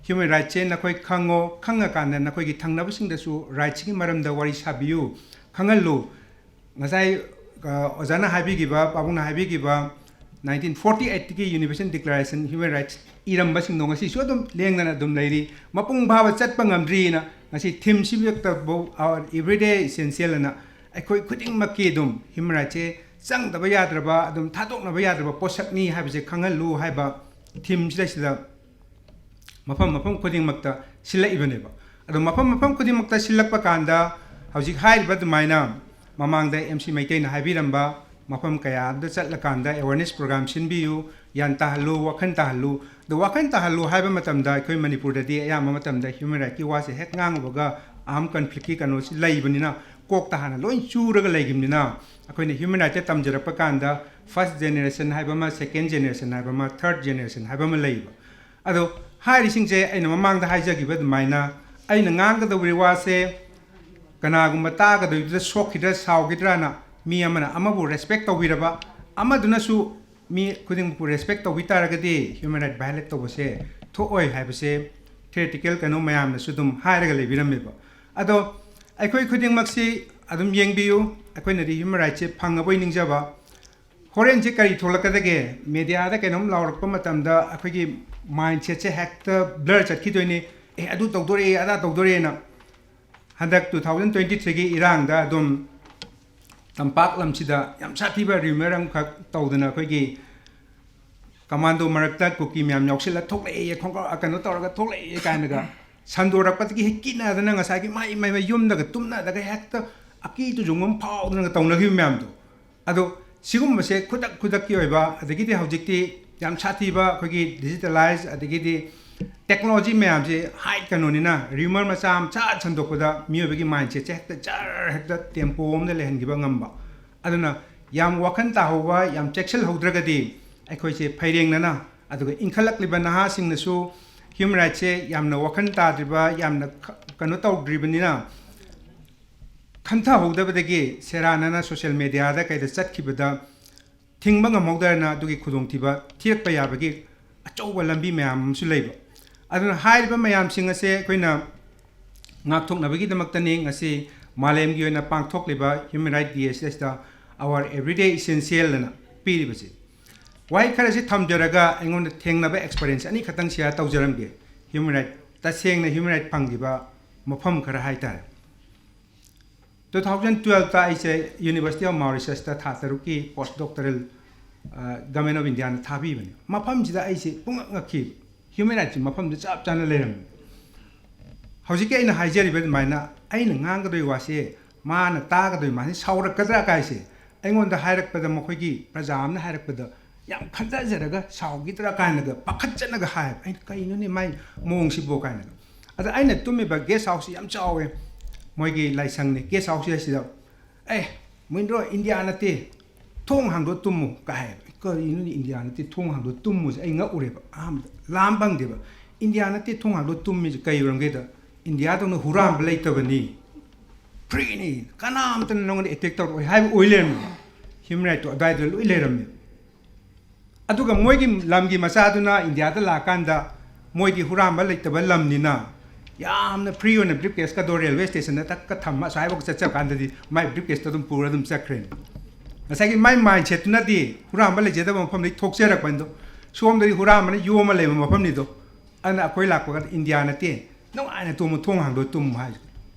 human rights se na khoi khanga kan na khoi gi thangna basing da su rights gi maram da wari sabiu khangalu ngasai ojana habi gi ba pabuna habi gi ba 1948 ki universal declaration human rights iram basing no ngasi so dum lengna dum leiri mapung bhawa chat pangam na ngasi thim sibyak ta bo our everyday essential na akhoi khuding makki dum human rights che chang da ba yadraba dum thadok na ba yadraba posak ni ha bje khangal lu ha ba thim sida mafam khuding makta sila ibane ba ado mafam khuding makta silak pa kanda hauji hai ba dumaina mamang da mc maitei na habiramba mafam kaya da chatla kanda awareness program sinbiu yan tahalu wakhan tahalu the wakhan tahalu haiba matamda khoi manipur da di ya matamda human right ki wase hek ngang boga am conflict ki kano si laibanina kok ta hana loin churaga laigimnina akhoi ne human right tamjara pa kanda first generation haiba ma second generation haiba ma third generation haiba ma laiba ado hairi singje aina mamang da haija gi bad maina aina ngang ga da wase kana gumba ta ga da sokida saugidra na mi amana amabu respect tawiraba amaduna su mi khuding pu respect to witaragadi human right violate to bose tho oi haibase theoretical kanu mayam na sudum hairaga lebirame ado akhoi khuding maksi adum yengbiu akhoi na human right che phangaboi ningjaba horen che kari tholakadage media da kenom lawrakpa matamda akhoi gi mindset che hector blur chatkidoini e adu tawdore ada tawdore na handak 2023 gi irang da adum tampak lamsida yam sathiba rimerang khak tawdana khoi commando marakta kuki myam yoksila thoklei khongka akano tawraga thoklei kainaga sandorakpatki hekina dana ngasagi mai yum daga tumna daga hekta aki tu jungum phawdana tawnagi myam do ado sigum base khudak ki oiba adagi di hojikti yam sathiba khoi digitalize adagi di technology myam je high kanonina rumor macham cha chandokda miyobagi mindset che hekta jar hekta tempo omne lehengiba ngamba aduna yam wakhan ta howa yam chexel hodragadi akhoi che phaireng nana aduga inkhalak liba naha singna su human rights che yamna wakhan ta driba yamna kanu taw dribanina khantha hodabadagi seranana social media da kaida chatkibada thingba ngamogdarna adugi khudong thiba thirak pa yabagi achouba lambi mayam su leiba aduna hairiba mayam singa se koina ngakthok nabagi damaktani ngasi malem gi oina pangthok liba human right dss da our everyday essential na piribase why kharasi thamjaraga engon thengnaba experience ani khatang share tawjaramge human right ta sengna human right pangdiba mafam khara haitar 2012 ta ise University of Mauritius ta thatharuki postdoctoral government of India thabi bani mafam jida ai se pung ngakhi human rights mafam de chap chana leram hojike ina haijari be maina aina ngang gadoi wase mana ta gadoi mani saura kadra kai se aingon da hairak pada mokhogi prajam na hairak pada yam khanja jaraga saugi tra kaina ga pakhat chana ga hai ai kai no ne mai mong si bo kaina ada aina tumi ba guest house yam chawe moigi laisang ne guest house si da muindro India na te thong hang do tumu ka hai ko inu ni India na te thong hang do tumu ai nga ure ba am lam bang de ba India na te thong hang do tummi kai ram ge da India to no huram blai ta bani free ni kanam tan nong ni attack tor hai oilem human right to dai do oileram adu ga moi gi lam gi masa du na India da la kan da moi gi huram ba lai ta ba lam ni na yamna free on briefcase ka do railway station na tak ka thamma sai bok cha cha kan da di mai briefcase to dum pura dum sakren Asagi my mind chet na di huram ba le je da ma pham ni thok se rak ban do som da huram na yo ma le ma pham ni do ana koi lak ko India na te no ana to mo thong hang do tum ha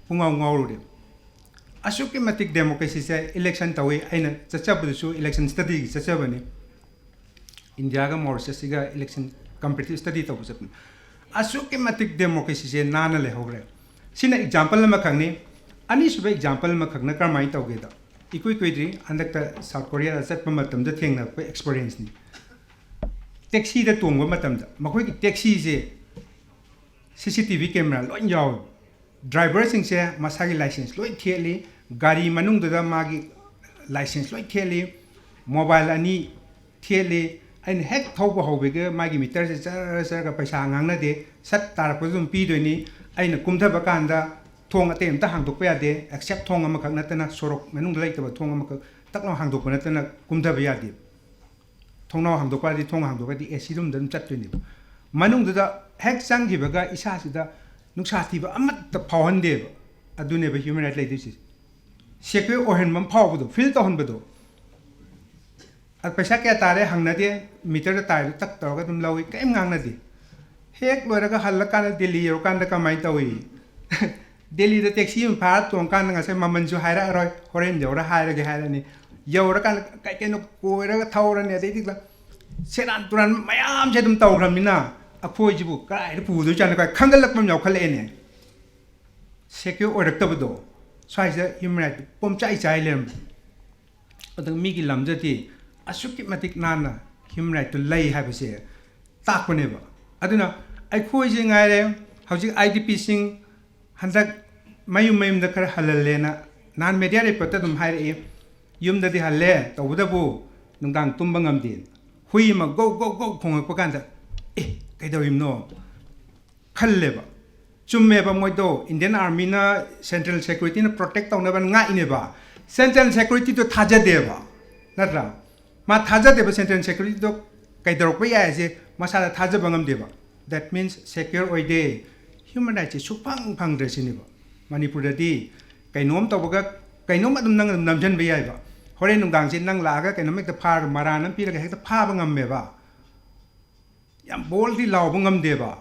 pungau ngau ro de asukematic democracy se election tawi aina chacha bu su election study gi chacha bani India ga Mauritius ga election competitive study to bu asukematic democracy se nana le hogre sina example ma khangni ani sube example ma khagna karmai tawge da ikui kuidri andakta South Korea da chatpa matam da thengna ko experience ni taxi da tongba matam da makoi ki taxi je CCTV camera loi yaw driver sing se masagi license loi theli gari manung da magi license loi theli mobile ani theli ain hek thauba hobege magi meter se char ga paisa ngang na de sat tar ko zum pi doini aina kumtha ba kanda thong ate amta hangdok pa yade accept thong ama khak natana sorok menung lai ta thong ama takno hangdok pa natana kumtha ba yade thongno hangdok pa di thong hangdok pa di esidum dan chat ni manung da hek sang gi baga isa sida nuksa ti ba amat ta phawan de adune ba human right lai dis secure ohen mam phaw bu do feel ta hon ba do at paisa kya tare hangna de meter ta tak tor ga dum lawi kaim ngang na di hek lora ga hal ka na Delhi ro kan da kamai tawi Delhi da taxi un phar tong kan nga se maman ju haira roi horen jora haira ge haira ni yora kan kai ke no ko ra ga thawra ne de dik la seran turan mayam je dum taw ram ni na akhoi ji bu kai pu du chan ka khangal lak mam yaw khale ne secure orak ta bu do sai se human right pom chai chai lem adang mi gi lam ja ti asukematic nana human right to lay ha ba se tak ne ba aduna ai khoi je ngai re hauji IDP sing handak mayum mayum da kar halale na nan media report ta dum haire yum da di halle to bu da bu nungdang tumba ngam din hui ma go khong ko kan da kai da yum no khalle ba chumme ba moi do Indian Army na central security na protect taw na ban nga ine ba central security to thaja de ba natra ma thaja de ba central security to kai da ro pa ya je masa da thaja bangam de ba that means secure oi de human rights supang phang dre sini ba Manipur da di kainom to ba kainom adum nang namjan be yai ba hore nung dang sin nang la ga kainom ek ta phar maran pi ra ga hek ta pha bangam me ba yam bol di law bangam de ba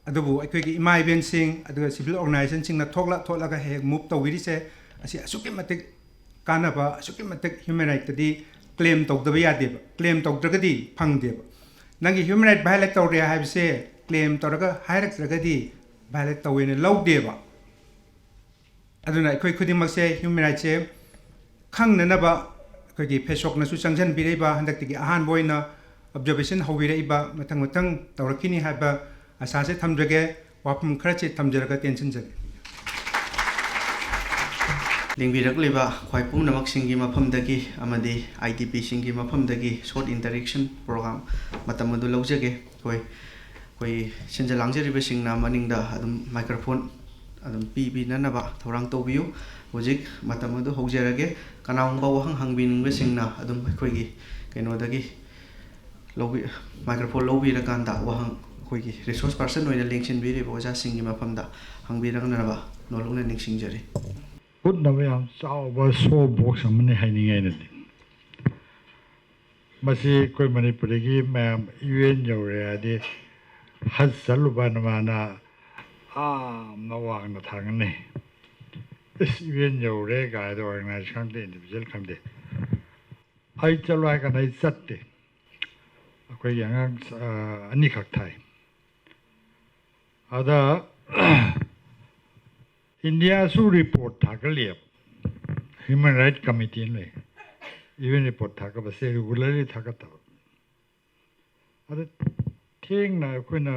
adabu ai ki imai ben sing adu civil organization sing na thokla ga hek move to wi se asi asukematic kana ba asukematic human right di claim to da ba ya de ba claim to da ga di phang de ba nangi human right violate to re ha se claim to ga hairak ga di violate to ne law de ba aduna khoi khuding mak se human right se khang na ba khoi gi Fesok na su changjan bi re ba handak ti ahan boina observation ho bi re ba matang tawrakini ha ba asa se thamjage wapum khara che thamjara tension jage lingbirak leba khwaipum namak singi mafam dagi amadi IDP singi mafam dagi short interaction program matam adu laujage koi senja langjari be singna maningda adum microphone adum pi na ba thorang to biu hojik matam adu hogjarage kanang ba wahang hangbin be singna adum khoi gi kaino dagi lobi microphone lobi ra kan da wahang khoi gi resource person oina linkin bi re boja singi mafam da hangbi rang na ba nolong na ning singjari put na yam sao ba so box amne hainingai na din masi koi Manipuri gi mam UN yore adi hasalu ban mana nawang na thangane is UN yore ga do organization de individual kamde ai chalwai ka nai chatte akoi yang ani khak thai ada India su report thakaliap Human Rights Committee le even report thakaba se regularly thakata ada thing na koina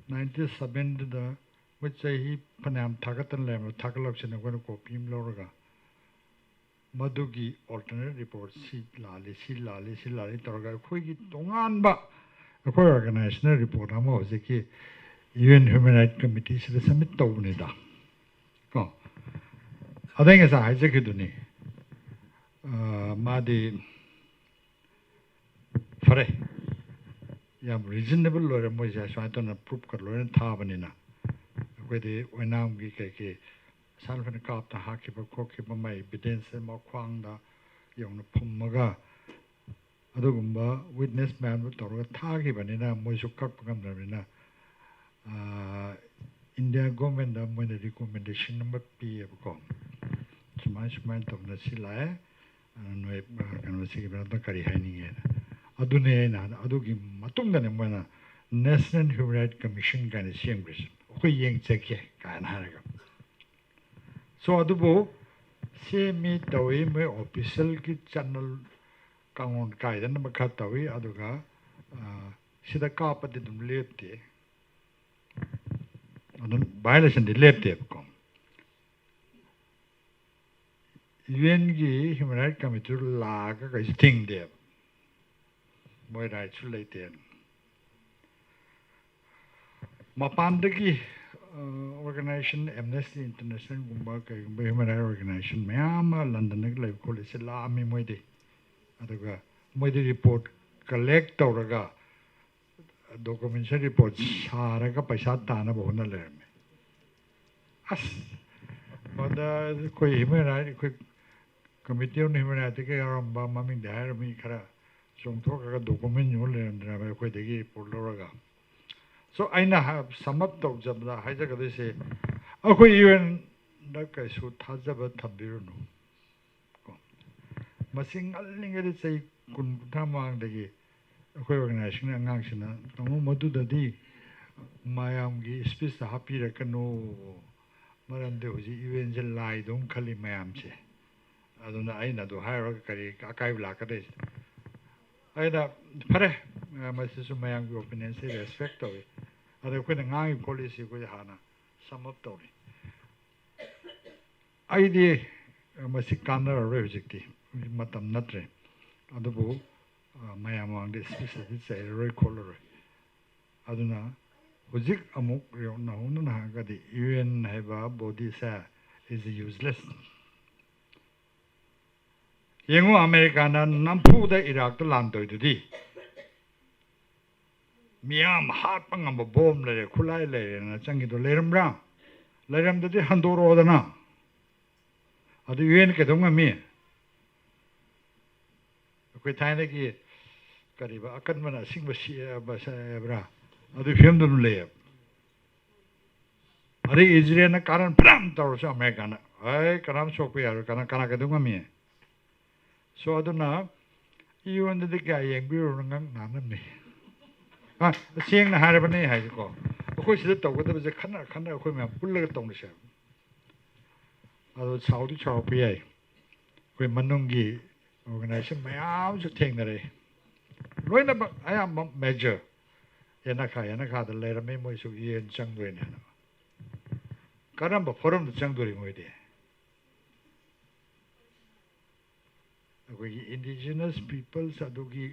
97 da which he panam thakatan le thakalak chena koina copy loraga madugi alternate report si lali toraga khoi gi tongan ba khoi organizational report amo je ki UN Human Rights Committee se submit tawne da ko adeng sa haje ki duni madi fare yam reasonable lore mo ja so to na proof kar lore tha bani na ko de wenam gi ke salfan ka ta ha ki ba ko ki ba mai evidence ma khwang da yong na phum ma ga adugumba witness man bu tor ga tha gi bani na mo su kak pagam da na India government da mo de recommendation number p ko sumai to na silai no e kan wasi ki ba kari hai ni ge adune na adugi matung da ne mo na National Human Rights Commission kan siam gris ko yeng che ke kan ha ga so adubo se mi tawi me official ki channel kangon kai dan ma kha tawi aduga sida ka pa de dum lepte adun violation de lepte ko UN gi Human Rights Committee la ga ga thing de moi right su leite mapandagi organization Amnesty International gumba ka human rights organization mayam London nag live ko se la mi moi de aduga moi de report collect tawraga documentation report saraga paisa tana bo na le me as mada koi human rights koi committee on human rights ke aramba mami dai mi khara song thok ka document yo le ndra ba koi de gi report loraga so aina have sum up to jabda haja ga se akoi UN da ka su thajaba thabiru no ko masing alling ge sei kun thamang de gi akoi organization angang sina tomo modu da di mayam gi space ha pi ra kanu maram de hoji UN je lai dong khali mayam che aduna aina do hairo kari akai bla ka de aina pare masi su mayam gi opinion se respect to ada ko na ngai policy ko hana sum up to ni aidi masi kanar rejecti matam natre adubu mayam ang de specific say re color aduna hojik amuk yo na hunu na ga di UN haiba body sa is useless yengo America na nampu da Iraq to land do di miam hat pangam bom le khulai le na changi do leram ra leram de handoro da na adu UN ke dong mi ko thai ne ki kariba akan mana sing ba si ba sa bra adu film dum le are Israel na karan pram tor sa America na ai karam sok pe ar kana kana ke dong mi so adu na UN de ga yeng bi ro ngang na na mi siang na hara bani hai ko ko sida to ko de khana ko me pulla ga tong se ado saudi chao pi ai ko manung gi organization mayam su theng na re loina ba I am major yana kha da le me mo su yen chang we ne karam ba forum da chang do ri mo de ko indigenous peoples adugi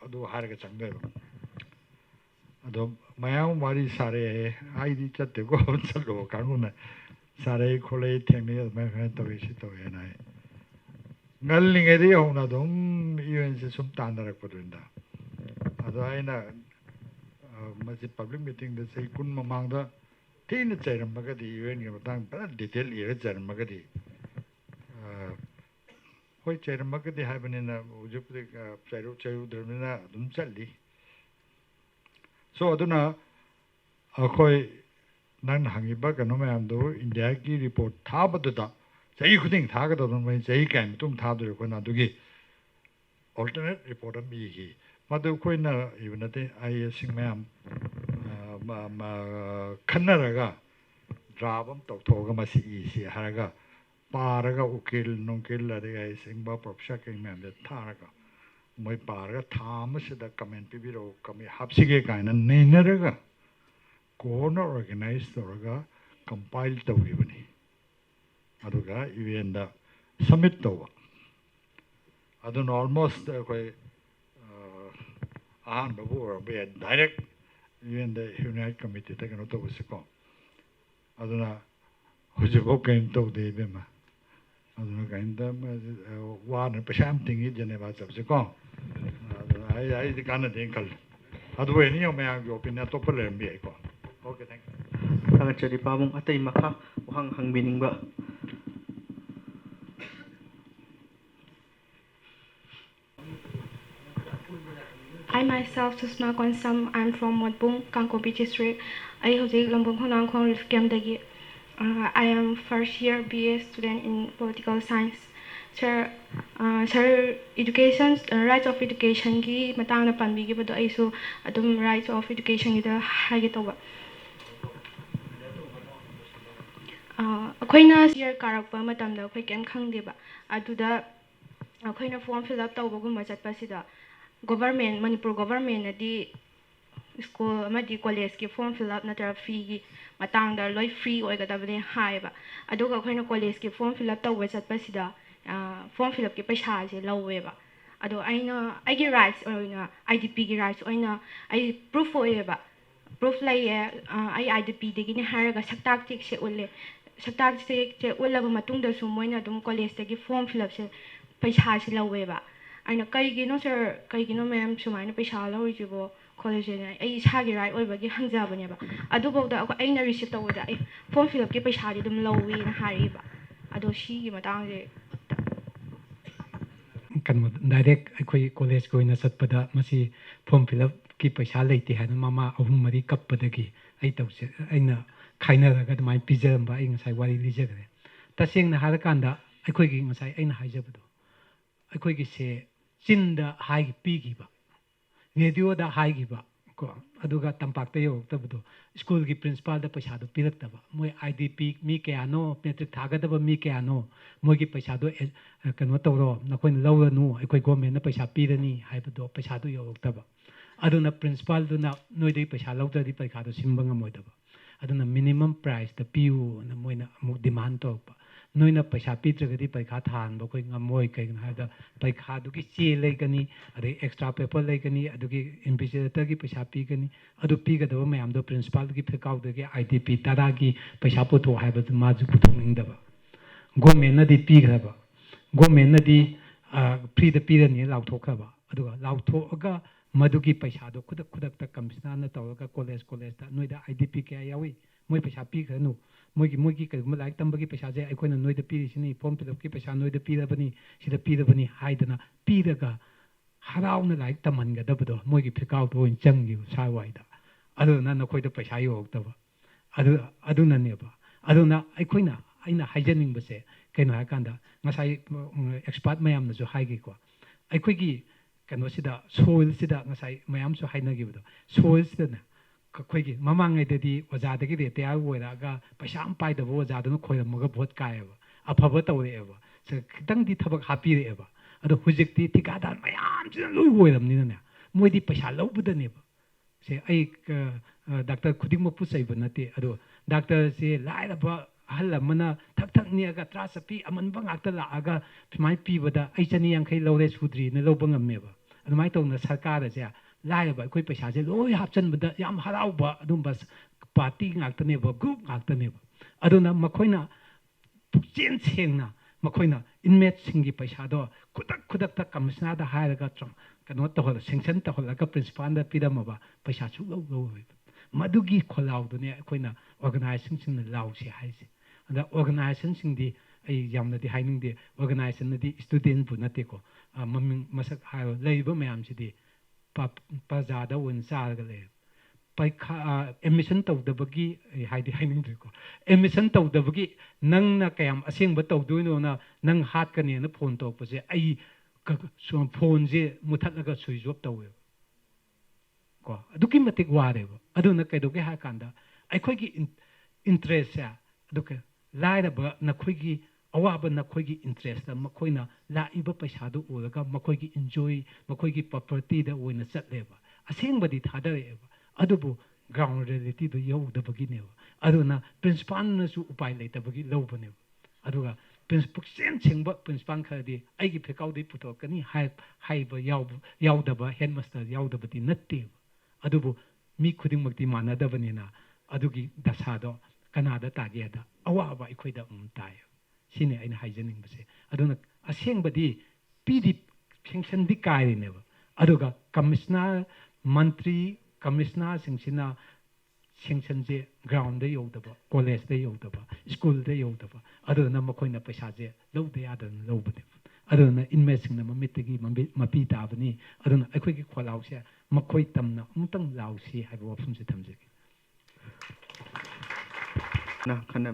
adu har ga chang de ado mayam mari sare ai di chatte go chalo kanuna sare khole thengni ma fa to isi to yana ngallinge ri hona dum UN se sum tanara kodunda ado aina masi public meeting de sei kun mamang da tin chairam ba ga di UN ge batang ba detail ira chairam ba ga di hoi chairam ba ga di haibani na ujup de charu dharmina dum challi so aduna akoi nan hangi ba kanu me am do India ki report tha ba da sei khuding tha ga do mai sei kan tum tha do ko na du gi alternate report mi hi madu khoina ibnate ai sing mayam ma khanaraga drabam tawthoga ma si haraga paraga ukil nongkil ade ai singba professor ke mem de tharaga moi paraga tham se da comment pibiro kami hapsige kaina neinaraga corner organize toraga compile tawibani aduga event da submit tawa adun almost koi babu or be direct event the unite committee ta kano tawa se ko aduna hujibo kain taw de be ma aduna kain da wa na pasham tingi jene ba sab se ko ai di kana den kal adu we ni me ang opinion to pole mbi ko okay thank you Kagachari pamong atay maka uhang hangbining ba. I myself, Susma Konsam, I'm from Modbung, Kangkopi district. I hojik Lombok Honang Khong Rifkiam Dagi. I am first year BA student in political science. Sir, education, rights of education ki matang na panbi ki bado aiso adum rights of education ki da hagi tawa. Akoina year karakpa matamda akoi kem khangdeba aduda akoina form fill up tawbagumba chatpasida government Manipur government adi school amadi college ki form fill up natara fee ki matangda loi free oigadabane haiba aduga akoina college ki form fill up tawba chatpasida form fill up ki paisa je laweba ado aina agi rights oina IDP ki rights oina ai proof oeba proof laye ai IDP degi ni haraga saktak tik se ulle saktak se ullaba matungda su moina dum college tagi form fill up se paisa se laweba aina kaigino sir kaigino ma'am sumaina paisa lawrijibo college na ai sagi right oibagi hangjabane ba adu bawda aina receive tawda ai form fill up ki paisa di dum lawi na hariba ado shi gi matang je kan direct akhoi college ko ina satpada masi form fill up ki paisa leiti hana mama ahum mari kappadagi ai tawse aina khaina raga mai pijamba ai ngasai wari lijagre taseng na harakanda akhoi gi ngasai aina haijabdo akhoi gi se chinda hai pigi ba radio da hai gi ba ko aduga tampak te yo tabdo school gi principal da paisa do pirak taba moi IDP mi ke ano metric thaga da mi ke ano moi gi paisa do kano tawro na koi law nu akhoi government na paisa pirani haibdo paisa do yo taba aduna principal do na noi dei paisa lawda di paika do simbanga moi taba aduna minimum price da piu na moi na demand to noina paisa pitragadi paikha than ba koi ngamoi kai na da paikha du ki che legani ade extra paper legani adugi invigilator gi paisa pi gani adu pi ga do mayam do principal gi phekau de gi IDP tada gi paisa putho ha ba ma ju putho ning da ba government na di pi ga ba government na di free da pi da ni law thok ba aduga law thok ga madugi paisa do khudak ta commissioner na tawga college da noida IDP ke yawi moi paisa pi ga no moigi kaiguma laik tambagi paisa je aikoina noida piri sini form fill up ki paisa noida pirabani sida pirabani haidana piraga harauna laik tamanga dabdo moigi phikau to changi saiwaida aduna na khoida paisa yoktaba aduna neba aduna aikoina aina haijaning base kaino hakanda ngasai expert mayam na jo haigi ko aikoigi kano sida soil sida ngasai mayam so hainagi bdo soil sida ꯑꯩꯈꯣꯏꯒꯤ ꯃꯃꯥꯡꯉꯩꯗꯗꯤ ꯑꯣꯖꯥꯗꯒꯤ retire ꯑꯣꯏꯔꯛꯑꯒ ꯄꯩꯁꯥ ꯑꯃ ꯄꯥꯏꯗꯕ ꯑꯣꯖꯥꯗꯨꯅ ꯈꯣꯏꯔꯝꯃꯒ vote ꯀꯥꯏꯑꯕ ꯑꯐꯕ ꯇꯧꯔꯛꯑꯦꯕ ꯈꯤꯇꯪꯗꯤ ꯊꯕꯛ ꯍꯥꯞꯄꯤꯔꯛꯑꯦꯕ ꯑꯗꯣ ꯍꯧꯖꯤꯛꯇꯤ ꯊꯤꯀꯥꯗꯥꯔ ꯃꯌꯥꯝꯁꯤꯅ ꯂꯣꯏ ꯑꯣꯏꯔꯕꯅꯤꯅꯅꯦ ꯃꯣꯏꯗꯤ ꯄꯩꯁꯥ ꯂꯧꯕꯗꯅꯦꯕ ꯁꯦ ꯑꯩ ꯗꯥꯛꯇꯔ ꯈꯨꯗꯤꯡꯃꯛꯄꯨ ꯆꯩꯕ ꯅꯠꯇꯦ ꯑꯗꯣ ꯗꯥꯛꯇꯔꯁꯦ ꯂꯥꯏꯔꯕ ꯑꯍꯜ ꯑꯃꯅ ꯊꯛ ꯅꯦꯛꯑꯒ ꯇꯔꯥ ꯆꯞꯄꯤ ꯑꯃꯟꯕ ꯉꯥꯛꯇ ꯂꯥꯛꯑꯒ ꯁꯨꯃꯥꯏꯅ ꯄꯤꯕꯗ ꯑꯩ 250 ꯂꯧꯔꯦ ꯁꯨꯗ꯭ꯔꯤꯅ ꯂꯧꯕ ꯉꯝꯃꯦꯕ ꯑꯗꯨꯃꯥꯏꯅ ꯇꯧꯅ ꯁꯔꯀꯥꯔꯁꯦ ꯂꯥꯏꯔꯕ ꯑꯩꯈꯣꯏ ꯄꯩꯁꯥꯁꯦ ꯂꯣꯏ ꯍꯥꯞꯆꯟꯕꯗ ꯌꯥꯝ ꯍꯔꯥꯎꯕ ꯑꯗꯨꯝꯕ ꯄꯥꯔꯇꯤ ꯉꯥꯛꯇꯅꯦꯕ ꯒ꯭ꯔꯨꯞ ꯉꯥꯛꯇꯅꯦꯕ ꯑꯗꯨꯅ ꯃꯈꯣꯏꯅ ꯄꯨꯛꯆꯦꯟ ꯁꯦꯡꯅ ꯃꯈꯣꯏꯅ ꯏꯟꯃꯦꯠꯁꯤꯡꯒꯤ ꯄꯩꯁꯥꯗꯣ ꯈꯨꯗꯛꯇ ꯀꯃꯤꯁꯅꯔꯗ ꯍꯥꯏꯔꯒ ꯀꯩꯅꯣ ꯇꯧꯍꯜꯂ ꯁꯦꯡꯁꯟ ꯇꯧꯍꯜꯂꯒ ꯄ꯭ꯔꯤꯟꯁꯤꯄꯥꯜꯗ ꯄꯤꯔꯝꯃꯕ ꯄꯩꯁꯥ ꯁꯨꯛꯂꯧ ꯂꯧꯔꯣꯏꯕ ꯃꯗꯨꯒꯤ ꯈꯣꯜꯂꯥꯎꯗꯨꯅꯦ ꯑꯩꯈꯣꯏꯅ ꯑꯣꯔꯒꯅꯥꯏꯖꯦꯁꯟꯁꯤꯡꯅ ꯂꯥꯎꯁꯦ ꯍꯥꯏꯁꯦ ꯑꯗ ꯑꯣꯔꯒꯅꯥꯏꯖꯦꯁꯟꯁꯤꯡꯗꯤ ꯑꯩ ꯌꯥꯝꯅꯗꯤ ꯍꯥꯏꯅꯤꯡꯗꯦ ꯑꯣꯔꯒꯅꯥꯏꯖꯦꯁꯟꯅꯗꯤ ꯁ꯭ꯇꯨꯗꯦꯟꯕꯨ ꯅꯠꯇꯦꯀꯣ ꯃꯃꯤꯡ ꯃꯁꯛ ꯍꯥꯏꯔꯣ ꯂꯩꯔꯤꯕ ꯃꯌꯥꯝꯁꯤꯗꯤ ꯄ꯭ꯔꯖꯥꯗ ꯑꯣꯏꯅ ꯆꯥꯔꯒ ꯂꯩ ꯄꯩꯈꯥ ꯑꯦꯗꯃꯤꯁꯟ ꯇꯧꯗꯕꯒꯤ ꯍꯥꯏꯗꯤ ꯍꯥꯏꯅꯤꯡꯗ꯭ꯔꯦꯀꯣ ꯑꯦꯗꯃꯤꯁꯟ ꯇꯧꯗꯕꯒꯤ ꯅꯪꯅ ꯀꯌꯥꯝ ꯑꯁꯦꯡꯕ ꯇꯧꯗꯣꯏꯅꯣꯅ ꯅꯪ ꯍꯥꯠꯀꯅꯦꯅ ꯐꯣꯟ ꯇꯧꯔꯛꯄꯁꯦ ꯑꯩ ꯐꯣꯟꯁꯦ ꯃꯨꯊꯠꯂꯒ ꯁ꯭ꯋꯤꯆ ꯑꯣꯐ ꯇꯧꯋꯦꯕ ꯀꯣ ꯑꯗꯨꯛꯀꯤ ꯃꯇꯤꯛ ꯋꯥꯔꯦꯕ ꯑꯗꯨꯅ ꯀꯩꯗꯧꯒꯦ ꯍꯥꯏ ꯀꯥꯟꯗ ꯑꯩꯈꯣꯏꯒꯤ ꯏꯟꯇꯔꯦꯁꯁꯦ ꯑꯗꯨꯒ ꯂꯥꯏꯔꯕ ꯅꯈꯣꯏꯒꯤ ꯑꯋꯥꯕ ꯅꯈꯣꯏꯒꯤ ꯏꯟꯇꯔꯦꯁꯇ ꯃꯈꯣꯏꯅ ꯂꯥꯛꯏꯕ ꯄꯩꯁꯥꯗꯨ ꯎꯔꯒ ꯃꯈꯣꯏꯒꯤ ꯏꯟꯖꯣꯏ ꯃꯈꯣꯏꯒꯤ ꯄ꯭ꯔꯣꯄꯔꯇꯤꯗ ꯑꯣꯏꯅ ꯆꯠꯂꯦꯕ ꯑꯁꯦꯡꯕꯗꯤ ꯊꯥꯗꯔꯛꯑꯦꯕ ꯑꯗꯨꯕꯨ ꯒ꯭ꯔꯥꯎꯟ ꯔꯤꯌꯦꯂꯤꯇꯤꯗꯨ ꯌꯧꯗꯕꯒꯤꯅꯦꯕ ꯑꯗꯨꯅ ꯄ꯭ꯔꯤꯟꯁꯤꯄꯥꯜꯅꯁꯨ ꯎꯄꯥꯏ ꯂꯩꯇꯕꯒꯤ ꯂꯧꯕꯅꯦꯕ ꯑꯗꯨꯒ ꯄꯨꯛꯆꯦꯟ ꯁꯦꯡꯕ ꯄ꯭ꯔꯤꯟꯁꯤꯄꯥꯜ ꯈꯔꯗꯤ ꯑꯩꯒꯤ ꯐꯦꯀꯜꯇꯤ ꯄꯨꯊꯣꯛꯀꯅꯤ ꯍꯥꯏꯕ ꯌꯥꯎꯗꯕ ꯍꯦꯗꯃꯥꯁꯇꯔ ꯌꯥꯎꯗꯕꯗꯤ ꯅꯠꯇꯦꯕ ꯑꯗꯨꯕꯨ ꯃꯤ ꯈꯨꯗꯤꯡꯃꯛꯇꯤ ꯃꯥꯟꯅꯗꯕꯅꯤꯅ ꯑꯗꯨꯒꯤ ꯗꯁꯥꯗꯣ ꯀꯅꯥꯗ ꯇꯥꯒꯦꯗ ꯑꯋꯥꯕ ꯑꯩꯈꯣꯏꯗ ꯇꯥꯏꯌꯦꯕ ꯁꯤꯅꯤ ꯑꯩꯅ ꯍꯥꯏꯖꯅꯤꯡꯕꯁꯦ ꯑꯗꯨꯅ ꯑꯁꯦꯡꯕꯗꯤ ꯄꯤꯗꯤ ꯁꯦꯡꯁꯟꯗꯤ ꯀꯥꯏꯔꯤꯅꯦꯕ ꯑꯗꯨꯒ ꯀꯃꯤꯁꯅꯔ ꯃꯟꯇ꯭ꯔꯤ ꯀꯃꯤꯁꯅꯔꯁꯤꯡꯁꯤꯅ ꯁꯦꯡꯁꯟꯁꯦ ꯒ꯭ꯔꯥꯎꯟꯗ ꯌꯧꯗꯕ ꯀꯣꯂꯦꯖꯇ ꯌꯧꯗꯕ ꯁ꯭ꯀꯨꯜꯗ ꯌꯧꯗꯕ ꯑꯗꯨꯗꯨꯅ ꯃꯈꯣꯏꯅ ꯄꯩꯁꯥꯁꯦ ꯂꯧꯗ ꯌꯥꯗꯅ ꯂꯧꯕꯅꯦꯕ ꯑꯗꯨꯅ ꯏꯟꯃꯦꯠꯁꯤꯡꯅ ꯃꯃꯤꯠꯇꯒꯤ ꯃꯄꯤ ꯇꯥꯕꯅꯤ ꯑꯗꯨꯅ ꯑꯩꯈꯣꯏꯒꯤ ꯈꯣꯜꯂꯥꯎꯁꯦ ꯃꯈꯣꯏ ꯇꯝꯅ ꯑꯃꯨꯛꯇꯪ ꯂꯥꯎꯁꯤ ꯍꯥꯏꯕ ꯋꯥꯐꯝꯁꯦ ꯊꯝꯖꯒꯦ ꯈꯟꯅ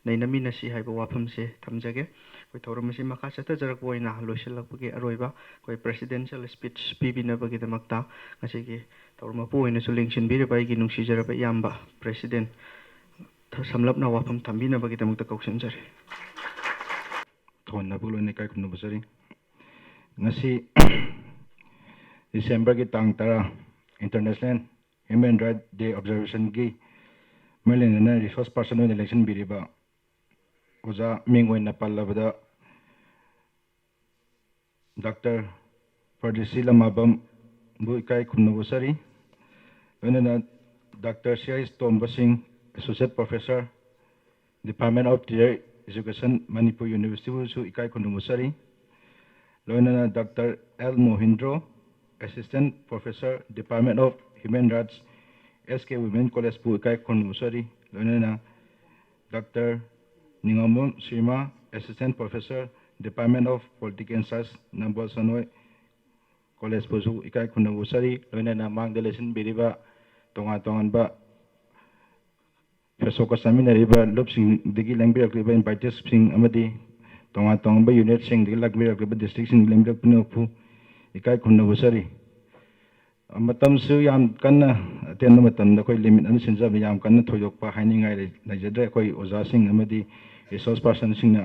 ꯅꯩꯅꯃꯤꯟꯅꯁꯤ ꯍꯥꯏꯕ ꯋꯥꯐꯝꯁꯦ ꯊꯝꯖꯒꯦ ꯑꯩꯈꯣꯏ ꯊꯧꯔꯝ ꯑꯁꯤ ꯃꯈꯥ ꯆꯠꯊꯖꯔꯛꯄ ꯑꯣꯏꯅ ꯂꯣꯏꯁꯤꯜꯂꯛꯄꯒꯤ ꯑꯔꯣꯏꯕ ꯑꯩꯈꯣꯏ ꯄ꯭ꯔꯦꯁꯤꯗꯦꯟꯁꯤꯌꯦꯜ ꯁ꯭ꯄꯤꯆ ꯄꯤꯕꯤꯅꯕꯒꯤꯗꯃꯛꯇ ꯉꯁꯤꯒꯤ ꯊꯧꯔꯝ ꯃꯄꯨ ꯑꯣꯏꯅꯁꯨ ꯂꯦꯡꯁꯤꯟꯕꯤꯔꯤꯕ ꯑꯩꯒꯤ ꯅꯨꯡꯁꯤꯖꯔꯕ ꯏꯌꯥꯝꯕ ꯄ꯭ꯔꯦꯁꯤꯗꯦꯟ ꯁꯝꯂꯞꯅ ꯋꯥꯐꯝ ꯊꯝꯕꯤꯅꯕꯒꯤꯗꯃꯛꯇ ꯀꯧꯁꯤꯟꯖꯔꯤ ꯊꯣꯟꯅꯕꯨ ꯂꯣꯏꯅ ꯏꯀꯥꯏ ꯈꯨꯝꯅꯕꯖꯔꯤ ꯉꯁꯤ ꯗꯤꯁꯦꯝꯕꯔꯒꯤ ꯇꯥꯡ 10 ꯏꯟꯇꯔꯅꯦꯁꯅꯦꯜ ꯍ꯭ꯌꯨꯃꯦꯟ ꯔꯥꯏꯠ ꯗꯦ ꯑꯣꯕꯖꯔꯕꯦꯁꯟꯒꯤ ꯃꯔꯤ ꯂꯩꯅꯅ ꯔꯤꯁꯣꯔꯁ ꯄꯥꯔꯁꯟ ꯑꯣꯏꯅ ꯂꯦꯡꯁꯤꯟꯕꯤꯔꯤꯕ ꯑꯣꯖꯥ ꯃꯤꯡ ꯑꯣꯏꯅ ꯄꯜꯂꯕꯗ ꯗꯥꯛꯇꯔ ꯄꯔꯗꯤꯁꯤ ꯂꯃꯥꯕꯝꯕꯨ ꯏꯀꯥꯏ ꯈꯨꯝꯅꯕꯖꯔꯤ ꯂꯣꯏꯅꯅ doctor C H. Tomba Singh associate professor department of teacher education Manipur ꯌꯨꯅꯤꯚꯔꯁꯤꯇꯤꯕꯨꯁꯨ ꯏꯀꯥꯏ ꯈꯨꯝꯅꯕꯖꯔꯤ ꯂꯣꯏꯅꯅ doctor L Mohindro assistant professor department of human rights S.K. Women ꯀꯣꯂꯦꯖꯄꯨ ꯏꯀꯥꯏ ꯈꯨꯝꯅꯕꯖꯔꯤ ꯂꯣꯏꯅꯅ doctor Ningombam Srima assistant professor department of political science Nambol Sanoi ꯀꯣꯂꯦꯖꯄꯨꯁꯨ ꯏꯀꯥꯏ ꯈꯨꯝꯅꯕꯖꯔꯤ ꯂꯣꯏꯅꯅ ꯃꯥꯡꯗ ꯂꯩꯁꯤꯟꯕꯤꯔꯤꯕ ꯇꯣꯉꯥꯟ ꯇꯣꯉꯥꯟꯕ ꯐꯦꯁꯣꯛꯀ ꯆꯠꯃꯤꯟꯅꯔꯤꯕ ꯂꯨꯞꯁꯤꯡꯗꯒꯤ ꯂꯦꯡꯕꯤꯔꯛꯂꯤꯕ ꯏꯟꯚꯥꯏꯇꯦꯠꯁꯤꯡ ꯑꯃꯗꯤ ꯇꯣꯉꯥꯟ ꯇꯣꯉꯥꯟꯕ ꯌꯨꯅꯤꯠꯁꯤꯡꯗꯒꯤ ꯂꯥꯛꯄꯤꯔꯛꯂꯤꯕ ꯗꯤꯁꯇ꯭ꯔꯤꯛꯁꯤꯡꯗꯒꯤ ꯂꯦꯡꯕꯤꯔꯛꯄꯅꯄꯨ ꯏꯀꯥꯏ ꯈꯨꯝꯅꯕꯖꯔꯤ ꯃꯇꯝꯁꯨ ꯌꯥꯝ ꯀꯟꯅ ꯑꯇꯦꯟꯕ ꯃꯇꯝꯗ ꯑꯩꯈꯣꯏ ꯂꯤꯃꯤꯠ ꯑꯃ ꯁꯤꯟꯖꯕ ꯌꯥꯝ ꯀꯟꯅ ꯊꯣꯏꯗꯣꯛꯄ ꯍꯥꯏꯅꯤꯡꯉꯥꯏ ꯂꯩꯖꯗ꯭ꯔꯦ ꯑꯩꯈꯣꯏ ꯑꯣꯖꯥꯁꯤꯡ ꯑꯃꯗꯤ ꯔꯤꯁꯣꯔꯁ ꯄꯥꯔꯁꯟꯁꯤꯡꯅ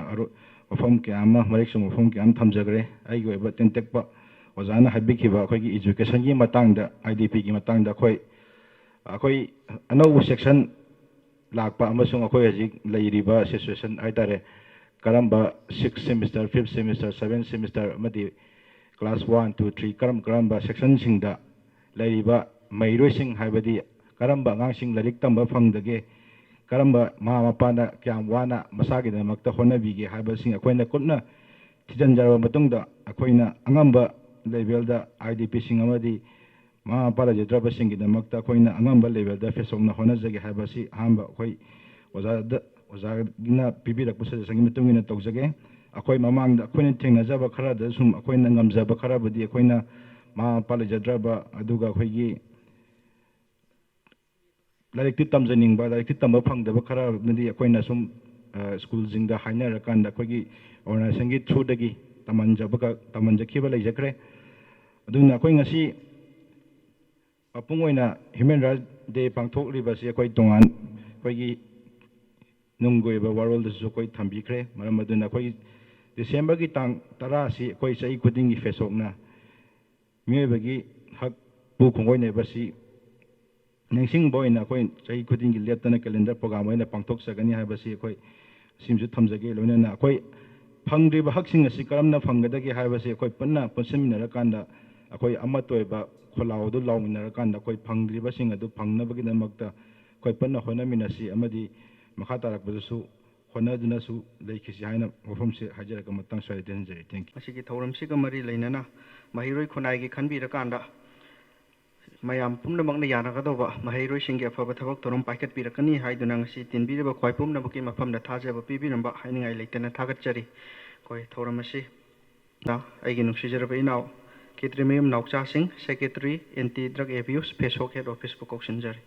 ꯋꯥꯐꯝ ꯀꯌꯥ ꯑꯃ ꯃꯔꯤꯛ ꯆꯨꯝꯕ ꯋꯥꯐꯝ ꯀꯌꯥ ꯑꯃ ꯊꯝꯖꯈ꯭ꯔꯦ ꯑꯩꯒꯤ ꯑꯣꯏꯕ ꯇꯦꯟꯇꯛꯄ ꯑꯣꯖꯥꯅ ꯍꯥꯏꯕꯤꯈꯤꯕ ꯑꯩꯈꯣꯏꯒꯤ ꯏꯖꯨꯀꯦꯁꯟꯒꯤ ꯃꯇꯥꯡꯗ IDPꯒꯤ ꯃꯇꯥꯡꯗ ꯑꯩꯈꯣই ꯑꯅꯧꯕ ꯁꯦꯛꯁꯟ ꯂꯥꯛꯄ ꯑꯃꯁꯨꯡ ꯑꯩꯈꯣꯏ ꯍꯧꯖꯤꯛ ꯂꯩꯔꯤꯕ ꯁꯤꯆꯨꯋꯦꯁꯟ ꯍꯥꯏꯇꯥꯔꯦ ꯀꯔꯝꯕ 6 ꯁꯦꯃꯤꯁꯇꯔ 5 ꯁꯦꯃꯤꯁꯇꯔ 7 ꯁꯦꯃꯤꯁꯇꯔ ꯑꯃꯗꯤ ꯀ꯭ꯂꯥꯁ 1 2 3 ꯀꯔꯝꯕ ꯁꯦꯛꯁꯟꯁꯤꯡꯗ ꯂꯩꯔꯤꯕ ꯃꯍꯩꯔꯣꯏꯁꯤꯡ ꯍꯥꯏꯕꯗꯤ ꯀꯔꯝꯕ ꯑꯉꯥꯡꯁꯤꯡ ꯂꯥꯏꯔꯤꯛ ꯇꯝꯕ ꯐꯪꯗꯒꯦ ꯀꯔꯝꯕ ꯃꯃꯥ ꯃꯄꯥꯅ ꯀꯌꯥꯝ ꯋꯥꯅ ꯃꯁꯥꯒꯤꯗꯃꯛꯇ ꯍꯣꯠꯅꯕꯤꯒꯦ ꯍꯥꯏꯕꯁꯤꯡ ꯑꯩꯈꯣꯏꯅ ꯀꯨꯞꯅ ꯊꯤꯖꯤꯟꯖꯔꯕ ꯃꯇꯨꯡꯗ ꯑꯩꯈꯣꯏꯅ ꯑꯉꯝꯕ ꯂꯦꯚꯦꯜꯗ IDPꯁꯤꯡ ꯑꯃꯗꯤ ꯃꯃꯥ ꯃꯄꯥ ꯂꯩꯖꯗ꯭ꯔꯕꯁꯤꯡꯒꯤꯗꯃꯛꯇ ꯑꯩꯈꯣꯏꯅ ꯑꯉꯝꯕ ꯂꯦꯚꯦꯜꯗ ꯐꯦꯁꯣꯛꯅ ꯍꯣꯠꯅꯖꯒꯦ ꯍꯥꯏꯕꯁꯤ ꯑꯍꯥꯟꯕ ꯑꯩꯈꯣꯏ ꯑꯣꯖꯥꯒꯤꯅ ꯄꯤꯕꯤꯔꯛꯄ ꯁꯖꯦꯁꯟꯒꯤ ꯃꯇꯨꯡ ꯏꯟꯅ ꯇꯧꯖꯒꯦ ꯑꯩꯈꯣꯏ ꯃꯃꯥꯡꯗ ꯑꯩꯈꯣꯏꯅ ꯊꯦꯡꯅꯖꯕ ꯈꯔꯗ ꯁꯨꯝ ꯑꯩꯈꯣꯏꯅ ꯉꯝꯖꯕ ꯈꯔꯕꯨꯗꯤ ꯑꯩꯈꯣꯏꯅ ꯃꯃꯥ ꯃꯄꯥ ꯂꯩꯖꯗ꯭ꯔꯕ ꯑꯗꯨꯒ ꯑꯩꯈꯣꯏꯒꯤ ꯂꯥꯏꯔꯤꯛꯇꯤ ꯇꯝꯖꯅꯤꯡꯕ ꯂꯥꯏꯔꯤꯛꯇꯤ ꯇꯝꯕ ꯐꯪꯗꯕ ꯈꯔ ꯑꯃꯗꯤ ꯑꯩꯈꯣꯏꯅ ꯁꯨꯝ ꯁ꯭ꯀꯨꯜꯁꯤꯡꯗ ꯍꯥꯏꯅꯔꯀꯥꯟꯗ ꯑꯩꯈꯣꯏꯒꯤ ꯑꯣꯔꯒꯅꯥꯏꯖꯦꯁꯟꯒꯤ ꯊ꯭ꯔꯨꯗꯒꯤ ꯇꯝꯍꯟꯖꯈꯤꯕ ꯂꯩꯖꯈ꯭ꯔꯦ ꯑꯗꯨꯅ ꯑꯩꯈꯣꯏ ꯉꯁꯤ ꯃꯄꯨꯡ ꯑꯣꯏꯅ ꯍ꯭ꯌꯨꯃꯦꯟ ꯔꯥꯏꯠ ꯗꯦ ꯄꯥꯡꯊꯣꯛꯂꯤꯕꯁꯤ ꯑꯩꯈꯣꯏꯒꯤ ꯅꯨꯡꯒꯤ ꯑꯣꯏꯕ ꯋꯥꯔꯣꯜꯗꯁꯨ ꯑꯩꯈꯣꯏ ꯊꯝꯕꯤꯈ꯭ꯔꯦ ꯃꯔꯝ ꯑꯗꯨꯅ ꯑꯩꯈꯣꯏ ꯗꯤꯁꯦꯝꯕꯔꯒꯤ ꯇꯥꯡ 10 ꯑꯁꯤ ꯑꯩꯈꯣই ꯆꯍꯤ ꯈꯨꯗꯤꯡꯒꯤ ꯐꯦꯁꯣꯛꯅ ꯃꯤꯑꯣꯏꯕꯒꯤ ꯍꯛꯄꯨ ꯈꯣꯡꯒꯣꯏꯅꯕꯁꯤ ꯅꯤꯡꯁꯤꯡꯕ ꯑꯣꯏꯅ ꯑꯩꯈꯣꯏ ꯆꯍꯤ ꯈꯨꯗꯤꯡꯒꯤ ꯂꯦꯞꯇꯅ ꯀꯦꯂꯦꯟꯗꯔ ꯄ꯭ꯔꯣꯒ꯭ꯔꯥꯝ ꯑꯣꯏꯅ ꯄꯥꯡꯊꯣꯛꯆꯒꯅꯤ ꯍꯥꯏꯕꯁꯤ ꯑꯩꯈꯣꯏ ꯁꯤꯃꯁꯨ ꯊꯝꯖꯒꯦ ꯂꯣꯏꯅꯅ ꯑꯩꯈꯣꯏ ꯐꯪꯗ꯭ꯔꯤꯕ ꯍꯛꯁꯤꯡ ꯑꯁꯤ ꯀꯔꯝꯅ ꯐꯪꯒꯗꯒꯦ ꯍꯥꯏꯕꯁꯤ ꯑꯩꯈꯣই ꯄꯨꯟꯅ ꯄꯨꯟꯁꯤꯟꯃꯤꯟꯅꯔꯀꯥꯟꯗ ꯑꯩꯈꯣই ꯑꯃꯠꯇ ꯑꯣꯏꯕ ꯈꯣꯜꯂꯥꯎ ꯑꯗꯨ ꯂꯥꯎꯃꯤꯟꯅꯔꯀꯥꯟꯗ ꯑꯩꯈꯣই ꯐꯪꯗ꯭ꯔꯤꯕꯁꯤꯡ ꯑꯗꯨ ꯐꯪꯅꯕꯒꯤꯗꯃꯛꯇ ꯑꯩꯈꯣই ꯄꯨꯟꯅ ꯍꯣꯠꯅꯃꯤꯟꯅꯁꯤ ꯑꯃꯗꯤ ꯃꯈꯥ ꯇꯥꯔꯛꯄꯗꯁꯨ ꯍꯣꯠꯅꯗꯨꯅꯁꯨ ꯂꯩꯈꯤꯁꯤ ꯍꯥꯏꯅ ꯋꯥꯐꯝꯁꯦ ꯍꯥꯏꯖꯔꯒ ꯃꯇꯥꯡ ꯁ꯭ꯋꯥꯏꯗ ꯇꯦꯟꯖꯔꯤ ꯊꯦꯡꯛ ꯌꯨ ꯃꯁꯤꯒꯤ ꯊꯧꯔꯝꯁꯤꯒ ꯃꯔꯤ ꯂꯩꯅꯅ ꯃꯍꯩꯔꯣꯏ ꯈꯨꯟꯅꯥꯏꯒꯤ ꯈꯟꯕꯤꯔꯀꯥꯟꯗ ꯃꯌꯥꯝ ꯄꯨꯝꯅꯃꯛꯅ ꯌꯥꯅꯒꯗꯧꯕ ꯃꯍꯩꯔꯣꯏꯁꯤꯡꯒꯤ ꯑꯐꯕ ꯊꯕꯛ ꯊꯧꯔꯝ ꯄꯥꯏꯈꯠꯄꯤꯔꯛꯀꯅꯤ ꯍꯥꯏꯗꯨꯅ ꯉꯁꯤ ꯇꯤꯟꯕꯤꯔꯤꯕ ꯈ꯭ꯋꯥꯏ ꯄꯨꯝꯅꯃꯛꯀꯤ ꯃꯐꯝꯗ ꯊꯥꯖꯕ ꯄꯤꯕꯤꯔꯝꯕ ꯍꯥꯏꯅꯤꯡꯉꯥꯏ ꯂꯩꯇꯅ ꯊꯥꯒꯠꯆꯔꯤ ꯑꯩꯈꯣꯏ ꯊꯧꯔꯝ ꯑꯁꯤ ꯑꯩꯒꯤ ꯅꯨꯡꯁꯤꯖꯔꯕ ꯏꯅꯥꯎ ꯈꯦꯇ꯭ꯔꯤꯃꯌꯨꯝ ꯅꯥꯎꯆꯥꯁꯤꯡ ꯁꯦꯀ꯭ꯔꯦꯇꯔꯤ ꯑꯦꯟꯇꯤ ꯗ꯭ꯔꯒ ꯑꯦꯕ꯭ꯌꯨꯁ ꯐꯦꯁꯣꯛ ꯍꯦꯗ ꯑꯣꯐꯤꯁꯄꯨ ꯀꯧꯁꯤꯟꯖꯔꯤ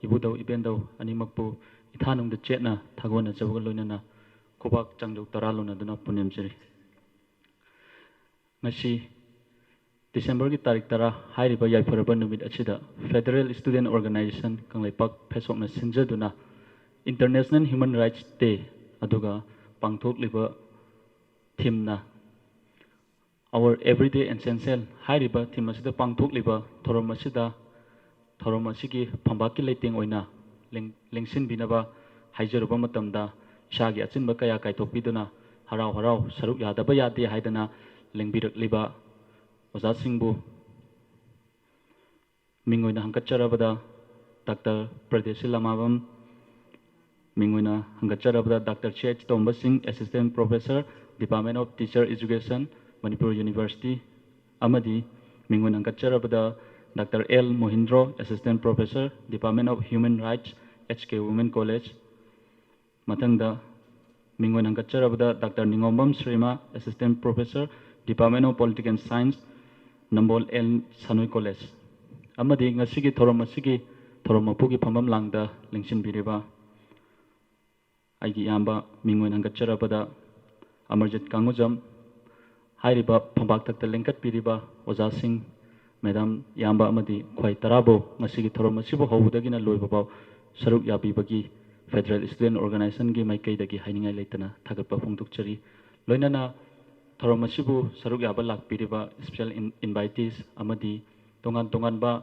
ꯏꯕꯨꯙꯧ ꯏꯕꯦꯟꯙꯧ ꯑꯅꯤꯃꯛꯄꯨ ꯏꯊꯥꯅꯨꯡꯗ ꯆꯦꯠꯅ ꯊꯥꯒꯣꯟꯅꯖꯕꯒ ꯂꯣꯏꯅꯅ ꯈꯨꯕꯥꯛ ꯆꯥꯡꯖꯧ 10 ꯂꯣꯟꯅꯗꯨꯅ ꯄꯨꯅꯦꯝꯖꯔꯤ ꯉꯁꯤ December tarik tara hairiba yaifuraba numit achida Federal Student Organization Kangleipak Fesokna sinjaduna International Human Rights Day aduga pangthokliba thimna Our Everyday Essential hairiba thim asida pangthokliba thorom asida thorom asigi phambaki leiting oina lengsin binaba haijaruba matamda ishagi achinba kaya kaitokpiduna harau harau saruk yadaba yade haidana lengbirakliba Oza Singbu Mingoina Hankacharabada Dr. Pradeshi Lamabam Mingoina Hankacharabada Dr. Ch. Tomba Singh Assistant Professor Department of Teacher Education Manipur University Amadi Mingoina Hankacharabada Dr. L. Mohindro Assistant Professor Department of Human Rights HK Women College Matangda Mingoina Hankacharabada Dr. Ningombam Srima Assistant Professor Department of Political Science Nambol L. Sanui College. Amadi ngasigi thorom apugi phambam langda lengsin biriba. Aigi yamba mingwen hangatcharabada Amarjit Kangujam hairiba phambak takta lengkat biriba Oza Singh Madam yamba amadi khwai tarabo ngasigi thorom asibo hobudagina loibaba saruk yabibagi Federal Student Organization gi maikaidagi hainingai leitana thagatpa phongdukchari loinana thorom asibu saruk yaba lakpiriba special invitees amadi tongan ba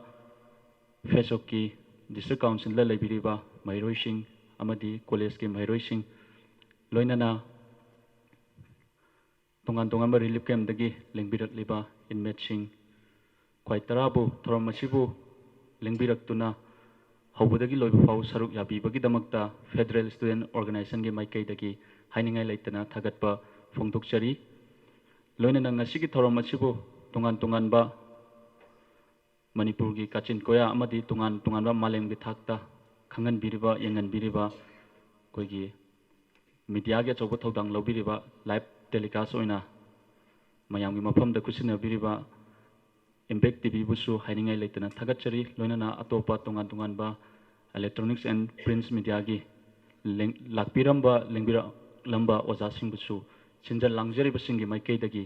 Fesok ki district council la leibiriba mairoi sing amadi college ki mairoi sing loinana tongan ba relief camp dagi lengbirak liba inmate sing khwai tarabu thorom asibu lengbirak tuna hobudagi loiba fau saruk yabibagi damakta Federal Student Organization gi maikaidagi hainingai leitana thagatpa phongdukchari Loinana ngasigi thorom asibu tongan ba Manipur gi kachin koya amadi tongan ba malem gi thakta khangan biriba yengan biriba koigi media gi chobo thodang lobiriba live telecast oina mayam gi mafam da kusina biriba Impact TV busu hainingai leitana thagatchari loinana atopa tongan ba electronics and print media gi lakpiramba lengbira lamba oza singbusu Sinjal langjari basingi maikaidagi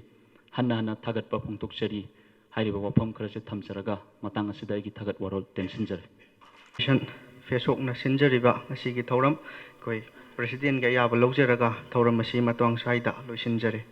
hanna thagatpa phongtokchari hairiba wafam kharase thamjaraga matang asida igi thagat warol tensinjari Fesok na sinjariba asigi thoram koi president ga yaba lojaraga thoram asi matwang saida loisinjari